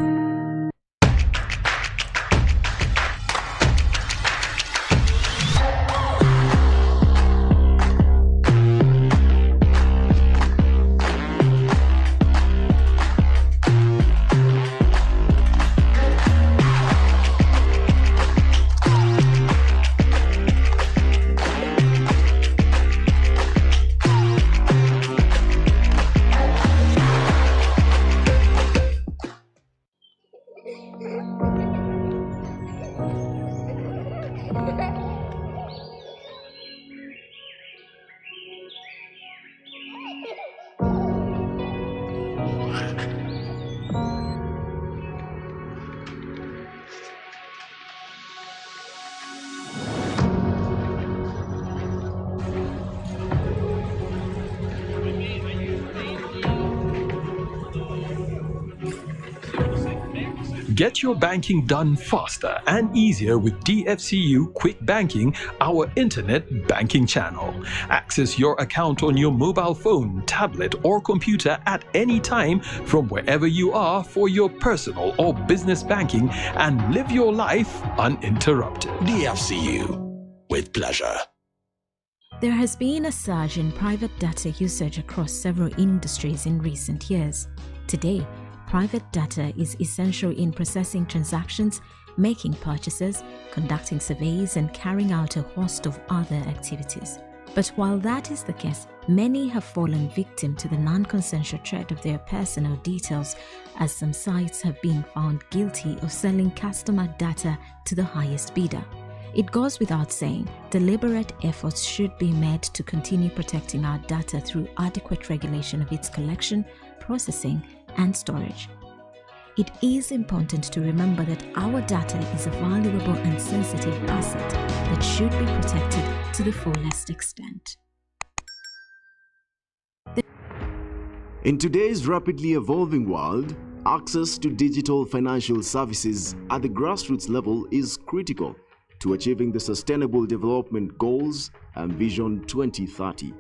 Get your banking done faster and easier with DFCU Quick Banking, our internet banking channel. Access your account on your mobile phone, tablet, or computer at any time from wherever you are for your personal or business banking and live your life uninterrupted. DFCU, with pleasure. There has been a surge in private data usage across several industries in recent years. Today, private data is essential in processing transactions, making purchases, conducting surveys, and carrying out a host of other activities. But while that is the case, many have fallen victim to the non-consensual threat of their personal details, as some sites have been found guilty of selling customer data to the highest bidder. It goes without saying, deliberate efforts should be made to continue protecting our data through adequate regulation of its collection, processing, and storage. It is important to remember that our data is a valuable and sensitive asset that should be protected to the fullest extent. In today's rapidly evolving world, access to digital financial services at the grassroots level is critical to achieving the Sustainable Development Goals and Vision 2030.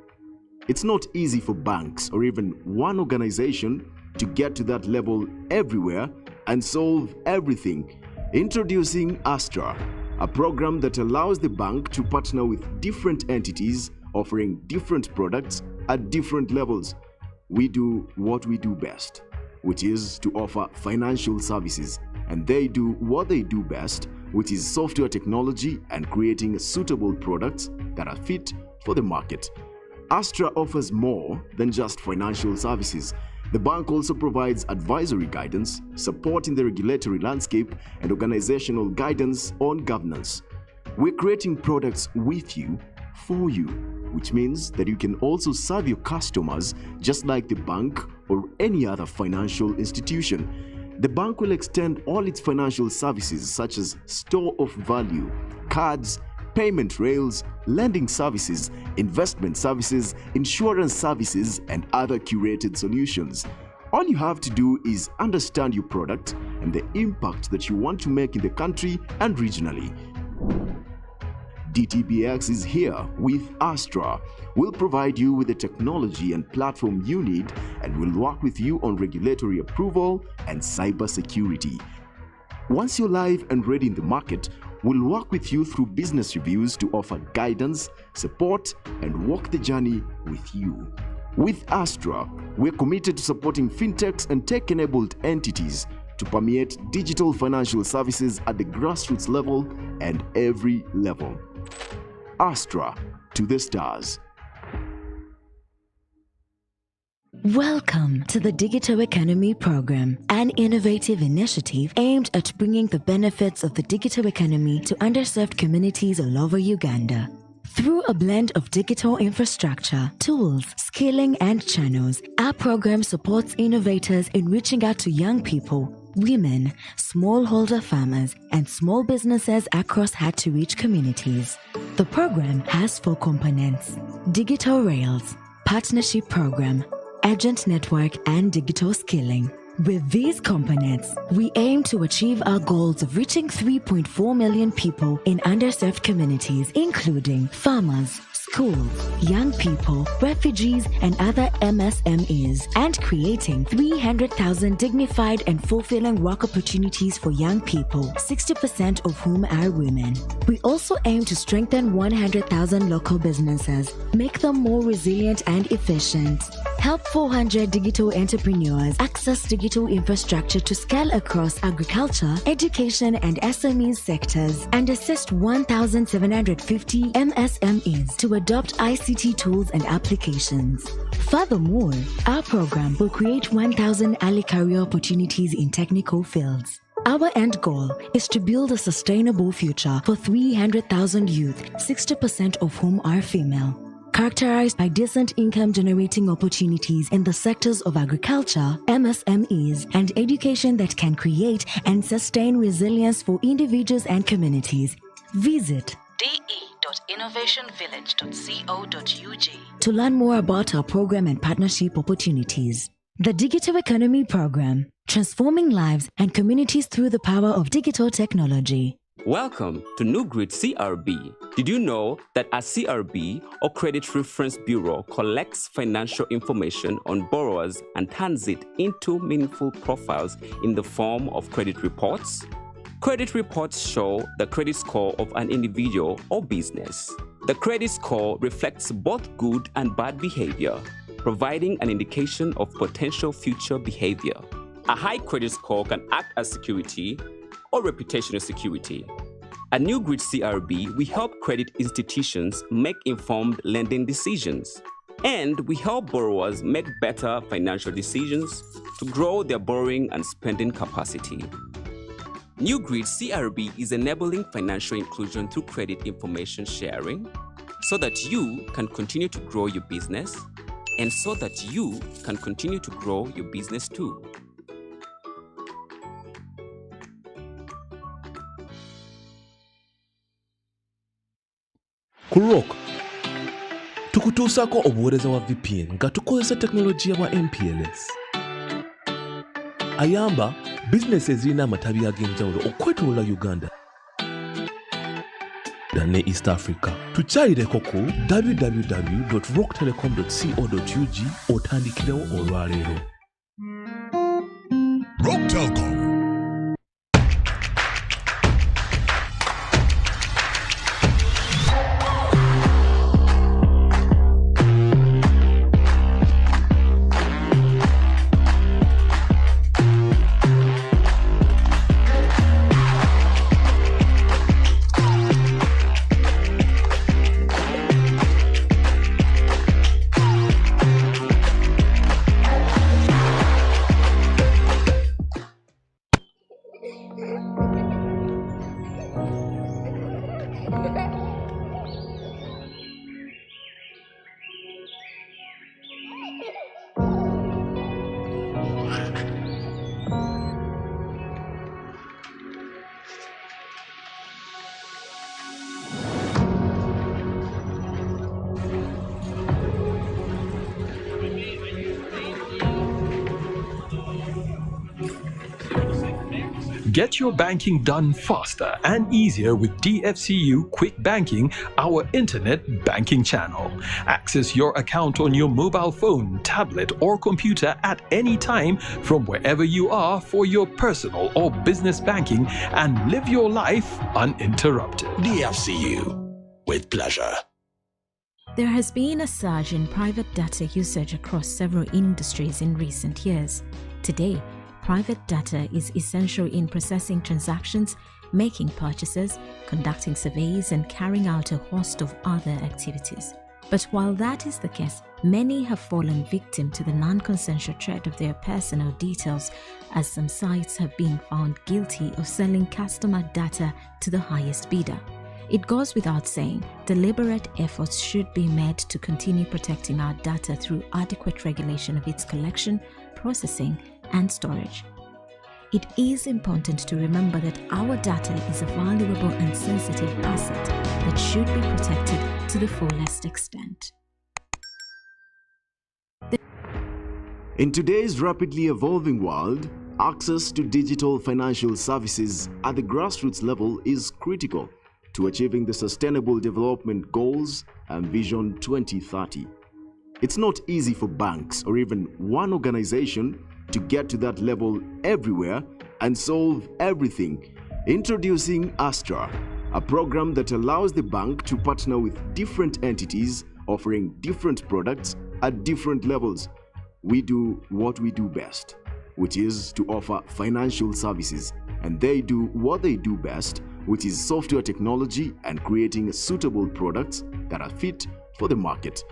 It's not easy for banks or even one organization to get to that level everywhere and solve everything. Introducing Astra, a program that allows the bank to partner with different entities offering different products at different levels. We do what we do best, which is to offer financial services, and they do what they do best, which is software technology and creating suitable products that are fit for the market. Astra offers more than just financial services. The bank also provides advisory guidance, support in the regulatory landscape, and organizational guidance on governance. We're creating products with you, for you, which means that you can also serve your customers just like the bank or any other financial institution. The bank will extend all its financial services such as store of value, cards, payment rails, lending services, investment services, insurance services, and other curated solutions. All you have to do is understand your product and the impact that you want to make in the country and regionally. DTBX is here with Astra. We'll provide you with the technology and platform you need, and we'll work with you on regulatory approval and cyber security. Once you're live and ready in the market, we'll work with you through business reviews to offer guidance, support, and walk the journey with you. With Astra, we're committed to supporting fintechs and tech-enabled entities to permeate digital financial services at the grassroots level and every level. Astra to the stars. Welcome to the Digital Economy Program, an innovative initiative aimed at bringing the benefits of the digital economy to underserved communities all over Uganda. Through a blend of digital infrastructure, tools, skilling, and channels, our program supports innovators in reaching out to young people, women, smallholder farmers, and small businesses across hard-to-reach communities. The program has 4 components: digital rails, partnership program, agent network, and digital skilling. With these components, we aim to achieve our goals of reaching 3.4 million people in underserved communities, including farmers, schools, young people, refugees, and other MSMEs, and creating 300,000 dignified and fulfilling work opportunities for young people, 60% of whom are women. We also aim to strengthen 100,000 local businesses, make them more resilient and efficient, help 400 digital entrepreneurs access digital infrastructure to scale across agriculture, education, and SME sectors, and assist 1,750 MSMEs to adopt ICT tools and applications. Furthermore, our program will create 1,000 early career opportunities in technical fields. Our end goal is to build a sustainable future for 300,000 youth, 60% of whom are female, characterized by decent income-generating opportunities in the sectors of agriculture, MSMEs, and education that can create and sustain resilience for individuals and communities. Visit de.innovationvillage.co.ug to learn more about our program and partnership opportunities. The Digital Economy Program, transforming lives and communities through the power of digital technology. Welcome to New Grid CRB. Did you know that a CRB or Credit Reference Bureau collects financial information on borrowers and turns it into meaningful profiles in the form of credit reports? Credit reports show the credit score of an individual or business. The credit score reflects both good and bad behavior, providing an indication of potential future behavior. A high credit score can act as security or reputational security. At New Grid CRB, we help credit institutions make informed lending decisions, and we help borrowers make better financial decisions to grow their borrowing and spending capacity. New Grid CRB is enabling financial inclusion through credit information sharing so that you can continue to grow your business and so that you can continue to grow your business too. Ku Rock tukutuusako obuweereza wa VPN nga tukozesa tekinologiya bwa MPLS. Ayamba bizinesi ezirina amatabi ag'enjawulo okwetooloola Uganda ne East Africa. Tukyalireko ku www.rocktelecom.co.ug otandikirewo olwaleero. Rock Telecom. Get your banking done faster and easier with DFCU Quick Banking, our internet banking channel. Access your account on your mobile phone, tablet, or computer at any time from wherever you are for your personal or business banking and live your life uninterrupted. DFCU, with pleasure. There has been a surge in private data usage across several industries in recent years. Today, private data is essential in processing transactions, making purchases, conducting surveys, and carrying out a host of other activities. But while that is the case, many have fallen victim to the non-consensual threat of their personal details, as some sites have been found guilty of selling customer data to the highest bidder. It goes without saying, deliberate efforts should be made to continue protecting our data through adequate regulation of its collection, processing, and storage. It is important to remember that our data is a valuable and sensitive asset that should be protected to the fullest extent. In today's rapidly evolving world, access to digital financial services at the grassroots level is critical to achieving the Sustainable Development Goals and Vision 2030. It's not easy for banks or even one organization to get to that level everywhere and solve everything. Introducing Astra, a program that allows the bank to partner with different entities offering different products at different levels. We do what we do best, which is to offer financial services, and they do what they do best, which is software technology and creating suitable products that are fit for the market.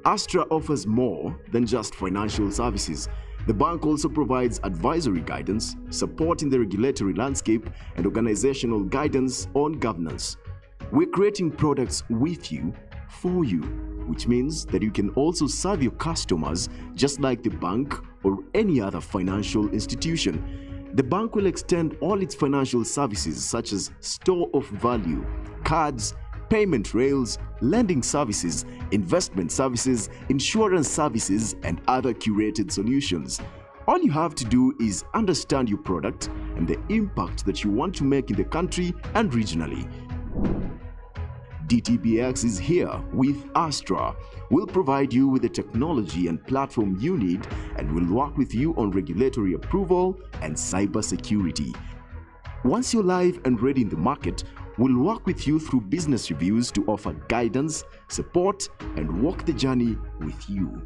Astra offers more than just financial services. The bank also provides advisory guidance, support in the regulatory landscape, and organizational guidance on governance. We're creating products with you, for you, which means that you can also serve your customers just like the bank or any other financial institution. The bank will extend all its financial services such as store of value, cards, payment rails, lending services, investment services, insurance services, and other curated solutions. All you have to do is understand your product and the impact that you want to make in the country and regionally. DTBX is here with Astra. We'll provide you with the technology and platform you need, and we'll work with you on regulatory approval and cybersecurity. Once you're live and ready in the market, we'll work with you through business reviews to offer guidance, support, and walk the journey with you.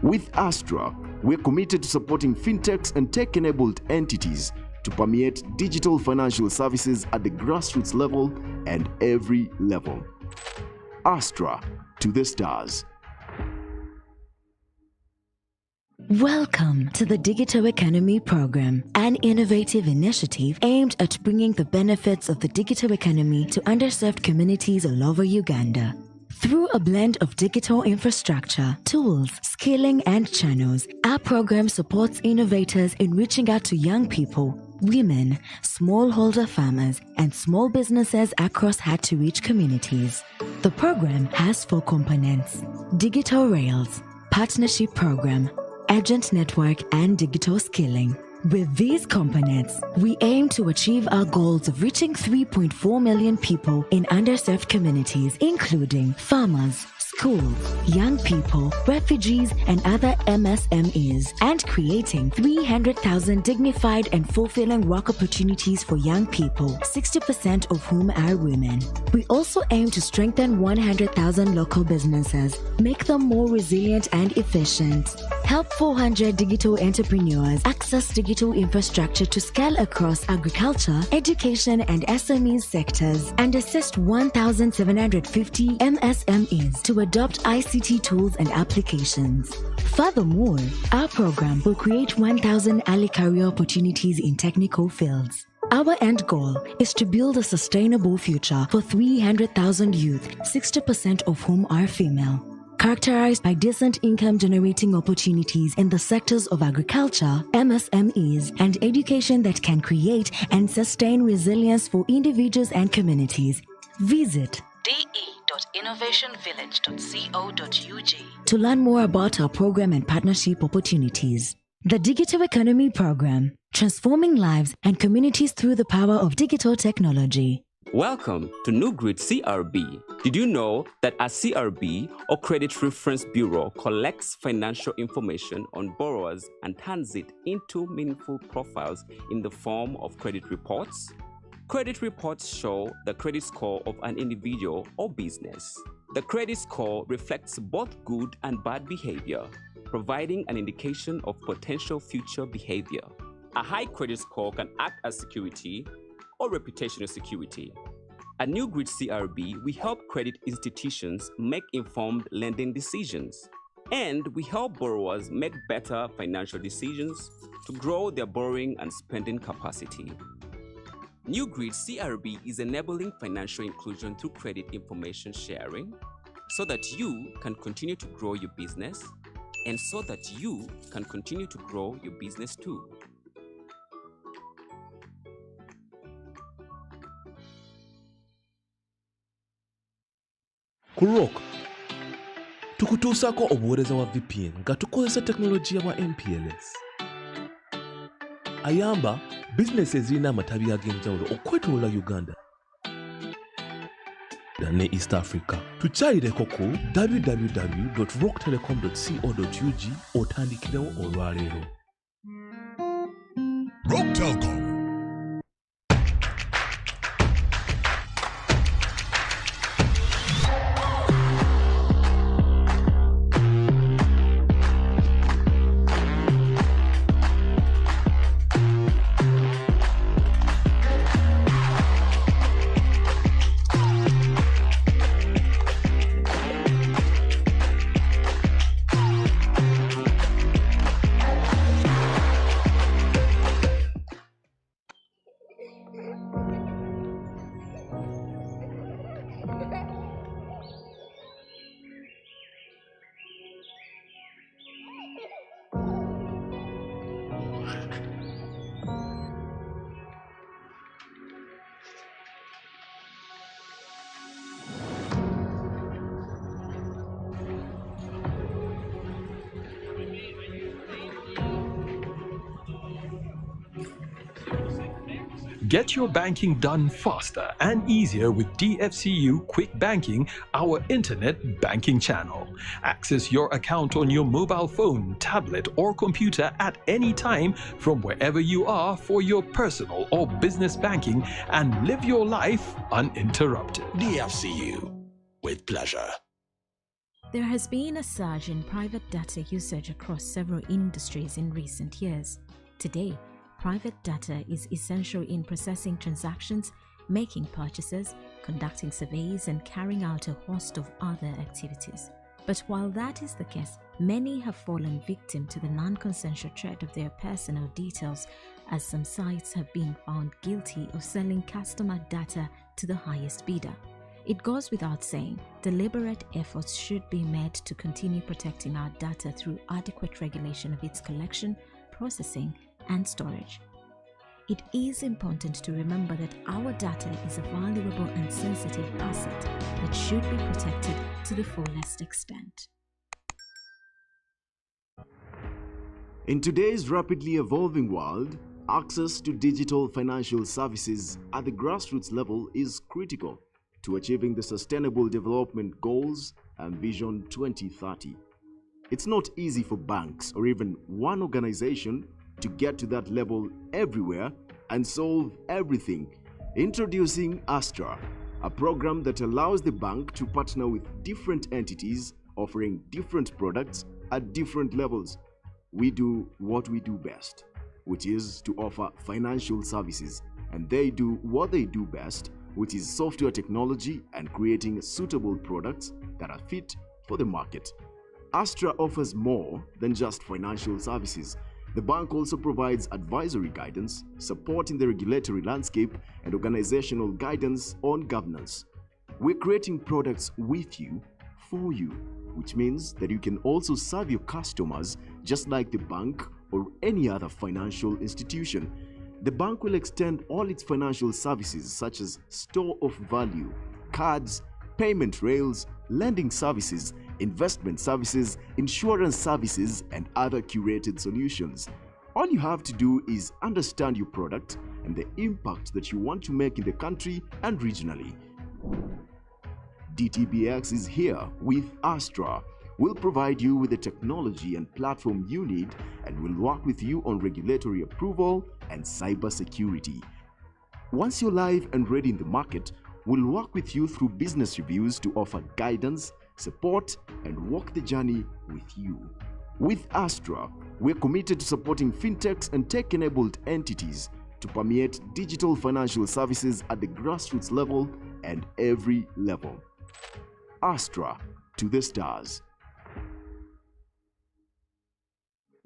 With Astra, we're committed to supporting fintechs and tech-enabled entities to permeate digital financial services at the grassroots level and every level. Astra to the stars. Welcome to the Digital Economy Program, an innovative initiative aimed at bringing the benefits of the digital economy to underserved communities all over Uganda. Through a blend of digital infrastructure, tools, skilling, and channels, our program supports innovators in reaching out to young people, women, smallholder farmers, and small businesses across hard-to-reach communities. The program has 4 components: Digital Rails, Partnership Program, Agent Network, and Digital Skilling. With these components, we aim to achieve our goals of reaching 3.4 million people in underserved communities, including farmers, schools, young people, refugees, and other MSMEs, and creating 300,000 dignified and fulfilling work opportunities for young people, 60% of whom are women. We also aim to strengthen 100,000 local businesses, make them more resilient and efficient, help 400 digital entrepreneurs access digital infrastructure to scale across agriculture, education, and SME sectors, and assist 1,750 MSMEs to adopt ICT tools and applications. Furthermore, our program will create 1,000 early career opportunities in technical fields. Our end goal is to build a sustainable future for 300,000 youth, 60% of whom are female, characterized by decent income-generating opportunities in the sectors of agriculture, MSMEs, and education that can create and sustain resilience for individuals and communities. Visit de.innovationvillage.co.ug to learn more about our program and partnership opportunities. The Digital Economy Program, transforming lives and communities through the power of digital technology. Welcome to New Grid CRB. Did you know that a CRB or Credit Reference Bureau collects financial information on borrowers and turns it into meaningful profiles in the form of credit reports? Credit reports show the credit score of an individual or business. The credit score reflects both good and bad behavior, providing an indication of potential future behavior. A high credit score can act as security or reputational security. At New Grid CRB, we help credit institutions make informed lending decisions. And we help borrowers make better financial decisions to grow their borrowing and spending capacity. New Grid CRB is enabling financial inclusion through credit information sharing so that you can continue to grow your business and so that you can continue to grow your business too. Ku Rock tukutuusako obuweereza wa VPN nga tukozesa tekinologiya bwa MPLS. Ayamba bizinesi ezirina amatabi ag'enjawulo okwetooloola Uganda ne East Africa. Tukyalireko ku www.rocktelecom.co.ug otandikirewo olwaleero. Rock Telecom. Get your banking done faster and easier with DFCU Quick Banking, our internet banking channel. Access your account on your mobile phone, tablet, or computer at any time from wherever you are for your personal or business banking and live your life uninterrupted. DFCU, with pleasure. There has been a surge in private data usage across several industries in recent years. Today, private data is essential in processing transactions, making purchases, conducting surveys, and carrying out a host of other activities. But while that is the case, many have fallen victim to the non-consensual threat of their personal details, as some sites have been found guilty of selling customer data to the highest bidder. It goes without saying, deliberate efforts should be made to continue protecting our data through adequate regulation of its collection, processing, and storage. It is important to remember that our data is a valuable and sensitive asset that should be protected to the fullest extent. In today's rapidly evolving world, access to digital financial services at the grassroots level is critical to achieving the Sustainable Development Goals and Vision 2030. It's not easy for banks or even one organization to get to that level everywhere and solve everything. Introducing Astra, a program that allows the bank to partner with different entities offering different products at different levels. We do what we do best, which is to offer financial services, and they do what they do best, which is software technology and creating suitable products that are fit for the market. Astra offers more than just financial services. The bank also provides advisory guidance, support in the regulatory landscape, and organizational guidance on governance. We're creating products with you, for you, which means that you can also serve your customers just like the bank or any other financial institution. The bank will extend all its financial services such as store of value, cards, payment rails, lending services, investment services, insurance services, and other curated solutions. All you have to do is understand your product and the impact that you want to make in the country and regionally. DTBX is here with Astra. We'll provide you with the technology and platform you need, and we'll work with you on regulatory approval and cybersecurity. Once you're live and ready in the market, we'll work with you through business reviews to offer guidance, support, and walk the journey with you. With Astra, we're committed to supporting fintechs and tech-enabled entities to permeate digital financial services at the grassroots level and every level. Astra to the stars.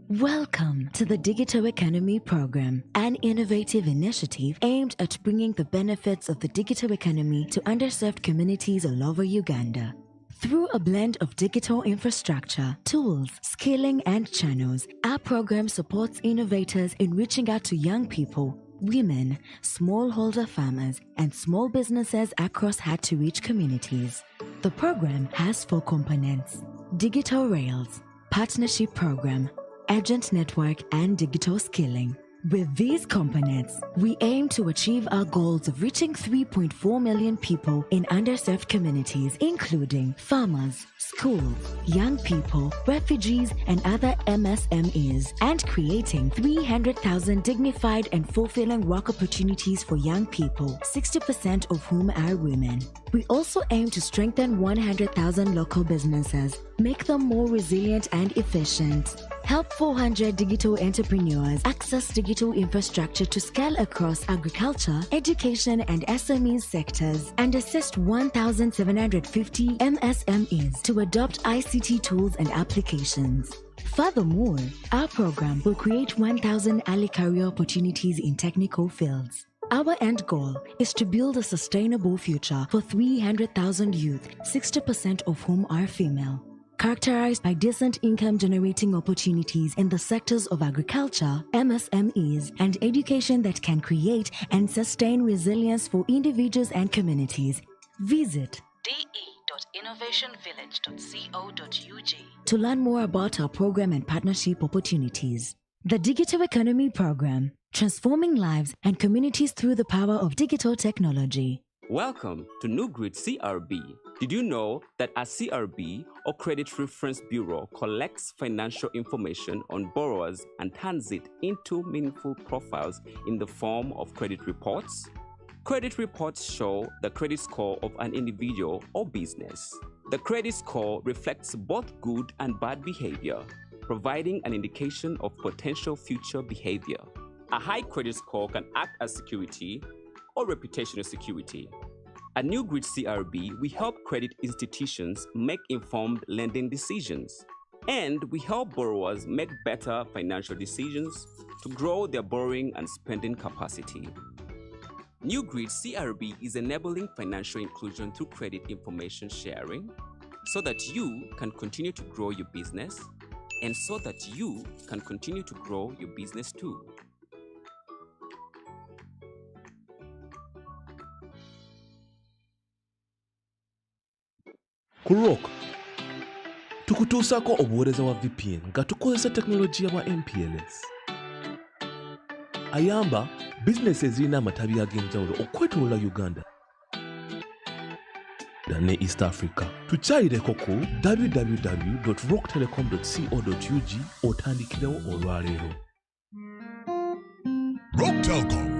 Welcome to the Digital Economy Program, an innovative initiative aimed at bringing the benefits of the digital economy to underserved communities all over Uganda. Through a blend of digital infrastructure, tools, skilling, and channels, our program supports innovators in reaching out to young people, women, smallholder farmers, and small businesses across hard-to-reach communities. The program has 4 components: Digital Rails, Partnership Program, Agent Network, and Digital Skilling. With these components, we aim to achieve our goals of reaching 3.4 million people in underserved communities, including farmers, schools, young people, refugees, and other MSMEs, and creating 300,000 dignified and fulfilling work opportunities for young people, 60% of whom are women. We also aim to strengthen 100,000 local businesses, make them more resilient and efficient, help 400 digital entrepreneurs access digital infrastructure to scale across agriculture, education, and SME sectors, and assist 1,750 MSMEs to adopt ICT tools and applications. Furthermore, our program will create 1,000 early career opportunities in technical fields. Our end goal is to build a sustainable future for 300,000 youth, 60% of whom are female, characterized by decent income-generating opportunities in the sectors of agriculture, MSMEs, and education that can create and sustain resilience for individuals and communities. Visit de.innovationvillage.co.ug to learn more about our program and partnership opportunities. The Digital Economy Program, transforming lives and communities through the power of digital technology. Welcome to New Grid CRB. Did you know that a CRB or Credit Reference Bureau collects financial information on borrowers and turns it into meaningful profiles in the form of credit reports? Credit reports show the credit score of an individual or business. The credit score reflects both good and bad behavior, providing an indication of potential future behavior. A high credit score can act as security or reputational security. At New Grid CRB, we help credit institutions make informed lending decisions, and we help borrowers make better financial decisions to grow their borrowing and spending capacity. New Grid CRB is enabling financial inclusion through credit information sharing so that you can continue to grow your business and so that you can continue to grow your business too. Ku Rock tukutuusako obuweereza wa VPN nga tukozesa tekinologiya bwa MPLS. Ayamba bizinesi ezirina amatabi ag'enjawulo okwetoolola Uganda ne East Africa. Tukyayireko ku www.rocktelecom.co.ug otandikirewo olwaleero. Rock Telecom.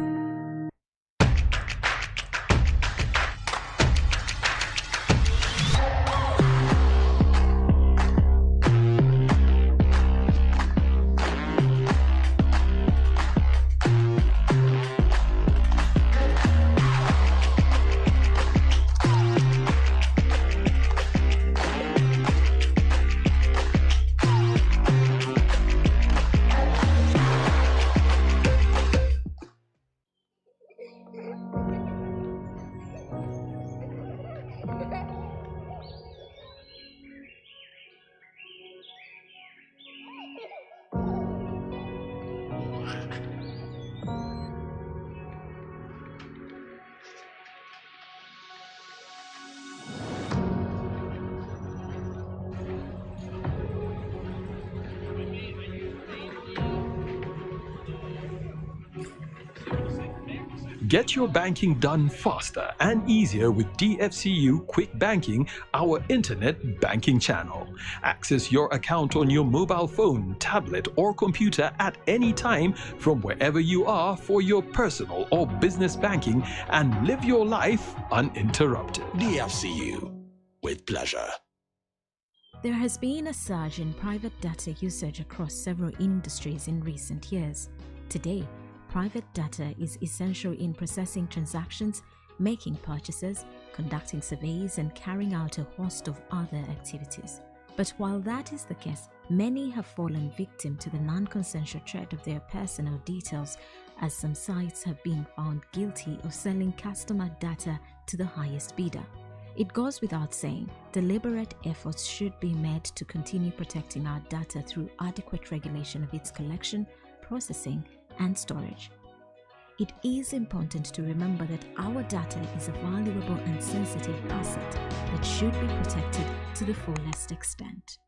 Get your banking done faster and easier with DFCU Quick Banking, our internet banking channel. Access your account on your mobile phone, tablet, or computer at any time from wherever you are for your personal or business banking and live your life uninterrupted. DFCU, with pleasure. There has been a surge in private data usage across several industries in recent years. Today, private data is essential in processing transactions, making purchases, conducting surveys, and carrying out a host of other activities. But while that is the case, many have fallen victim to the non-consensual threat of their personal details, as some sites have been found guilty of selling customer data to the highest bidder. It goes without saying, deliberate efforts should be made to continue protecting our data through adequate regulation of its collection, processing, and storage. It is important to remember that our data is a valuable and sensitive asset that should be protected to the fullest extent.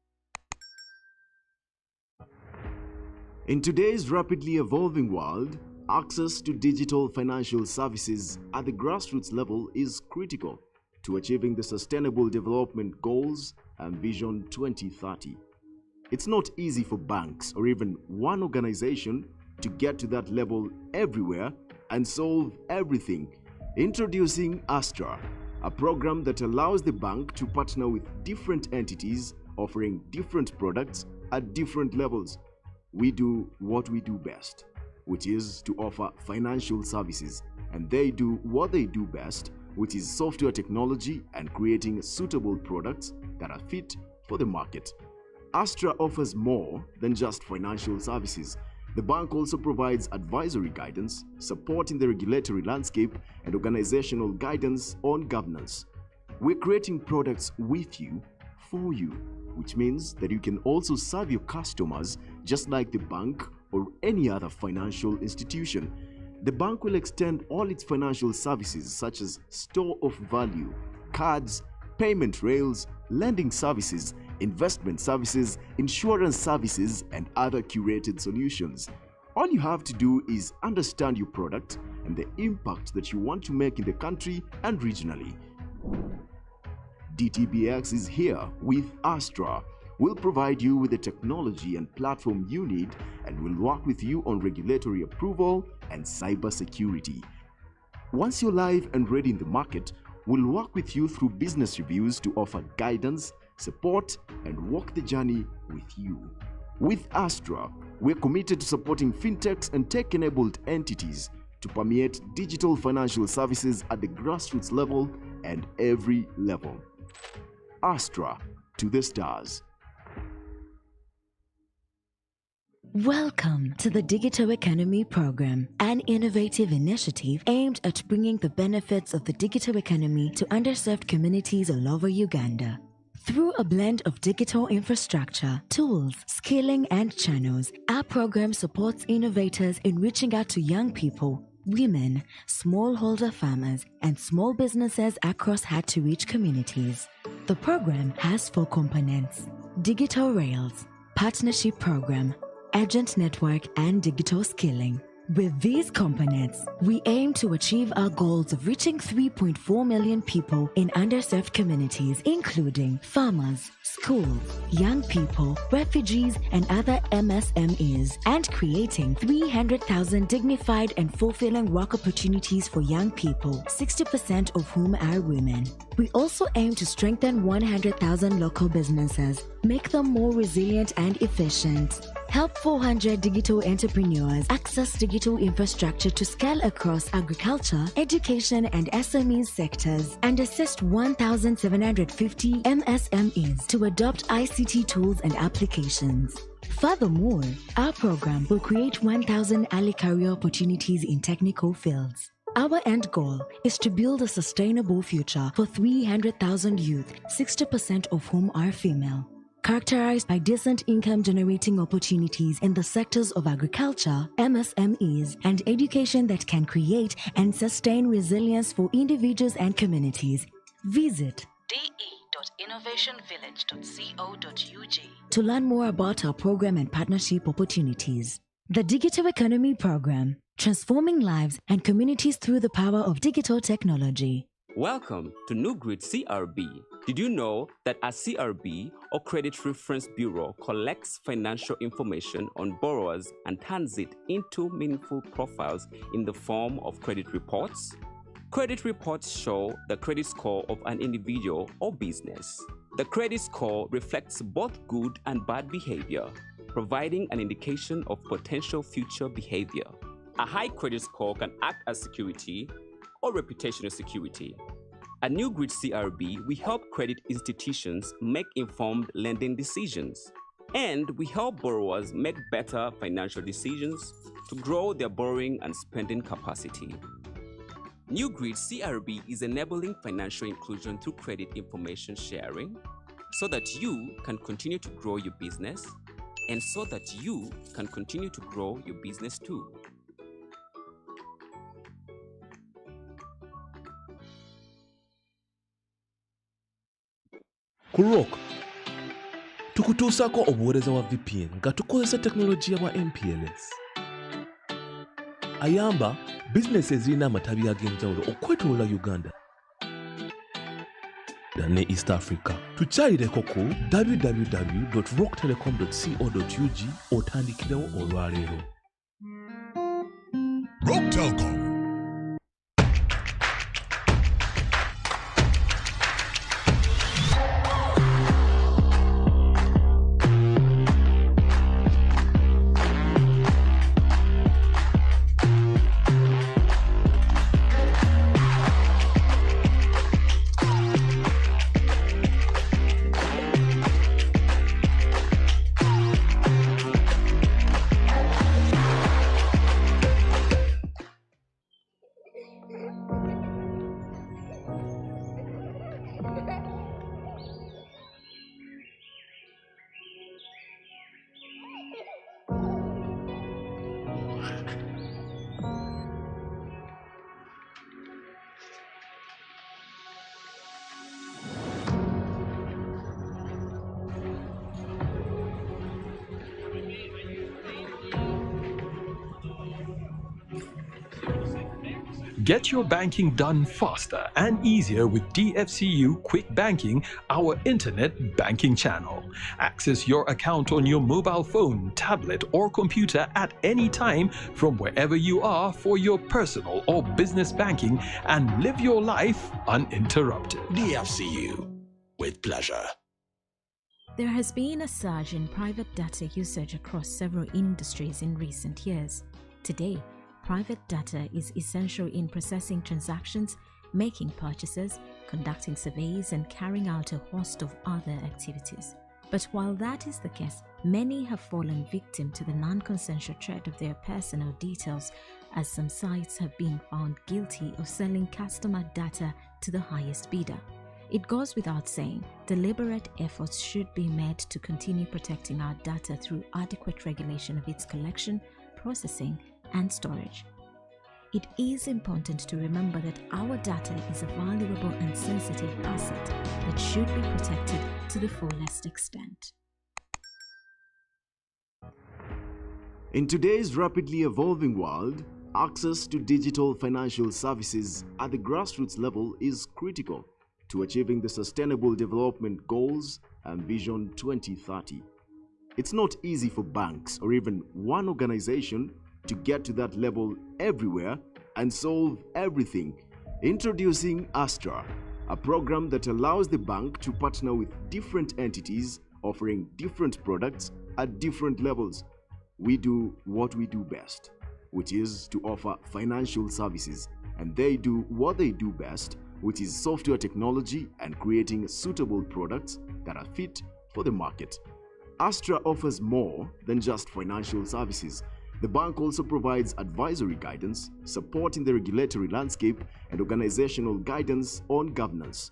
In today's rapidly evolving world, access to digital financial services at the grassroots level is critical to achieving the Sustainable Development Goals and Vision 2030. It's not easy for banks or even one organization to get to that level everywhere and solve everything. Introducing Astra, a program that allows the bank to partner with different entities offering different products at different levels. We do what we do best, which is to offer financial services, and they do what they do best, which is software technology and creating suitable products that are fit for the market. Astra offers more than just financial services. The bank also provides advisory guidance, support in the regulatory landscape, and organizational guidance on governance. We're creating products with you, for you, which means that you can also serve your customers just like the bank or any other financial institution. The bank will extend all its financial services such as store of value, cards, payment rails, lending services, investment services, insurance services, and other curated solutions. All you have to do is understand your product and the impact that you want to make in the country and regionally. DTBX is here with Astra. We'll provide you with the technology and platform you need, and we'll work with you on regulatory approval and cybersecurity. Once you're live and ready in the market, we'll work with you through business reviews to offer guidance, support, and walk the journey with you. With Astra, we're committed to supporting fintechs and tech-enabled entities to permeate digital financial services at the grassroots level and every level. Astra to the stars. Welcome to the Digital Economy Program, an innovative initiative aimed at bringing the benefits of the digital economy to underserved communities all over Uganda. Through a blend of digital infrastructure, tools, skilling, and channels, our program supports innovators in reaching out to young people, women, smallholder farmers, and small businesses across hard-to-reach communities. The program has 4 components: Digital Rails, Partnership Program, Agent Network, and Digital Skilling. With these components, we aim to achieve our goals of reaching 3.4 million people in underserved communities, including farmers, schools, young people, refugees, and other MSMEs, and creating 300,000 dignified and fulfilling work opportunities for young people, 60% of whom are women. We also aim to strengthen 100,000 local businesses, make them more resilient and efficient, help 400 digital entrepreneurs access digital infrastructure to scale across agriculture, education, and SME sectors, and assist 1,750 MSMEs to adopt ICT tools and applications. Furthermore, our program will create 1,000 early career opportunities in technical fields. Our end goal is to build a sustainable future for 300,000 youth, 60% of whom are female, characterized by decent income-generating opportunities in the sectors of agriculture, MSMEs, and education that can create and sustain resilience for individuals and communities. Visit de.innovationvillage.co.ug to learn more about our program and partnership opportunities. The Digital Economy Program, transforming lives and communities through the power of digital technology. Welcome to New Grid CRB. Did you know that a CRB or Credit Reference Bureau collects financial information on borrowers and turns it into meaningful profiles in the form of credit reports? Credit reports show the credit score of an individual or business. The credit score reflects both good and bad behavior, providing an indication of potential future behavior. A high credit score can act as security or reputational security. At New Grid CRB, we help credit institutions make informed lending decisions, and we help borrowers make better financial decisions to grow their borrowing and spending capacity. New Grid CRB is enabling financial inclusion through credit information sharing so that you can continue to grow your business and so that you can continue to grow your business too. Ku Rock tukutuusako obuweereza wa VPN nga tukozesa tekinologiya bwa MPLS. Ayamba bizinesi ezirina amatabi ag'enjawulo okwetooloola Uganda ne East Africa. Tukyalireko ku www.rocktelecom.co.ug otandikirewo olwaleero. Rock Telecom. Get your banking done faster and easier with DFCU Quick Banking, our internet banking channel. Access your account on your mobile phone, tablet, or computer at any time from wherever you are for your personal or business banking and live your life uninterrupted. DFCU, with pleasure. There has been a surge in private data usage across several industries in recent years. Today, private data is essential in processing transactions, making purchases, conducting surveys, and carrying out a host of other activities. But while that is the case, many have fallen victim to the non-consensual threat of their personal details, as some sites have been found guilty of selling customer data to the highest bidder. It goes without saying, deliberate efforts should be made to continue protecting our data through adequate regulation of its collection, processing, and storage. It is important to remember that our data is a valuable and sensitive asset that should be protected to the fullest extent. In today's rapidly evolving world, access to digital financial services at the grassroots level is critical to achieving the Sustainable Development Goals and Vision 2030. It's not easy for banks or even one organization to get to that level everywhere and solve everything. Introducing Astra, a program that allows the bank to partner with different entities offering different products at different levels. We do what we do best, which is to offer financial services, and they do what they do best, which is software technology and creating suitable products that are fit for the market. Astra offers more than just financial services. The bank also provides advisory guidance, support in the regulatory landscape, and organizational guidance on governance.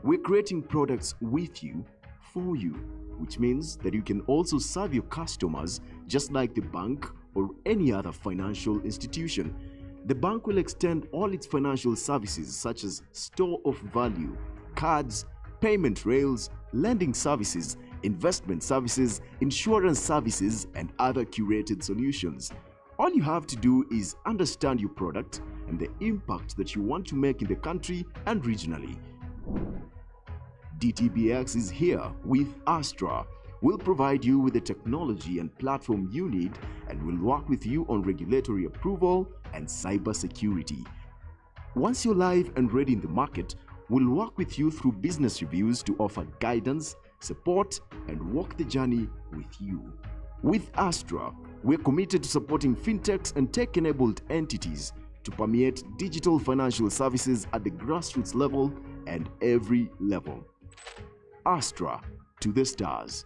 We're creating products with you, for you, which means that you can also serve your customers just like the bank or any other financial institution. The bank will extend all its financial services such as store of value, cards, payment rails, lending services, investment services, insurance services, and other curated solutions. All you have to do is understand your product and the impact that you want to make in the country and regionally. DTBX is here with Astra. We'll provide you with the technology and platform you need, and we'll work with you on regulatory approval and cybersecurity. Once you're live and ready in the market, we'll work with you through business reviews to offer guidance, support, and walk the journey with you. With Astra, we're committed to supporting fintechs and tech-enabled entities to permeate digital financial services at the grassroots level and every level. Astra to the stars.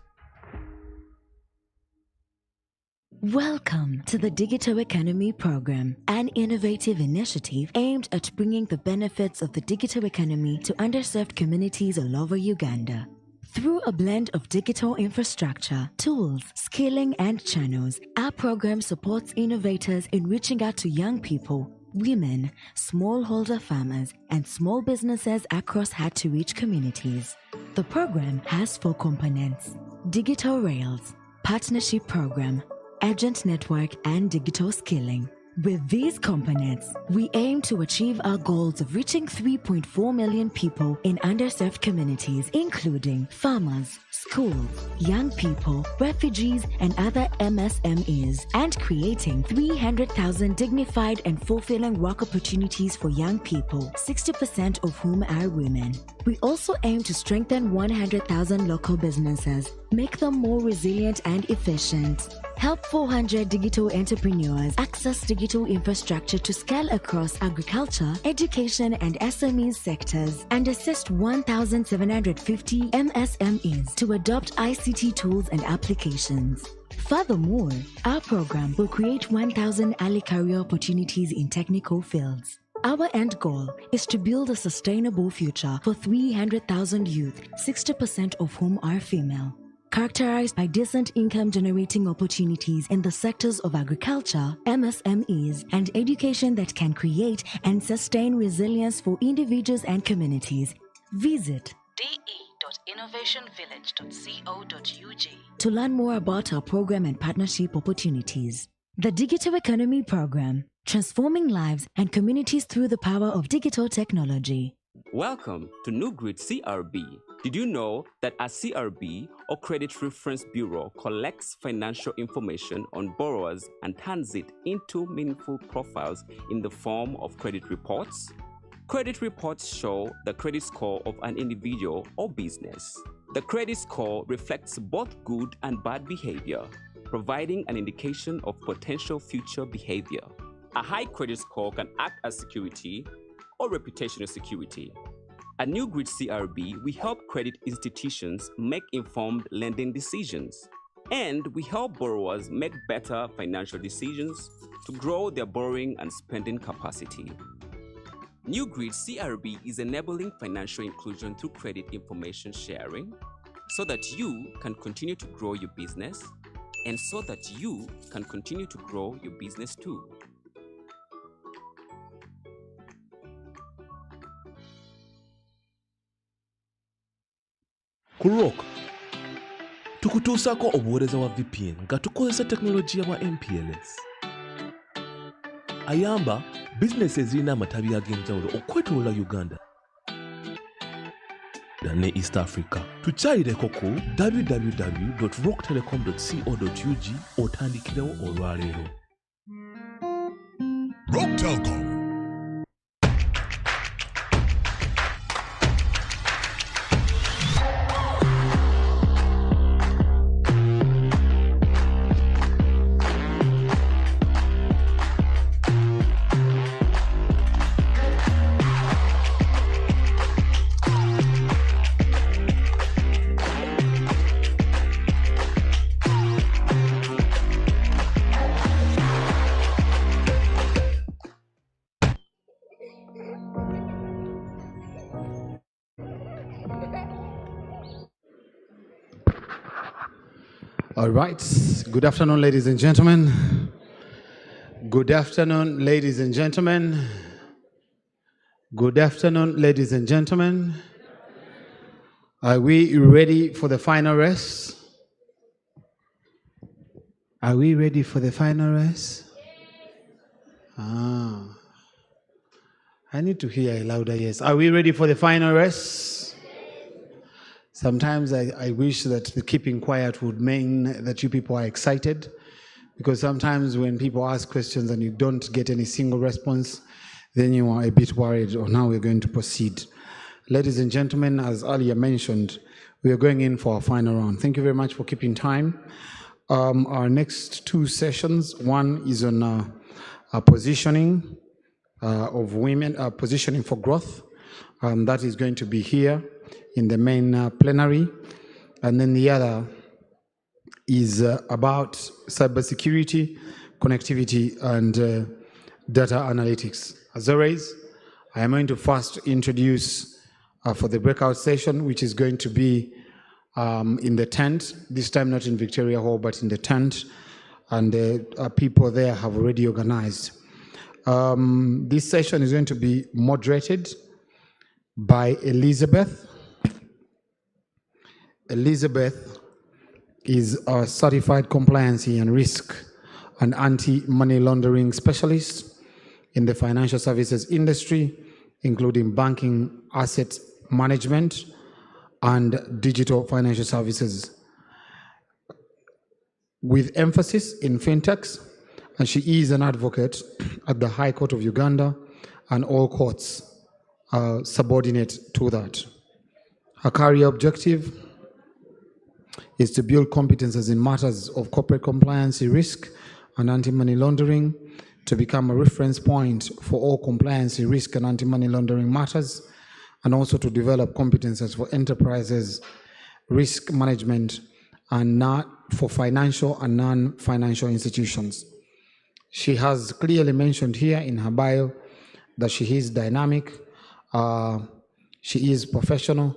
Welcome to the Digital Economy Program, an innovative initiative aimed at bringing the benefits of the digital economy to underserved communities all over Uganda. Through a blend of digital infrastructure, tools, skilling, and channels, our program supports innovators in reaching out to young people, women, smallholder farmers, and small businesses across hard-to-reach communities. The program has 4 components: Digital Rails, Partnership Program, Agent Network, and Digital Skilling. With these components, we aim to achieve our goals of reaching 3.4 million people in underserved communities, including farmers, schools, young people, refugees, and other MSMEs, and creating 300,000 dignified and fulfilling work opportunities for young people, 60% of whom are women. We also aim to strengthen 100,000 local businesses, make them more resilient and efficient, help 400 digital entrepreneurs access digital infrastructure to scale across agriculture, education, and SME sectors, and assist 1,750 MSMEs to adopt ICT tools and applications. Furthermore, our program will create 1,000 early career opportunities in technical fields. Our end goal is to build a sustainable future for 300,000 youth, 60% of whom are female, characterized by decent income-generating opportunities in the sectors of agriculture, MSMEs, and education that can create and sustain resilience for individuals and communities. Visit de.innovationvillage.co.ug to learn more about our program and partnership opportunities. The Digital Economy Program, transforming lives and communities through the power of digital technology. Welcome to New Grid CRB. Did you know that a CRB or Credit Reference Bureau collects financial information on borrowers and turns it into meaningful profiles in the form of credit reports? Credit reports show the credit score of an individual or business. The credit score reflects both good and bad behavior, providing an indication of potential future behavior. A high credit score can act as security or reputational security. At New Grid CRB, we help credit institutions make informed lending decisions, and we help borrowers make better financial decisions to grow their borrowing and spending capacity. New Grid CRB is enabling financial inclusion through credit information sharing so that you can continue to grow your business and so that you can continue to grow your business too. Ku Rock tukutuusako obuweereza wa VPN nga tukozesa tekinologiya bwa MPLS. Ayamba bizinesi ezirina amatabi ag'enjawulo okwetooloola Uganda ne East Africa. Tukyalireko ku www.rocktelecom.co.ug otandikirewo olwaleero. Rock Telecom. All right. Good afternoon, ladies and gentlemen. Good afternoon, ladies and gentlemen. Good afternoon, ladies and gentlemen. Are we ready for the final race? Are we ready for the final race? I need to hear a louder yes. Are we ready for the final race? Sometimes I wish that the keeping quiet would mean that you people are excited, because sometimes when people ask questions and you don't get any single response, then you are a bit worried, oh, now we're going to proceed. Ladies and gentlemen, as earlier mentioned, we are going in for our final round. Thank you very much for keeping time. Our next 2 sessions, one is on positioning, of women positioning for growth. That is going to be here in the main plenary. And then the other is about cybersecurity, connectivity, and data analytics. As always, I am going to first introduce for the breakout session, which is going to be in the tent, this time not in Victoria Hall, but in the tent, and the people there have already organized. This session is going to be moderated by Elizabeth. Elizabeth is a certified compliance and risk and anti-money laundering specialist in the financial services industry, including banking, asset management, and digital financial services, with emphasis in fintechs, and she is an advocate at the High Court of Uganda and all courts subordinate to that. Her career objective is to build competences in matters of corporate compliance, risk, and anti-money laundering, to become a reference point for all compliance, risk, and anti-money laundering matters, and also to develop competences for enterprises, risk management, and not for financial and non-financial institutions. She has clearly mentioned here in her bio that she is dynamic, she is professional,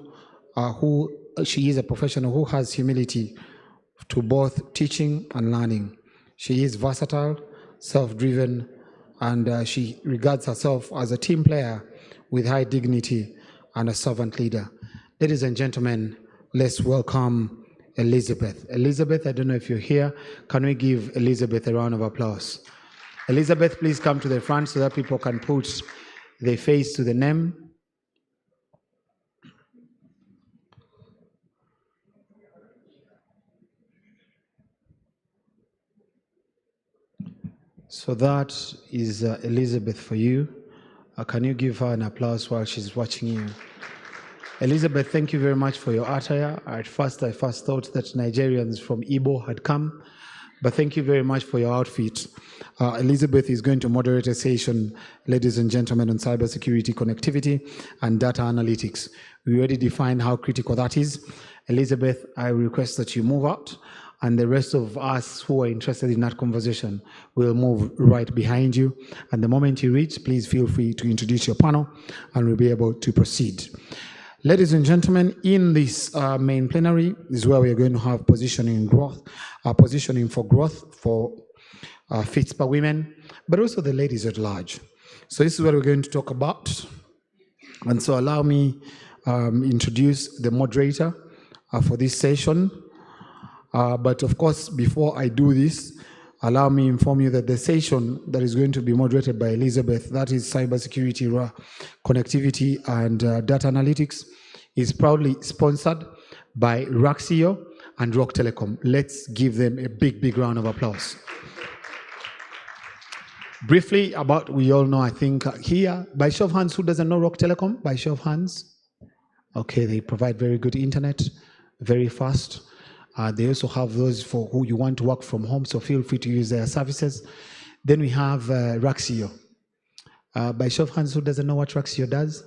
she is a professional who has humility to both teaching and learning. She is versatile, self-driven, and she regards herself as a team player with high dignity and a servant leader. Ladies and gentlemen, let's welcome Elizabeth. Elizabeth, I don't know if you're here. Can we give Elizabeth a round of applause? Elizabeth, please come to the front so that people can put their face to the name. So that is Elizabeth for you. Can you give her an applause while she's watching you? Elizabeth, thank you very much for your attire. At first, I thought that Nigerians from Igbo had come, but thank you very much for your outfit. Elizabeth is going to moderate a session, ladies and gentlemen, on cybersecurity, connectivity, and data analytics. We already defined how critical that is. Elizabeth, I request that you move out, and the rest of us who are interested in that conversation will move right behind you. And the moment you reach, please feel free to introduce your panel, and we'll be able to proceed. Ladies and gentlemen, in this main plenary is where we are going to have positioning for growth for Fitspa women, but also the ladies at large. So this is what we're going to talk about. And so allow me introduce the moderator for this session. But of course, before I do this, allow me inform you that the session that is going to be moderated by Elizabeth, that is cybersecurity, connectivity, and data analytics, is proudly sponsored by Raxio and Rock Telecom. Let's give them a big, big round of applause. Briefly about, we all know, I think, here, by show of hands, who doesn't know Rock Telecom? By show of hands? Okay, they provide very good internet, very fast. They also have those for who you want to work from home, so feel free to use their services. Then we have Raxio. By show of hands, who doesn't know what Raxio does?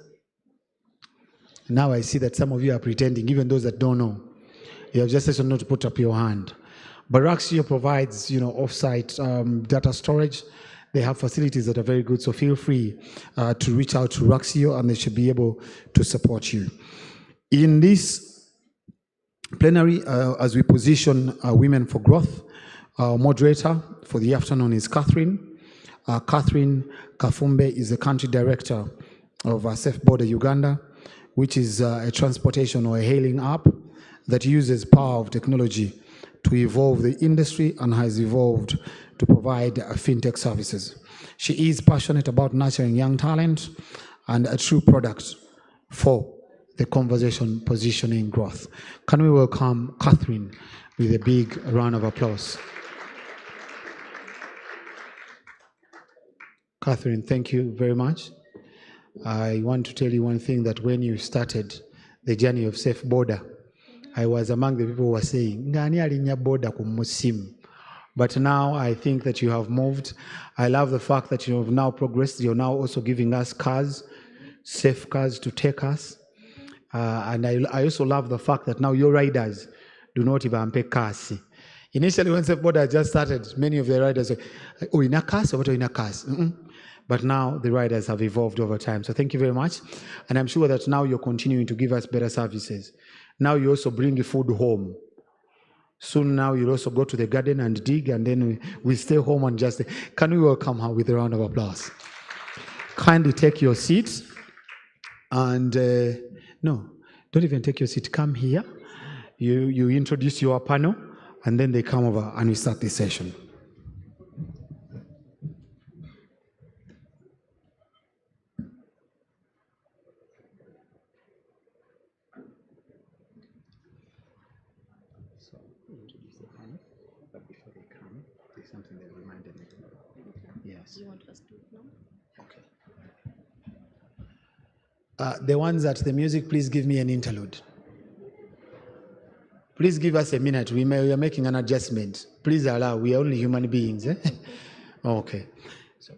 Now I see that some of you are pretending, even those that don't know. You have just said not to put up your hand. But Raxio provides, off-site data storage. They have facilities that are very good, so feel free to reach out to Raxio, and they should be able to support you. In this plenary, as we position Women for Growth, our moderator for the afternoon is Catherine. Catherine Kafumbe is the country director of Safe Border Uganda, which is a transportation or a hailing app that uses power of technology to evolve the industry and has evolved to provide fintech services. She is passionate about nurturing young talent and a true product for the conversation positioning growth. Can we welcome Catherine with a big round of applause? Catherine, thank you very much. I want to tell you one thing, that when you started the journey of Safe Border, I was among the people who were saying, Ngani alinya border ku musimu. But now I think that you have moved. I love the fact that you have now progressed. You're now also giving us cars, safe cars to take us. And I also love the fact that now your riders do not even pay cars. Initially, when Safe just started, many of the riders said, oh, in a cars or what are in a cars? But now the riders have evolved over time. So thank you very much. And I'm sure that now you're continuing to give us better services. Now you also bring the food home. Soon now you'll also go to the garden and dig, and then we stay home and just... Can we welcome her with a round of applause? Kindly take your seats. And no, don't even take your seat. Come here. You introduce your panel, and then they come over and we start this session. So, introduce the panel, but before they come, there's something that reminded me. Yes. You want us to know? Okay. The ones at the music, please give me an interlude. Please give us a minute. We are making an adjustment. Please allow. We are only human beings. Eh? Okay. So.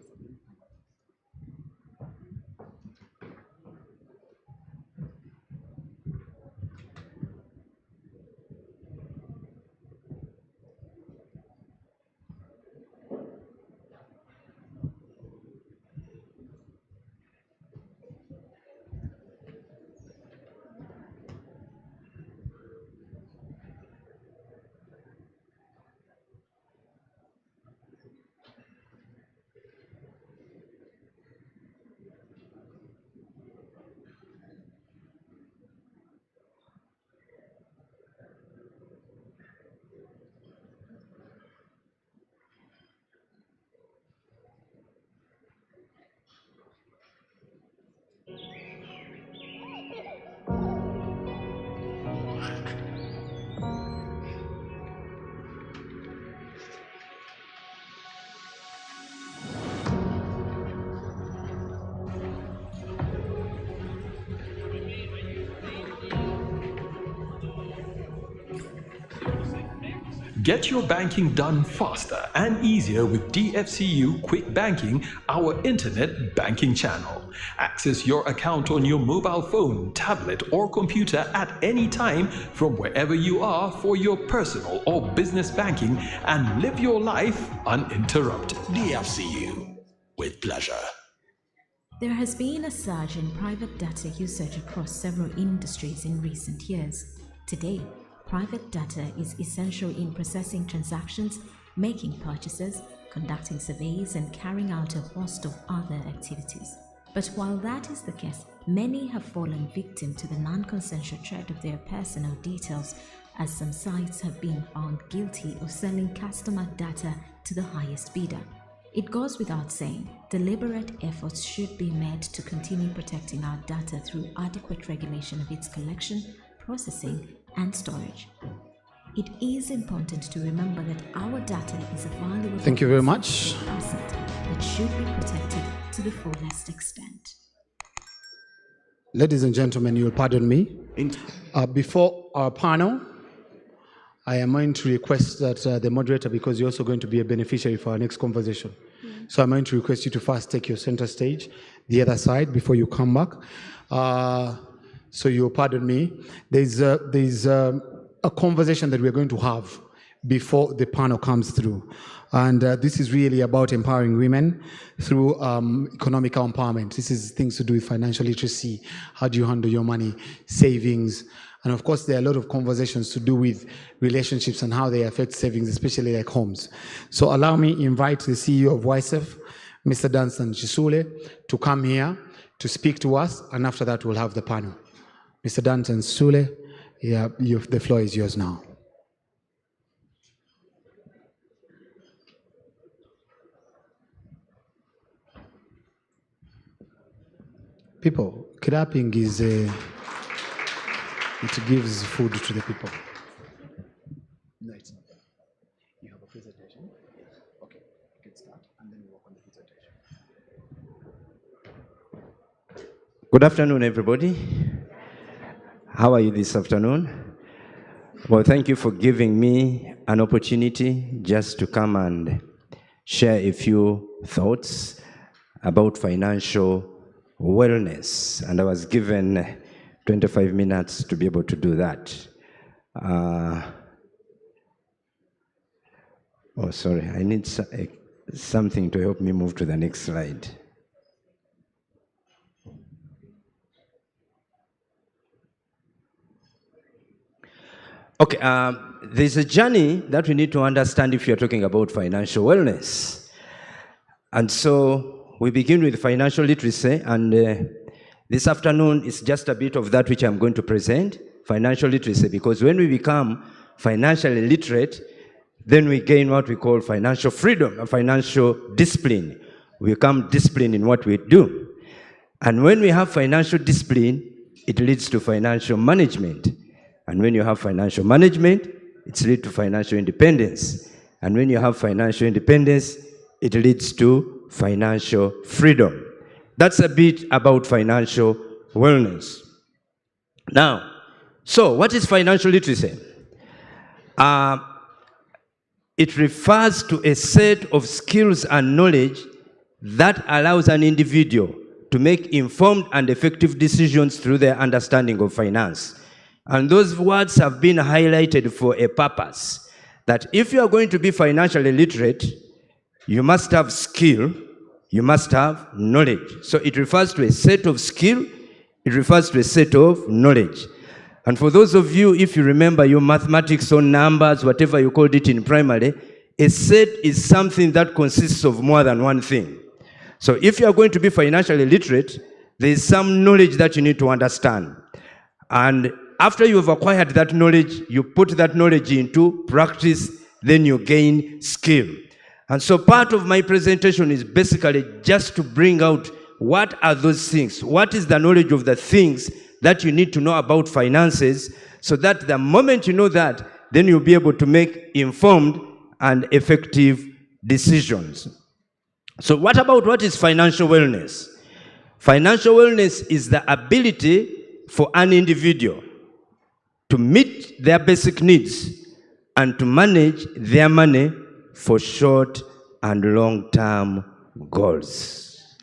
Get your banking done faster and easier with DFCU Quick Banking, our internet banking channel. Access your account on your mobile phone, tablet, or computer at any time from wherever you are for your personal or business banking and live your life uninterrupted. DFCU, with pleasure. There has been a surge in private data usage across several industries in recent years. Today, private data is essential in processing transactions, making purchases, conducting surveys, and carrying out a host of other activities. But while that is the case, many have fallen victim to the non-consensual trade of their personal details, as some sites have been found guilty of selling customer data to the highest bidder. It goes without saying, deliberate efforts should be made to continue protecting our data through adequate regulation of its collection, processing, and storage. It is important to remember that our data is a valuable Thank you very much. asset that should be protected to the fullest extent. Ladies and gentlemen, you'll pardon me. Before our panel, I am going to request that the moderator, because you're also going to be a beneficiary for our next conversation. So I'm going to request you to first take your center stage, the other side, before you come back. So you'll pardon me. There's a conversation that we're going to have before the panel comes through. And this is really about empowering women through economic empowerment. This is things to do with financial literacy. How do you handle your money, savings? And of course, there are a lot of conversations to do with relationships and how they affect savings, especially like homes. So allow me to invite the CEO of YSEF, Mr. Dunstan Chisule, to come here to speak to us. And after that, we'll have the panel. Mr. Dunstan Chisule, the floor is yours now. People, clapping is it gives food to the people. No, it's not that. You have a presentation? Okay, you can start and then we work on the presentation. Good afternoon, everybody. How are you this afternoon? Well, thank you for giving me an opportunity just to come and share a few thoughts about financial wellness, and I was given 25 minutes to be able to do that. Oh, sorry, I need something to help me move to the next slide. Okay, there's a journey that we need to understand if you're talking about financial wellness. And so we begin with financial literacy, and this afternoon is just a bit of that which I'm going to present, financial literacy, because when we become financially literate, then we gain what we call financial freedom and financial discipline. We become disciplined in what we do. And when we have financial discipline, it leads to financial management. And when you have financial management, it leads to financial independence. And when you have financial independence, it leads to financial freedom. That's a bit about financial wellness. Now, so what is financial literacy? It refers to a set of skills and knowledge that allows an individual to make informed and effective decisions through their understanding of finance. And those words have been highlighted for a purpose, that if you are going to be financially literate, you must have skill, you must have knowledge. So it refers to a set of skill, it refers to a set of knowledge. And for those of you, if you remember your mathematics or numbers, whatever you called it in primary, a set is something that consists of more than one thing. So if you are going to be financially literate, there is some knowledge that you need to understand. And after you have acquired that knowledge, you put that knowledge into practice, then you gain skill. And so part of my presentation is basically just to bring out what are those things, what is the knowledge of the things that you need to know about finances, so that the moment you know that, then you'll be able to make informed and effective decisions. So what is financial wellness? Financial wellness is the ability for an individual to meet their basic needs and to manage their money for short and long-term goals.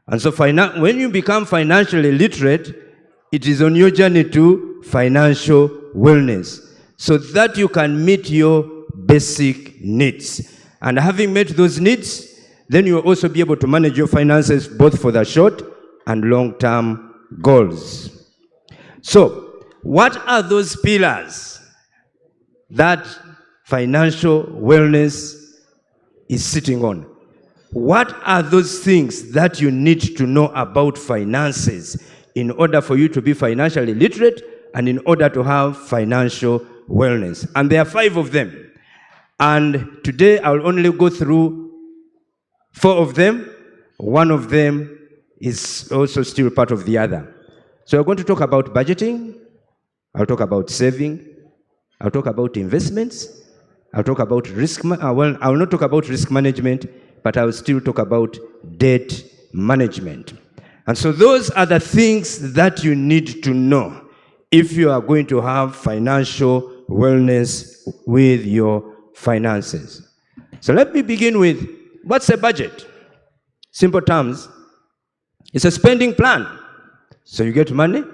And so when you become financially literate, it is on your journey to financial wellness, so that you can meet your basic needs. And having met those needs, then you will also be able to manage your finances both for the short and long-term goals. So, what are those pillars that financial wellness is sitting on? What are those things that you need to know about finances in order for you to be financially literate and in order to have financial wellness? And there are 5 of them. And today I'll only go through 4 of them. One of them is also still part of the other. So we're going to talk about budgeting, I'll talk about saving, I'll talk about investments, I'll talk about risk, I will not talk about risk management, but I will still talk about debt management. And so those are the things that you need to know if you are going to have financial wellness with your finances. So let me begin with, what's a budget? Simple terms, it's a spending plan. So you get money,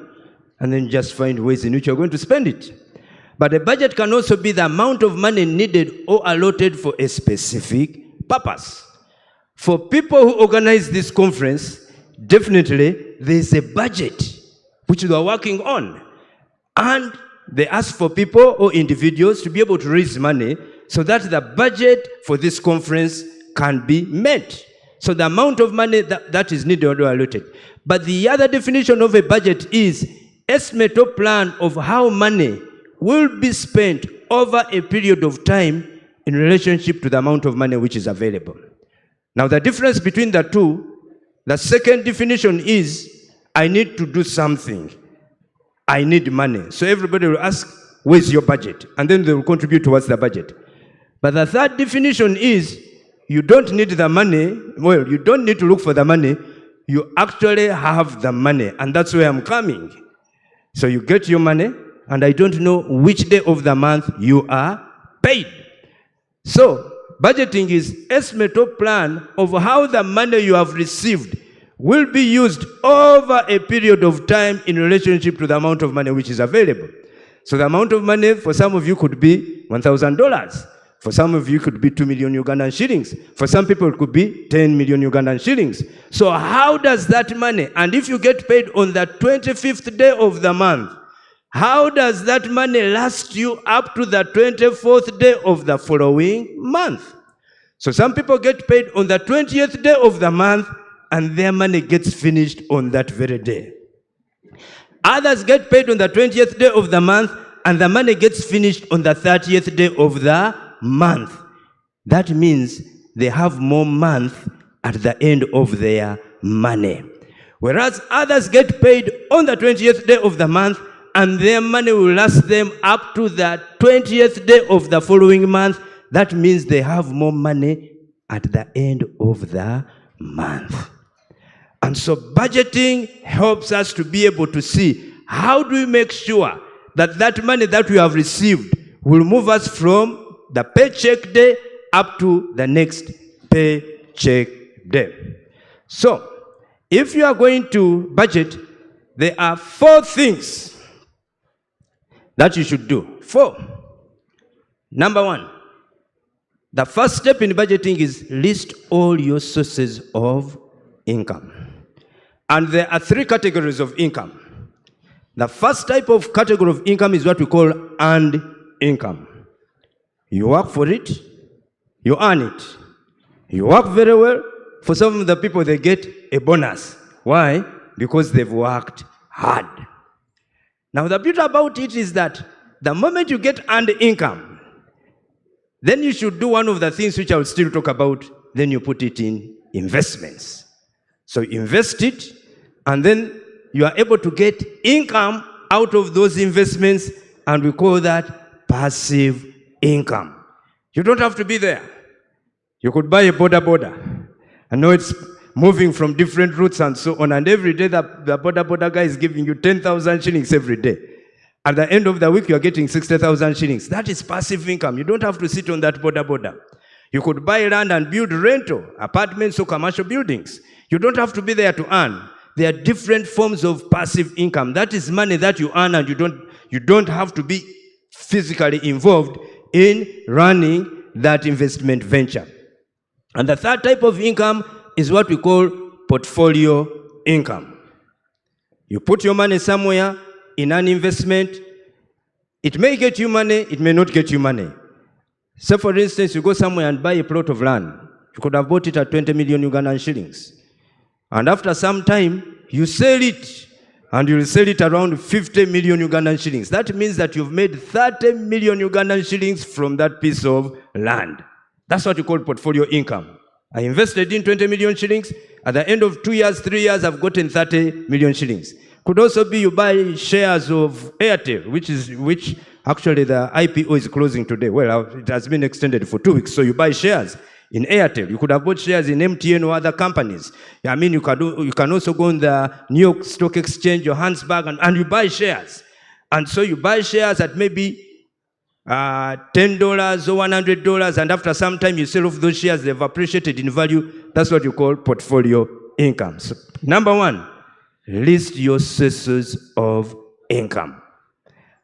and then just find ways in which you're going to spend it. But a budget can also be the amount of money needed or allotted for a specific purpose. For people who organize this conference, definitely there's a budget which they are working on. And they ask for people or individuals to be able to raise money so that the budget for this conference can be met. So the amount of money that is needed or allotted. But the other definition of a budget is estimate or plan of how money will be spent over a period of time in relationship to the amount of money which is available. Now the difference between the two, the second definition is, I need to do something. I need money. So everybody will ask, where's your budget? And then they will contribute towards the budget. But the third definition is, you don't need the money, well, you don't need to look for the money, you actually have the money, and that's where I'm coming. So you get your money, and I don't know which day of the month you are paid. So, budgeting is estimate or plan of how the money you have received will be used over a period of time in relationship to the amount of money which is available. So the amount of money for some of you could be $1,000. For some of you it could be 2 million Ugandan shillings. For some people it could be 10 million Ugandan shillings. So how does that money, and if you get paid on the 25th day of the month, how does that money last you up to the 24th day of the following month? So some people get paid on the 20th day of the month and their money gets finished on that very day. Others get paid on the 20th day of the month and the money gets finished on the 30th day of the month. That means they have more month at the end of their money. Whereas others get paid on the 20th day of the month and their money will last them up to the 20th day of the following month. That means they have more money at the end of the month. And so budgeting helps us to be able to see how do we make sure that that money that we have received will move us from the paycheck day up to the next paycheck day. So, if you are going to budget, there are 4 things that you should do. 4. Number 1, the first step in budgeting is list all your sources of income. And there are 3 categories of income. The first type of category of income is what we call earned income. You work for it, you earn it. You work very well. For some of the people, they get a bonus. Why? Because they've worked hard. Now, the beauty about it is that the moment you get earned income, then you should do one of the things which I will still talk about, then you put it in investments. So invest it, and then you are able to get income out of those investments, and we call that passive income. You don't have to be there. You could buy a boda. I know it's moving from different routes and so on, and every day the boda guy is giving you 10,000 shillings every day. At the end of the week, you are getting 60,000 shillings. That is passive income. You don't have to sit on that boda. You could buy land and build rental, apartments or commercial buildings. You don't have to be there to earn. There are different forms of passive income. That is money that you earn and you don't have to be physically involved in running that investment venture. And the third type of income is what we call portfolio income. You put your money somewhere in an investment. It may get you money, it may not get you money. So for instance, you go somewhere and buy a plot of land. You could have bought it at 20 million Ugandan shillings. And after some time, you sell it, and you will sell it around 50 million Ugandan shillings. That means that you've made 30 million Ugandan shillings from that piece of land. That's what you call portfolio income. I invested in 20 million shillings. At the end of 2 years, 3 years, I've gotten 30 million shillings. Could also be you buy shares of Airtel, which actually the IPO is closing today. Well, it has been extended for 2 weeks. So you buy shares in Airtel. You could have bought shares in MTN or other companies. I mean, you can also go on the New York Stock Exchange, Johannesburg, and you buy shares. And so you buy shares at maybe $10 or $100, and after some time you sell off those shares, they've appreciated in value. That's what you call portfolio income. So, number 1, list your sources of income.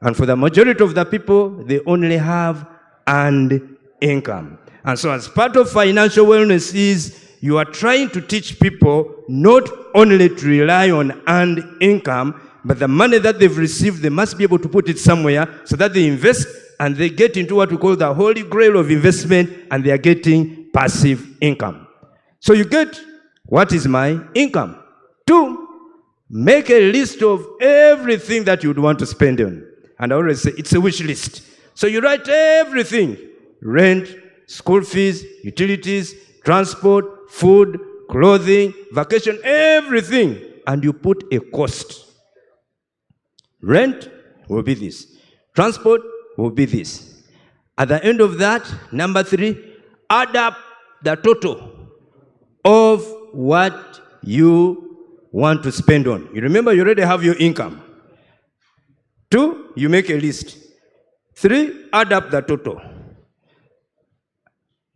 And for the majority of the people, they only have earned income. And so as part of financial wellness is you are trying to teach people not only to rely on earned income, but the money that they've received, they must be able to put it somewhere so that they invest and they get into what we call the holy grail of investment, and they are getting passive income. So you get, what is my income? 2, make a list of everything that you would want to spend on. And I always say it's a wish list. So you write everything: rent, school fees, utilities, transport, food, clothing, vacation, everything. And you put a cost. Rent will be this. Transport will be this. At the end of that, number 3, add up the total of what you want to spend on. You remember you already have your income. 2, you make a list. 3, add up the total.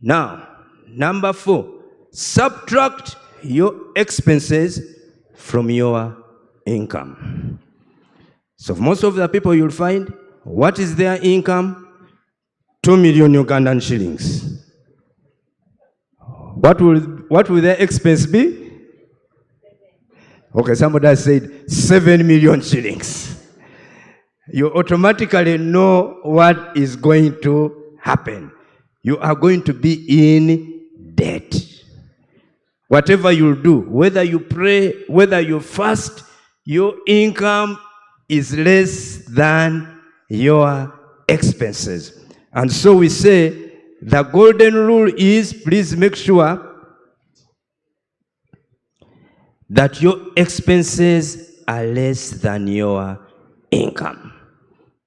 Now, number 4, subtract your expenses from your income. So most of the people you'll find, what is their income? 2 million Ugandan shillings. What will their expense be? Okay, somebody has said 7 million shillings. You automatically know what is going to happen. You are going to be in debt. Whatever you do, whether you pray, whether you fast, your income is less than your expenses. And so we say the golden rule is, please make sure that your expenses are less than your income.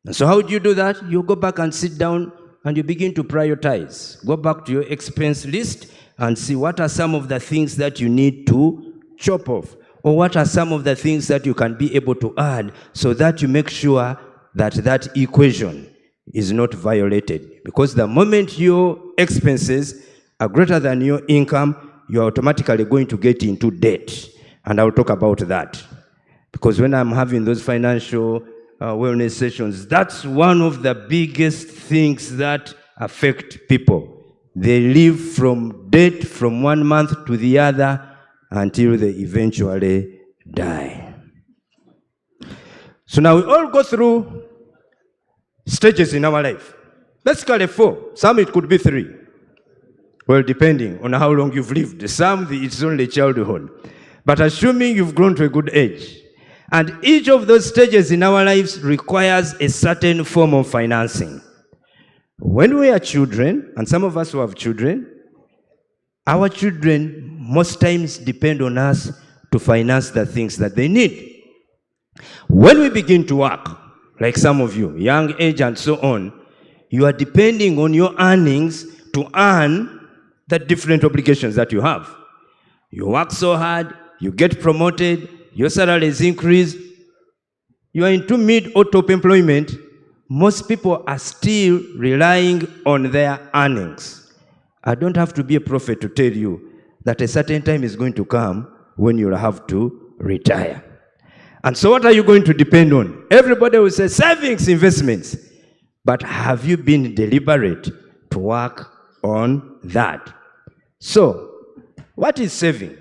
And so how do you do that? You go back and sit down and you begin to prioritize. Go back to your expense list and see what are some of the things that you need to chop off, or what are some of the things that you can be able to add, so that you make sure that that equation is not violated. Because the moment your expenses are greater than your income, you're automatically going to get into debt. And I'll talk about that. Because when I'm having those financial wellness sessions, that's one of the biggest things that affect people. They live from debt from one month to the other until they eventually die. So now we all go through stages in our life. Basically 4. Some it could be 3. Well, depending on how long you've lived. Some it's only childhood. But assuming you've grown to a good age. And each of those stages in our lives requires a certain form of financing. When we are children, and some of us who have children, our children most times depend on us to finance the things that they need. When we begin to work, like some of you, young age and so on, you are depending on your earnings to earn the different obligations that you have. You work so hard, you get promoted, your salary is increased, you are into mid or top employment. Most people are still relying on their earnings. I don't have to be a prophet to tell you that a certain time is going to come when you'll have to retire. And so what are you going to depend on? Everybody will say savings, investments. But have you been deliberate to work on that? So, what is saving?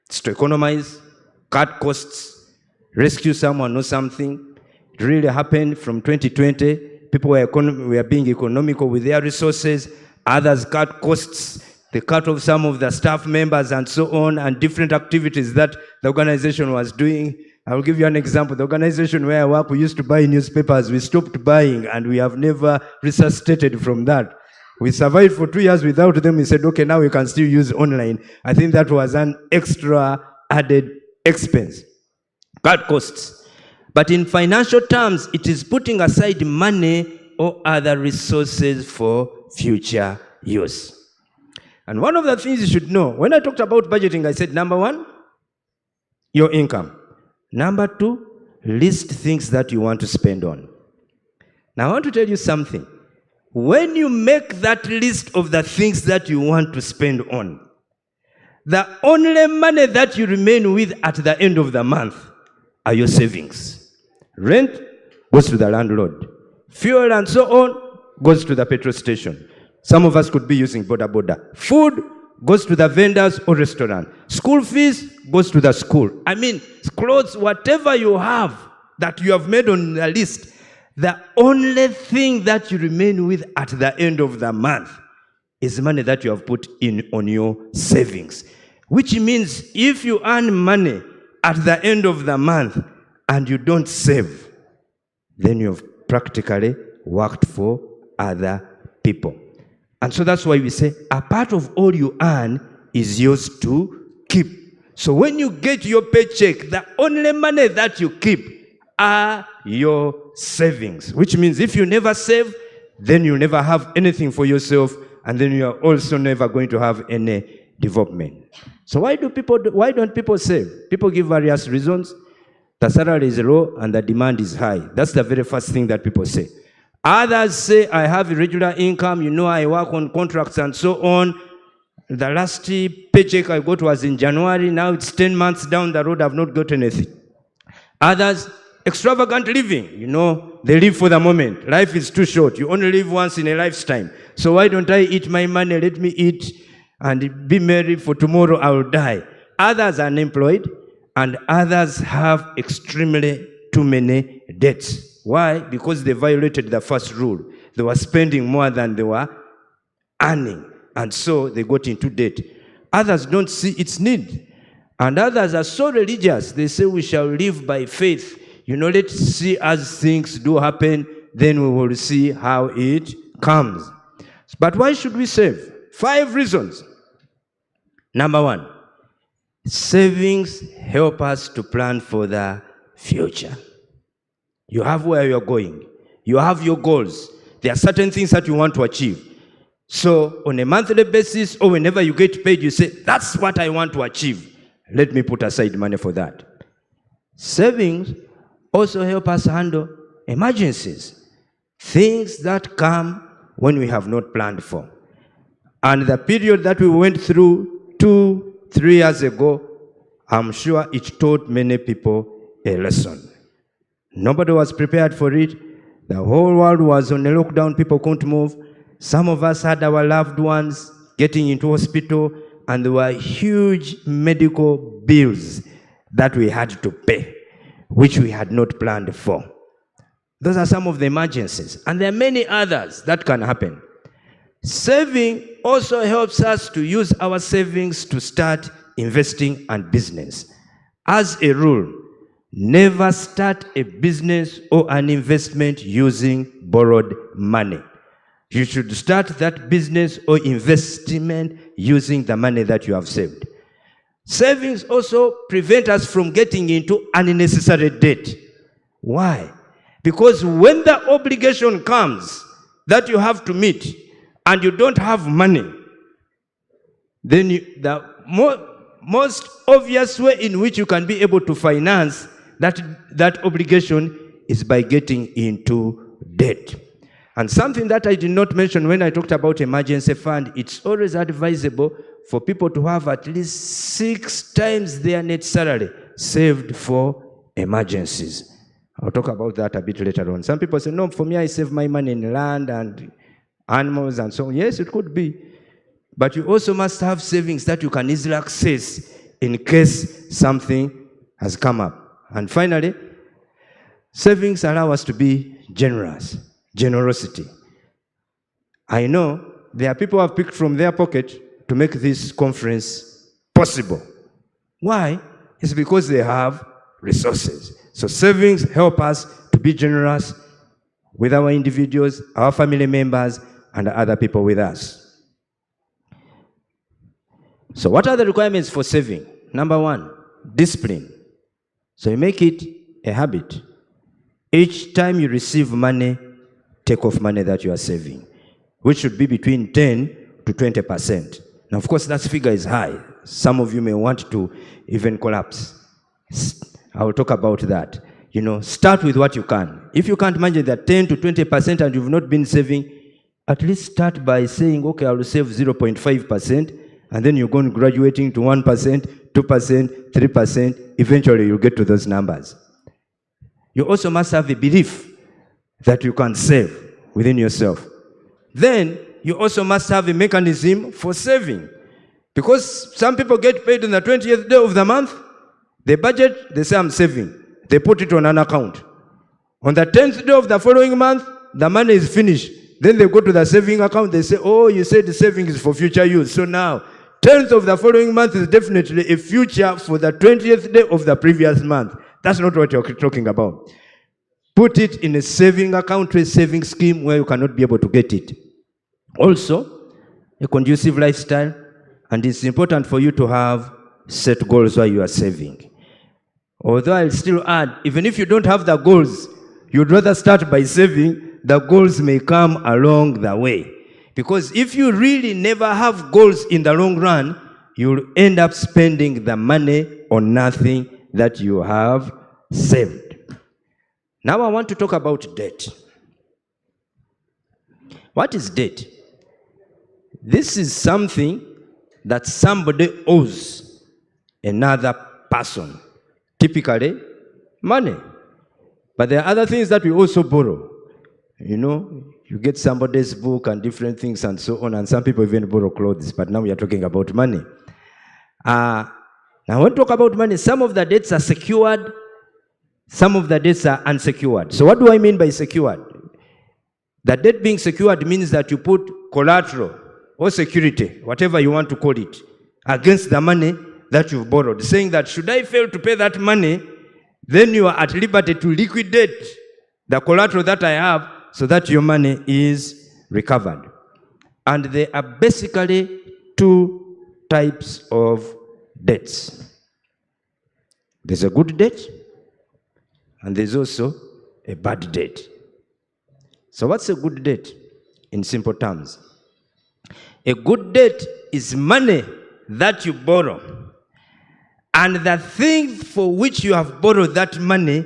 It's to economize, cut costs, rescue someone or something. It really happened from 2020. People were being economical with their resources. Others cut costs. They cut off some of the staff members and so on, and different activities that the organization was doing. I will give you an example. The organization where I work, we used to buy newspapers. We stopped buying, and we have never resuscitated from that. We survived for 2 years without them. We said, okay, now we can still use online. I think that was an extra added expense. Cut costs. But in financial terms, it is putting aside money or other resources for future use. And one of the things you should know, when I talked about budgeting, I said, number 1, your income. Number 2, list things that you want to spend on. Now, I want to tell you something. When you make that list of the things that you want to spend on, the only money that you remain with at the end of the month are your savings. Rent goes to the landlord. Fuel and so on goes to the petrol station. Some of us could be using boda. Food goes to the vendors or restaurant. School fees goes to the school. I mean, clothes, whatever you have that you have made on the list, the only thing that you remain with at the end of the month is money that you have put in on your savings. Which means if you earn money at the end of the month and you don't save, then you've practically worked for other people. And so that's why we say a part of all you earn is yours to keep. So when you get your paycheck, the only money that you keep are your savings. Which means if you never save, then you never have anything for yourself, and then you are also never going to have any development. So why don't people save? People give various reasons. The salary is low and the demand is high. That's the very first thing that people say. Others say, I have irregular income, you know, I work on contracts and so on. The last paycheck I got was in January, now it's 10 months down the road, I've not got anything. Others, extravagant living, you know, they live for the moment. Life is too short, you only live once in a lifetime. So why don't I eat my money, let me eat and be merry, for tomorrow I will die. Others are unemployed, and others have extremely too many debts. Why? Because they violated the first rule. They were spending more than they were earning, and so they got into debt. Others don't see its need, and others are so religious. They say we shall live by faith. You know, let's see as things do happen, then we will see how it comes. But why should we save? 5 reasons. Number 1, savings help us to plan for the future. You have where you're going. You have your goals. There are certain things that you want to achieve. So on a monthly basis or whenever you get paid, you say, that's what I want to achieve. Let me put aside money for that. Savings also help us handle emergencies, things that come when we have not planned for. And the period that we went through 2-3 years ago, I'm sure it taught many people a lesson. Nobody was prepared for it. The whole world was on a lockdown, people couldn't move. Some of us had our loved ones getting into hospital, and there were huge medical bills that we had to pay, which we had not planned for. Those are some of the emergencies, and there are many others that can happen. Saving also helps us to use our savings to start investing and business. As a rule, never start a business or an investment using borrowed money. You should start that business or investment using the money that you have saved. Savings also prevent us from getting into unnecessary debt. Why? Because when the obligation comes that you have to meet and you don't have money, then the most obvious way in which you can be able to finance that obligation is by getting into debt. And something that I did not mention when I talked about emergency fund, it's always advisable for people to have at least 6 times their net salary saved for emergencies. I'll talk about that a bit later on. Some people say, no, for me I save my money in land and animals and so on. Yes, it could be. But you also must have savings that you can easily access in case something has come up. And finally, savings allow us to be generous. Generosity. I know there are people who have picked from their pocket to make this conference possible. Why? It's because they have resources. So savings help us to be generous with our individuals, our family members, and other people with us. So what are the requirements for saving? Number 1, discipline. So you make it a habit. Each time you receive money, take off money that you are saving, which should be between 10 to 20%. Now, of course, that figure is high. Some of you may want to even collapse. I will talk about that. You know, start with what you can. If you can't manage that 10 to 20% and you've not been saving, at least start by saying, okay, I will save 0.5%, and then you're going graduating to 1%, 2%, 3%. Eventually, you'll get to those numbers. You also must have a belief that you can save within yourself. Then, you also must have a mechanism for saving. Because some people get paid on the 20th day of the month, they budget, they say, I'm saving. They put it on an account. On the 10th day of the following month, the money is finished. Then they go to the saving account, they say, oh, you said the saving is for future use. So now, 10th of the following month is definitely a future for the 20th day of the previous month. That's not what you're talking about. Put it in a saving account, a saving scheme where you cannot be able to get it. Also, a conducive lifestyle, and it's important for you to have set goals while you are saving. Although I'll still add, even if you don't have the goals, you'd rather start by saving, the goals may come along the way. Because if you really never have goals in the long run, you'll end up spending the money on nothing that you have saved. Now I want to talk about debt. What is debt? This is something that somebody owes another person, typically money. But there are other things that we also borrow. You know, you get somebody's book and different things and so on, and some people even borrow clothes, but now we are talking about money. Now when we talk about money, some of the debts are secured, some of the debts are unsecured. So what do I mean by secured? The debt being secured means that you put collateral or security, whatever you want to call it, against the money that you've borrowed, saying that should I fail to pay that money, then you are at liberty to liquidate the collateral that I have so that your money is recovered. And there are basically two types of debts. There's a good debt, and there's also a bad debt. So what's a good debt in simple terms? A good debt is money that you borrow, and the thing for which you have borrowed that money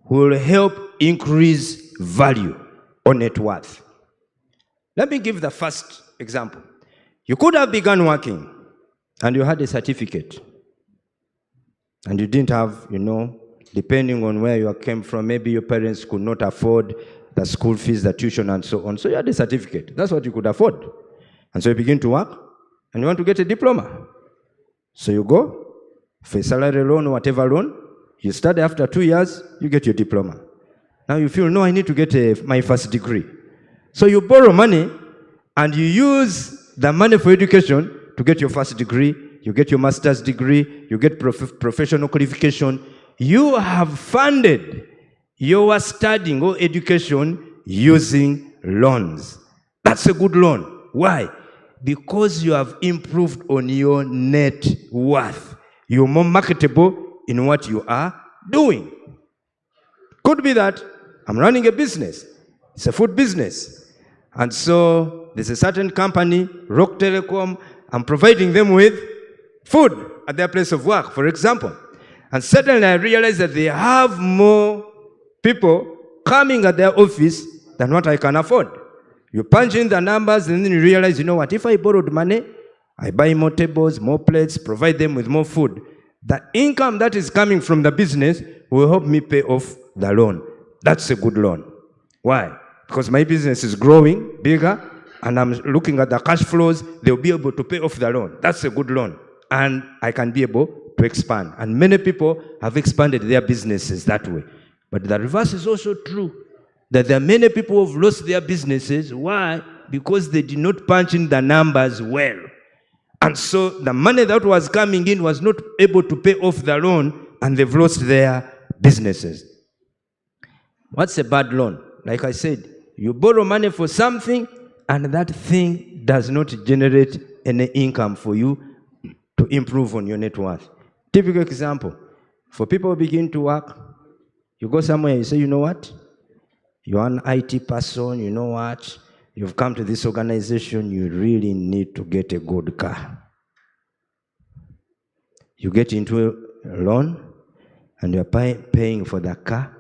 will help increase value or net worth. Let me give the first example. You could have begun working and you had a certificate, and you didn't have, depending on where you came from, maybe your parents could not afford the school fees, the tuition, and so on. So you had a certificate. That's what you could afford. And so you begin to work, and you want to get a diploma. So you go for a salary loan or whatever loan. You study, after 2 years, you get your diploma. Now you feel, no, I need to get my first degree. So you borrow money, and you use the money for education to get your first degree. You get your master's degree. You get professional qualification. You have funded your studying or education using loans. That's a good loan. Why? Because you have improved on your net worth. You're more marketable in what you are doing. Could be that I'm running a business. It's a food business. And so there's a certain company, Rock Telecom, I'm providing them with food at their place of work, for example. And suddenly I realize that they have more people coming at their office than what I can afford. You punch in the numbers and then you realize, you know what, if I borrowed money, I buy more tables, more plates, provide them with more food. The income that is coming from the business will help me pay off the loan. That's a good loan. Why? Because my business is growing bigger and I'm looking at the cash flows, they'll be able to pay off the loan. That's a good loan. And I can be able to expand. And many people have expanded their businesses that way. But the reverse is also true. That there are many people who have lost their businesses. Why? Because they did not punch in the numbers well. And so the money that was coming in was not able to pay off the loan, and they've lost their businesses. What's a bad loan? Like I said, you borrow money for something, and that thing does not generate any income for you to improve on your net worth. Typical example, for people who begin to work, you go somewhere, you say, you know what? You're an IT person, you know what? You've come to this organization, you really need to get a good car. You get into a loan, and you're paying for the car,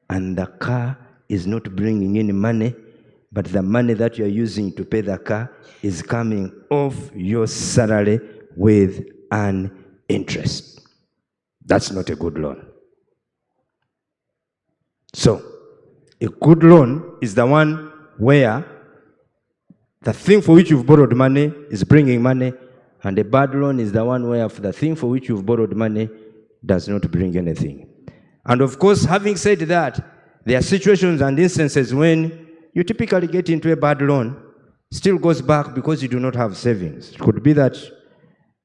and the car is not bringing any money, but the money that you're using to pay the car is coming off your salary with an interest. That's not a good loan. So, a good loan is the one where the thing for which you've borrowed money is bringing money, and a bad loan is the one where the thing for which you've borrowed money does not bring anything. And of course, having said that, there are situations and instances when you typically get into a bad loan, still goes back because you do not have savings. It could be that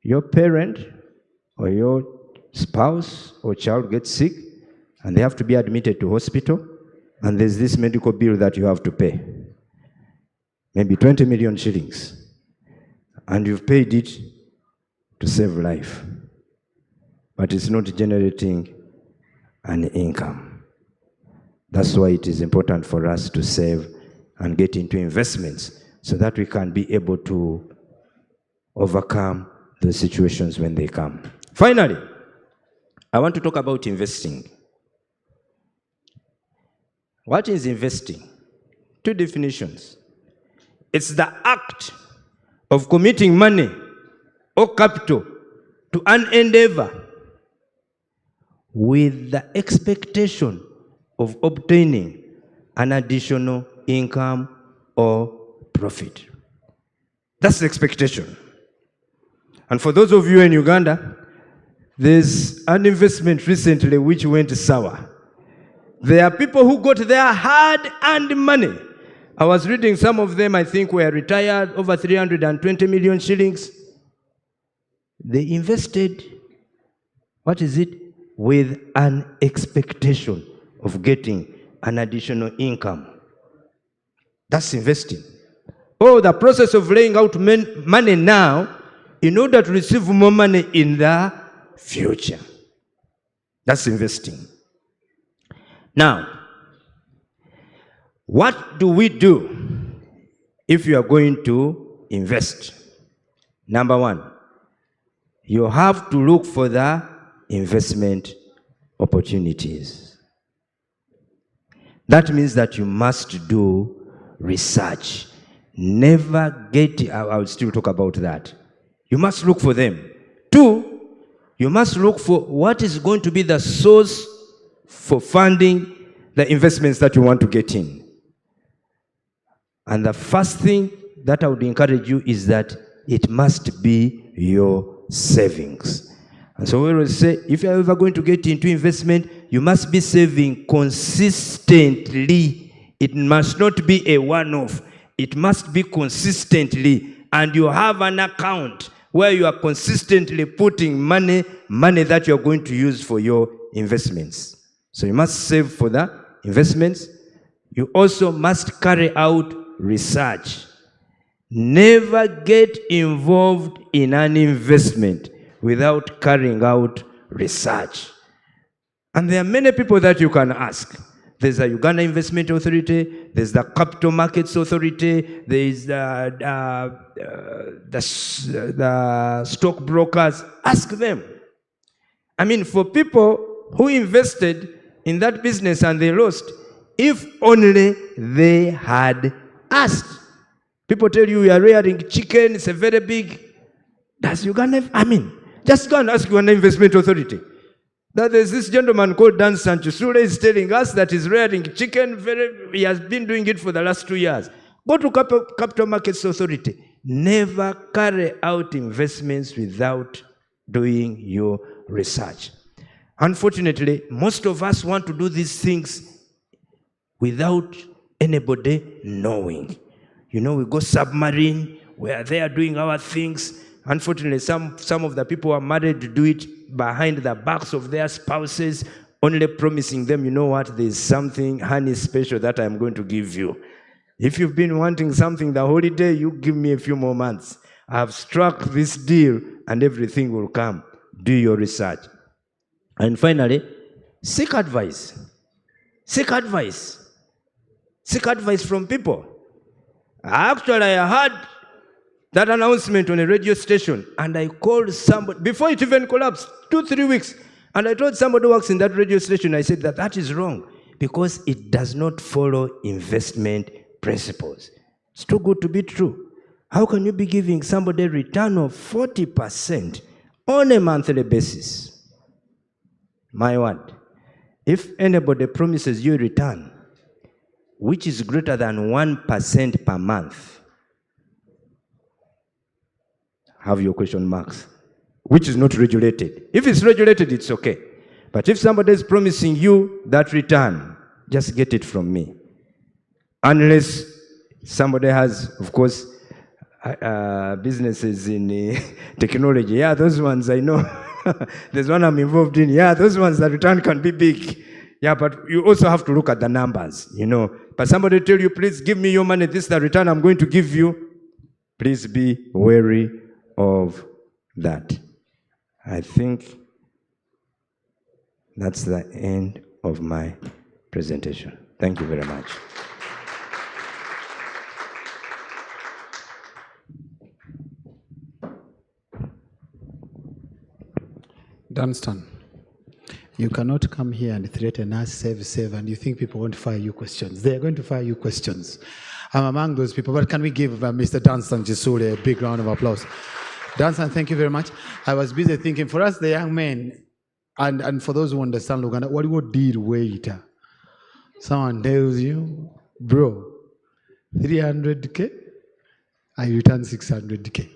your parent or your spouse or child gets sick and they have to be admitted to hospital, and there's this medical bill that you have to pay. Maybe 20 million shillings. And you've paid it to save life. But it's not generating an income. That's why it is important for us to save and get into investments so that we can be able to overcome the situations when they come. Finally, I want to talk about investing. What is investing? Two definitions. It's the act of committing money or capital to an endeavor with the expectation of obtaining an additional income or profit. That's the expectation. And for those of you in Uganda, there's an investment recently which went sour. There are people who got their hard-earned money. I was reading some of them, I think, were retired, over 320 million shillings. They invested, with an expectation of getting an additional income. That's investing. Oh, the process of laying out money now in order to receive more money in the future. That's investing. Now, what do we do if you are going to invest? Number one, you have to look for the investment opportunities. That means that you must do research. Never get, I'll still talk about that. You must look for them. Two, you must look for what is going to be the source for funding the investments that you want to get in. And the first thing that I would encourage you is that it must be your savings. And so we will say, if you're ever going to get into investment, you must be saving consistently. It must not be a one-off. It must be consistently. And you have an account where you are consistently putting money that you're going to use for your investments. So you must save for the investments. You also must carry out research. Never get involved in an investment without carrying out research. And there are many people that you can ask. There's the Uganda Investment Authority, there's the Capital Markets Authority, there's the stockbrokers. Ask them. I mean, for people who invested in that business and they lost, if only they had asked. People tell you are rearing chicken, it's a very big. Does Uganda, just go and ask Uganda Investment Authority. That there's this gentleman called Dan Sanchez Sule is telling us that he's rearing chicken, he has been doing it for the last 2 years. Go to Capital Markets Authority. Never carry out investments without doing your research. Unfortunately, most of us want to do these things without anybody knowing. You know, we go submarine, we are there doing our things. Unfortunately, some of the people who are married to do it behind the backs of their spouses, only promising them, you know what, there's something honey special that I'm going to give you. If you've been wanting something the holiday, you give me a few more months. I've struck this deal and everything will come. Do your research. And finally, seek advice. Seek advice. Seek advice from people. Actually, I heard that announcement on a radio station, and I called somebody, before it even collapsed, 2-3 weeks, and I told somebody who works in that radio station, I said that is wrong, because it does not follow investment principles. It's too good to be true. How can you be giving somebody a return of 40% on a monthly basis? My word, if anybody promises you a return, which is greater than 1% per month, have your question marks, which is not regulated. If it's regulated, it's okay. But if somebody is promising you that return, just get it from me. Unless somebody has, of course, businesses in technology. Yeah, those ones I know. There's one I'm involved in. Yeah, those ones, the return can be big. Yeah, but you also have to look at the numbers, you know. But somebody tell you, please give me your money, this is the return I'm going to give you. Please be wary of that. I think that's the end of my presentation. Thank you very much. Dunstan. You cannot come here and threaten us, save, and you think people won't fire you questions. They are going to fire you questions. I'm among those people, but can we give Mr. Dunstan Jisule a big round of applause? Dunstan, thank you very much. I was busy thinking, for us, the young men, and for those who understand Luganda, what do you did waiter? Someone tells you, bro, 300K, I return 600K.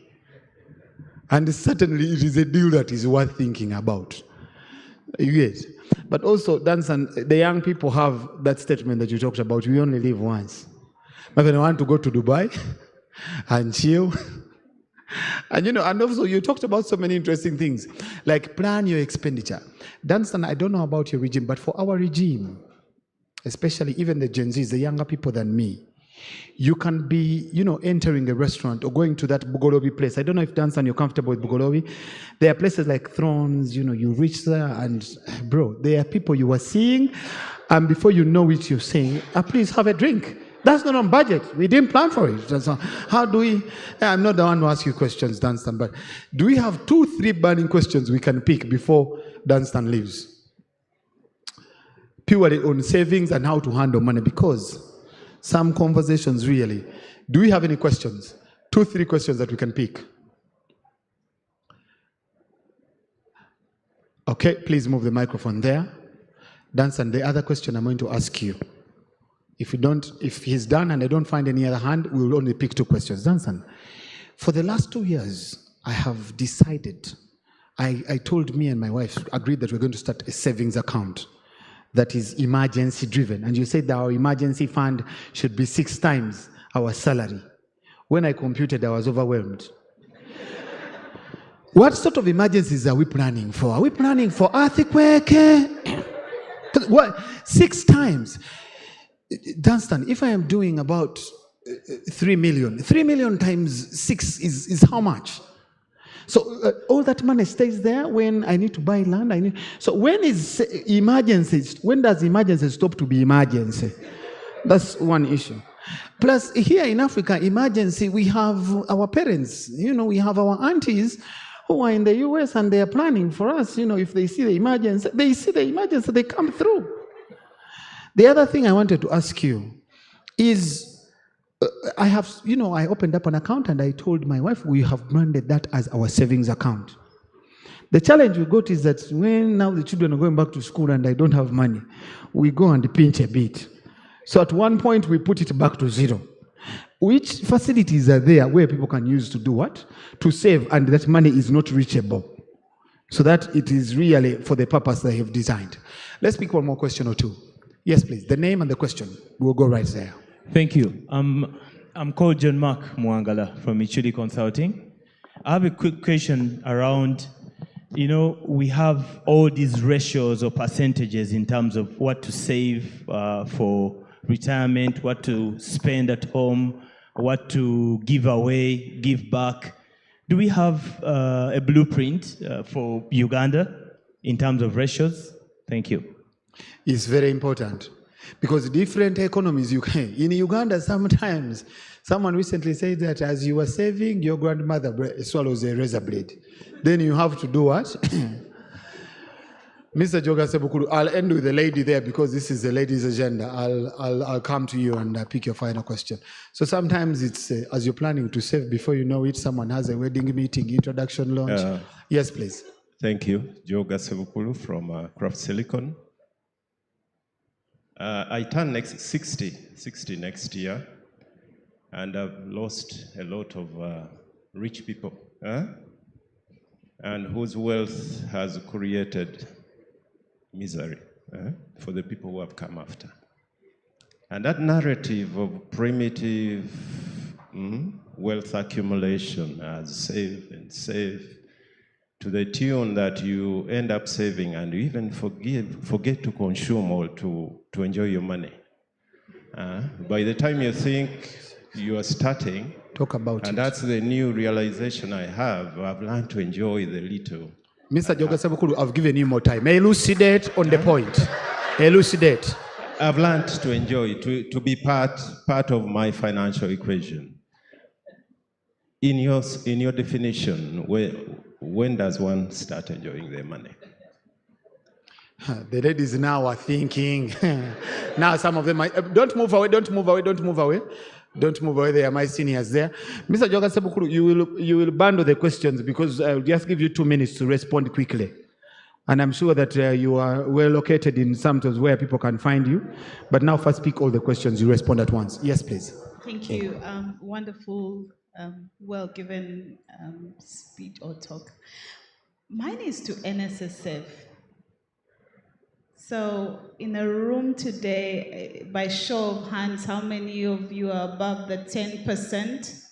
And certainly it is a deal that is worth thinking about. Yes. But also, Dunstan, the young people have that statement that you talked about, we only live once. But when I want to go to Dubai and chill, and and also you talked about so many interesting things, like plan your expenditure. Dunstan, I don't know about your regime, but for our regime, especially even the Gen Zs, the younger people than me, you can be, entering a restaurant or going to that Bugolobi place. I don't know if, Dunstan, you're comfortable with Bugolobi. There are places like Thrones, you reach there and, bro, there are people you are seeing, and before you know it, you're saying, please have a drink. That's not on budget. We didn't plan for it. How do we, I'm not the one who asks you questions, Dunstan, but do we have 2-3 burning questions we can pick before Dunstan leaves? Purely on savings and how to handle money, because some conversations really. Do we have any questions? 2-3 questions that we can pick. Okay, please move the microphone there. Dunstan, the other question I'm going to ask you. If he's done and I don't find any other hand, we will only pick 2 questions. Dunstan, for the last 2 years, I have decided, I told me and my wife, agreed that we're going to start a savings account that is emergency driven. And you said that our emergency fund should be 6 times our salary. When I computed, I was overwhelmed. What sort of emergencies are we planning for? Are we planning for earthquake? What? 6 times. Dunstan, if I am doing about 3 million, 3 million times 6 is how much? So all that money stays there when I need to buy land. So when is emergency? When does emergency stop to be emergency? That's one issue. Plus, here in Africa, emergency, we have our parents. We have our aunties who are in the US and they are planning for us. If they see the emergency, they come through. The other thing I wanted to ask you is, I have, I opened up an account and I told my wife we have branded that as our savings account. The challenge we got is that when now the children are going back to school and I don't have money, we go and pinch a bit. So at one point we put it back to 0. Which facilities are there where people can use to do what? To save, and that money is not reachable. So that it is really for the purpose they have designed. Let's pick one more question or 2. Yes, please. The name and the question. We'll go right there. Thank you. I'm called John Mark Mwangala from Michuli Consulting. I have a quick question around, we have all these ratios or percentages in terms of what to save for retirement, what to spend at home, what to give away, give back. Do we have a blueprint for Uganda in terms of ratios? Thank you. It's very important. Because different economies, in Uganda, sometimes, someone recently said that as you were saving, your grandmother swallows a razor blade. Then you have to do what? Mr. Joga Sebukulu, I'll end with the lady there because this is the ladies' agenda. I'll come to you and pick your final question. So sometimes it's, as you're planning to save, before you know it, someone has a wedding meeting, introduction launch. Yes, please. Thank you. Joga Sebukulu from Craft Silicon. I turn 60 next year, and I've lost a lot of rich people, and whose wealth has created misery for the people who have come after. And that narrative of primitive wealth accumulation as save and save, to the tune that you end up saving and you even forget to consume or to enjoy your money. By the time you think you are starting, talk about and that's the new realization I have. I've learned to enjoy the little. Mr. Joga Sebukulu, I've given you more time. Elucidate on the point. Elucidate. I've learned to enjoy, to be part of my financial equation. In your definition, when does one start enjoying their money? The ladies now are thinking. Now some of them are, don't move away, don't move away, don't move away. Don't move away, they are my seniors there. Mr. Joga Sebukuru, you will bundle the questions because I'll just give you 2 minutes to respond quickly. And I'm sure that you are well located in Samtos where people can find you. But now first pick all the questions, you respond at once. Yes, please. Thank you. Wonderful, well-given speech or talk. Mine is to NSSF. So in a room today, by show of hands, how many of you are above the 10%?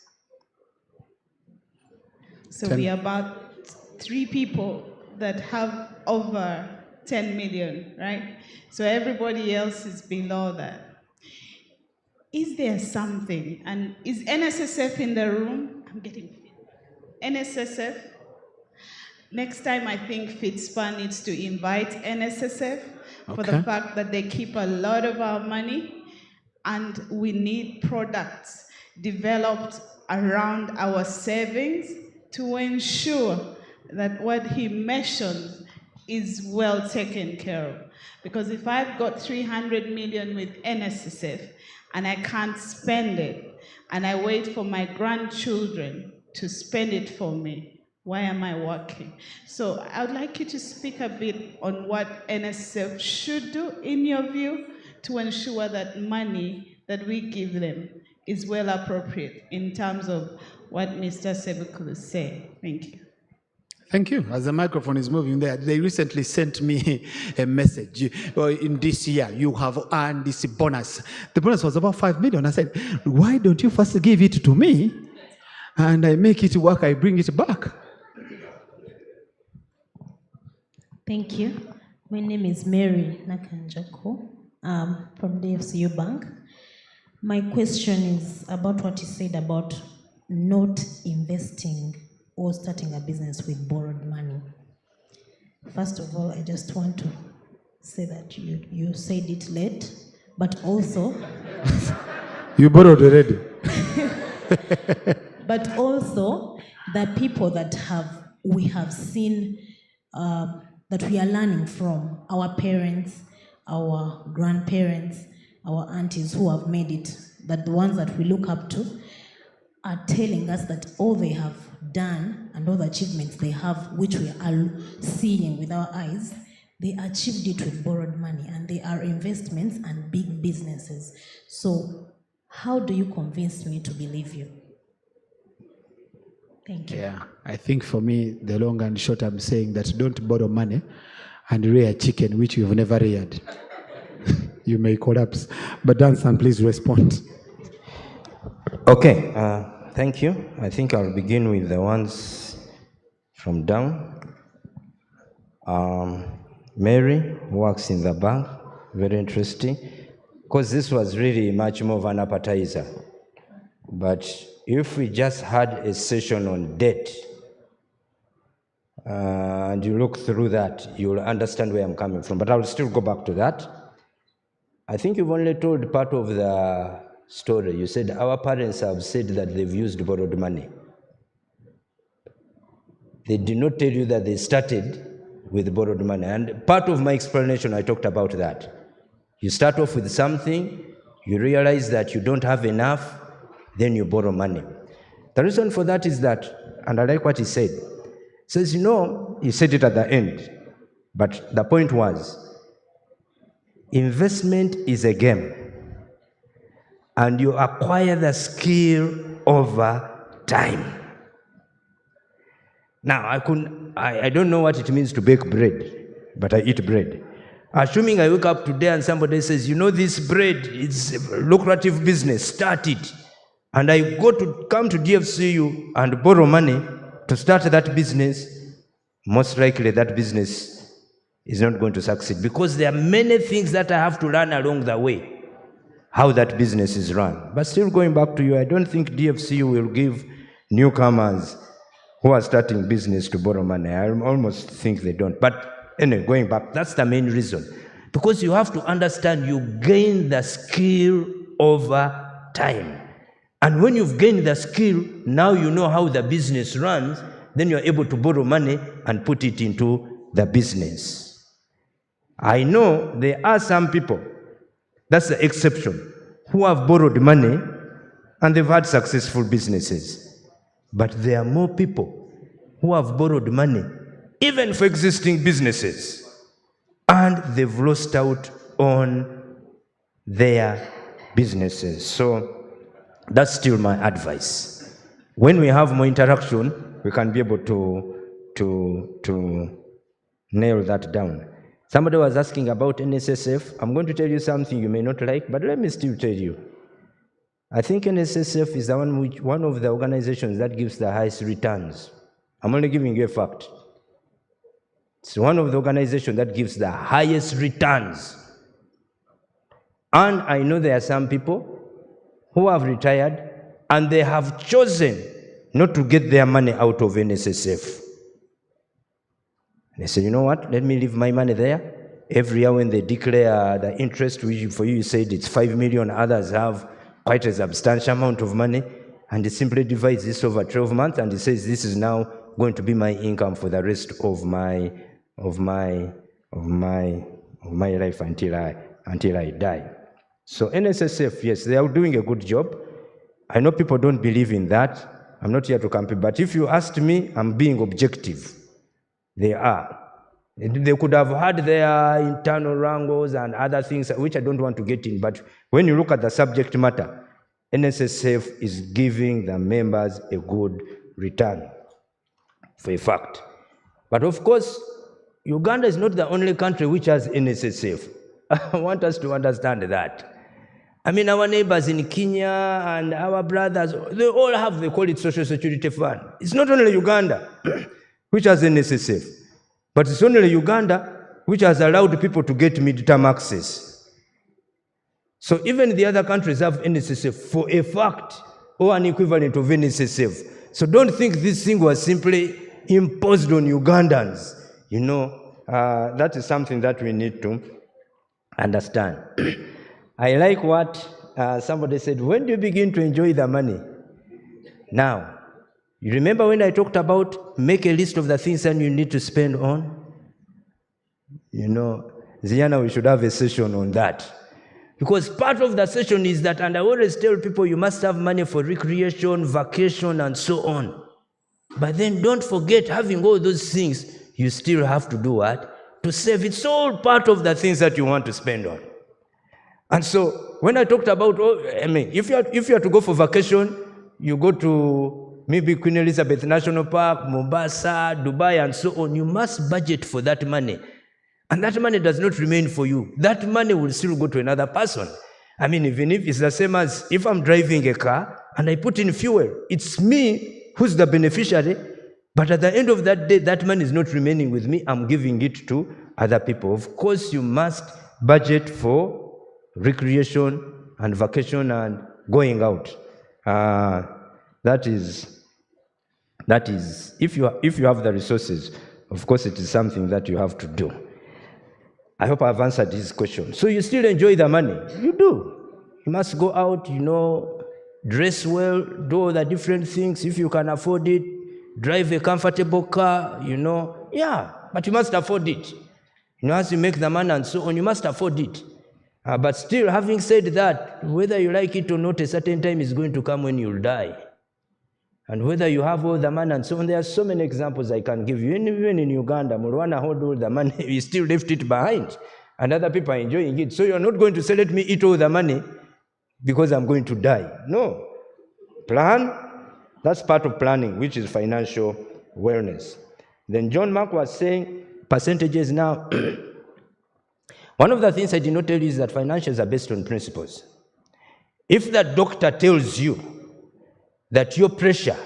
So 10. We are about 3 people that have over 10 million, right? So everybody else is below that. Is there something, and is NSSF in the room? I'm getting NSSF. Next time, I think Fitspa needs to invite NSSF for the fact that they keep a lot of our money, and we need products developed around our savings to ensure that what he mentioned is well taken care of. Because if I've got 300 million with NSSF and I can't spend it, and I wait for my grandchildren to spend it for me, why am I working? So I would like you to speak a bit on what NSF should do, in your view, to ensure that money that we give them is well appropriate in terms of what Mr. Sebukulu said. Thank you. Thank you. As the microphone is moving there, they recently sent me a message. In this year, you have earned this bonus. The bonus was about 5 million. I said, why don't you first give it to me and I make it work, I bring it back? Thank you. My name is Mary Nakanjako from the FCU Bank. My question is about what you said about not investing or starting a business with borrowed money. First of all, I just want to say that you said it late, but also... You borrowed already. But also, the people that we have seen, that we are learning from, our parents, our grandparents, our aunties who have made it, that the ones that we look up to are telling us that all they have done and all the achievements they have, which we are seeing with our eyes, they achieved it with borrowed money, and they are investments and big businesses. So how do you convince me to believe you? Thank you. Yeah, I think for me, the long and short, I'm saying that don't borrow money and rear chicken, which you've never reared. You may collapse. But Dansan, please respond. Okay, thank you. I think I'll begin with the ones from down. Mary works in the bank, very interesting, because this was really much more of an appetizer. But if we just had a session on debt, and you look through that, you'll understand where I'm coming from. But I will still go back to that. I think you've only told part of the story. You said our parents have said that they've used borrowed money. They did not tell you that they started with borrowed money. And part of my explanation, I talked about that. You start off with something, you realize that you don't have enough, then you borrow money. The reason for that is that, and I like what he said, says, he said it at the end, but the point was, investment is a game, and you acquire the skill over time. Now, I don't know what it means to bake bread, but I eat bread. Assuming I wake up today and somebody says, this bread, it's a lucrative business, start it. And I come to DFCU and borrow money to start that business, most likely that business is not going to succeed, because there are many things that I have to learn along the way, how that business is run. But still going back to you, I don't think DFCU will give newcomers who are starting business to borrow money. I almost think they don't. But anyway, going back, that's the main reason. Because you have to understand you gain the skill over time. And when you've gained the skill, now you know how the business runs, then you're able to borrow money and put it into the business. I know there are some people, that's the exception, who have borrowed money and they've had successful businesses. But there are more people who have borrowed money, even for existing businesses, and they've lost out on their businesses. So that's still my advice. When we have more interaction, we can be able to nail that down. Somebody was asking about NSSF. I'm going to tell you something you may not like, but let me still tell you. I think NSSF is one of the organizations that gives the highest returns. I'm only giving you a fact. It's one of the organizations that gives the highest returns. And I know there are some people who have retired and they have chosen not to get their money out of NSSF. They say, you know what, let me leave my money there. Every year when they declare the interest, which for you said it's 5 million, others have quite a substantial amount of money, and it simply divides this over 12 months, and it says this is now going to be my income for the rest of my life until I die. So NSSF, yes, they are doing a good job. I know people don't believe in that. I'm not here to campaign, but if you asked me, I'm being objective. They are. They could have had their internal wrangles and other things which I don't want to get in, but when you look at the subject matter, NSSF is giving the members a good return, for a fact. But of course, Uganda is not the only country which has NSSF. I want us to understand that. I mean, our neighbors in Kenya and our brothers, they all have, they call it Social Security Fund. It's not only Uganda which has NSSF, but it's only Uganda which has allowed people to get midterm access. So even the other countries have NSSF for a fact, or an equivalent of NSSF. So don't think this thing was simply imposed on Ugandans. You know, that is something that we need to understand. I like what somebody said, when do you begin to enjoy the money? Now, you remember when I talked about make a list of the things that you need to spend on? You know, Ziana, we should have a session on that. Because part of the session is that, and I always tell people, you must have money for recreation, vacation, and so on. But then don't forget, having all those things, you still have to do what? To save. It's all part of the things that you want to spend on. And so when I talked about, I mean, if you are to go for vacation, you go to maybe Queen Elizabeth National Park, Mombasa, Dubai, and so on, you must budget for that money. And that money does not remain for you. That money will still go to another person. I mean, even if it's the same as if I'm driving a car and I put in fuel, it's me who's the beneficiary, but at the end of that day, that money is not remaining with me, I'm giving it to other people. Of course, you must budget for recreation and vacation and going out. That is, if you have the resources, of course it is something that you have to do. I hope I've answered this question. So you still enjoy the money? You do. You must go out, you know, dress well, do all the different things if you can afford it, drive a comfortable car, you know. Yeah, but you must afford it. You know, as you make the money and so on, you must afford it. But still, having said that, whether you like it or not, a certain time is going to come when you'll die. And whether you have all the money and so on, there are so many examples I can give you. Even in Uganda, Mulwana hold all the money, we still left it behind. And other people are enjoying it. So you're not going to say, let me eat all the money because I'm going to die. No. Plan, that's part of planning, which is financial wellness. Then John Mark was saying percentages now. One of the things I did not tell you is that financials are based on principles. If the doctor tells you that your pressure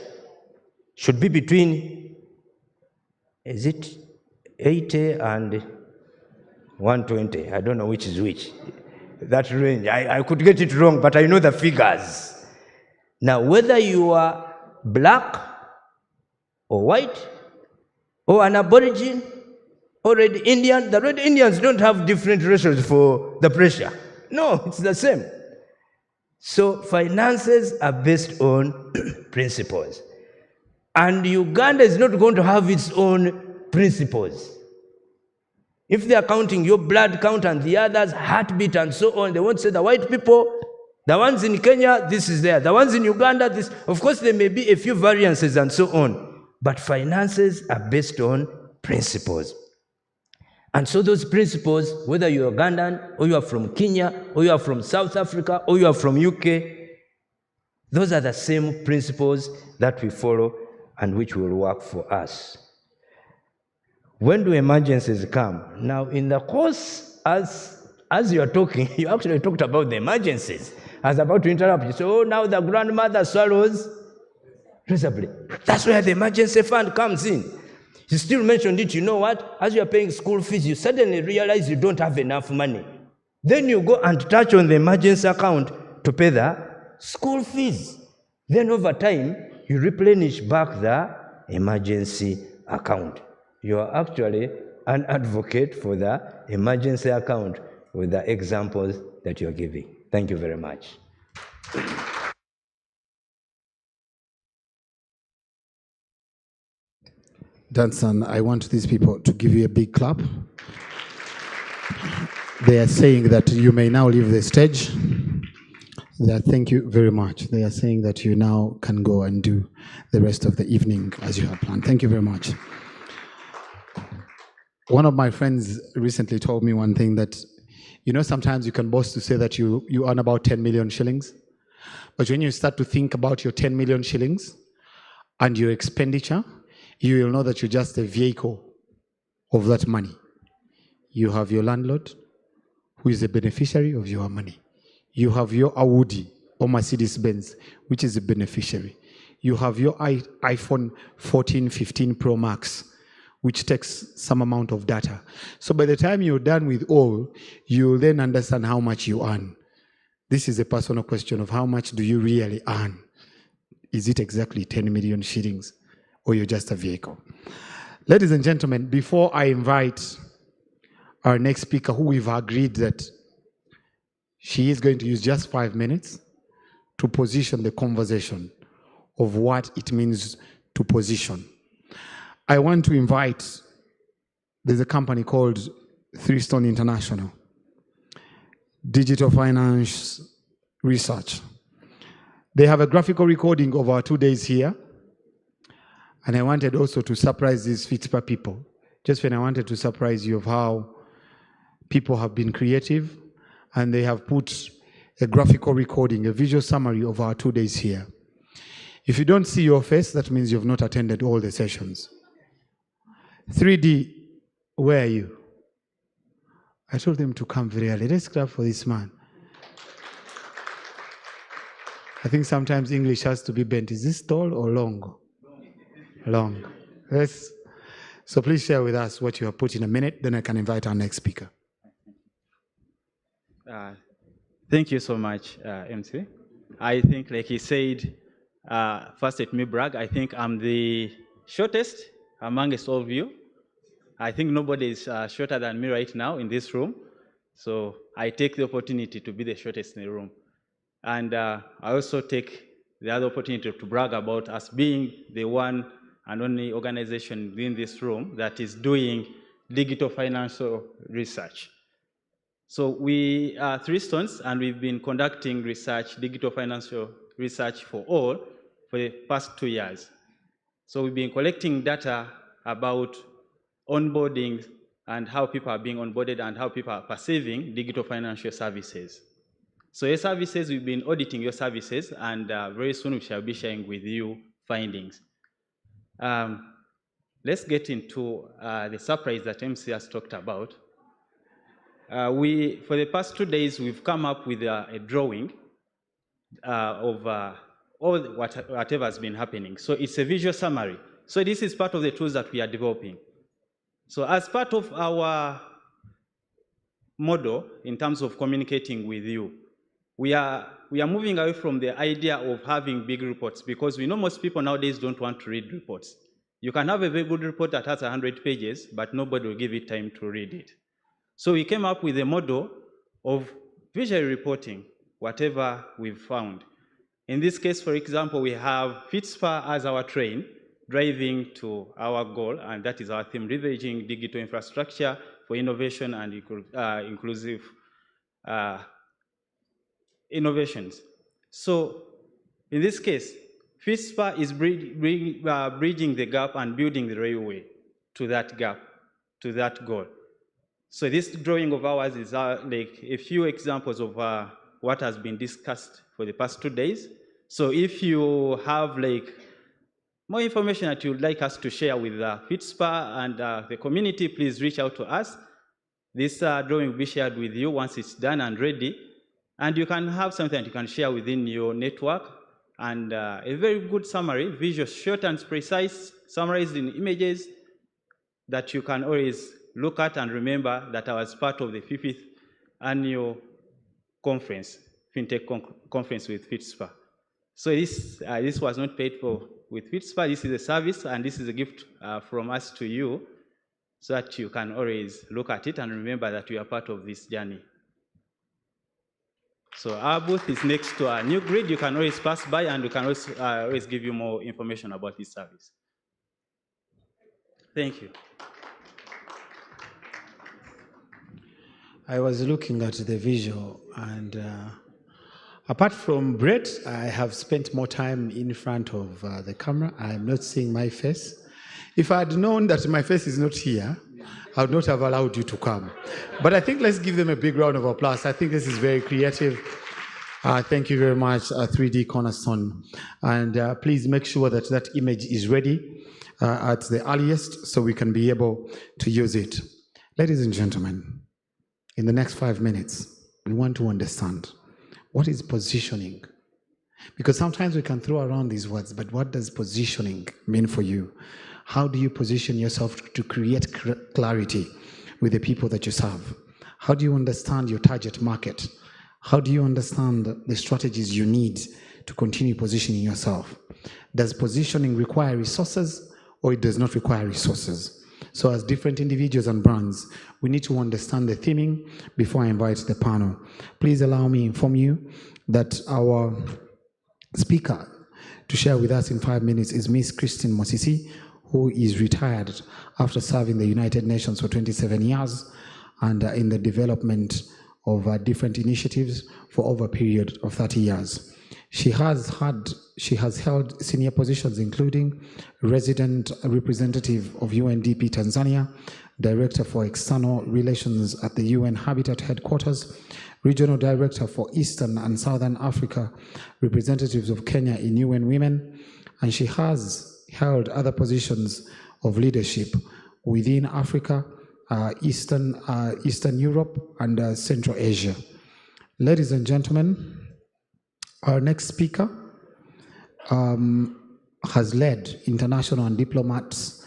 should be between, is it 80 and 120? I don't know which is which. That range, I could get it wrong, but I know the figures. Now, whether you are black or white or an aborigine or Red Indian, the Red Indians don't have different ratios for the pressure. No, it's the same. So finances are based on principles. And Uganda is not going to have its own principles. If they are counting your blood count and the others, heartbeat and so on, they won't say the white people, the ones in Kenya, this is there. The ones in Uganda, this. Of course, there may be a few variances and so on, but finances are based on principles. And so those principles, whether you're Ugandan, or you are from Kenya, or you are from South Africa, or you are from UK, those are the same principles that we follow and which will work for us. When do emergencies come? Now, in the course, as you are talking, you actually talked about the emergencies. I was about to interrupt you. So now the grandmother swallows reasonably. That's where the emergency fund comes in. You still mentioned it, you know what? As you are paying school fees, you suddenly realize you don't have enough money. Then you go and touch on the emergency account to pay the school fees. Then over time, you replenish back the emergency account. You are actually an advocate for the emergency account with the examples that you're giving. Thank you very much. Danson, I want these people to give you a big clap. They are saying that you may now leave the stage. Thank you very much. They are saying that you now can go and do the rest of the evening as you have planned. Thank you very much. One of my friends recently told me one thing that, you know, sometimes you can boast to say that you earn about 10 million shillings. But when you start to think about your 10 million shillings and your expenditure, you will know that you're just a vehicle of that money. You have your landlord, who is the beneficiary of your money. You have your Audi or Mercedes-Benz, which is a beneficiary. You have your iPhone 14, 15 Pro Max, which takes some amount of data. So by the time you're done with all, you'll then understand how much you earn. This is a personal question of how much do you really earn? Is it exactly 10 million shillings, or you're just a vehicle? Ladies and gentlemen, before I invite our next speaker, who we've agreed that she is going to use just 5 minutes to position the conversation of what it means to position, I want to invite, there's a company called Three Stone International, Digital Finance Research. They have a graphical recording of our 2 days here. And I wanted also to surprise these Fitspa people. Just when I wanted to surprise you of how people have been creative and they have put a graphical recording, a visual summary of our 2 days here. If you don't see your face, that means you've not attended all the sessions. 3D, where are you? I told them to come very early. Let's clap for this man. I think sometimes English has to be bent. Is this tall or long? Long. Yes. So please share with us what you have put in a minute, then I can invite our next speaker. Thank you so much, MC. I think, like he said, first let me brag. I think I'm the shortest amongst all of you. I think nobody is shorter than me right now in this room. So I take the opportunity to be the shortest in the room. And I also take the other opportunity to brag about us being the one and only organization in this room that is doing digital financial research. So we are Three Stones, and we've been conducting research, digital financial research for all for the past 2 years. So we've been collecting data about onboarding and how people are being onboarded and how people are perceiving digital financial services. So your services, we've been auditing your services, and very soon we shall be sharing with you findings. Let's get into the surprise that MC has talked about. For the past 2 days, we've come up with a drawing of all whatever has been happening. So it's a visual summary. So this is part of the tools that we are developing. So as part of our model in terms of communicating with you, we are moving away from the idea of having big reports, because we know most people nowadays don't want to read reports. You can have a very good report that has 100 pages, but nobody will give it time to read it. So we came up with a model of visually reporting whatever we've found. In this case, for example, we have Fitspa as our train driving to our goal, and that is our theme, leveraging digital infrastructure for innovation and inclusive innovations. So in this case, Fitspa is bridging the gap and building the railway to that gap, to that goal. So this drawing of ours is like a few examples of what has been discussed for the past 2 days. So if you have like more information that you'd like us to share with Fitspa and the community, please reach out to us. This drawing will be shared with you once it's done and ready. And you can have something that you can share within your network. And a very good summary, visual, short and precise, summarized in images that you can always look at and remember that I was part of the 50th annual conference, Fintech conference with Fitspa. So this was not paid for with Fitspa. This is a service, and this is a gift from us to you, so that you can always look at it and remember that you are part of this journey. So our booth is next to our new grid. You can always pass by, and we can always give you more information about this service. Thank you. I was looking at the visual, and apart from Brett, I have spent more time in front of the camera. I am not seeing my face. If I had known that my face is not here, I would not have allowed you to come. But I think let's give them a big round of applause. I think this is very creative. Thank you very much, 3D Cornerstone. And please make sure that that image is ready at the earliest so we can be able to use it. Ladies and gentlemen, in the next 5 minutes, we want to understand what is positioning. Because sometimes we can throw around these words, but what does positioning mean for you? How do you position yourself to create clarity with the people that you serve? How do you understand your target market? How do you understand the strategies you need to continue positioning yourself? Does positioning require resources, or it does not require resources? So as different individuals and brands, we need to understand the theming before I invite the panel. Please allow me to inform you that our speaker to share with us in 5 minutes is Miss Christine Mosisi, who is retired after serving the United Nations for 27 years and in the development of different initiatives for over a period of 30 years. She has held senior positions including resident representative of UNDP Tanzania, director for external relations at the UN Habitat headquarters, regional director for Eastern and Southern Africa, representatives of Kenya in UN Women, and she has held other positions of leadership within Africa, Eastern Europe, and Central Asia. Ladies and gentlemen, our next speaker has led international and diplomats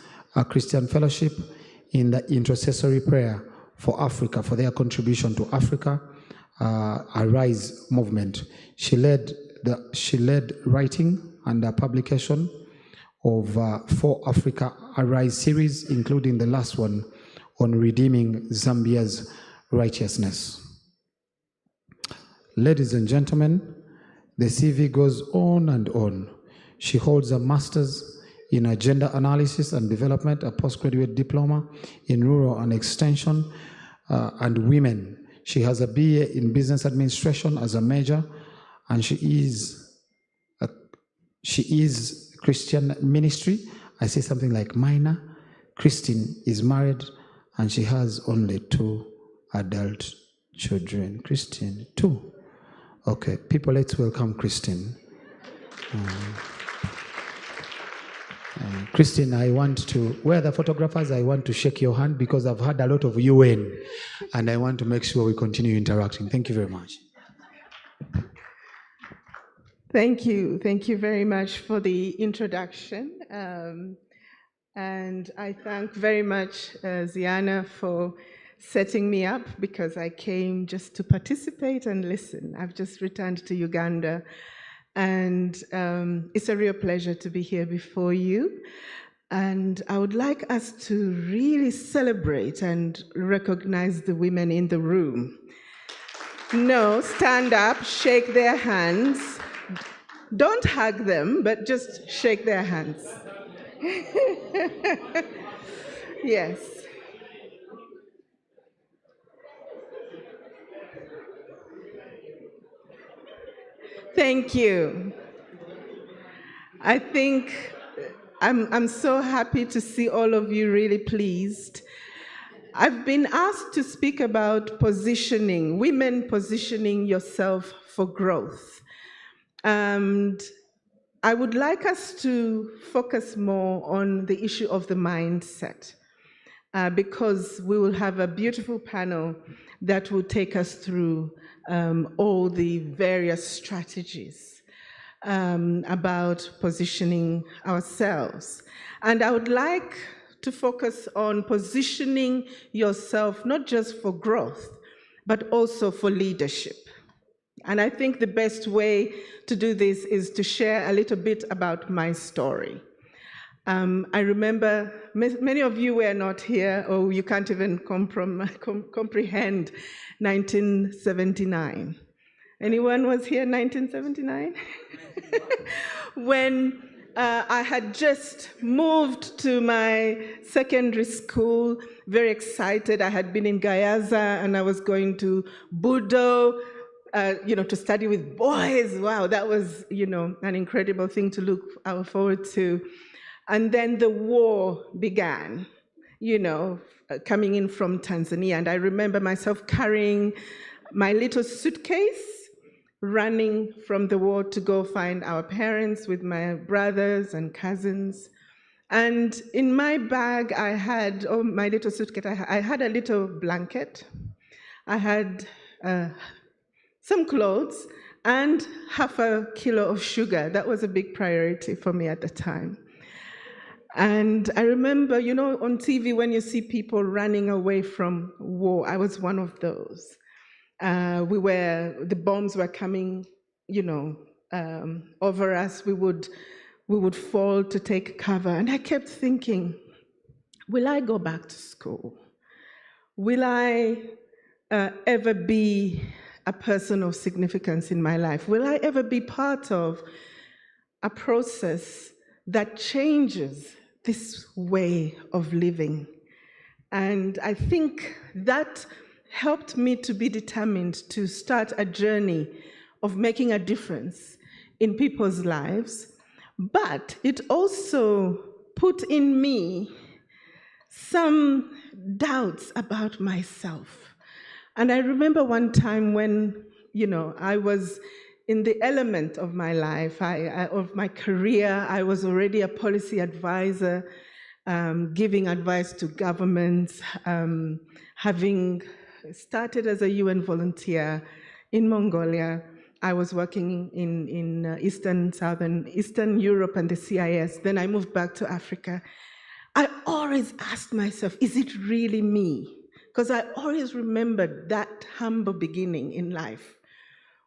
Christian Fellowship in the intercessory prayer for Africa, for their contribution to Africa Arise movement. She led writing and publication of 4 Africa Arise series, including the last one on redeeming Zambia's righteousness. Ladies and gentlemen, the CV goes on and on. She holds a master's in agenda analysis and development, a postgraduate diploma in rural and extension and women. She has a BA in business administration as a major, and she is Christian ministry. I say something like minor. Christine is married and she has only 2 adult children. Christine, 2. Okay, people, let's welcome Christine. Christine, I want to, where are the photographers? I want to shake your hand because I've had a lot of UN and I want to make sure we continue interacting. Thank you very much. Thank you. Thank you very much for the introduction. And I thank very much Ziana for setting me up because I came just to participate and listen. I've just returned to Uganda and it's a real pleasure to be here before you. And I would like us to really celebrate and recognize the women in the room. No, stand up, shake their hands. Don't hug them, but just shake their hands. Yes. Thank you. I think I'm so happy to see all of you really pleased. I've been asked to speak about positioning, women positioning yourself for growth. And I would like us to focus more on the issue of the mindset, because we will have a beautiful panel that will take us through all the various strategies about positioning ourselves. And I would like to focus on positioning yourself not just for growth, but also for leadership. And I think the best way to do this is to share a little bit about my story. I remember many of you were not here, or you can't even comprehend 1979. Anyone was here in 1979? When I had just moved to my secondary school, very excited. I had been in Gayaza and I was going to Budo, to study with boys. Wow, that was, an incredible thing to look forward to. And then the war began, coming in from Tanzania. And I remember myself carrying my little suitcase, running from the war to go find our parents with my brothers and cousins. And in my bag, I had, my little suitcase, I had a little blanket. I had some clothes and half a kilo of sugar. That was a big priority for me at the time. And I remember, on TV, when you see people running away from war, I was one of those. The bombs were coming, over us. We would fall to take cover. And I kept thinking, will I go back to school? Will I ever be a person of significance in my life? Will I ever be part of a process that changes this way of living? And I think that helped me to be determined to start a journey of making a difference in people's lives. But it also put in me some doubts about myself. And I remember one time when, I was in the element of my life, of my career. I was already a policy advisor, giving advice to governments, having started as a UN volunteer in Mongolia. I was working in Eastern Europe and the CIS. Then I moved back to Africa. I always asked myself, is it really me? Because I always remembered that humble beginning in life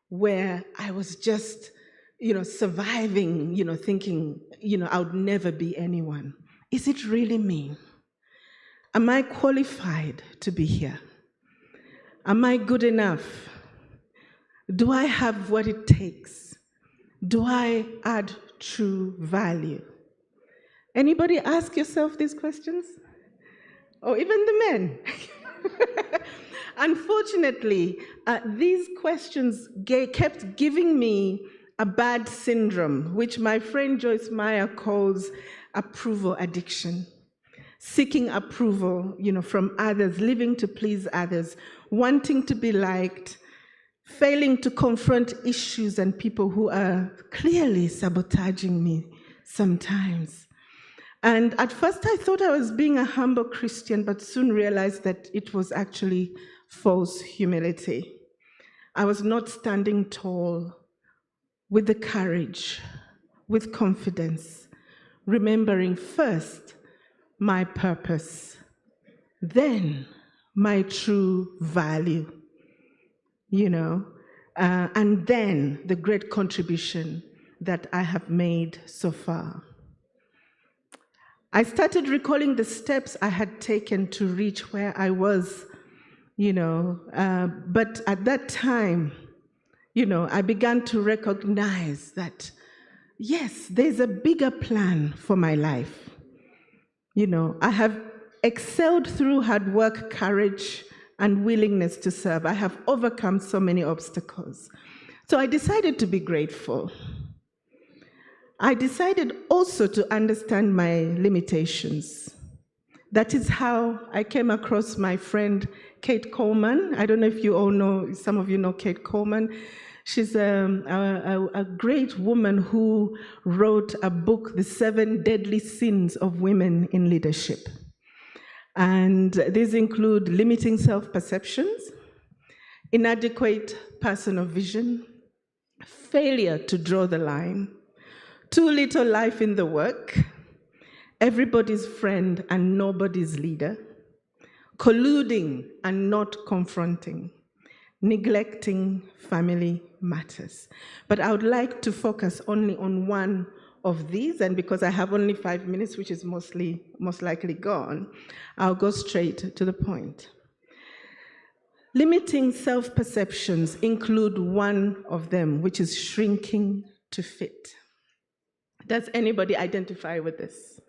where I was just, surviving, thinking, I would never be anyone. Is it really me? Am I qualified to be here? Am I good enough? Do I have what it takes? Do I add true value? Anybody ask yourself these questions? Or even the men? Unfortunately, these questions kept giving me a bad syndrome, which my friend Joyce Meyer calls approval addiction. Seeking approval, from others, living to please others, wanting to be liked, failing to confront issues and people who are clearly sabotaging me sometimes. And at first I thought I was being a humble Christian, but soon realized that it was actually false humility. I was not standing tall with the courage, with confidence, remembering first my purpose, then my true value, and then the great contribution that I have made so far. I started recalling the steps I had taken to reach where I was, but at that time, I began to recognize that, yes, there's a bigger plan for my life. I have excelled through hard work, courage, and willingness to serve. I have overcome so many obstacles. So I decided to be grateful. I decided also to understand my limitations. That is how I came across my friend Kate Coleman. I don't know if you all know, some of you know Kate Coleman. She's a great woman who wrote a book, The 7 Deadly Sins of Women in Leadership. And these include limiting self-perceptions, inadequate personal vision, failure to draw the line, too little life in the work, everybody's friend and nobody's leader, colluding and not confronting, neglecting family matters. But I would like to focus only on one of these, and because I have only 5 minutes, which is most likely gone, I'll go straight to the point. Limiting self-perceptions include one of them, which is shrinking to fit. Does anybody identify with this?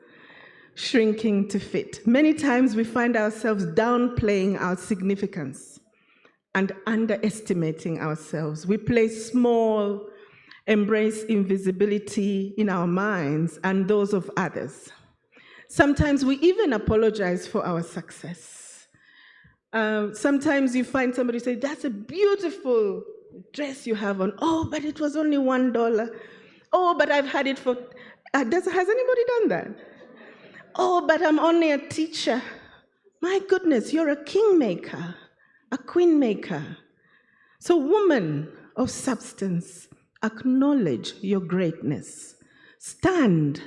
Shrinking to fit. Many times we find ourselves downplaying our significance and underestimating ourselves. We play small, embrace invisibility in our minds and those of others. Sometimes we even apologize for our success. Sometimes you find somebody say, that's a beautiful dress you have on. Oh, but it was only $1. Oh, but I've had it for, has anybody done that? Oh, but I'm only a teacher. My goodness, you're a kingmaker, a queen maker. So woman of substance, acknowledge your greatness. Stand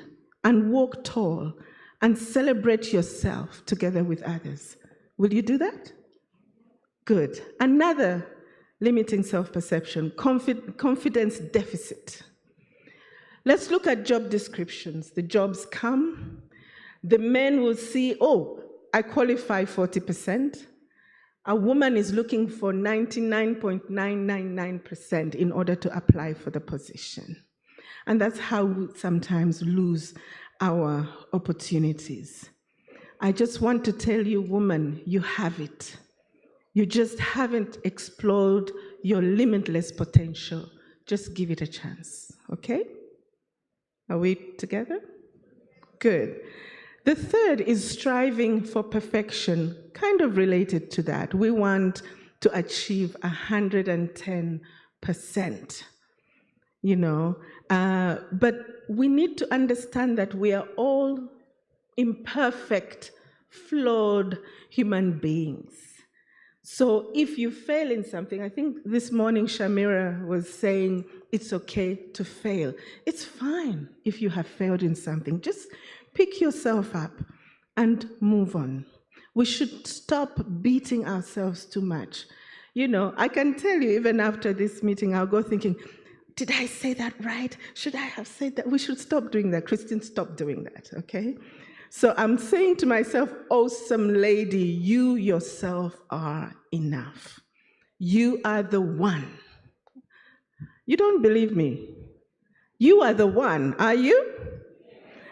and walk tall and celebrate yourself together with others. Will you do that? Good. Another limiting self-perception, confidence deficit. Let's look at job descriptions. The jobs come. The men will see, oh, I qualify 40%. A woman is looking for 99.999% in order to apply for the position. And that's how we sometimes lose our opportunities. I just want to tell you, woman, you have it. You just haven't explored your limitless potential. Just give it a chance, okay? Are we together? Good. The third is striving for perfection, kind of related to that. We want to achieve 110%, but we need to understand that we are all imperfect, flawed human beings. So if you fail in something, I think this morning Shamira was saying it's okay to fail. It's fine if you have failed in something. Just pick yourself up and move on. We should stop beating ourselves too much. I can tell you, even after this meeting, I'll go thinking, did I say that right? Should I have said that? We should stop doing that. Christine, stop doing that, okay? So I'm saying to myself, awesome lady, you yourself are enough. You are the one. You don't believe me? You are the one, are you?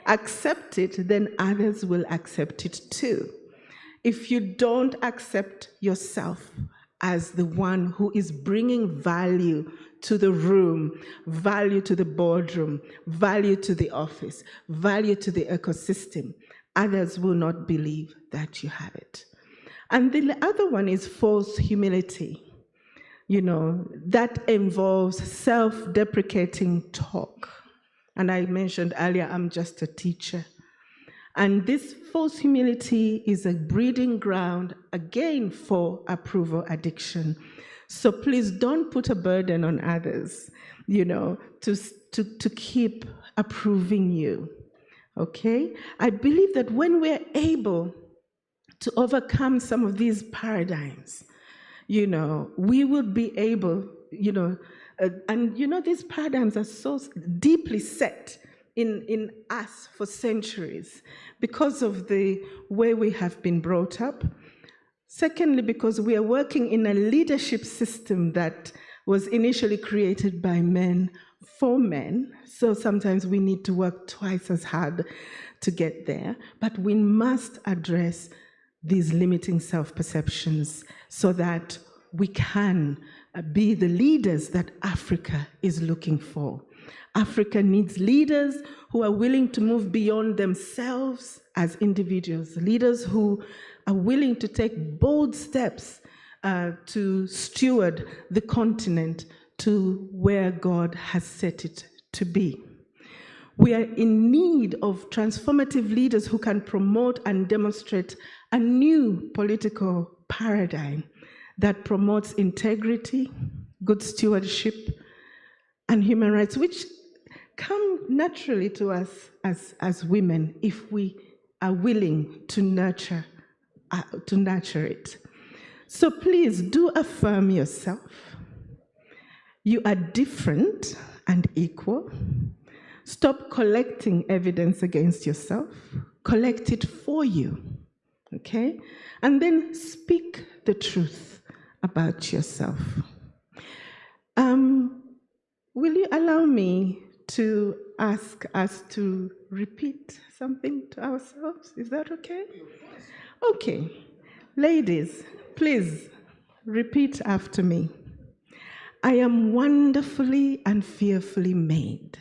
Accept it, then others will accept it too. If you don't accept yourself as the one who is bringing value to the room, value to the boardroom, value to the office, value to the ecosystem, others will not believe that you have it. And the other one is false humility. That involves self-deprecating talk. And I mentioned earlier, I'm just a teacher. And this false humility is a breeding ground, again, for approval addiction. So please don't put a burden on others, to keep approving you, okay? I believe that when we're able to overcome some of these paradigms, we will be able, these paradigms are so deeply set in us for centuries because of the way we have been brought up. Secondly, because we are working in a leadership system that was initially created by men for men. So sometimes we need to work twice as hard to get there. But we must address these limiting self-perceptions so that we can be the leaders that Africa is looking for. Africa needs leaders who are willing to move beyond themselves as individuals, leaders who are willing to take bold steps to steward the continent to where God has set it to be. We are in need of transformative leaders who can promote and demonstrate a new political paradigm that promotes integrity, good stewardship, and human rights, which come naturally to us as women if we are willing to nurture it. So please do affirm yourself. You are different and equal. Stop collecting evidence against yourself. Collect it for you, okay? And then speak the truth about yourself. Will you allow me to ask us to repeat something to ourselves? Is that okay? Okay. Ladies, please repeat after me. I am wonderfully and fearfully made.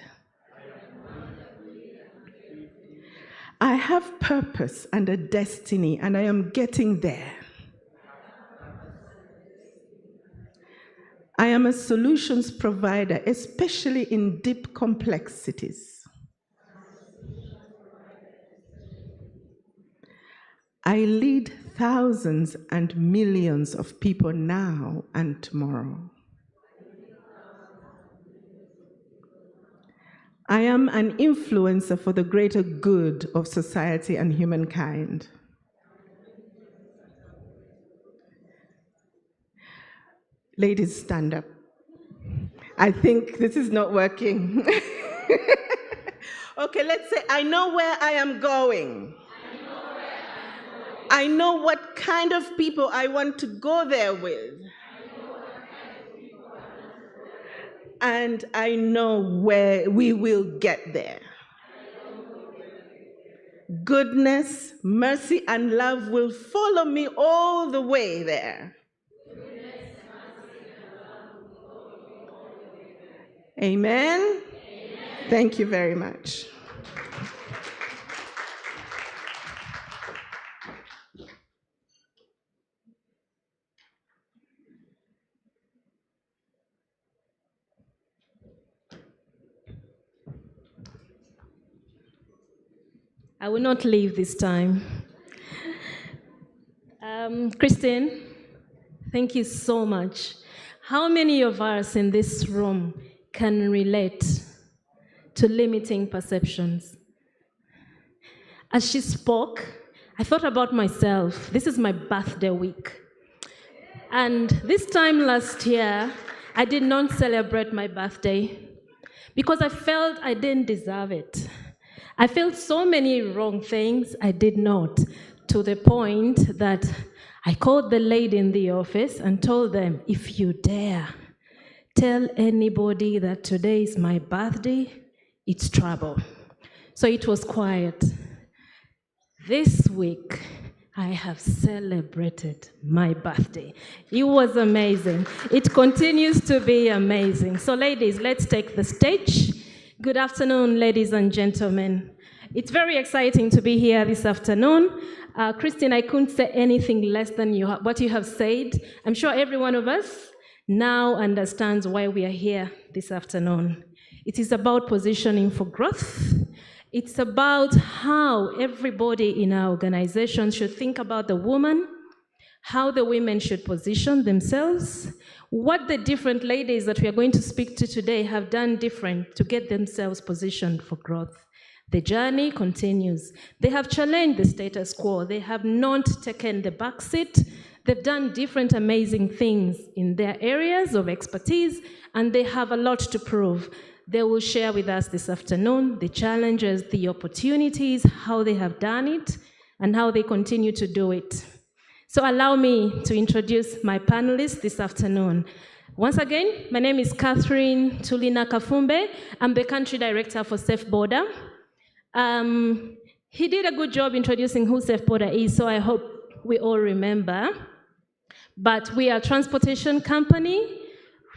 I have purpose and a destiny, and I am getting there. I am a solutions provider, especially in deep complexities. I lead thousands and millions of people now and tomorrow. I am an influencer for the greater good of society and humankind. Ladies, stand up. I think this is not working. Okay, let's say, I know where I am going. I know what kind of people I want to go there with. And I know where we will get there. Goodness, mercy, and love will follow me all the way there. Amen? Thank you very much. I will not leave this time. Christine, thank you so much. How many of us in this room can relate to limiting perceptions? As she spoke, I thought about myself. This is my birthday week. And this time last year, I did not celebrate my birthday because I felt I didn't deserve it. I felt so many wrong things I did not, to the point that I called the lady in the office and told them, if you dare tell anybody that today is my birthday, it's trouble. So it was quiet. This week, I have celebrated my birthday. It was amazing. It continues to be amazing. So ladies, let's take the stage. Good afternoon, ladies and gentlemen. It's very exciting to be here this afternoon. Christine, I couldn't say anything less than what you have said. I'm sure every one of us now understands why we are here this afternoon. It is about positioning for growth. It's about how everybody in our organization should think about the woman, how the women should position themselves, what the different ladies that we are going to speak to today have done different to get themselves positioned for growth. The journey continues. They have challenged the status quo. They have not taken the back seat. They've done different amazing things in their areas of expertise, and they have a lot to prove. They will share with us this afternoon the challenges, the opportunities, how they have done it, and how they continue to do it. So allow me to introduce my panelists this afternoon. Once again, my name is Catherine Tulina Kafumbe. I'm the country director for Safe Border. He did a good job introducing who Safe Border is, so I hope we all remember. But we are a transportation company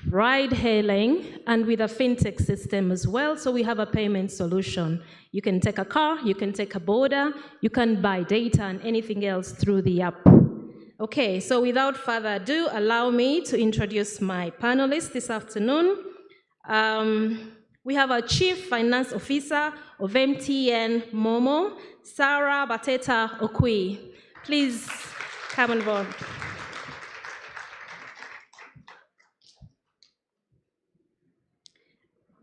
ride hailing, and with a fintech system as well. So we have a payment solution. You can take a car, you can take a border, you can buy data and anything else through the app. Okay, so without further ado, allow me to introduce my panelists this afternoon. We have our Chief Finance Officer of MTN Momo, Sarah Bateta Okui. Please come on board.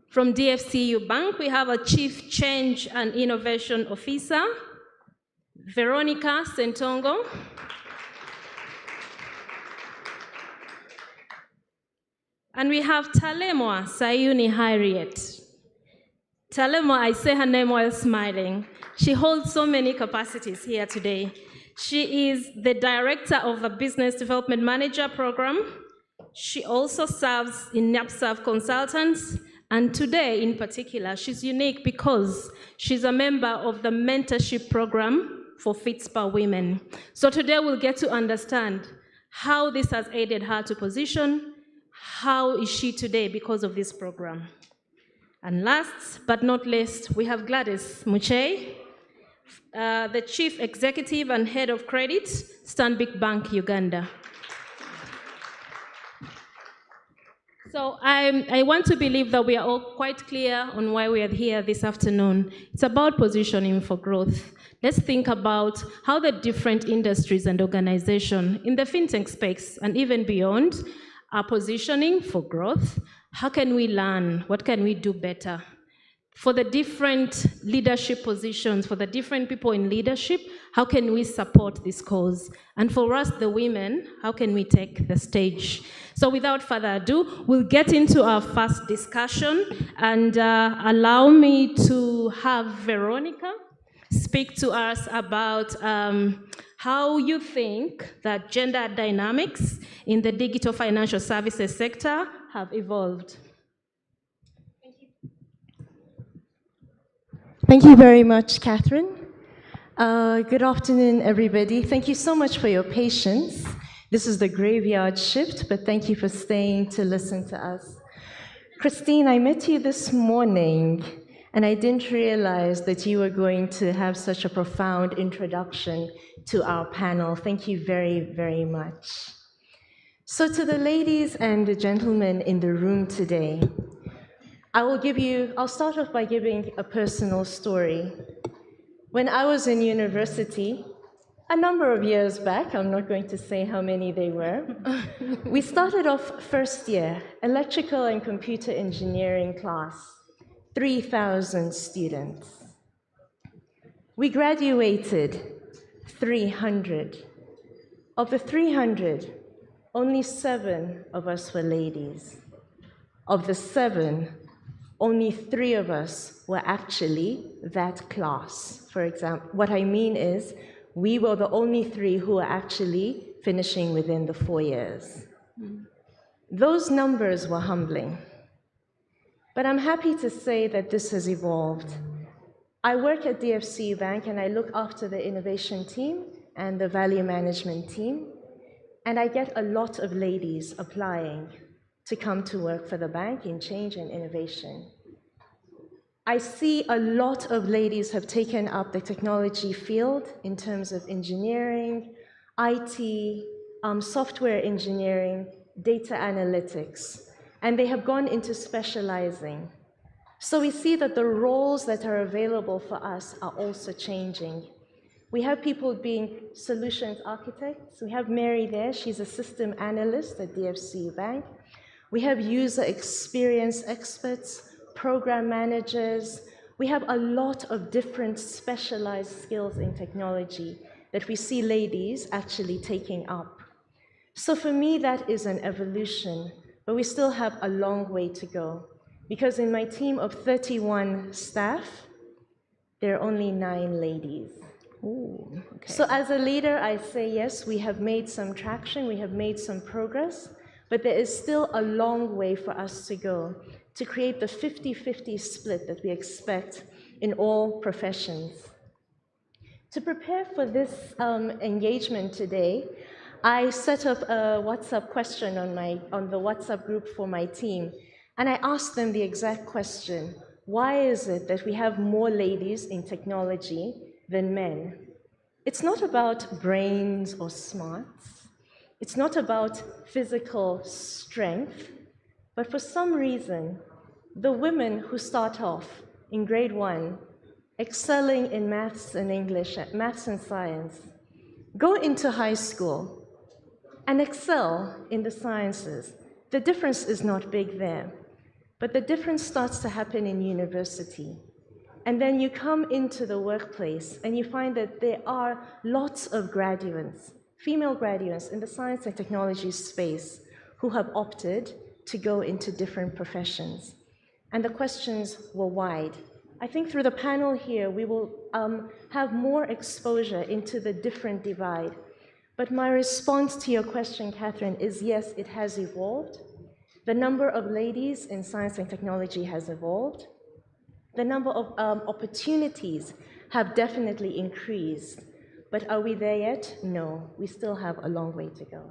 From DFCU Bank, we have a Chief Change and Innovation Officer, Veronica Sentongo. And we have Talemwa Sayuni Harriet. Talemwa, I say her name while smiling. She holds so many capacities here today. She is the Director of the Business Development Manager Program. She also serves in NAPSAF Consultants. And today, in particular, she's unique because she's a member of the mentorship program for Fitspa women. So today we'll get to understand how this has aided her to position, how is she today because of this program. And last but not least, we have Gladys Muche, the Chief Executive and Head of Credit, Stanbic Bank Uganda. So I want to believe that we are all quite clear on why we are here this afternoon. It's about positioning for growth. Let's think about how the different industries and organizations in the fintech space and even beyond are positioning for growth. How can we learn? What can we do better? For the different leadership positions, for the different people in leadership, how can we support this cause? And for us, the women, how can we take the stage? So without further ado, we'll get into our first discussion, and allow me to have Veronica speak to us about how you think that gender dynamics in the digital financial services sector have evolved. Thank you very much, Catherine. Good afternoon, everybody. Thank you so much for your patience. This is the graveyard shift, but thank you for staying to listen to us. Christine, I met you this morning, and I didn't realize that you were going to have such a profound introduction to our panel. Thank you very, very much. So to the ladies and the gentlemen in the room today, I'll start off by giving a personal story. When I was in university, a number of years back, I'm not going to say how many they were, we started off first year, electrical and computer engineering class, 3,000 students. We graduated 300. Of the 300, only 7 of us were ladies. Of the 7, only 3 of us were actually that class. For example, what I mean is, we were the only 3 who were actually finishing within the 4 years. Those numbers were humbling. But I'm happy to say that this has evolved. I work at DFCU Bank, and I look after the innovation team and the value management team, and I get a lot of ladies applying to come to work for the bank in change and innovation. I see a lot of ladies have taken up the technology field in terms of engineering, IT, software engineering, data analytics, and they have gone into specializing. So we see that the roles that are available for us are also changing. We have people being solutions architects. We have Mary there, she's a system analyst at DFCU Bank. We have user experience experts, program managers. We have a lot of different specialized skills in technology that we see ladies actually taking up. So for me, that is an evolution, but we still have a long way to go. Because in my team of 31 staff, there are only 9 ladies. Ooh, okay. So as a leader, I say yes, we have made some traction, we have made some progress, but there is still a long way for us to go to create the 50-50 split that we expect in all professions. To prepare for this engagement today, I set up a WhatsApp question on the WhatsApp group for my team, and I asked them the exact question: why is it that we have more ladies in technology than men? It's not about brains or smarts. It's not about physical strength, but for some reason, the women who start off in grade 1, excelling in maths and English, maths and science, go into high school and excel in the sciences. The difference is not big there, but the difference starts to happen in university. And then you come into the workplace and you find that there are lots of graduates, female graduates in the science and technology space who have opted to go into different professions. And the questions were wide. I think through the panel here, we will have more exposure into the different divide. But my response to your question, Catherine, is yes, it has evolved. The number of ladies in science and technology has evolved. The number of opportunities have definitely increased. But are we there yet? No, we still have a long way to go.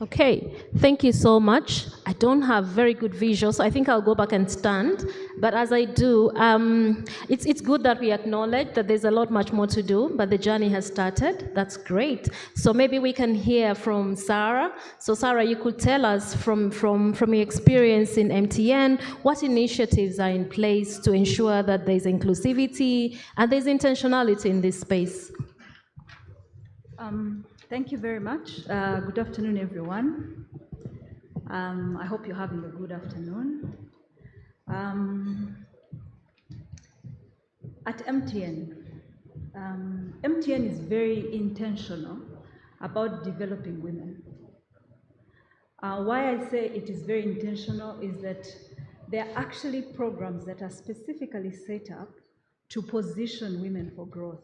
Okay, thank you so much. I don't have very good visuals, so I think I'll go back and stand. But as I do, it's good that we acknowledge that there's a lot much more to do, but the journey has started. That's great. So maybe we can hear from Sarah. So Sarah, you could tell us from your experience in MTN, what initiatives are in place to ensure that there's inclusivity and there's intentionality in this space? Thank you very much. Good afternoon, everyone. I hope you're having a good afternoon. At MTN, MTN is very intentional about developing women. Why I say it is very intentional is that there are actually programs that are specifically set up to position women for growth.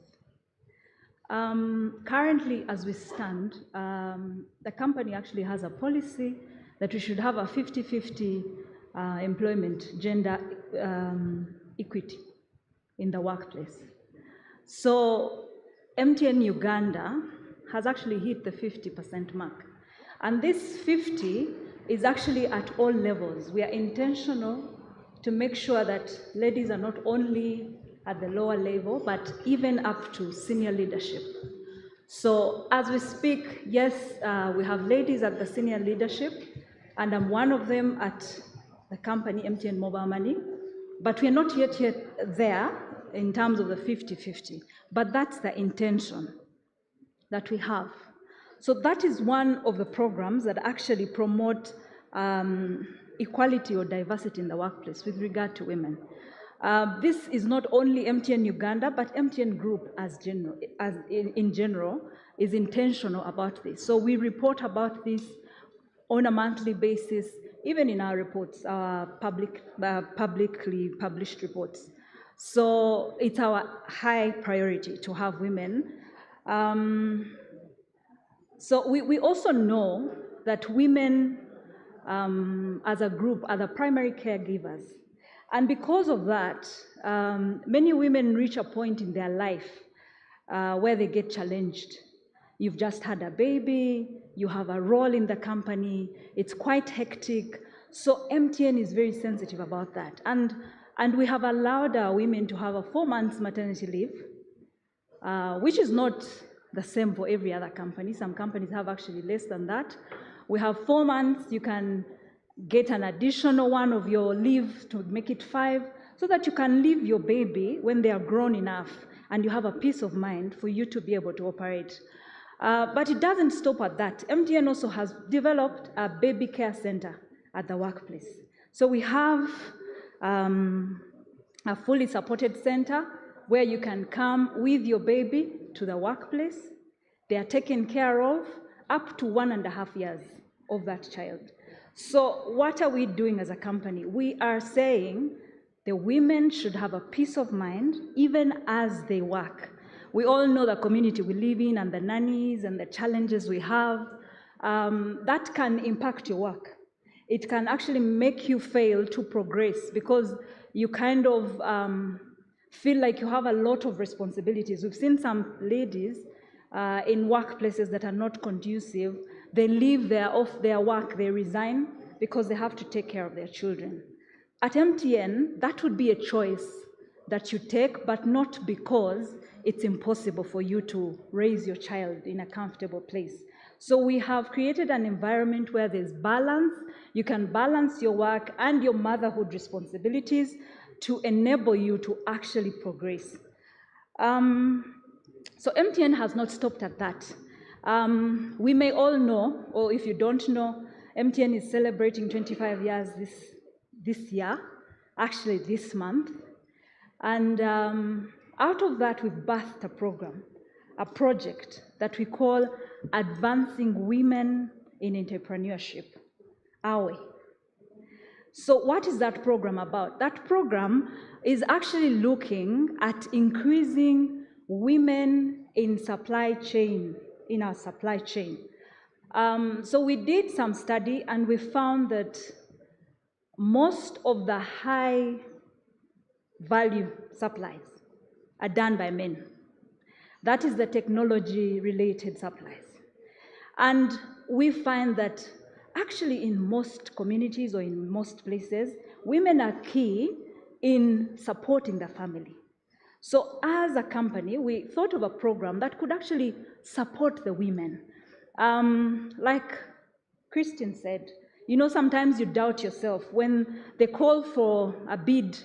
Currently, as we stand, the company actually has a policy that we should have a 50-50 employment gender equity in the workplace. So MTN Uganda has actually hit the 50% mark. And this 50 is actually at all levels. We are intentional to make sure that ladies are not only at the lower level, but even up to senior leadership. So as we speak, yes, we have ladies at the senior leadership, and I'm one of them at the company, MTN Mobile Money, but we're not yet there in terms of the 50-50, but that's the intention that we have. So that is one of the programs that actually promote equality or diversity in the workplace with regard to women. This is not only MTN Uganda, but MTN Group in general is intentional about this. So we report about this on a monthly basis, even in our reports, our publicly published reports. So it's our high priority to have women. So we also know that women as a group are the primary caregivers. And because of that, many women reach a point in their life where they get challenged. You've just had a baby, you have a role in the company, it's quite hectic. So MTN is very sensitive about that. And we have allowed our women to have a 4 months maternity leave, which is not the same for every other company. Some companies have actually less than that. We have 4 months, you can get an additional one of your leave to make it 5, so that you can leave your baby when they are grown enough and you have a peace of mind for you to be able to operate. But it doesn't stop at that. MTN also has developed a baby care center at the workplace. So we have a fully supported center where you can come with your baby to the workplace. They are taken care of up to 1.5 years of that child. So what are we doing as a company? We are saying the women should have a peace of mind even as they work. We all know the community we live in and the nannies and the challenges we have. That can impact your work. It can actually make you fail to progress because you kind of feel like you have a lot of responsibilities. We've seen some ladies in workplaces that are not conducive, they leave off their work, they resign because they have to take care of their children. At MTN, that would be a choice that you take, but not because it's impossible for you to raise your child in a comfortable place. So we have created an environment where there's balance. You can balance your work and your motherhood responsibilities to enable you to actually progress. So MTN has not stopped at that. We may all know, or if you don't know, MTN is celebrating 25 years this year, actually this month. And out of that, we've birthed a program, a project that we call Advancing Women in Entrepreneurship, AWE. So what is that program about? That program is actually looking at increasing women in supply chain, in our supply chain. So we did some study and we found that most of the high value supplies are done by men. That is the technology-related supplies. And we find that actually in most communities or in most places, women are key in supporting the family. So as a company, we thought of a program that could actually support the women. Like Christian said, you know, sometimes you doubt yourself. When they call for a bid,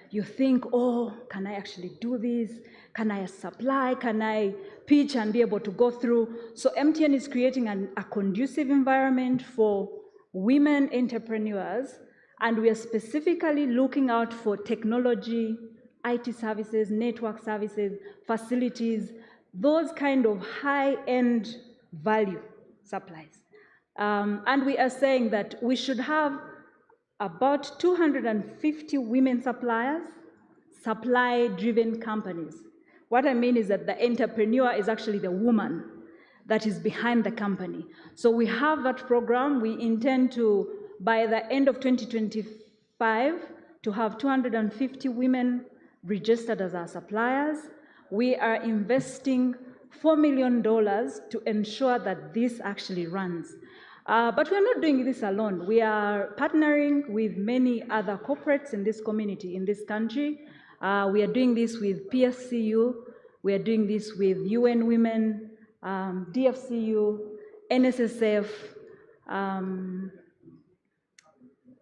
you think, oh, can I actually do this? Can I supply? Can I pitch and be able to go through? So MTN is creating a conducive environment for women entrepreneurs, and we are specifically looking out for technology, IT services, network services, facilities, those kind of high-end value supplies. And we are saying that we should have about 250 women suppliers, supply-driven companies. What I mean is that the entrepreneur is actually the woman that is behind the company. So we have that program. We intend to, by the end of 2025, to have 250 women registered as our suppliers. We are investing $4 million to ensure that this actually runs. But we're not doing this alone. We are partnering with many other corporates in this community, in this country. We are doing this with PSCU. We are doing this with UN Women, DFCU, NSSF.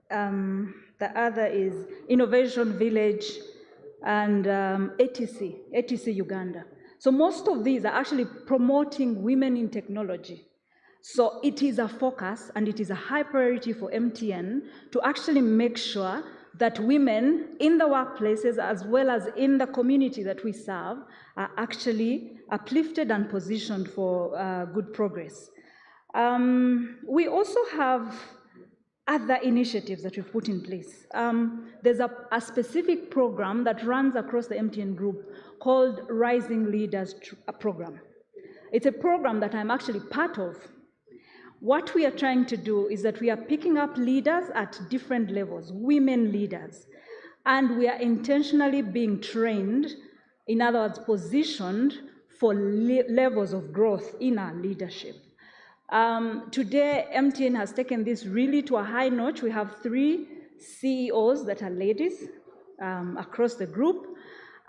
The other is Innovation Village and ATC Uganda. So most of these are actually promoting women in technology. So it is a focus and it is a high priority for MTN to actually make sure that women in the workplaces as well as in the community that we serve are actually uplifted and positioned for good progress. We also have other initiatives that we've put in place. There's a specific program that runs across the MTN group called Rising Leaders Program. It's a program that I'm actually part of. What we are trying to do is that we are picking up leaders at different levels, women leaders, and we are intentionally being trained, in other words, positioned for levels of growth in our leadership. Today, MTN has taken this really to a high notch. We have 3 CEOs that are ladies across the group,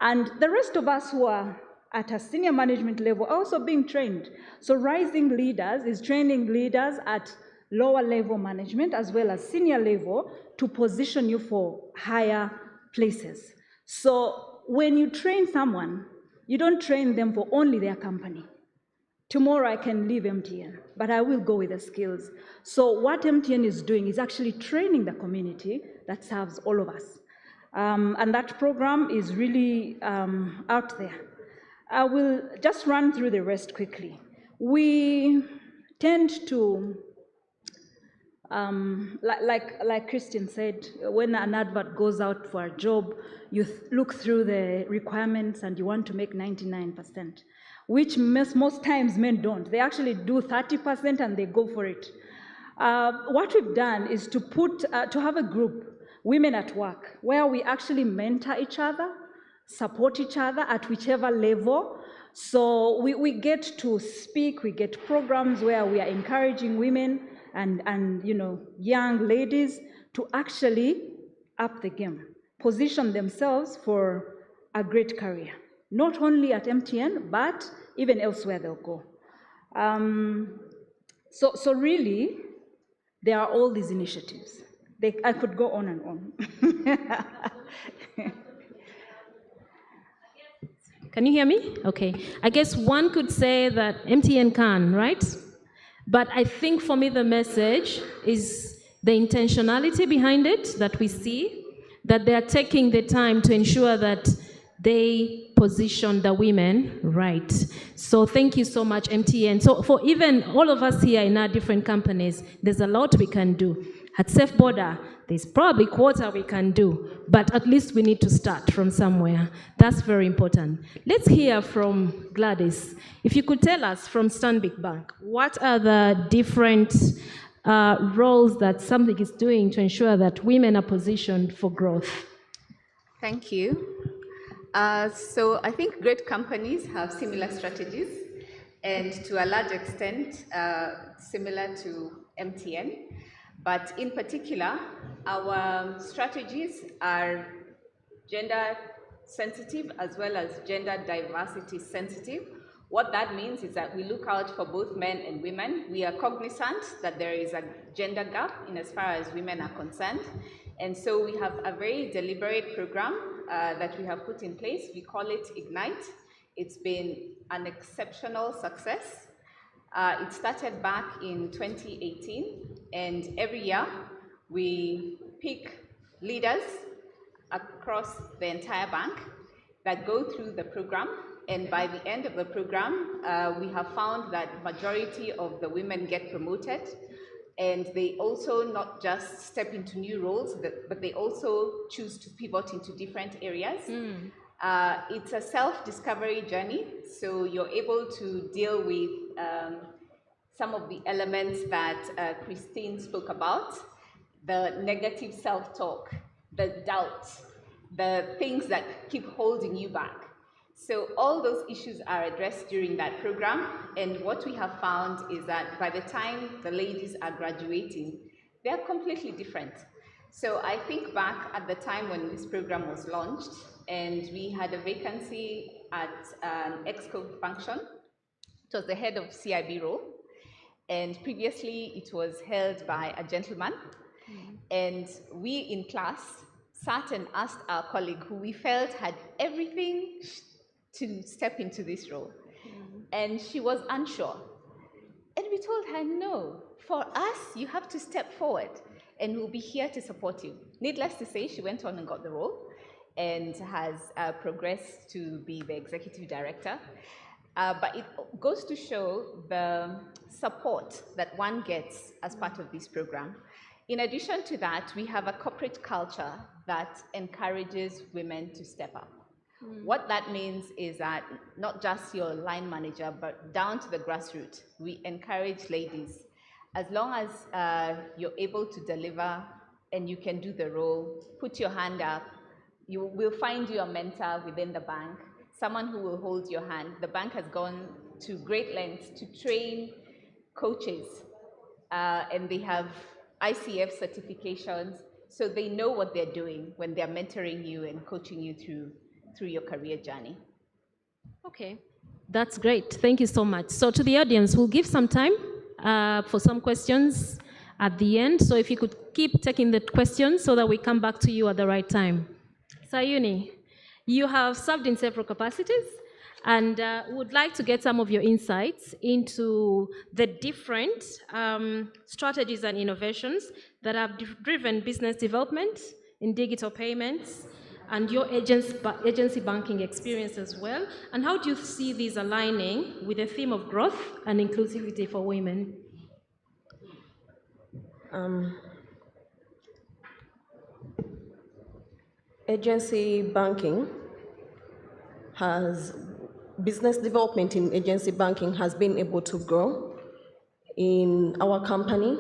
and the rest of us who are at a senior management level are also being trained. So Rising Leaders is training leaders at lower level management as well as senior level to position you for higher places. So when you train someone, you don't train them for only their company. Tomorrow I can leave MTN, but I will go with the skills. So what MTN is doing is actually training the community that serves all of us. And that program is really out there. I will just run through the rest quickly. We tend to, like Christian said, when an advert goes out for a job, you look through the requirements and you want to make 99%, which most times men don't. They actually do 30% and they go for it. What we've done is to have a group, Women at Work, where we actually mentor each other, support each other at whichever level, So we get to speak, we get programs where we are encouraging women and young ladies to actually up the game, position themselves for a great career, not only at MTN, but even elsewhere they'll go. So really, there are all these initiatives. I could go on and on. Can you hear me? Okay. I guess one could say that MTN can, right? But I think for me the message is the intentionality behind it that we see, that they are taking the time to ensure that they position the women right. So thank you so much, MTN. So for even all of us here in our different companies, there's a lot we can do. At Safe Border, there's probably quarter we can do, but at least we need to start from somewhere. That's very important. Let's hear from Gladys. If you could tell us from Stanbic Bank, what are the different roles that Stanbic is doing to ensure that women are positioned for growth? Thank you. So I think great companies have similar strategies, and to a large extent similar to MTN. But in particular, our strategies are gender sensitive as well as gender diversity sensitive. What that means is that we look out for both men and women. We are cognizant that there is a gender gap in as far as women are concerned. And so we have a very deliberate program that we have put in place. We call it Ignite. It's been an exceptional success. It started back in 2018, and every year we pick leaders across the entire bank that go through the program, and by the end of the program, we have found that majority of the women get promoted, and they also not just step into new roles, but they also choose to pivot into different areas. It's a self-discovery journey, so you're able to deal with some of the elements that Christine spoke about, the negative self-talk, the doubt, the things that keep holding you back. So all those issues are addressed during that program, and what we have found is that by the time the ladies are graduating, they're completely different. So I think back at the time when this program was launched, and we had a vacancy at an ExCo function. It was the head of CIB role, and previously it was held by a gentleman. And we in class sat and asked our colleague who we felt had everything to step into this role. And she was unsure. And we told her, no, for us, you have to step forward and we'll be here to support you. Needless to say, she went on and got the role and has progressed to be the executive director. But it goes to show the support that one gets as part of this program. In addition to that, we have a corporate culture that encourages women to step up. What that means is that not just your line manager, but down to the grassroots, we encourage ladies. As long as you're able to deliver and you can do the role, put your hand up. We'll find you a mentor within the bank, someone who will hold your hand. The bank has gone to great lengths to train coaches, and they have ICF certifications, so they know what they're doing when they're mentoring you and coaching you through your career journey. Okay, that's great. Thank you so much. So to the audience, we'll give some time for some questions at the end. So if you could keep taking the questions so that we come back to you at the right time. Sayuni, you have served in several capacities, and would like to get some of your insights into the different strategies and innovations that have driven business development in digital payments and your agency banking experience as well. And how do you see these aligning with the theme of growth and inclusivity for women? Agency banking business development in agency banking has been able to grow. In our company,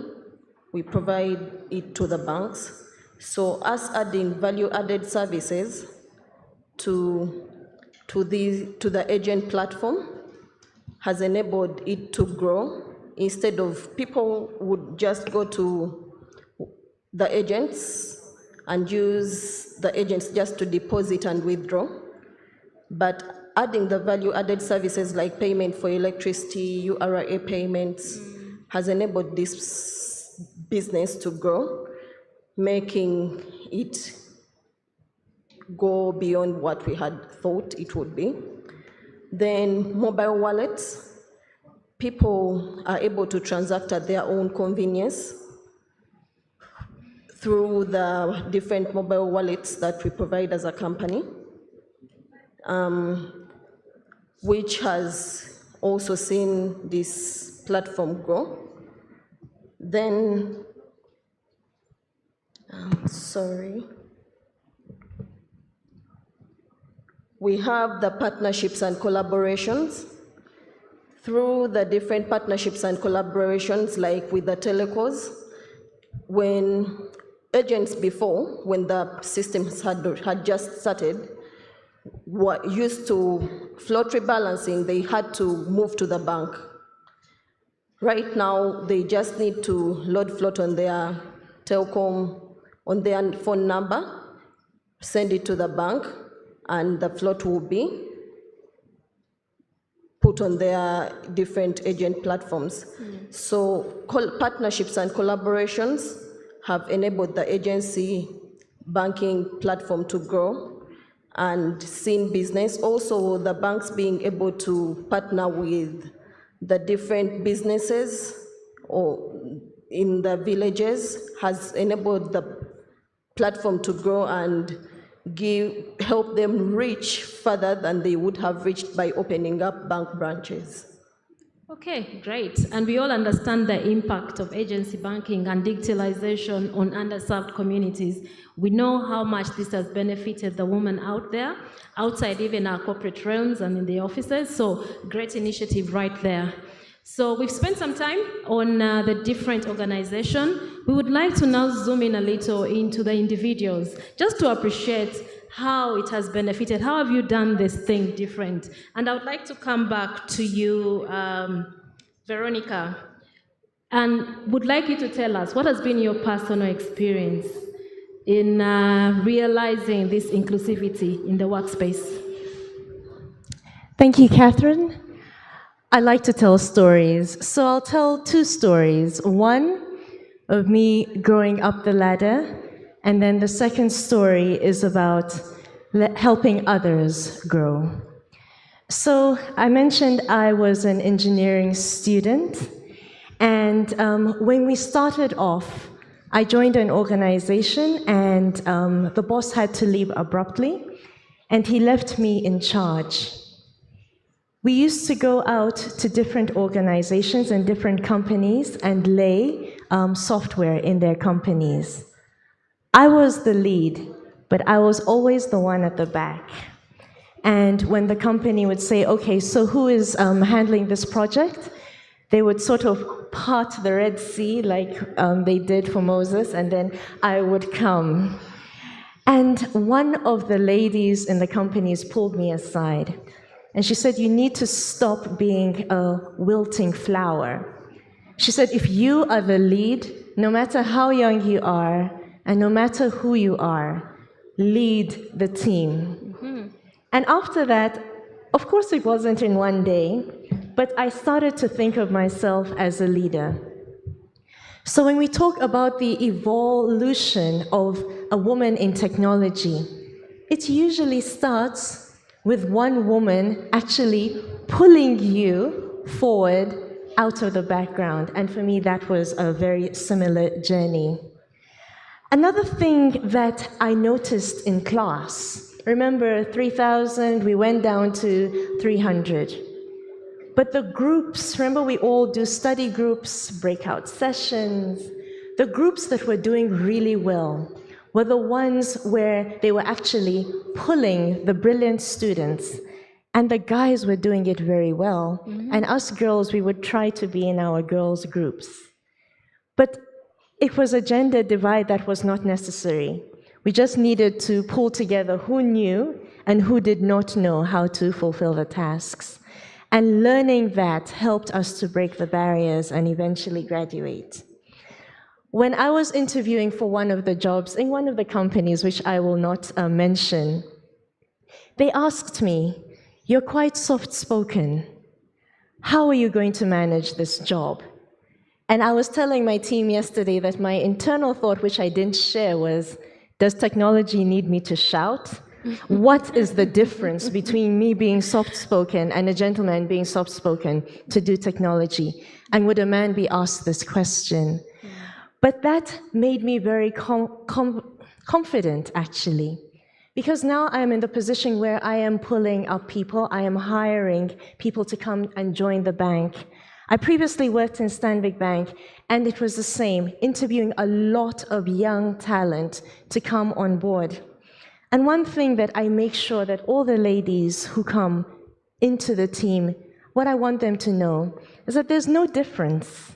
we provide it to the banks. So us adding value-added services to to the agent platform has enabled it to grow. Instead of people would just go to the agents and use the agents just to deposit and withdraw, but adding the value-added services like payment for electricity, URA payments, has enabled this business to grow, making it go beyond what we had thought it would be. Then mobile wallets, people are able to transact at their own convenience through the different mobile wallets that we provide as a company, which has also seen this platform grow. Then, we have the partnerships and collaborations. Through the different partnerships and collaborations, like with the telecos, when agents before, when the systems had just started, what used to float rebalancing, they had to move to the bank. Right now, they just need to load float on their telecom, on their phone number, send it to the bank, and the float will be put on their different agent platforms. So partnerships and collaborations have enabled the agency banking platform to grow and seen business. Also, the banks being able to partner with the different businesses or in the villages has enabled the platform to grow and help them reach further than they would have reached by opening up bank branches. Okay, great. And we all understand the impact of agency banking and digitalization on underserved communities. We know how much this has benefited the women out there, outside even our corporate realms and in the offices. So great initiative right there. So we've spent some time on the different organizations. We would like to now zoom in a little into the individuals, just to appreciate how it has benefited. How have you done this thing different? And I would like to come back to you, Veronica, and would like you to tell us what has been your personal experience in realizing this inclusivity in the workspace. Thank you, Catherine. I like to tell stories, so I'll tell two stories. One of me growing up the ladder, and then the second story is about helping others grow. So I mentioned I was an engineering student, and when we started off, I joined an organization, and the boss had to leave abruptly, and he left me in charge. We used to go out to different organizations and different companies and lay software in their companies. I was the lead, but I was always the one at the back. And when the company would say, okay, so who is handling this project? They would sort of part the Red Sea like they did for Moses, and then I would come. And one of the ladies in the companies pulled me aside. And she said, you need to stop being a wilting flower. She said, if you are the lead, no matter how young you are, and no matter who you are, lead the team. Mm-hmm. And after that, of course it wasn't in one day, but I started to think of myself as a leader. So when we talk about the evolution of a woman in technology, it usually starts with one woman actually pulling you forward out of the background. And for me, that was a very similar journey. Another thing that I noticed in class, remember 3,000, we went down to 300. But the groups, remember we all do study groups, breakout sessions, the groups that were doing really well were the ones where they were actually pulling the brilliant students, and the guys were doing it very well. Mm-hmm. And us girls, we would try to be in our girls' groups. But it was a gender divide that was not necessary. We just needed to pull together who knew and who did not know how to fulfill the tasks. And learning that helped us to break the barriers and eventually graduate. When I was interviewing for one of the jobs in one of the companies, which I will not mention, they asked me, "You're quite soft-spoken. How are you going to manage this job?" And I was telling my team yesterday that my internal thought, which I didn't share, was, does technology need me to shout? What is the difference between me being soft-spoken and a gentleman being soft-spoken to do technology? And would a man be asked this question? But that made me very confident, actually, because now I am in the position where I am pulling up people, I am hiring people to come and join the bank. I previously worked in Stanbic Bank, and it was the same, interviewing a lot of young talent to come on board. And one thing that I make sure that all the ladies who come into the team, what I want them to know is that there's no difference.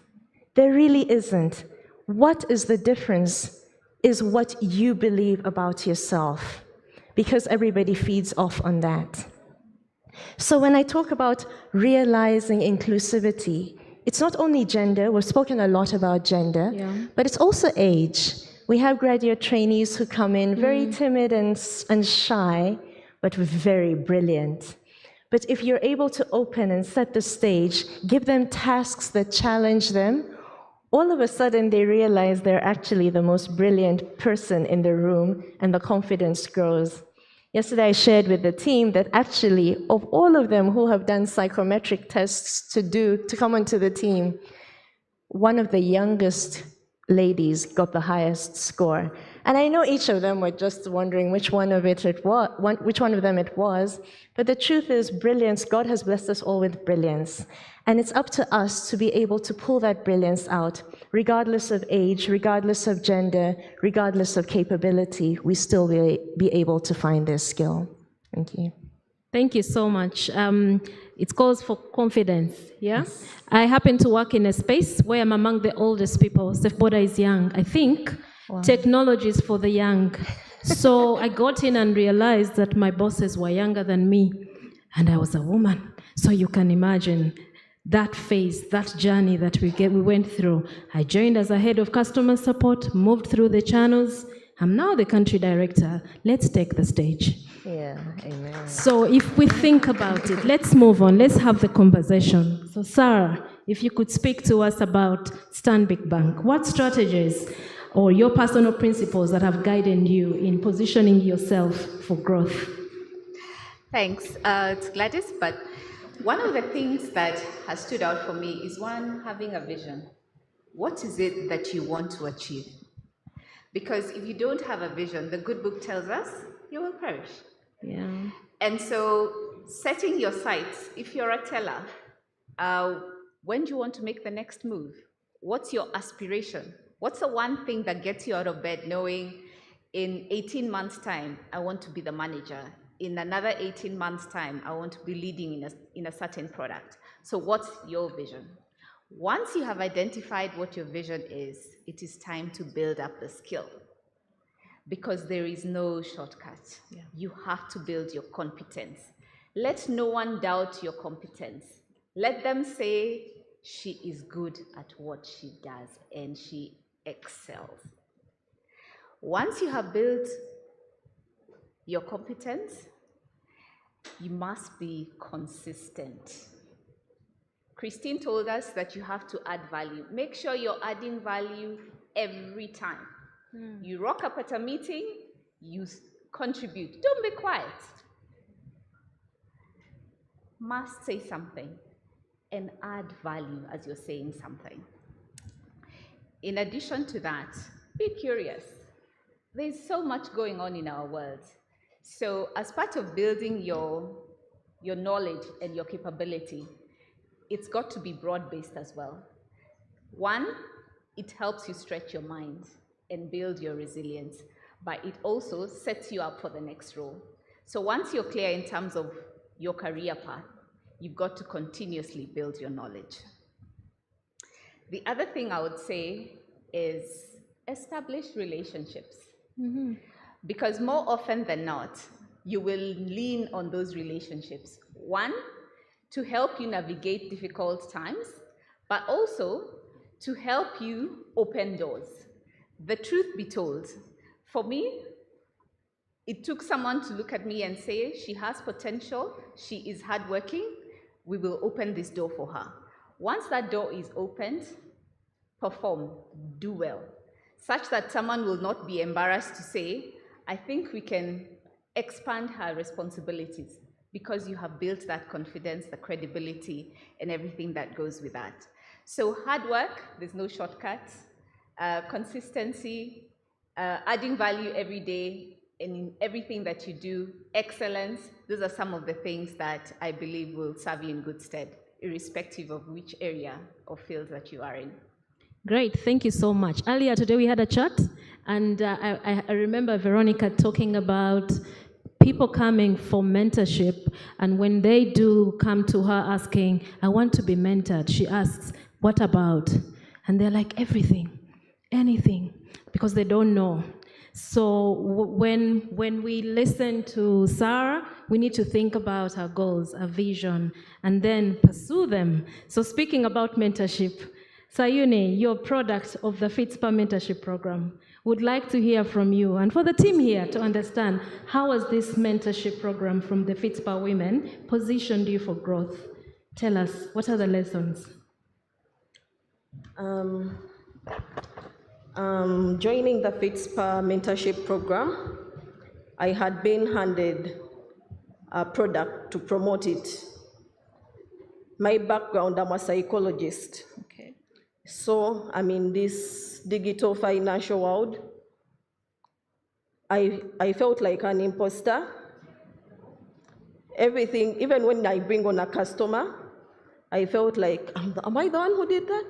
There really isn't. What is the difference is what you believe about yourself, because everybody feeds off on that. So when I talk about realizing inclusivity, it's not only gender, we've spoken a lot about gender, but it's also age. We have graduate trainees who come in very timid and shy, but very brilliant. But if you're able to open and set the stage, give them tasks that challenge them, all of a sudden they realize they're actually the most brilliant person in the room, and the confidence grows. Yesterday I shared with the team that actually, of all of them who have done psychometric tests to come onto the team, one of the youngest ladies got the highest score. And I know each of them were just wondering which one of them it was, but the truth is brilliance, God has blessed us all with brilliance. And it's up to us to be able to pull that brilliance out, regardless of age, regardless of gender, regardless of capability, we still be able to find their skill. Thank you. Thank you so much. It calls for confidence, yeah? Yes. I happen to work in a space where I'm among the oldest people. Safe Border is young. I think technology is for the young. So I got in and realized that my bosses were younger than me, and I was a woman. So you can imagine that phase, that journey that we went through. I joined as a head of customer support, moved through the channels. I'm now the country director. Let's take the stage. Yeah, amen. So if we think about it, let's move on. Let's have the conversation. So Sarah, if you could speak to us about Stanbic Bank, what strategies or your personal principles that have guided you in positioning yourself for growth? Thanks. It's Gladys, but one of the things that has stood out for me is one, having a vision. What is it that you want to achieve? Because if you don't have a vision, the good book tells us you will perish. Yeah. And so setting your sights, if you're a teller, when do you want to make the next move? What's your aspiration? What's the one thing that gets you out of bed knowing in 18 months' time, I want to be the manager. In another 18 months' time, I want to be leading in a certain product. So what's your vision? Once you have identified what your vision is, it is time to build up the skill. Because there is no shortcut. Yeah. You have to build your competence. Let no one doubt your competence. Let them say she is good at what she does and she excels. Once you have built your competence, you must be consistent. Christine told us that you have to add value. Make sure you're adding value every time. You rock up at a meeting, you contribute. Don't be quiet. Must say something and add value as you're saying something. In addition to that, be curious. There's so much going on in our world. So as part of building your knowledge and your capability, it's got to be broad-based as well. One, it helps you stretch your mind and build your resilience, but it also sets you up for the next role. So once you're clear in terms of your career path, you've got to continuously build your knowledge. The other thing I would say is establish relationships. Because more often than not, you will lean on those relationships. One, to help you navigate difficult times, but also to help you open doors. The truth be told, for me, it took someone to look at me and say, she has potential, she is hardworking, we will open this door for her. Once that door is opened, perform, do well, such that someone will not be embarrassed to say, I think we can expand her responsibilities, because you have built that confidence, the credibility, and everything that goes with that. So hard work, there's no shortcuts, consistency, adding value every day, and in everything that you do, excellence, those are some of the things that I believe will serve you in good stead, irrespective of which area or field that you are in. Great, thank you so much. Earlier today we had a chat, and I remember Veronica talking about people coming for mentorship, and when they do come to her asking, I want to be mentored, she asks, what about? And they're like, everything, anything, because they don't know. So when we listen to Sarah, we need to think about our goals, our vision, and then pursue them. So speaking about mentorship, Sayuni, you're a product of the Fitspa mentorship program. Would like to hear from you, and for the team here to understand, how has this mentorship program from the Fitspa women positioned you for growth? Tell us, what are the lessons? Joining the Fitspa mentorship program, I had been handed a product to promote it. My background, I'm a psychologist. Okay. So I'm in this digital financial world. I felt like an imposter. Everything, even when I bring on a customer, I felt like, am I the one who did that?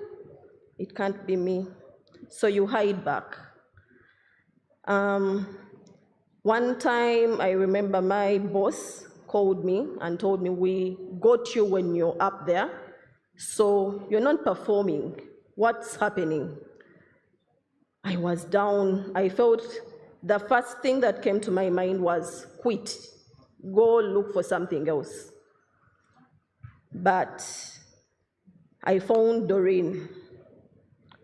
It can't be me. So you hide back. One time, I remember my boss called me and told me, we got you when you're up there, so you're not performing. What's happening? I was down. I felt the first thing that came to my mind was quit. Go look for something else. But I found Doreen.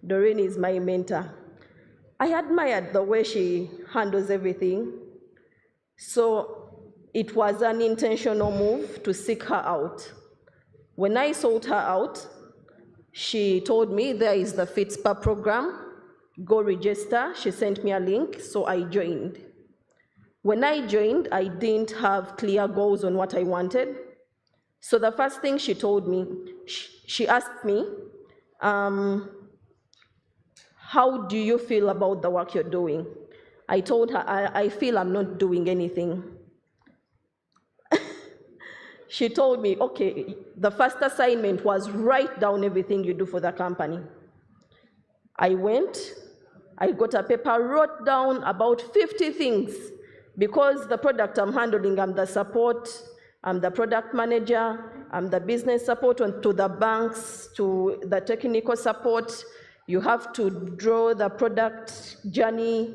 Doreen is my mentor. I admired the way she handles everything. So it was an intentional move to seek her out. When I sought her out, she told me there is the Fitspa program, go register. She sent me a link, so I joined. When I joined, I didn't have clear goals on what I wanted. So the first thing she told me, she asked me, how do you feel about the work you're doing? I told her, I feel I'm not doing anything. She told me, okay, the first assignment was write down everything you do for the company. I went, I got a paper, wrote down about 50 things, because the product I'm handling, I'm the support, I'm the product manager, I'm the business support to the banks, to the technical support. You have to draw the product journey.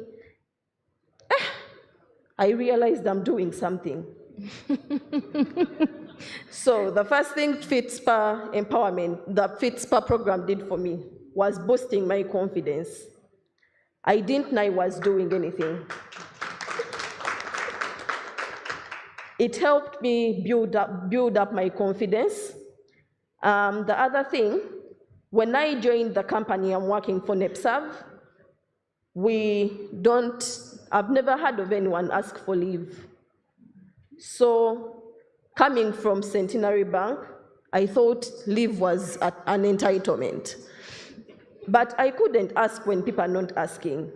I realized I'm doing something. So the first thing Fitspa empowerment, the Fitspa program did for me was boosting my confidence. I didn't know I was doing anything. It helped me build up my confidence. The other thing, when I joined the company I'm working for, NEPSAV, I've never heard of anyone ask for leave. So coming from Centenary Bank, I thought leave was an entitlement. But I couldn't ask when people are not asking.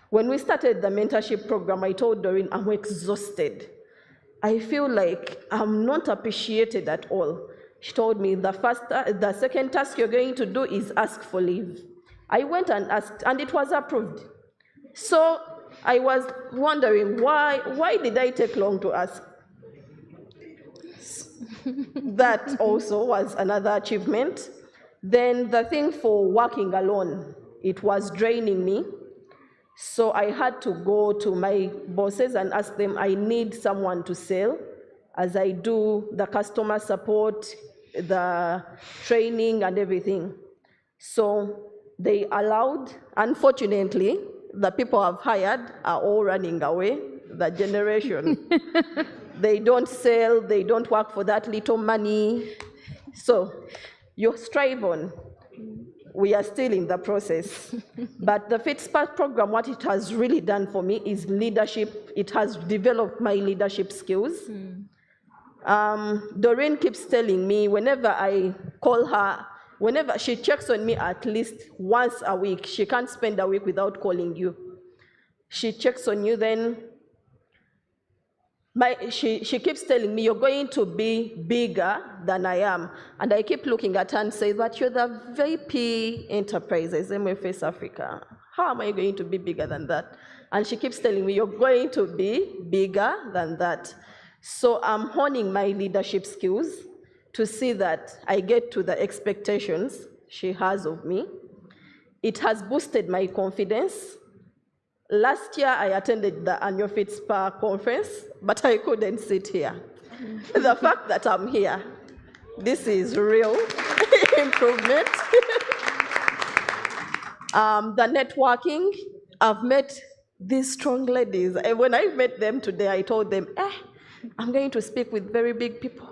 When we started the mentorship program, I told Doreen, I'm exhausted. I feel like I'm not appreciated at all. She told me, the second task you're going to do is ask for leave. I went and asked, and it was approved. So I was wondering, why did I take long to ask? That also was another achievement. Then the thing for working alone, it was draining me. So I had to go to my bosses and ask them, I need someone to sell, as I do the customer support, the training and everything. So they allowed. Unfortunately, the people I've hired are all running away, the generation. They don't sell, they don't work for that little money. So you strive on. We are still in the process. But the Fitspa program, what it has really done for me is leadership. It has developed my leadership skills. Doreen keeps telling me whenever I call her, whenever she checks on me at least once a week, she can't spend a week without calling you. She checks on you, then she keeps telling me, you're going to be bigger than I am. And I keep looking at her and say, but you're the VP Enterprises, MFS Africa. How am I going to be bigger than that? And she keeps telling me, you're going to be bigger than that. So I'm honing my leadership skills to see that I get to the expectations she has of me. It has boosted my confidence. Last year, I attended the annual Fitspa conference, but I couldn't sit here. The fact that I'm here, this is real improvement. The networking, I've met these strong ladies. And when I met them today, I told them, I'm going to speak with very big people.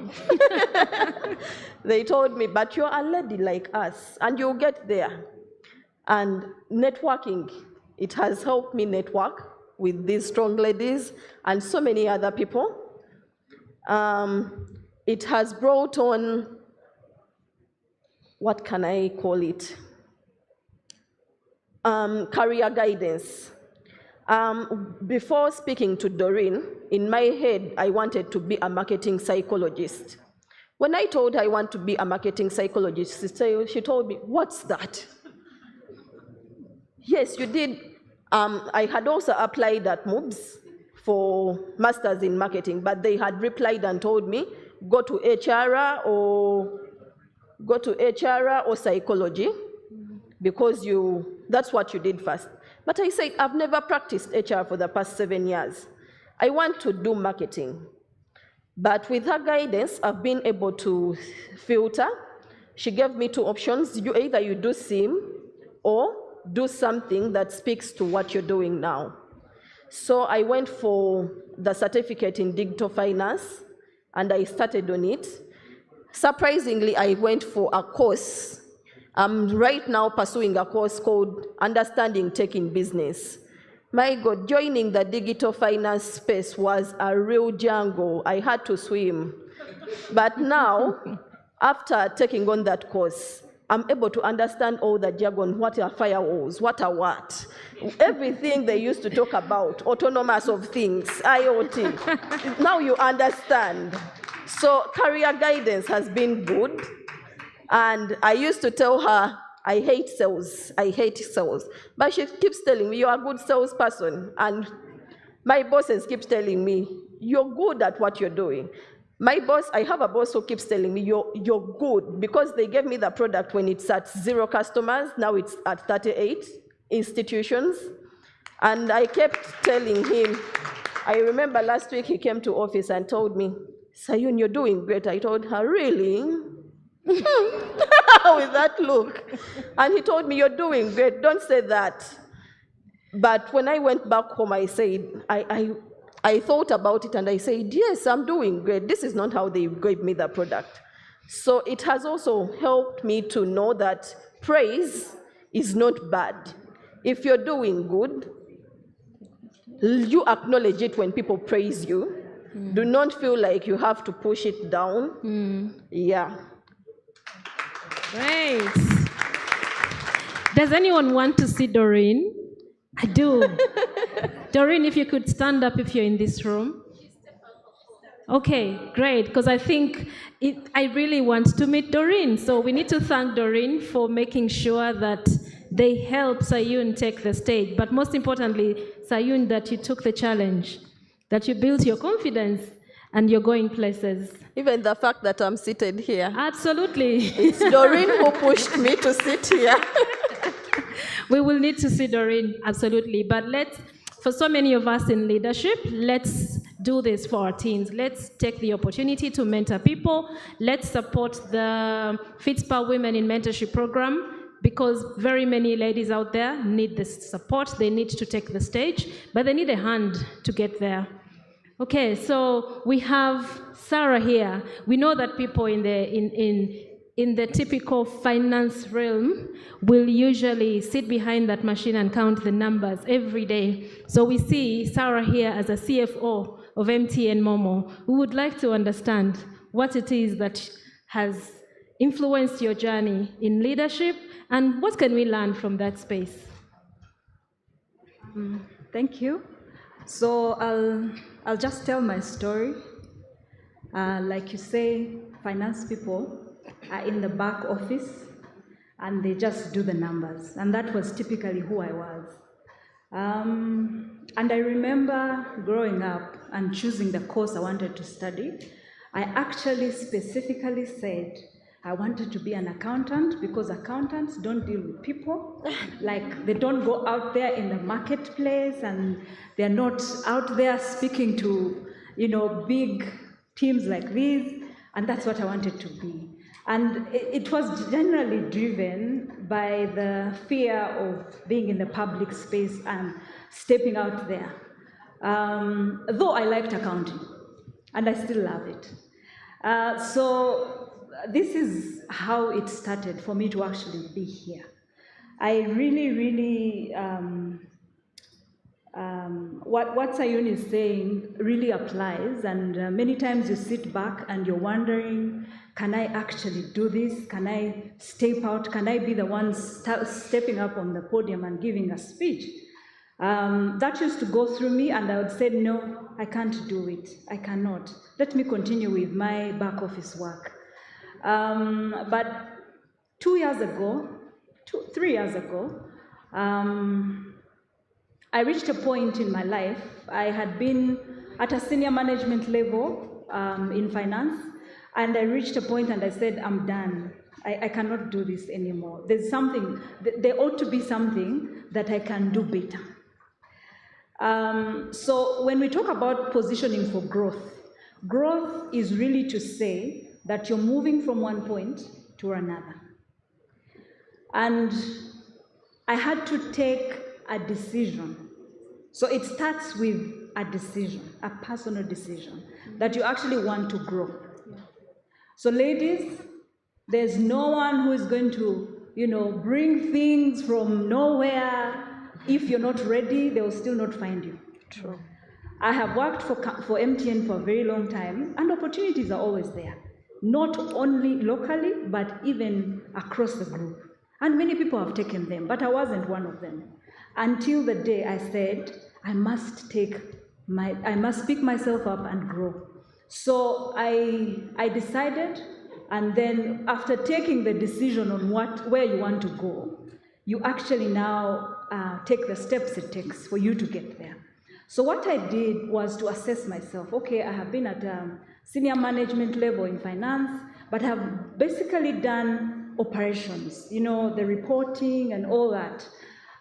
They told me, but you're a lady like us, and you'll get there. And networking, it has helped me network with these strong ladies and so many other people. It has brought on, what can I call it? Career guidance. Before speaking to Doreen, in my head, I wanted to be a marketing psychologist. When I told her I want to be a marketing psychologist, she told me, what's that? Yes, you did. I had also applied at MOOBS for Masters in Marketing, but they had replied and told me, go to HR or psychology, because that's what you did first. But I said, I've never practiced HR for the past 7 years. I want to do marketing. But with her guidance, I've been able to filter. She gave me 2 options. Either you do SIM or do something that speaks to what you're doing now. So I went for the certificate in digital finance, and I started on it. Surprisingly, I went for a course. I'm right now pursuing a course called Understanding Tech in Business. My God, joining the digital finance space was a real jungle. I had to swim. But now, after taking on that course, I'm able to understand all the jargon, what are firewalls, what are what. Everything they used to talk about, autonomous of things, IoT. Now you understand. So career guidance has been good. And I used to tell her, I hate sales. But she keeps telling me, you're a good salesperson. And my bosses keep telling me, you're good at what you're doing. I have a boss who keeps telling me, you're good, because they gave me the product when it's at 0 customers, now it's at 38 institutions. And I kept telling him, I remember last week he came to office and told me, Sayun, you're doing great. I told her, really? With that look. And he told me, you're doing great, don't say that. But when I went back home, I said, I thought about it and I said, yes, I'm doing great. This is not how they gave me the product. So it has also helped me to know that praise is not bad. If you're doing good, you acknowledge it when people praise you. Do not feel like you have to push it down. Yeah. Great. Does anyone want to see Doreen? I do. Doreen, if you could stand up if you're in this room. Okay, great, because I think I really want to meet Doreen. So we need to thank Doreen for making sure that they help Sayun take the stage. But most importantly, Sayun, that you took the challenge, that you built your confidence, and you're going places. Even the fact that I'm seated here. Absolutely. It's Doreen who pushed me to sit here. We will need to see Doreen, absolutely. But for so many of us in leadership, let's do this for our teams. Let's take the opportunity to mentor people. Let's support the Fitspa Women in Mentorship Program, because very many ladies out there need this support. They need to take the stage, but they need a hand to get there. Okay, so we have Sarah here. We know that people in the typical finance realm will usually sit behind that machine and count the numbers every day. So we see Sarah here as a CFO of MTN Momo. We would like to understand what it is that has influenced your journey in leadership, and what can we learn from that space? Thank you. So I'll just tell my story. Like you say, finance people are in the back office and they just do the numbers. And that was typically who I was. And I remember growing up and choosing the course I wanted to study. I actually specifically said I wanted to be an accountant because accountants don't deal with people. Like, they don't go out there in the marketplace and they're not out there speaking to, big teams like these. And that's what I wanted to be. And it was generally driven by the fear of being in the public space and stepping out there. Though I liked accounting, and I still love it. So this is how it started for me to actually be here. I really, what Sayun is saying really applies, and many times you sit back and you're wondering, can I actually do this? Can I step out? Can I be the one stepping up on the podium and giving a speech? That used to go through me, and I would say, no, I can't do it. I cannot. Let me continue with my back office work. But 3 years ago, I reached a point in my life. I had been at a senior management level in finance, and I reached a point and I said, I'm done. I cannot do this anymore. There ought to be something that I can do better. So when we talk about positioning for growth is really to say that you're moving from one point to another. And I had to take a decision. So it starts with a decision, a personal decision, that you actually want to grow. So ladies, there's no one who is going to, bring things from nowhere. If you're not ready, they will still not find you. True. I have worked for MTN for a very long time, and opportunities are always there. Not only locally, but even across the group. And many people have taken them, but I wasn't one of them. Until the day I said, I must pick myself up and grow. So I decided, and then after taking the decision on where you want to go, you actually now take the steps it takes for you to get there. So what I did was to assess myself. Okay, I have been at senior management level in finance, but have basically done operations, the reporting and all that.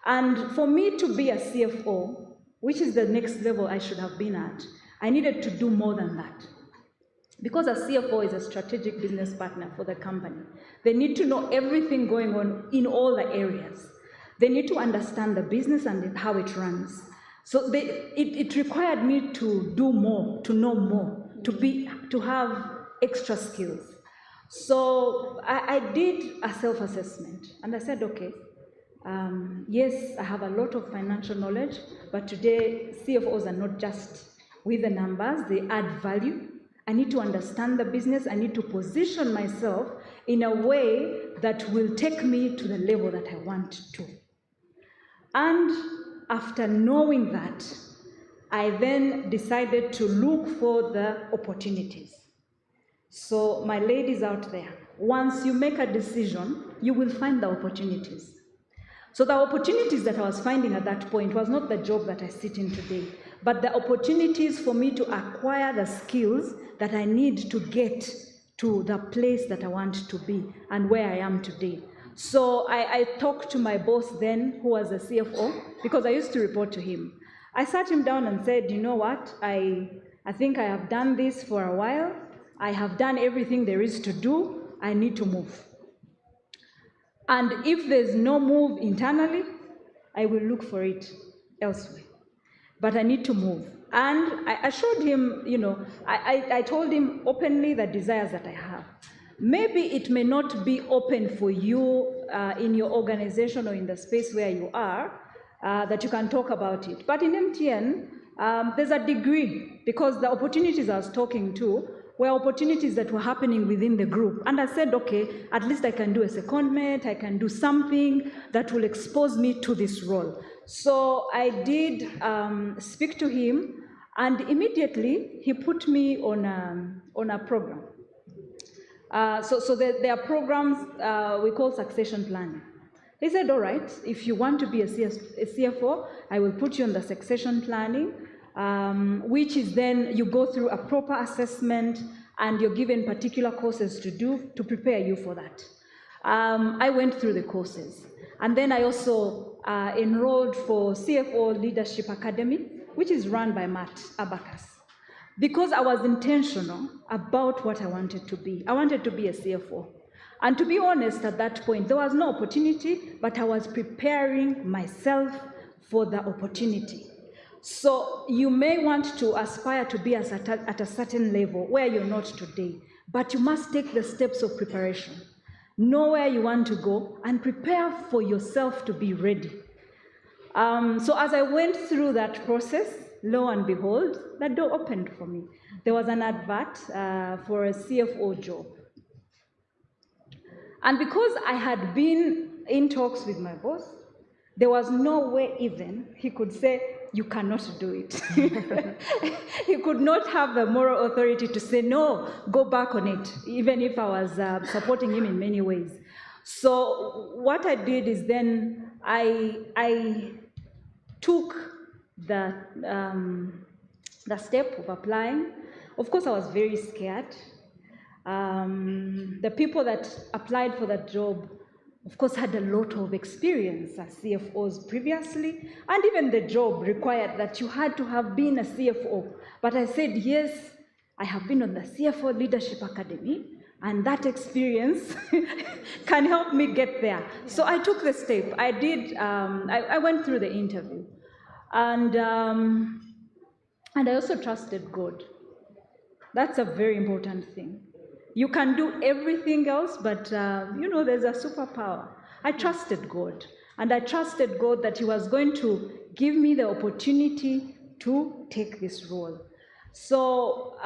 And for me to be a CFO, which is the next level I should have been at, I needed to do more than that. Because a CFO is a strategic business partner for the company. They need to know everything going on in all the areas. They need to understand the business and how it runs. So it required me to do more, to know more, to have extra skills. So I did a self-assessment, and I said, okay, yes, I have a lot of financial knowledge, but today CFOs are not just with the numbers, they add value. I need to understand the business, I need to position myself in a way that will take me to the level that I want to. And after knowing that, I then decided to look for the opportunities. So my ladies out there, once you make a decision, you will find the opportunities. So the opportunities that I was finding at that point was not the job that I sit in today, but the opportunities for me to acquire the skills that I need to get to the place that I want to be and where I am today. So I talked to my boss then, who was a CFO, because I used to report to him. I sat him down and said, you know what, I think I have done this for a while. I have done everything there is to do. I need to move. And if there's no move internally, I will look for it elsewhere. But I need to move. And I showed him, I told him openly the desires that I have. Maybe it may not be open for you in your organization or in the space where you are, that you can talk about it. But in MTN, there's a degree, because the opportunities I was talking to were opportunities that were happening within the group. And I said, okay, at least I can do a secondment, I can do something that will expose me to this role. So I did speak to him, and immediately he put me on a program. So there are programs we call succession planning. He said, all right, if you want to be a CFO, I will put you on the succession planning, which is then you go through a proper assessment and you're given particular courses to do to prepare you for that. I went through the courses. And then I also enrolled for CFO Leadership Academy, which is run by Matt Abacus, because I was intentional about what I wanted to be. I wanted to be a CFO. And to be honest, at that point, there was no opportunity, but I was preparing myself for the opportunity. So you may want to aspire to be at a certain level where you're not today, but you must take the steps of preparation. Know where you want to go and prepare for yourself to be ready. So as I went through that process, lo and behold, that door opened for me. There was an advert for a CFO job. And because I had been in talks with my boss, there was no way even he could say, you cannot do it. He could not have the moral authority to say, no, go back on it, even if I was supporting him in many ways. So what I did is then I took the step of applying. Of course, I was very scared. The people that applied for that job, of course, had a lot of experience as CFOs previously, and even the job required that you had to have been a CFO. But I said, yes, I have been on the CFO Leadership Academy, and that experience can help me get there. So I took the step. I did. I went through the interview, and I also trusted God. That's a very important thing. You can do everything else, but there's a superpower. I trusted God, and I trusted God that He was going to give me the opportunity to take this role. So,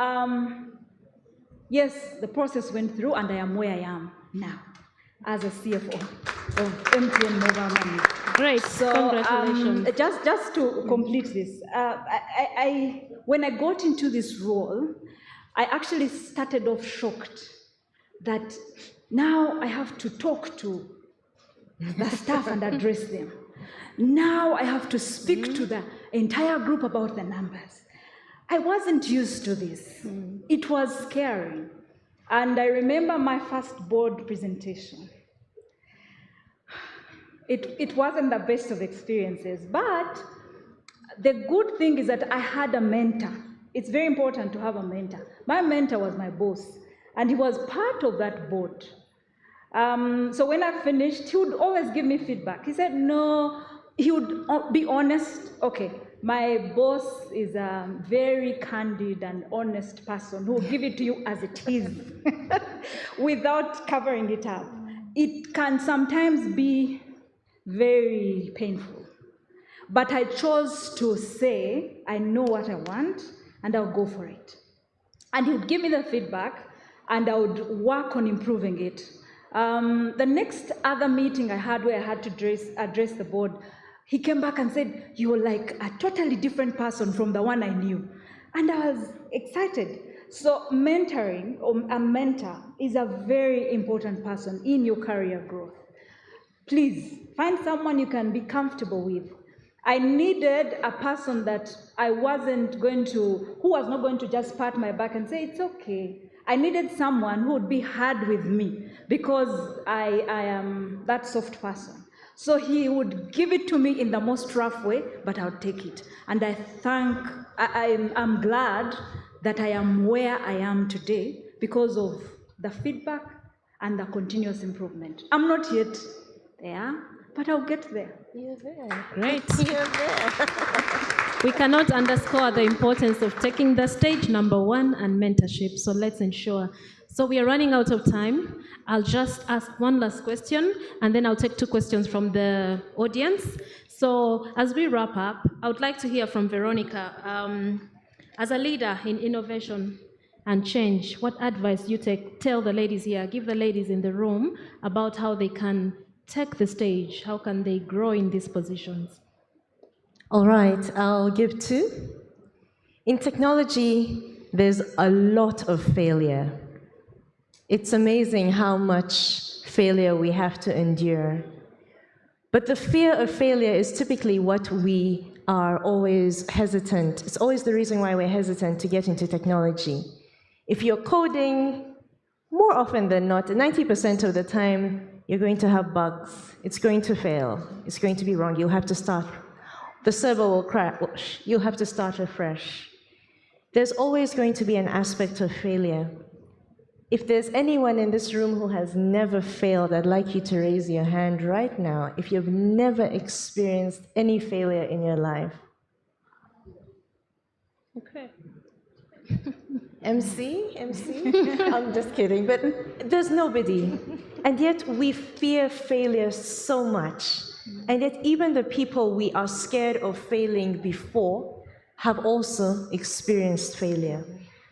yes, the process went through, and I am where I am now as a CFO of MTN Mobile Money. Great, so, congratulations. Just to complete this, when I got into this role, I actually started off shocked that now I have to talk to the staff and address them. Now I have to speak to the entire group about the numbers. I wasn't used to this. It was scary. And I remember my first board presentation. It wasn't the best of experiences, but the good thing is that I had a mentor. It's very important to have a mentor. My mentor was my boss, and he was part of that board. So when I finished, he would always give me feedback. He said, no, he would be honest. Okay, my boss is a very candid and honest person who will give it to you as it is, without covering it up. It can sometimes be very painful. But I chose to say, I know what I want, and I'll go for it. And he would give me the feedback, and I would work on improving it. The next other meeting I had where I had to address the board, he came back and said, you're like a totally different person from the one I knew. And I was excited. So mentoring, or a mentor, is a very important person in your career growth. Please, find someone you can be comfortable with. I needed a person that who was not going to just pat my back and say, it's okay. I needed someone who would be hard with me because I am that soft person. So he would give it to me in the most rough way, but I would take it. And I'm glad that I am where I am today because of the feedback and the continuous improvement. I'm not yet there, but I'll get there. You're there. Great. You're there. We cannot underscore the importance of taking the stage, number one, and mentorship. So let's ensure. So we are running out of time. I'll just ask one last question, and then I'll take 2 questions from the audience. So as we wrap up, I would like to hear from Veronica. As a leader in innovation and change, what advice you tell the ladies here, give the ladies in the room about how they can take the stage, how can they grow in these positions? All right, I'll give 2. In technology, there's a lot of failure. It's amazing how much failure we have to endure. But the fear of failure is typically what we are always hesitant. It's always the reason why we're hesitant to get into technology. If you're coding, more often than not, 90% of the time, you're going to have bugs. It's going to fail. It's going to be wrong. You'll have to start. The server will crash. You'll have to start afresh. There's always going to be an aspect of failure. If there's anyone in this room who has never failed, I'd like you to raise your hand right now if you've never experienced any failure in your life. Okay. MC? I'm just kidding, but there's nobody. And yet we fear failure so much. And yet even the people we are scared of failing before have also experienced failure.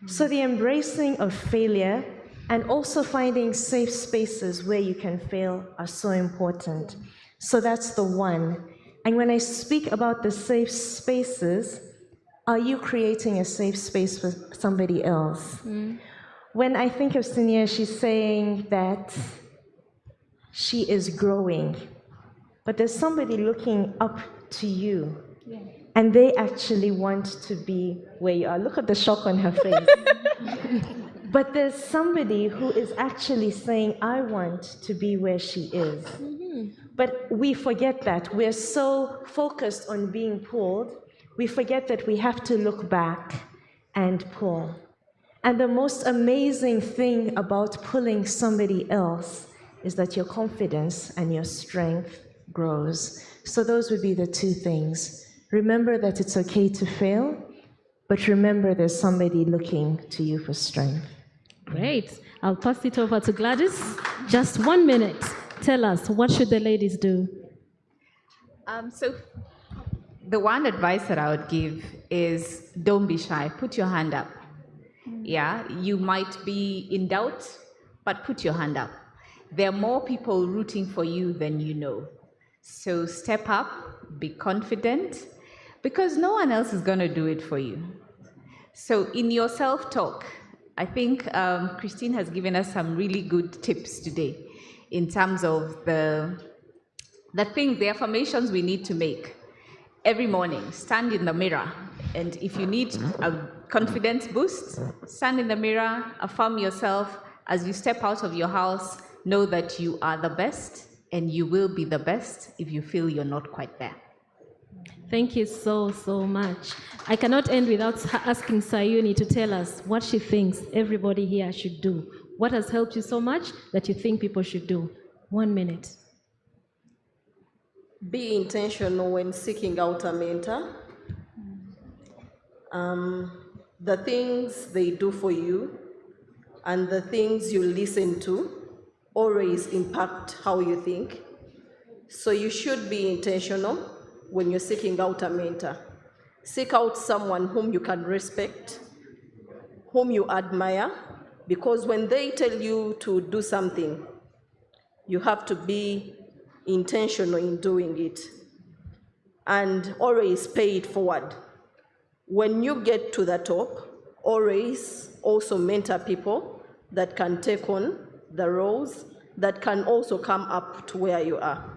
So the embracing of failure and also finding safe spaces where you can fail are so important. So that's the one. And when I speak about the safe spaces, are you creating a safe space for somebody else? When I think of Sunia, she's saying that she is growing, but there's somebody looking up to you, and they actually want to be where you are. Look at the shock on her face. But there's somebody who is actually saying, I want to be where she is. But we forget that. We're so focused on being pulled, we forget that we have to look back and pull. And the most amazing thing about pulling somebody else is that your confidence and your strength grows. So those would be the 2 things. Remember that it's okay to fail, but remember there's somebody looking to you for strength. Great. I'll pass it over to Gladys. Just 1 minute. Tell us, what should the ladies do? So the one advice that I would give is don't be shy. Put your hand up. Yeah, you might be in doubt, but put your hand up. There are more people rooting for you than you know. So step up, be confident, because no one else is going to do it for you. So in your self-talk, I think Christine has given us some really good tips today in terms of the affirmations we need to make. Every morning, stand in the mirror, and if you need a confidence boost, stand in the mirror, affirm yourself. As you step out of your house, know that you are the best, and you will be the best if you feel you're not quite there. Thank you so, so much. I cannot end without asking Sayuni to tell us what she thinks everybody here should do. What has helped you so much that you think people should do? 1 minute. Be intentional when seeking out a mentor. The things they do for you and the things you listen to always impact how you think. So you should be intentional when you're seeking out a mentor. Seek out someone whom you can respect, whom you admire, because when they tell you to do something, you have to be intentional in doing it, and always pay it forward. When you get to the top, always also mentor people that can take on the roles, that can also come up to where you are.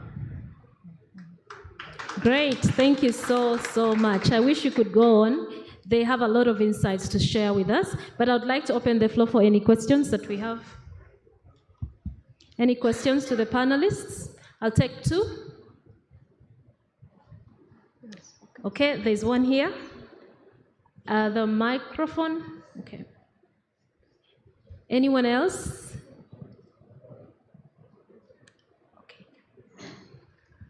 Great, thank you so much. I wish you could go on. They have a lot of insights to share with us, but I would like to open the floor for any questions that we have. Any questions to the panelists? I'll take two. Okay, there's one here. The microphone. Okay. Anyone else?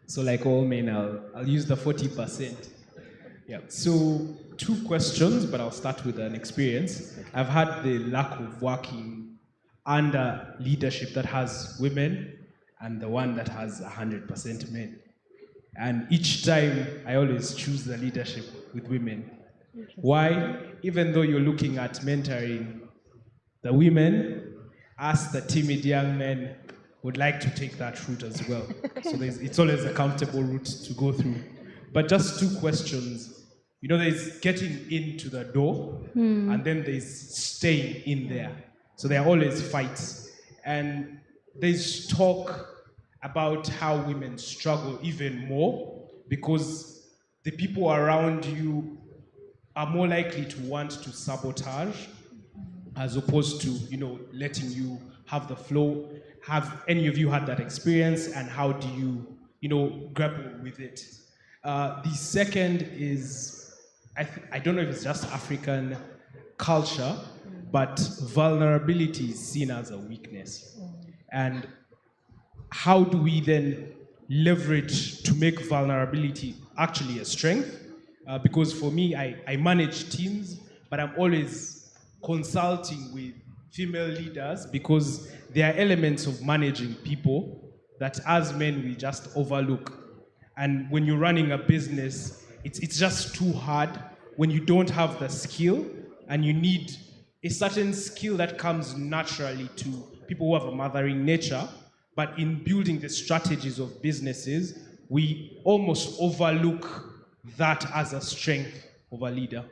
So like all men, I'll use the 40%. Yeah, so 2 questions, but I'll start with an experience. I've had the luck of working under leadership that has women and the one that has 100% men. And each time, I always choose the leadership with women. Why? Even though you're looking at mentoring the women, us, the timid young men, would like to take that route as well. So it's always a comfortable route to go through. But just 2 questions. You know, there's getting into the door, and then there's staying in there. So there are always fights. And there's talk about how women struggle even more because the people around you are more likely to want to sabotage as opposed to, you know, letting you have the flow. Have any of you had that experience, and how do you, you know, grapple with it? The second is, I don't know if it's just African culture, but vulnerability is seen as a weakness. And how do we then leverage to make vulnerability actually a strength? Because for me, I manage teams, but I'm always consulting with female leaders because there are elements of managing people that as men we just overlook. And when you're running a business, it's just too hard when you don't have the skill, and you need a certain skill that comes naturally to people who have a mothering nature. But in building the strategies of businesses, we almost overlook that as a strength of a leader.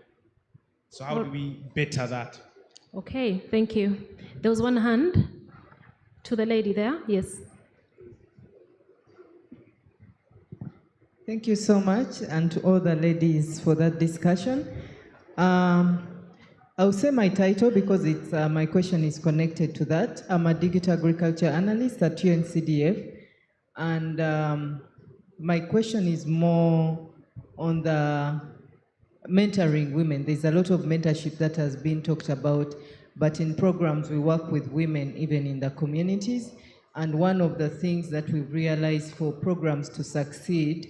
So how do we better that? Okay, thank you. There was one hand to the lady there. Yes. Thank you so much, and to all the ladies for that discussion. I'll say my title because it's my question is connected to that. I'm a digital agriculture analyst at UNCDF, and my question is more on the mentoring women. There's a lot of mentorship that has been talked about, but in programs we work with women even in the communities. And one of the things that we've realized for programs to succeed,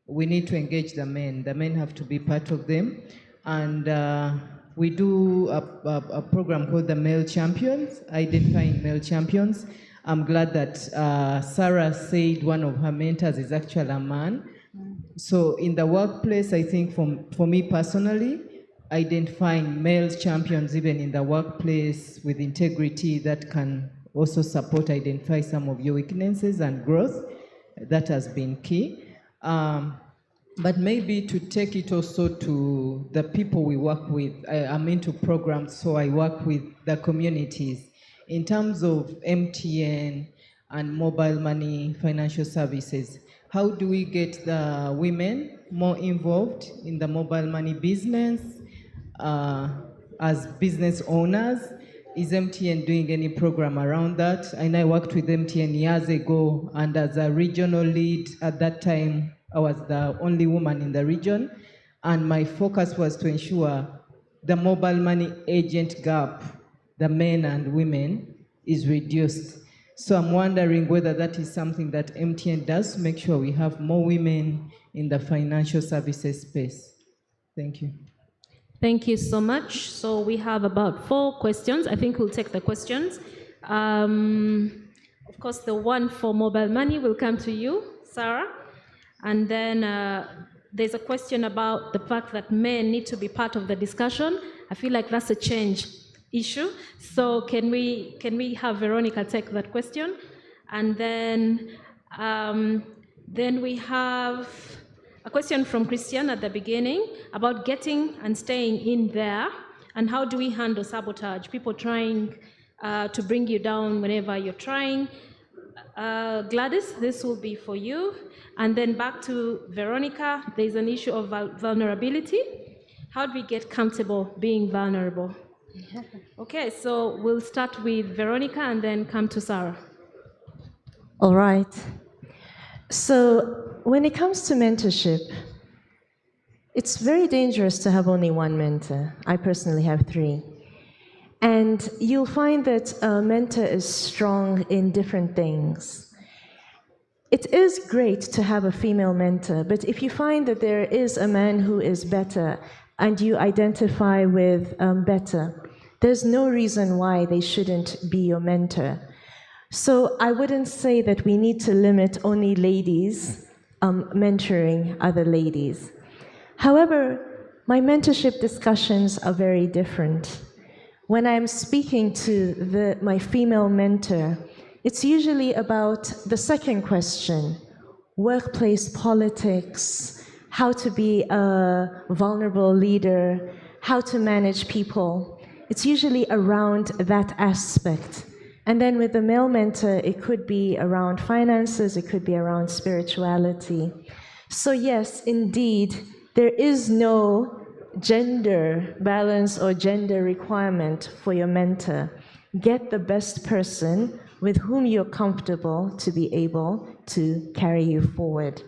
we need to engage the men. The men have to be part of them. And we do a program called the Male Champions, identifying male champions. I'm glad that Sarah said one of her mentors is actually a man. So in the workplace, I think for me personally, identifying male champions even in the workplace with integrity that can also support, identify some of your weaknesses and growth, that has been key. But maybe to take it also to the people we work with. I'm into programs, so I work with the communities. In terms of MTN and mobile money financial services, how do we get the women more involved in the mobile money business as business owners? Is MTN doing any program around that? And I worked with MTN years ago, and as a regional lead at that time, I was the only woman in the region, and my focus was to ensure the mobile money agent gap, the men and women, is reduced. So I'm wondering whether that is something that MTN does to make sure we have more women in the financial services space. Thank you. Thank you so much. So we have about 4 questions. I think we'll take the questions. Of course, the one for mobile money will come to you, Sarah. And then there's a question about the fact that men need to be part of the discussion. I feel like that's a change issue. So can we have Veronica take that question? And then we have a question from Christian at the beginning about getting and staying in there, and how do we handle sabotage, people trying to bring you down whenever you're trying. Gladys, this will be for you. And then back to Veronica, there's an issue of vulnerability. How do we get comfortable being vulnerable? Okay, so we'll start with Veronica and then come to Sarah. All right. So when it comes to mentorship, it's very dangerous to have only one mentor. I personally have 3. And you'll find that a mentor is strong in different things. It is great to have a female mentor, but if you find that there is a man who is better and you identify with better, there's no reason why they shouldn't be your mentor. So I wouldn't say that we need to limit only ladies mentoring other ladies. However, my mentorship discussions are very different. When I'm speaking to my female mentor, it's usually about the second question, workplace politics, how to be a vulnerable leader, how to manage people. It's usually around that aspect. And then with the male mentor, it could be around finances, it could be around spirituality. So yes, indeed, there is no gender balance or gender requirement for your mentor. Get the best person with whom you're comfortable to be able to carry you forward.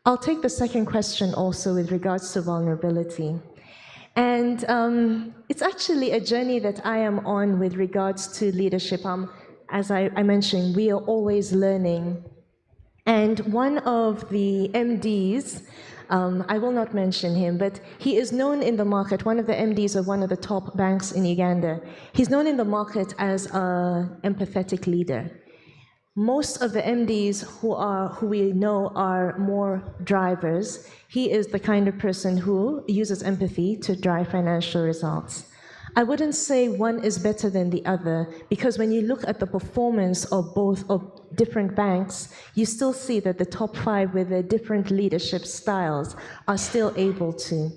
I'll take the second question also with regards to vulnerability. And it's actually a journey that I am on with regards to leadership. As I mentioned, we are always learning. And one of the MDs, I will not mention him, but he is known in the market, one of the MDs of one of the top banks in Uganda. He's known in the market as an empathetic leader. Most of the MDs who we know are more drivers. He is the kind of person who uses empathy to drive financial results. I wouldn't say one is better than the other, because when you look at the performance of both of different banks, you still see that the top 5 with their different leadership styles are still able to.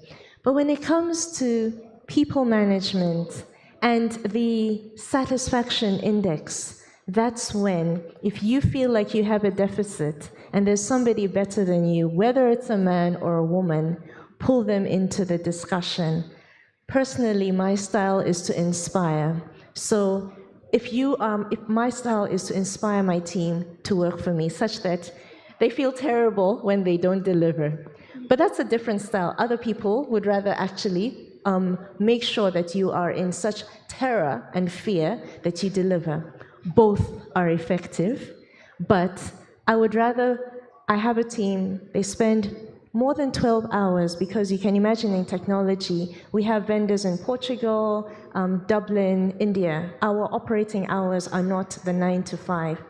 But when it comes to people management and the satisfaction index, that's when, if you feel like you have a deficit and there's somebody better than you, whether it's a man or a woman, pull them into the discussion. Personally, my style is to inspire. So if my style is to inspire my team to work for me such that they feel terrible when they don't deliver. But that's a different style. Other people would rather actually make sure that you are in such terror and fear that you deliver. Both are effective, but I would rather, I have a team, they spend more than 12 hours, because you can imagine in technology, we have vendors in Portugal, Dublin, India. Our operating hours are not the 9 to 5.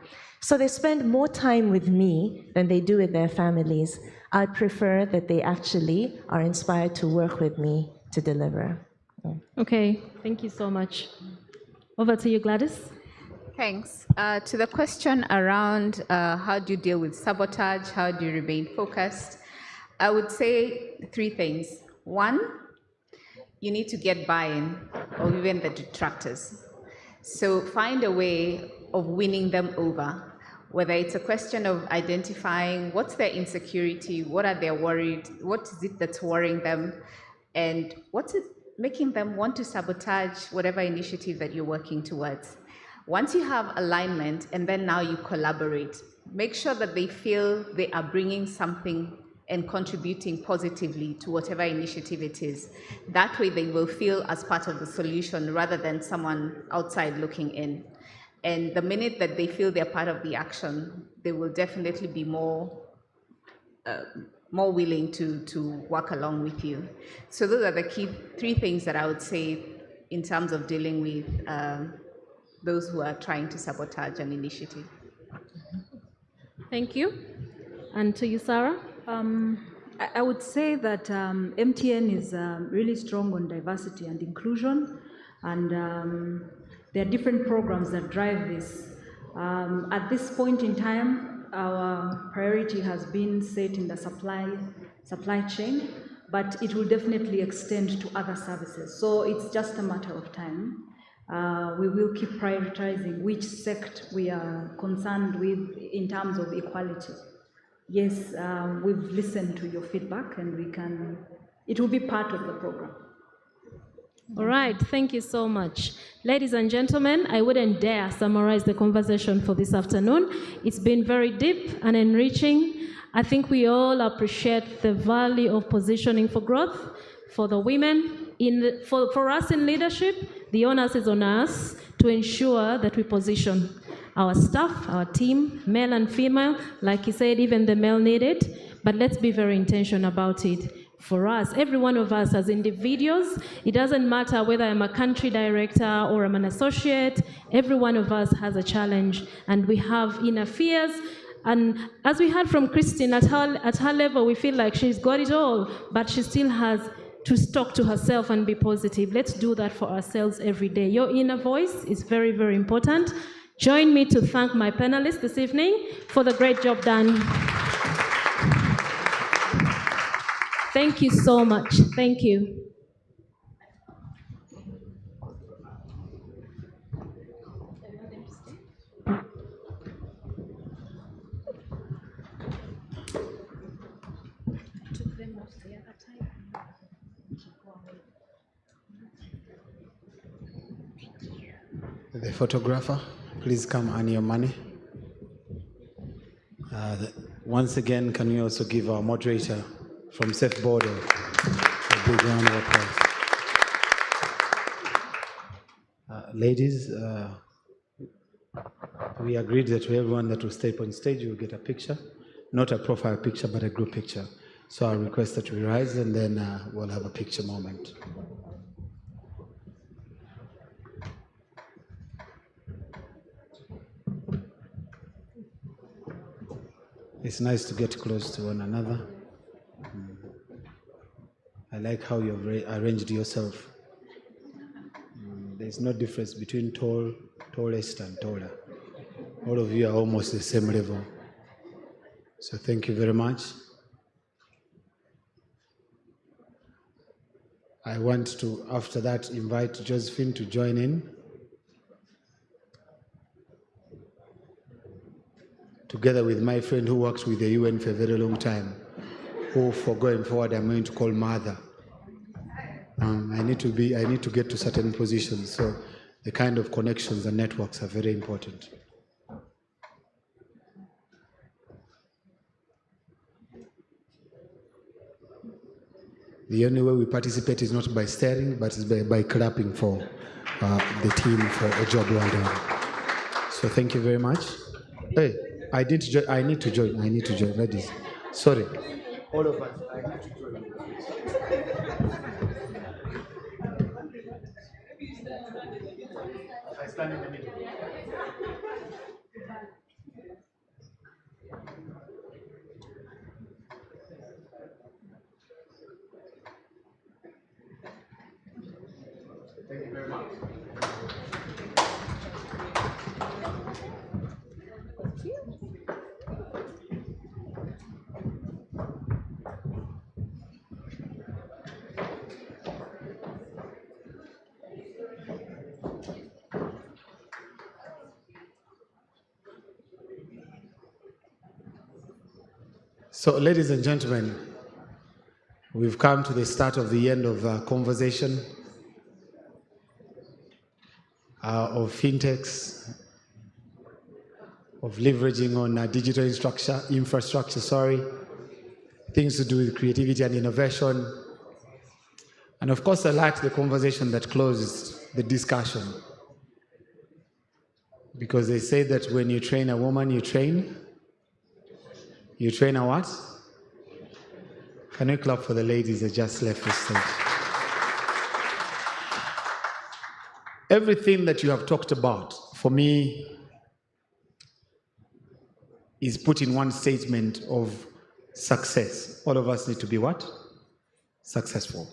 So they spend more time with me than they do with their families. I'd prefer that they actually are inspired to work with me to deliver. Yeah. Okay, thank you so much. Over to you, Gladys. Thanks. To the question around how do you deal with sabotage, how do you remain focused, I would say 3 things. 1, you need to get buy-in, or even the detractors. So find a way of winning them over, whether it's a question of identifying what's their insecurity, what are they worried, what is it that's worrying them, and what's it making them want to sabotage whatever initiative that you're working towards. Once you have alignment, and then now you collaborate, make sure that they feel they are bringing something and contributing positively to whatever initiative it is. That way they will feel as part of the solution rather than someone outside looking in. And the minute that they feel they're part of the action, they will definitely be more willing to work along with you. So those are the key 3 things that I would say in terms of dealing with those who are trying to sabotage an initiative. Thank you. And to you, Sarah? I would say that MTN is really strong on diversity and inclusion, and there are different programs that drive this. At this point in time, our priority has been set in the supply chain, but it will definitely extend to other services. So it's just a matter of time. We will keep prioritizing which sect we are concerned with in terms of equality. Yes, we've listened to your feedback and it will be part of the program. All right, thank you so much. Ladies and gentlemen, I wouldn't dare summarize the conversation for this afternoon. It's been very deep and enriching. I think we all appreciate the value of positioning for growth for the women. For us in leadership, the onus is on us to ensure that we position our staff, our team, male and female. Like he said, even the male need it, but let's be very intentional about it. For us, every one of us as individuals, it doesn't matter whether I'm a country director or I'm an associate, every one of us has a challenge and we have inner fears. And as we heard from Christine, at her level, we feel like she's got it all, but she still has to talk to herself and be positive. Let's do that for ourselves every day. Your inner voice is very, very important. Join me to thank my panelists this evening for the great job done. Thank you so much. Thank you. The photographer, please come earn your money. Once again, can we also give our moderator from Safe Border a big round of applause. Ladies, we agreed that everyone that will step on stage will get a picture, not a profile picture, but a group picture. So I request that we rise and then we'll have a picture moment. It's nice to get close to one another. I like how you've arranged yourself. There's no difference between tallest and taller. All of you are almost the same level. So thank you very much. I want to, after that, invite Josephine to join in. Together with my friend who works with the UN for a very long time, who for going forward I'm going to call mother. I need to get to certain positions, so the kind of connections and networks are very important. The only way we participate is not by staring, but is by clapping for the team for a job well done. So thank you very much. Hey, I need to join, ladies. Sorry. All of us, I need to join. I stand in the middle. Thank you very much. So, ladies and gentlemen, we've come to the start of the end of our conversation of fintechs, of leveraging on digital infrastructure, things to do with creativity and innovation. And of course, I liked the conversation that closed the discussion, because they say that when you train a woman, you train a what? Can we clap for the ladies that just left the stage? Everything that you have talked about, for me, is put in one statement of success. All of us need to be what? Successful.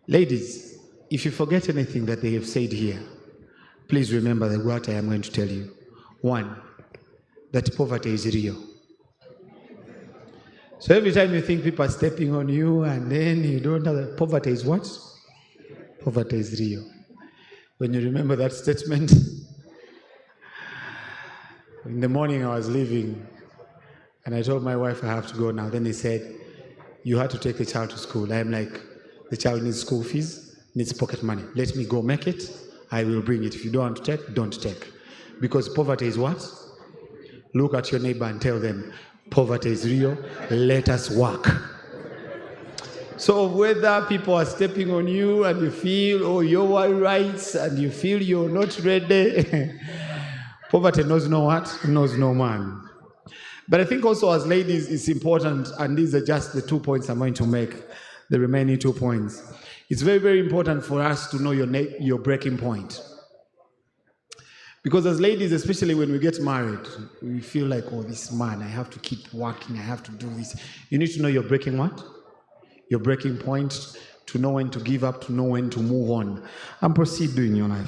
Ladies, if you forget anything that they have said here, please remember that what I am going to tell you. One, that poverty is real. So every time you think people are stepping on you and then you don't know that poverty is what? Poverty is real. When you remember that statement. In the morning I was leaving and I told my wife I have to go now. Then they said, you had to take the child to school. I'm like, the child needs school fees, needs pocket money. Let me go make it. I will bring it. If you don't want to take, don't take. Because poverty is what? Look at your neighbor and tell them, poverty is real. Let us work. So whether people are stepping on you and you feel, oh, your rights, and you feel you're not ready, poverty knows no what? Knows no man. But I think also as ladies, it's important, and these are just the 2 points I'm going to make, the remaining 2 points. It's very, very important for us to know your breaking point. Because as ladies, especially when we get married, we feel like, oh, this man, I have to keep working, I have to do this. You need to know your breaking what? Your breaking point, to know when to give up, to know when to move on, and proceed doing your life.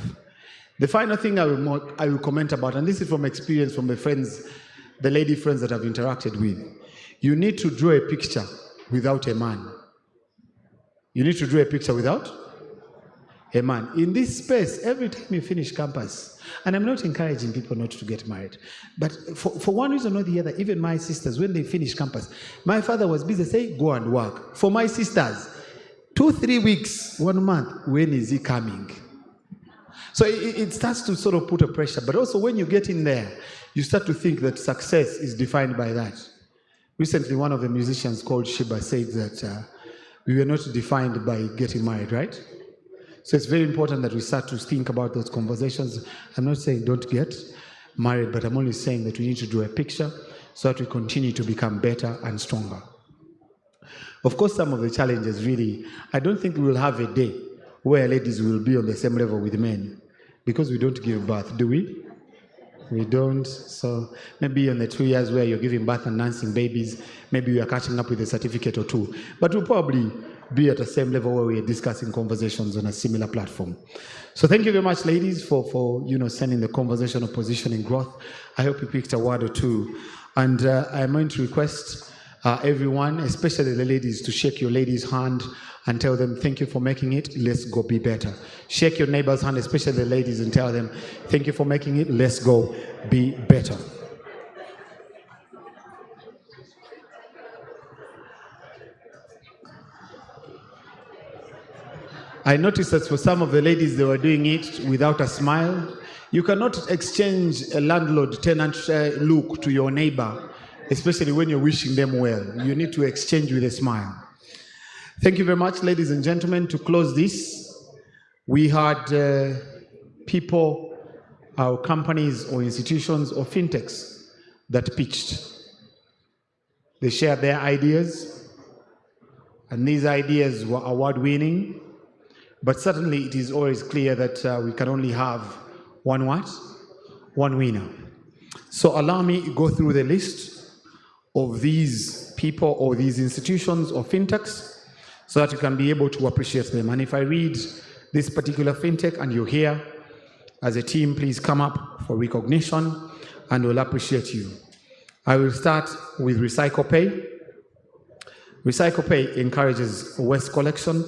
The final thing I will comment about, and this is from experience from the friends, the lady friends that I've interacted with. You need to draw a picture without a man. You need to draw a picture without a man. In this space, every time you finish campus, and I'm not encouraging people not to get married, but for one reason or the other, even my sisters, when they finish campus, my father was busy saying, go and work. For my sisters, 2-3 weeks, 1 month, when is he coming? So it starts to sort of put a pressure, but also when you get in there, you start to think that success is defined by that. Recently, one of the musicians called Shiba said that we were not defined by getting married, right? So it's very important that we start to think about those conversations. I'm not saying don't get married, but I'm only saying that we need to draw a picture so that we continue to become better and stronger. Of course, some of the challenges really, I don't think we will have a day where ladies will be on the same level with men, because we don't give birth, do we? We don't. So maybe in the 2 years where you're giving birth and nursing babies, maybe we are catching up with a certificate or two. But we'll probably be at the same level where we're discussing conversations on a similar platform. So thank you very much, ladies, for sending the conversation of positioning growth. I hope you picked a word or two. And I'm going to request everyone, especially the ladies, to shake your ladies' hand and tell them, thank you for making it, let's go be better. Shake your neighbor's hand, especially the ladies, and tell them, thank you for making it, let's go be better. I noticed that for some of the ladies, they were doing it without a smile. You cannot exchange a landlord-tenant look to your neighbor, especially when you're wishing them well. You need to exchange with a smile. Thank you very much, ladies and gentlemen. To close this, we had people, our companies or institutions or fintechs that pitched. They shared their ideas, and these ideas were award-winning. But certainly it is always clear that we can only have one what? One winner. So allow me to go through the list of these people or these institutions or fintechs so that you can be able to appreciate them. And if I read this particular fintech and you're here as a team, please come up for recognition and we'll appreciate you. I will start with RecyclePay. RecyclePay encourages waste collection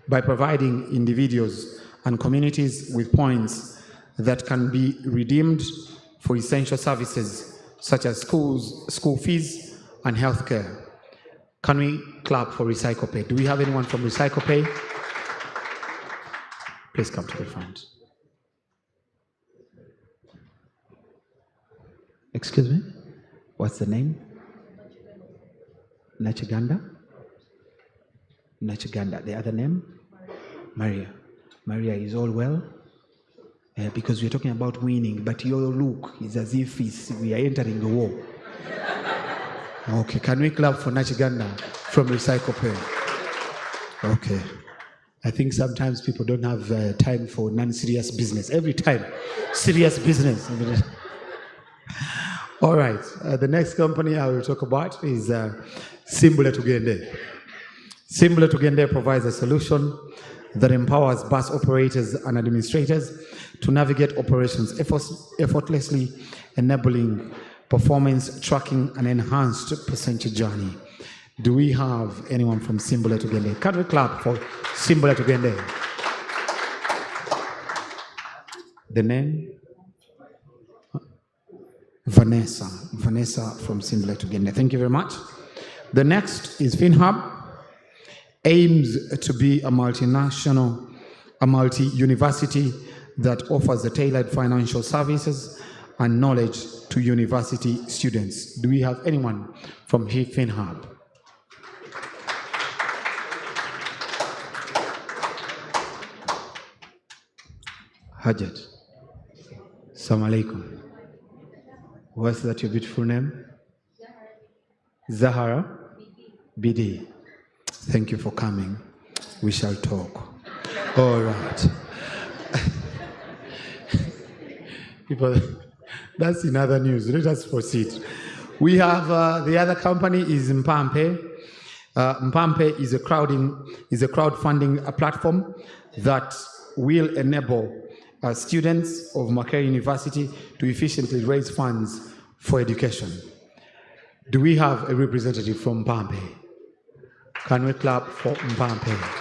by providing individuals and communities with points that can be redeemed for essential services such as schools, school fees, and healthcare. Can we clap for RecyclePay? Do we have anyone from RecyclePay? Please come to the front. Excuse me? What's the name? Nachiganda? Nachiganda. The other name? Maria. Maria is all well? Because we're talking about winning, but your look is as if we are entering the war. Okay, can we clap for Nachiganda from RecyclePay? Okay. I think sometimes people don't have time for non-serious business. Every time, serious business. All right, the next company I will talk about is Simbula Tugende. Simbula Tugende provides a solution that empowers bus operators and administrators to navigate operations effortlessly, enabling performance tracking and enhanced passenger journey. Do we have anyone from Simbula Tugende? Can we clap for Simbula Tugende? The name? Vanessa. Vanessa from Sindla to Guinea. Thank you very much. The next is FinHub. Aims to be a multinational, a multi-university that offers the tailored financial services and knowledge to university students. Do we have anyone from FinHub? Hajat. Assalamu alaikum. What's that your beautiful name? Zahara? Bidi. Thank you for coming. We shall talk. All right. People, that's in other news. Let us proceed. We have the other company is Mpampe. Mpampe is a crowdfunding platform that will enable students of Makerere University to efficiently raise funds for education. Do we have a representative from Mpampe? Can we clap for Mpampe?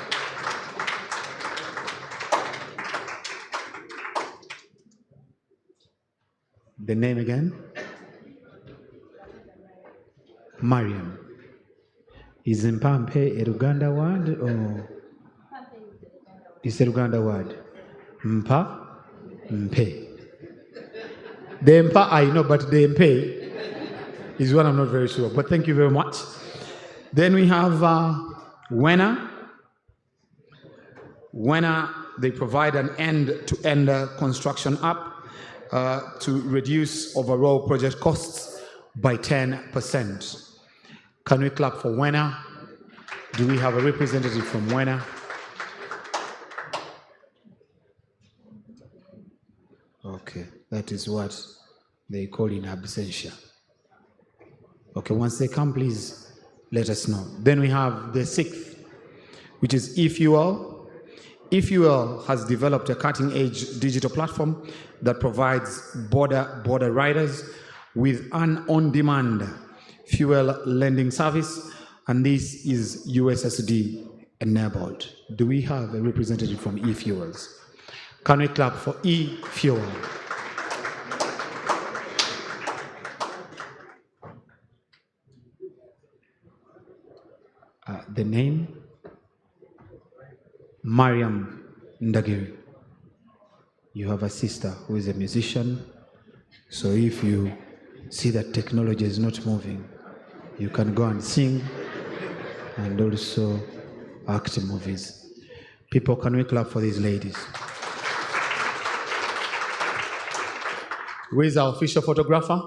The name again? Mariam. Is Mpampe a Luganda word or? It's a Luganda word. Mpa? Mpe. The Mpa I know, but the Mpe is one I'm not very sure. But thank you very much. Then we have Wena. Wena, they provide an end-to-end construction app to reduce overall project costs by 10%. Can we clap for Wena? Do we have a representative from Wena? Okay, that is what they call in absentia. Okay, once they come, please let us know. Then we have the sixth, which is eFuel. eFuel has developed a cutting-edge digital platform that provides border riders with an on-demand fuel lending service, and this is USSD enabled. Do we have a representative from eFuels? Can we clap for eFuel? The name? Mariam Ndagiri. You have a sister who is a musician, so if you see that technology is not moving, you can go and sing and also act in movies. People, can we clap for these ladies? Where is our official photographer?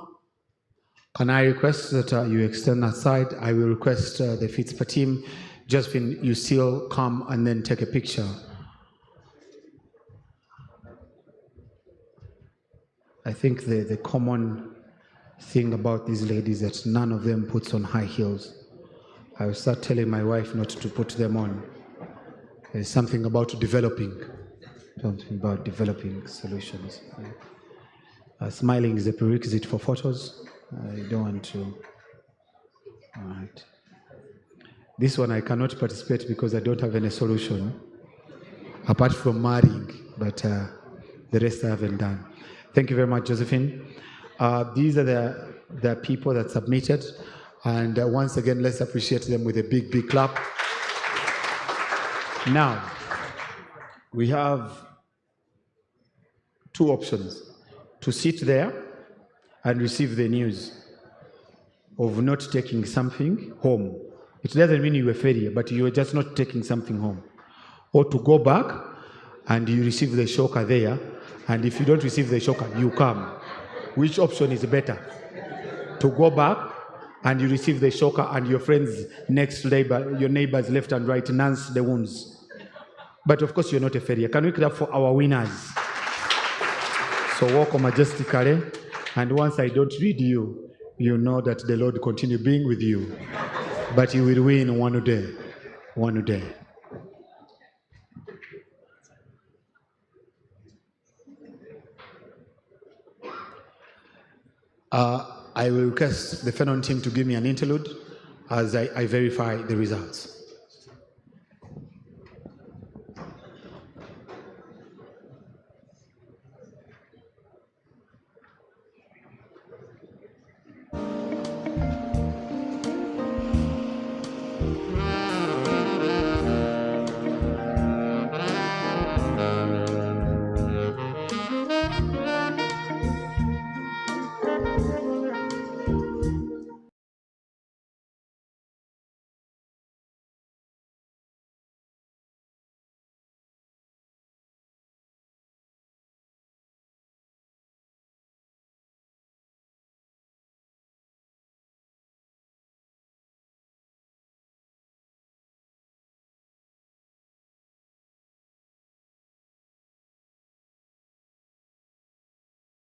Can I request that you extend that side? I will request the Fitspa team, Josephine, you still come and then take a picture. I think the common thing about these ladies is that none of them puts on high heels. I will start telling my wife not to put them on. There's something about developing solutions. Smiling is a prerequisite for photos. I don't want to. All right. This one I cannot participate because I don't have any solution apart from marrying, but the rest I haven't done. Thank you very much, Josephine. These are the people that submitted, and once again, let's appreciate them with a big, big clap. Now, we have two options: to sit there and receive the news of not taking something home. It doesn't mean you're a failure, but you are just not taking something home. Or to go back and you receive the shocker there, and if you don't receive the shocker, you come. Which option is better? To go back and you receive the shocker and your friends next neighbor, your neighbors left and right, nurse the wounds. But of course, you're not a failure. Can we clap for our winners? So walk majestically. And once I don't read you, you know that the Lord continue being with you. But you will win one day. One day. I will request the Phenon team to give me an interlude as I verify the results.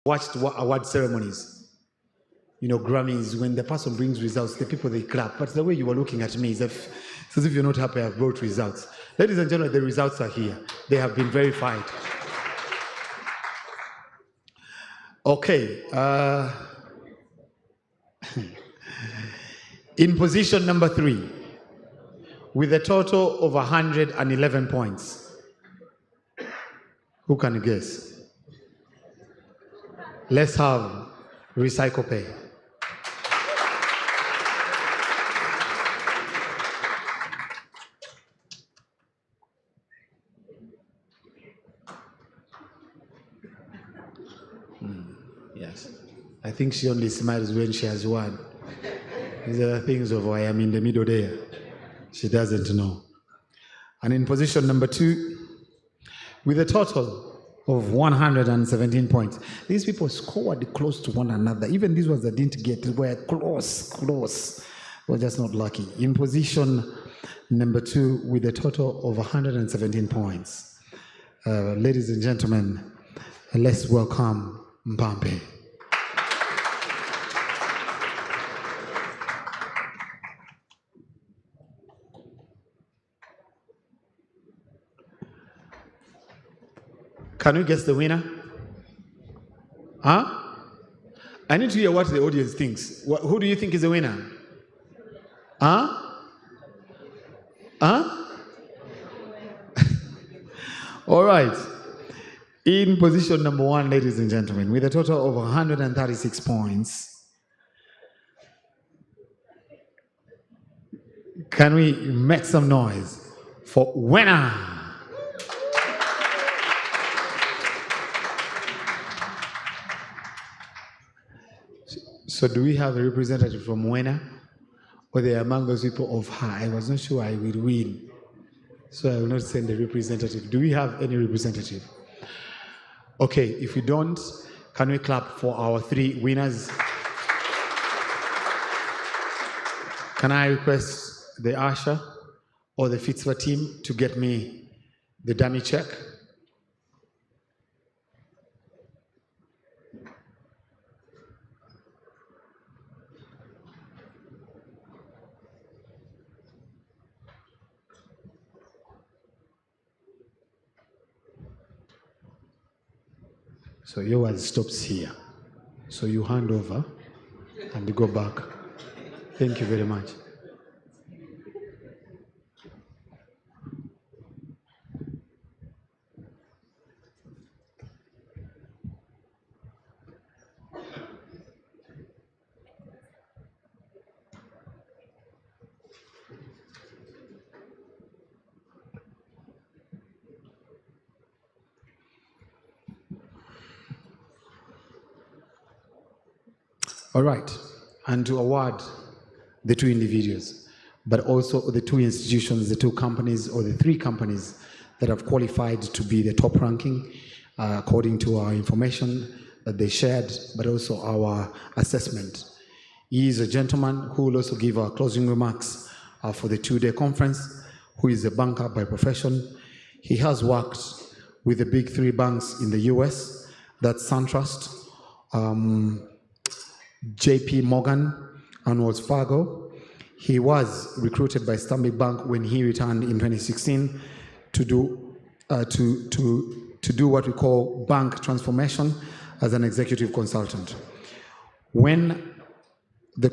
watched award ceremonies, Grammys, when the person brings results, the people, they clap. But the way you were looking at me is it's as if you're not happy I've brought results. Ladies and gentlemen, the results are here. They have been verified. Okay. In position number 3, with a total of 111 points. Who can guess? Let's have Recycle Pay. Yes. I think she only smiles when she has won. These are the things of I am in the middle there. She doesn't know. And in position number 2, with a total of 117 points. These people scored close to one another. Even these ones that didn't get were close. We're just not lucky. In position number 2, with a total of 117 points. Ladies and gentlemen, let's welcome Mpampe. Can we guess the winner? Huh? I need to hear what the audience thinks. Who do you think is the winner? Huh? Huh? All right. In position number 1, ladies and gentlemen, with a total of 136 points, can we make some noise for winner? So do we have a representative from Wena? Or they are among those people of her? I was not sure I will win. So I will not send a representative. Do we have any representative? Okay, if we don't, can we clap for our 3 winners? Can I request the usher or the Fitspa team to get me the dummy check? So yours stops here. So you hand over and you go back. Thank you very much. All right, and to award the 2 individuals, but also the 2 institutions, the 2 companies, or the 3 companies that have qualified to be the top ranking, according to our information that they shared, but also our assessment. He is a gentleman who will also give our closing remarks for the 2-day conference, who is a banker by profession. He has worked with the big 3 banks in the US, that's SunTrust, JP Morgan, and Wells Fargo. He was recruited by Stanbic Bank when he returned in 2016 to do what we call bank transformation as an executive consultant. When his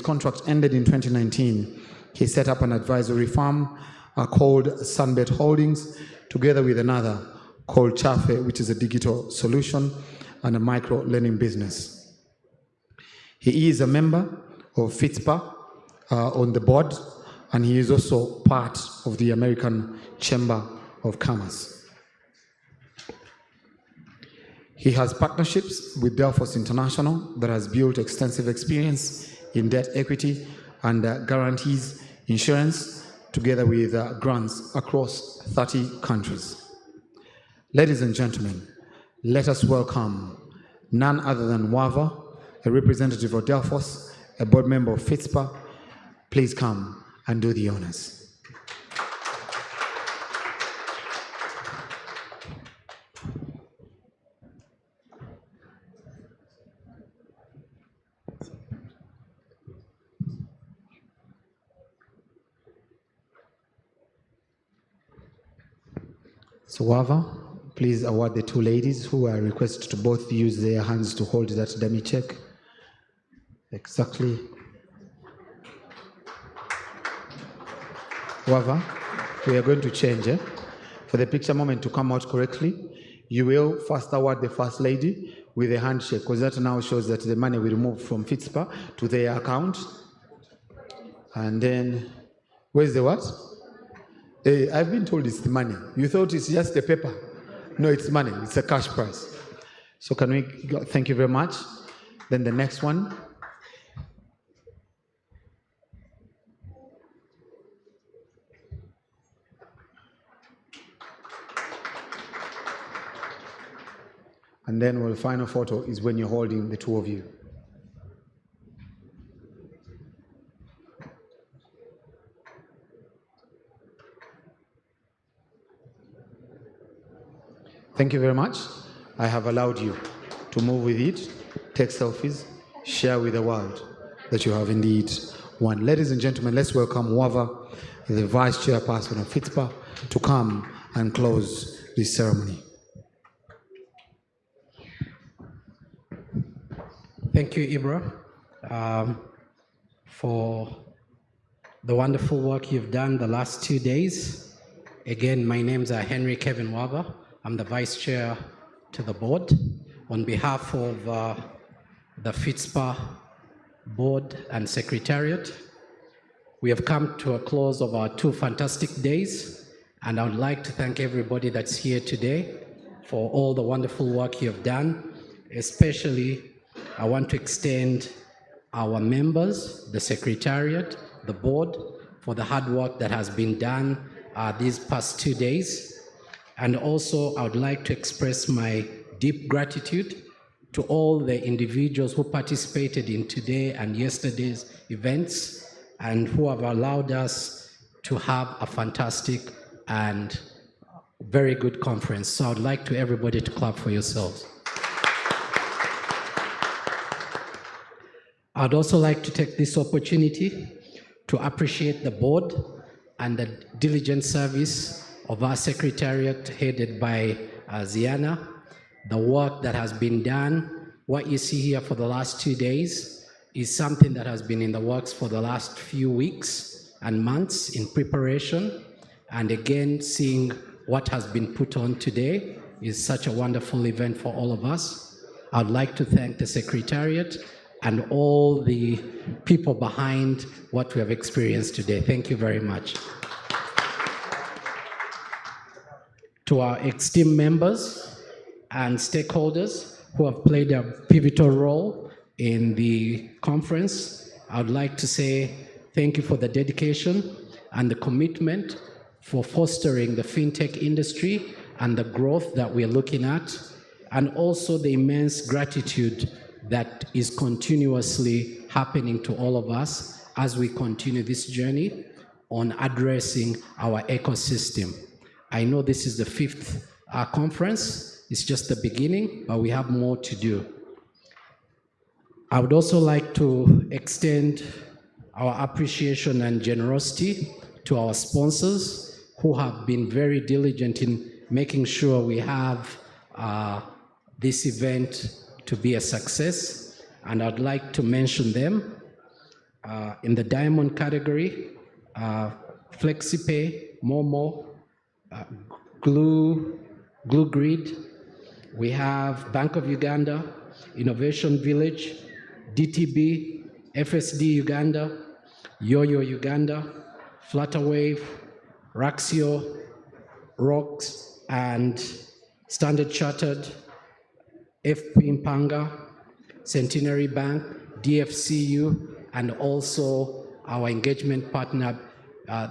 contract ended in 2019, he set up an advisory firm called Sunbet Holdings, together with another called Chafe, which is a digital solution and a micro lending business. He is a member of Fitspa on the board, and he is also part of the American Chamber of Commerce. He has partnerships with Delphos International that has built extensive experience in debt equity and guarantees insurance, together with grants across 30 countries. Ladies and gentlemen, let us welcome none other than Wava, a representative of Delphos, a board member of Fitspa. Please come and do the honors. So Wava, please award the two ladies who are requested to both use their hands to hold that dummy check. Exactly. Wava, we are going to change. For the picture moment to come out correctly, you will first award the first lady with a handshake, because that now shows that the money will move from Fitspa to their account. And then, where's the what? I've been told it's the money. You thought it's just the paper. No, it's money. It's a cash prize. So can we go? Thank you very much. Then the next one. And then the final photo is when you're holding the two of you. Thank you very much. I have allowed you to move with it, take selfies, share with the world that you have indeed won. Ladies and gentlemen, let's welcome Wava, the Vice Chairperson of Fitspa, to come and close this ceremony. Thank you, Ibra, for the wonderful work you've done the last 2 days. Again, my name's Henry Kevin Wava. I'm the Vice Chair to the board. On behalf of the Fitspa board and secretariat, we have come to a close of our 2 fantastic days, and I would like to thank everybody that's here today for all the wonderful work you've done. Especially, I want to extend our members, the secretariat, the board, for the hard work that has been done these past 2 days. And also, I would like to express my deep gratitude to all the individuals who participated in today and yesterday's events and who have allowed us to have a fantastic and very good conference. So I would like to everybody to clap for yourselves. I'd also like to take this opportunity to appreciate the board and the diligent service of our secretariat headed by Ziana, the work that has been done. What you see here for the last 2 days is something that has been in the works for the last few weeks and months in preparation. And again, seeing what has been put on today is such a wonderful event for all of us. I'd like to thank the secretariat and all the people behind what we have experienced today. Thank you very much. To our esteemed members and stakeholders who have played a pivotal role in the conference, I would like to say thank you for the dedication and the commitment for fostering the fintech industry and the growth that we're looking at, and also the immense gratitude that is continuously happening to all of us as we continue this journey on addressing our ecosystem. I know this is the 5th conference. It's just the beginning, but we have more to do. I would also like to extend our appreciation and generosity to our sponsors who have been very diligent in making sure we have this event to be a success. And I'd like to mention them. In the diamond category, FlexiPay, Momo, Glue Grid, we have Bank of Uganda, Innovation Village, DTB, FSD Uganda, Yo-Yo Uganda, Flutterwave, Raxio, Rocks, and Standard Chartered, FP Mpanga, Centenary Bank, DFCU, and also our engagement partner,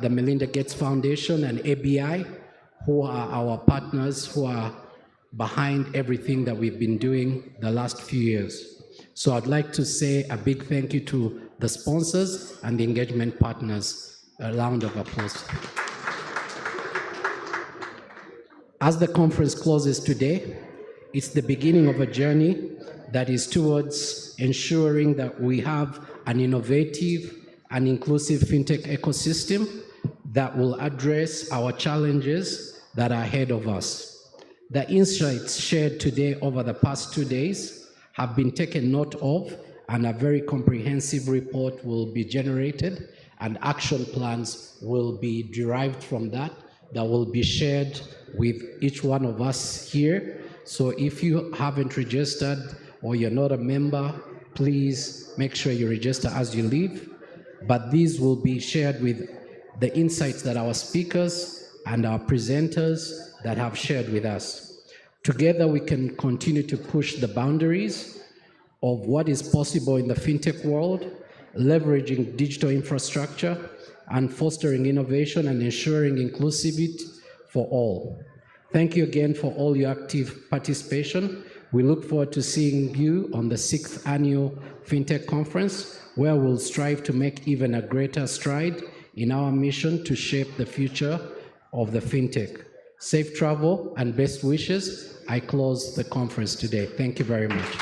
the Melinda Gates Foundation and ABI, who are our partners who are behind everything that we've been doing the last few years. So I'd like to say a big thank you to the sponsors and the engagement partners. A round of applause. As the conference closes today, it's the beginning of a journey that is towards ensuring that we have an innovative and inclusive fintech ecosystem that will address our challenges that are ahead of us. The insights shared today over the past 2 days have been taken note of, and a very comprehensive report will be generated, and action plans will be derived from that will be shared with each one of us here. So if you haven't registered or you're not a member, please make sure you register as you leave. But these will be shared with the insights that our speakers and our presenters that have shared with us. Together we can continue to push the boundaries of what is possible in the fintech world, leveraging digital infrastructure and fostering innovation and ensuring inclusivity for all. Thank you again for all your active participation. We look forward to seeing you on the 6th annual Fintech Conference, where we'll strive to make even a greater stride in our mission to shape the future of the fintech. Safe travel and best wishes. I close the conference today. Thank you very much.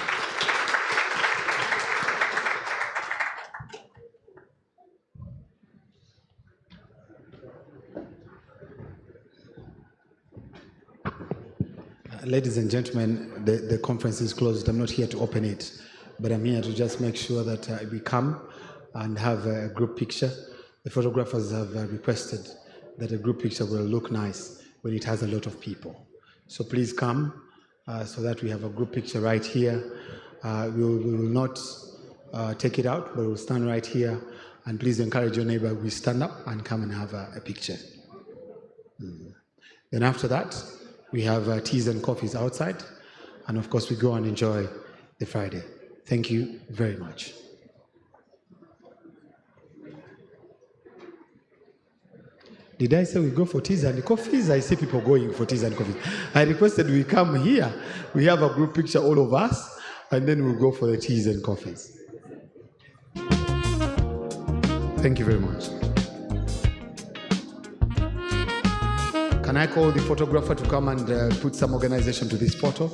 Ladies and gentlemen, the conference is closed. I'm not here to open it, but I'm here to just make sure that we come and have a group picture. The photographers have requested that a group picture will look nice when it has a lot of people. So please come so that we have a group picture right here. We will not take it out, but we'll stand right here. And please encourage your neighbor, we stand up and come and have a picture. Then after that, we have teas and coffees outside. And of course, we go and enjoy the Friday. Thank you very much. Did I say we go for teas and coffees? I see people going for teas and coffees. I requested we come here. We have a group picture, all of us, and then we'll go for the teas and coffees. Thank you very much. Can I call the photographer to come and put some organization to this photo?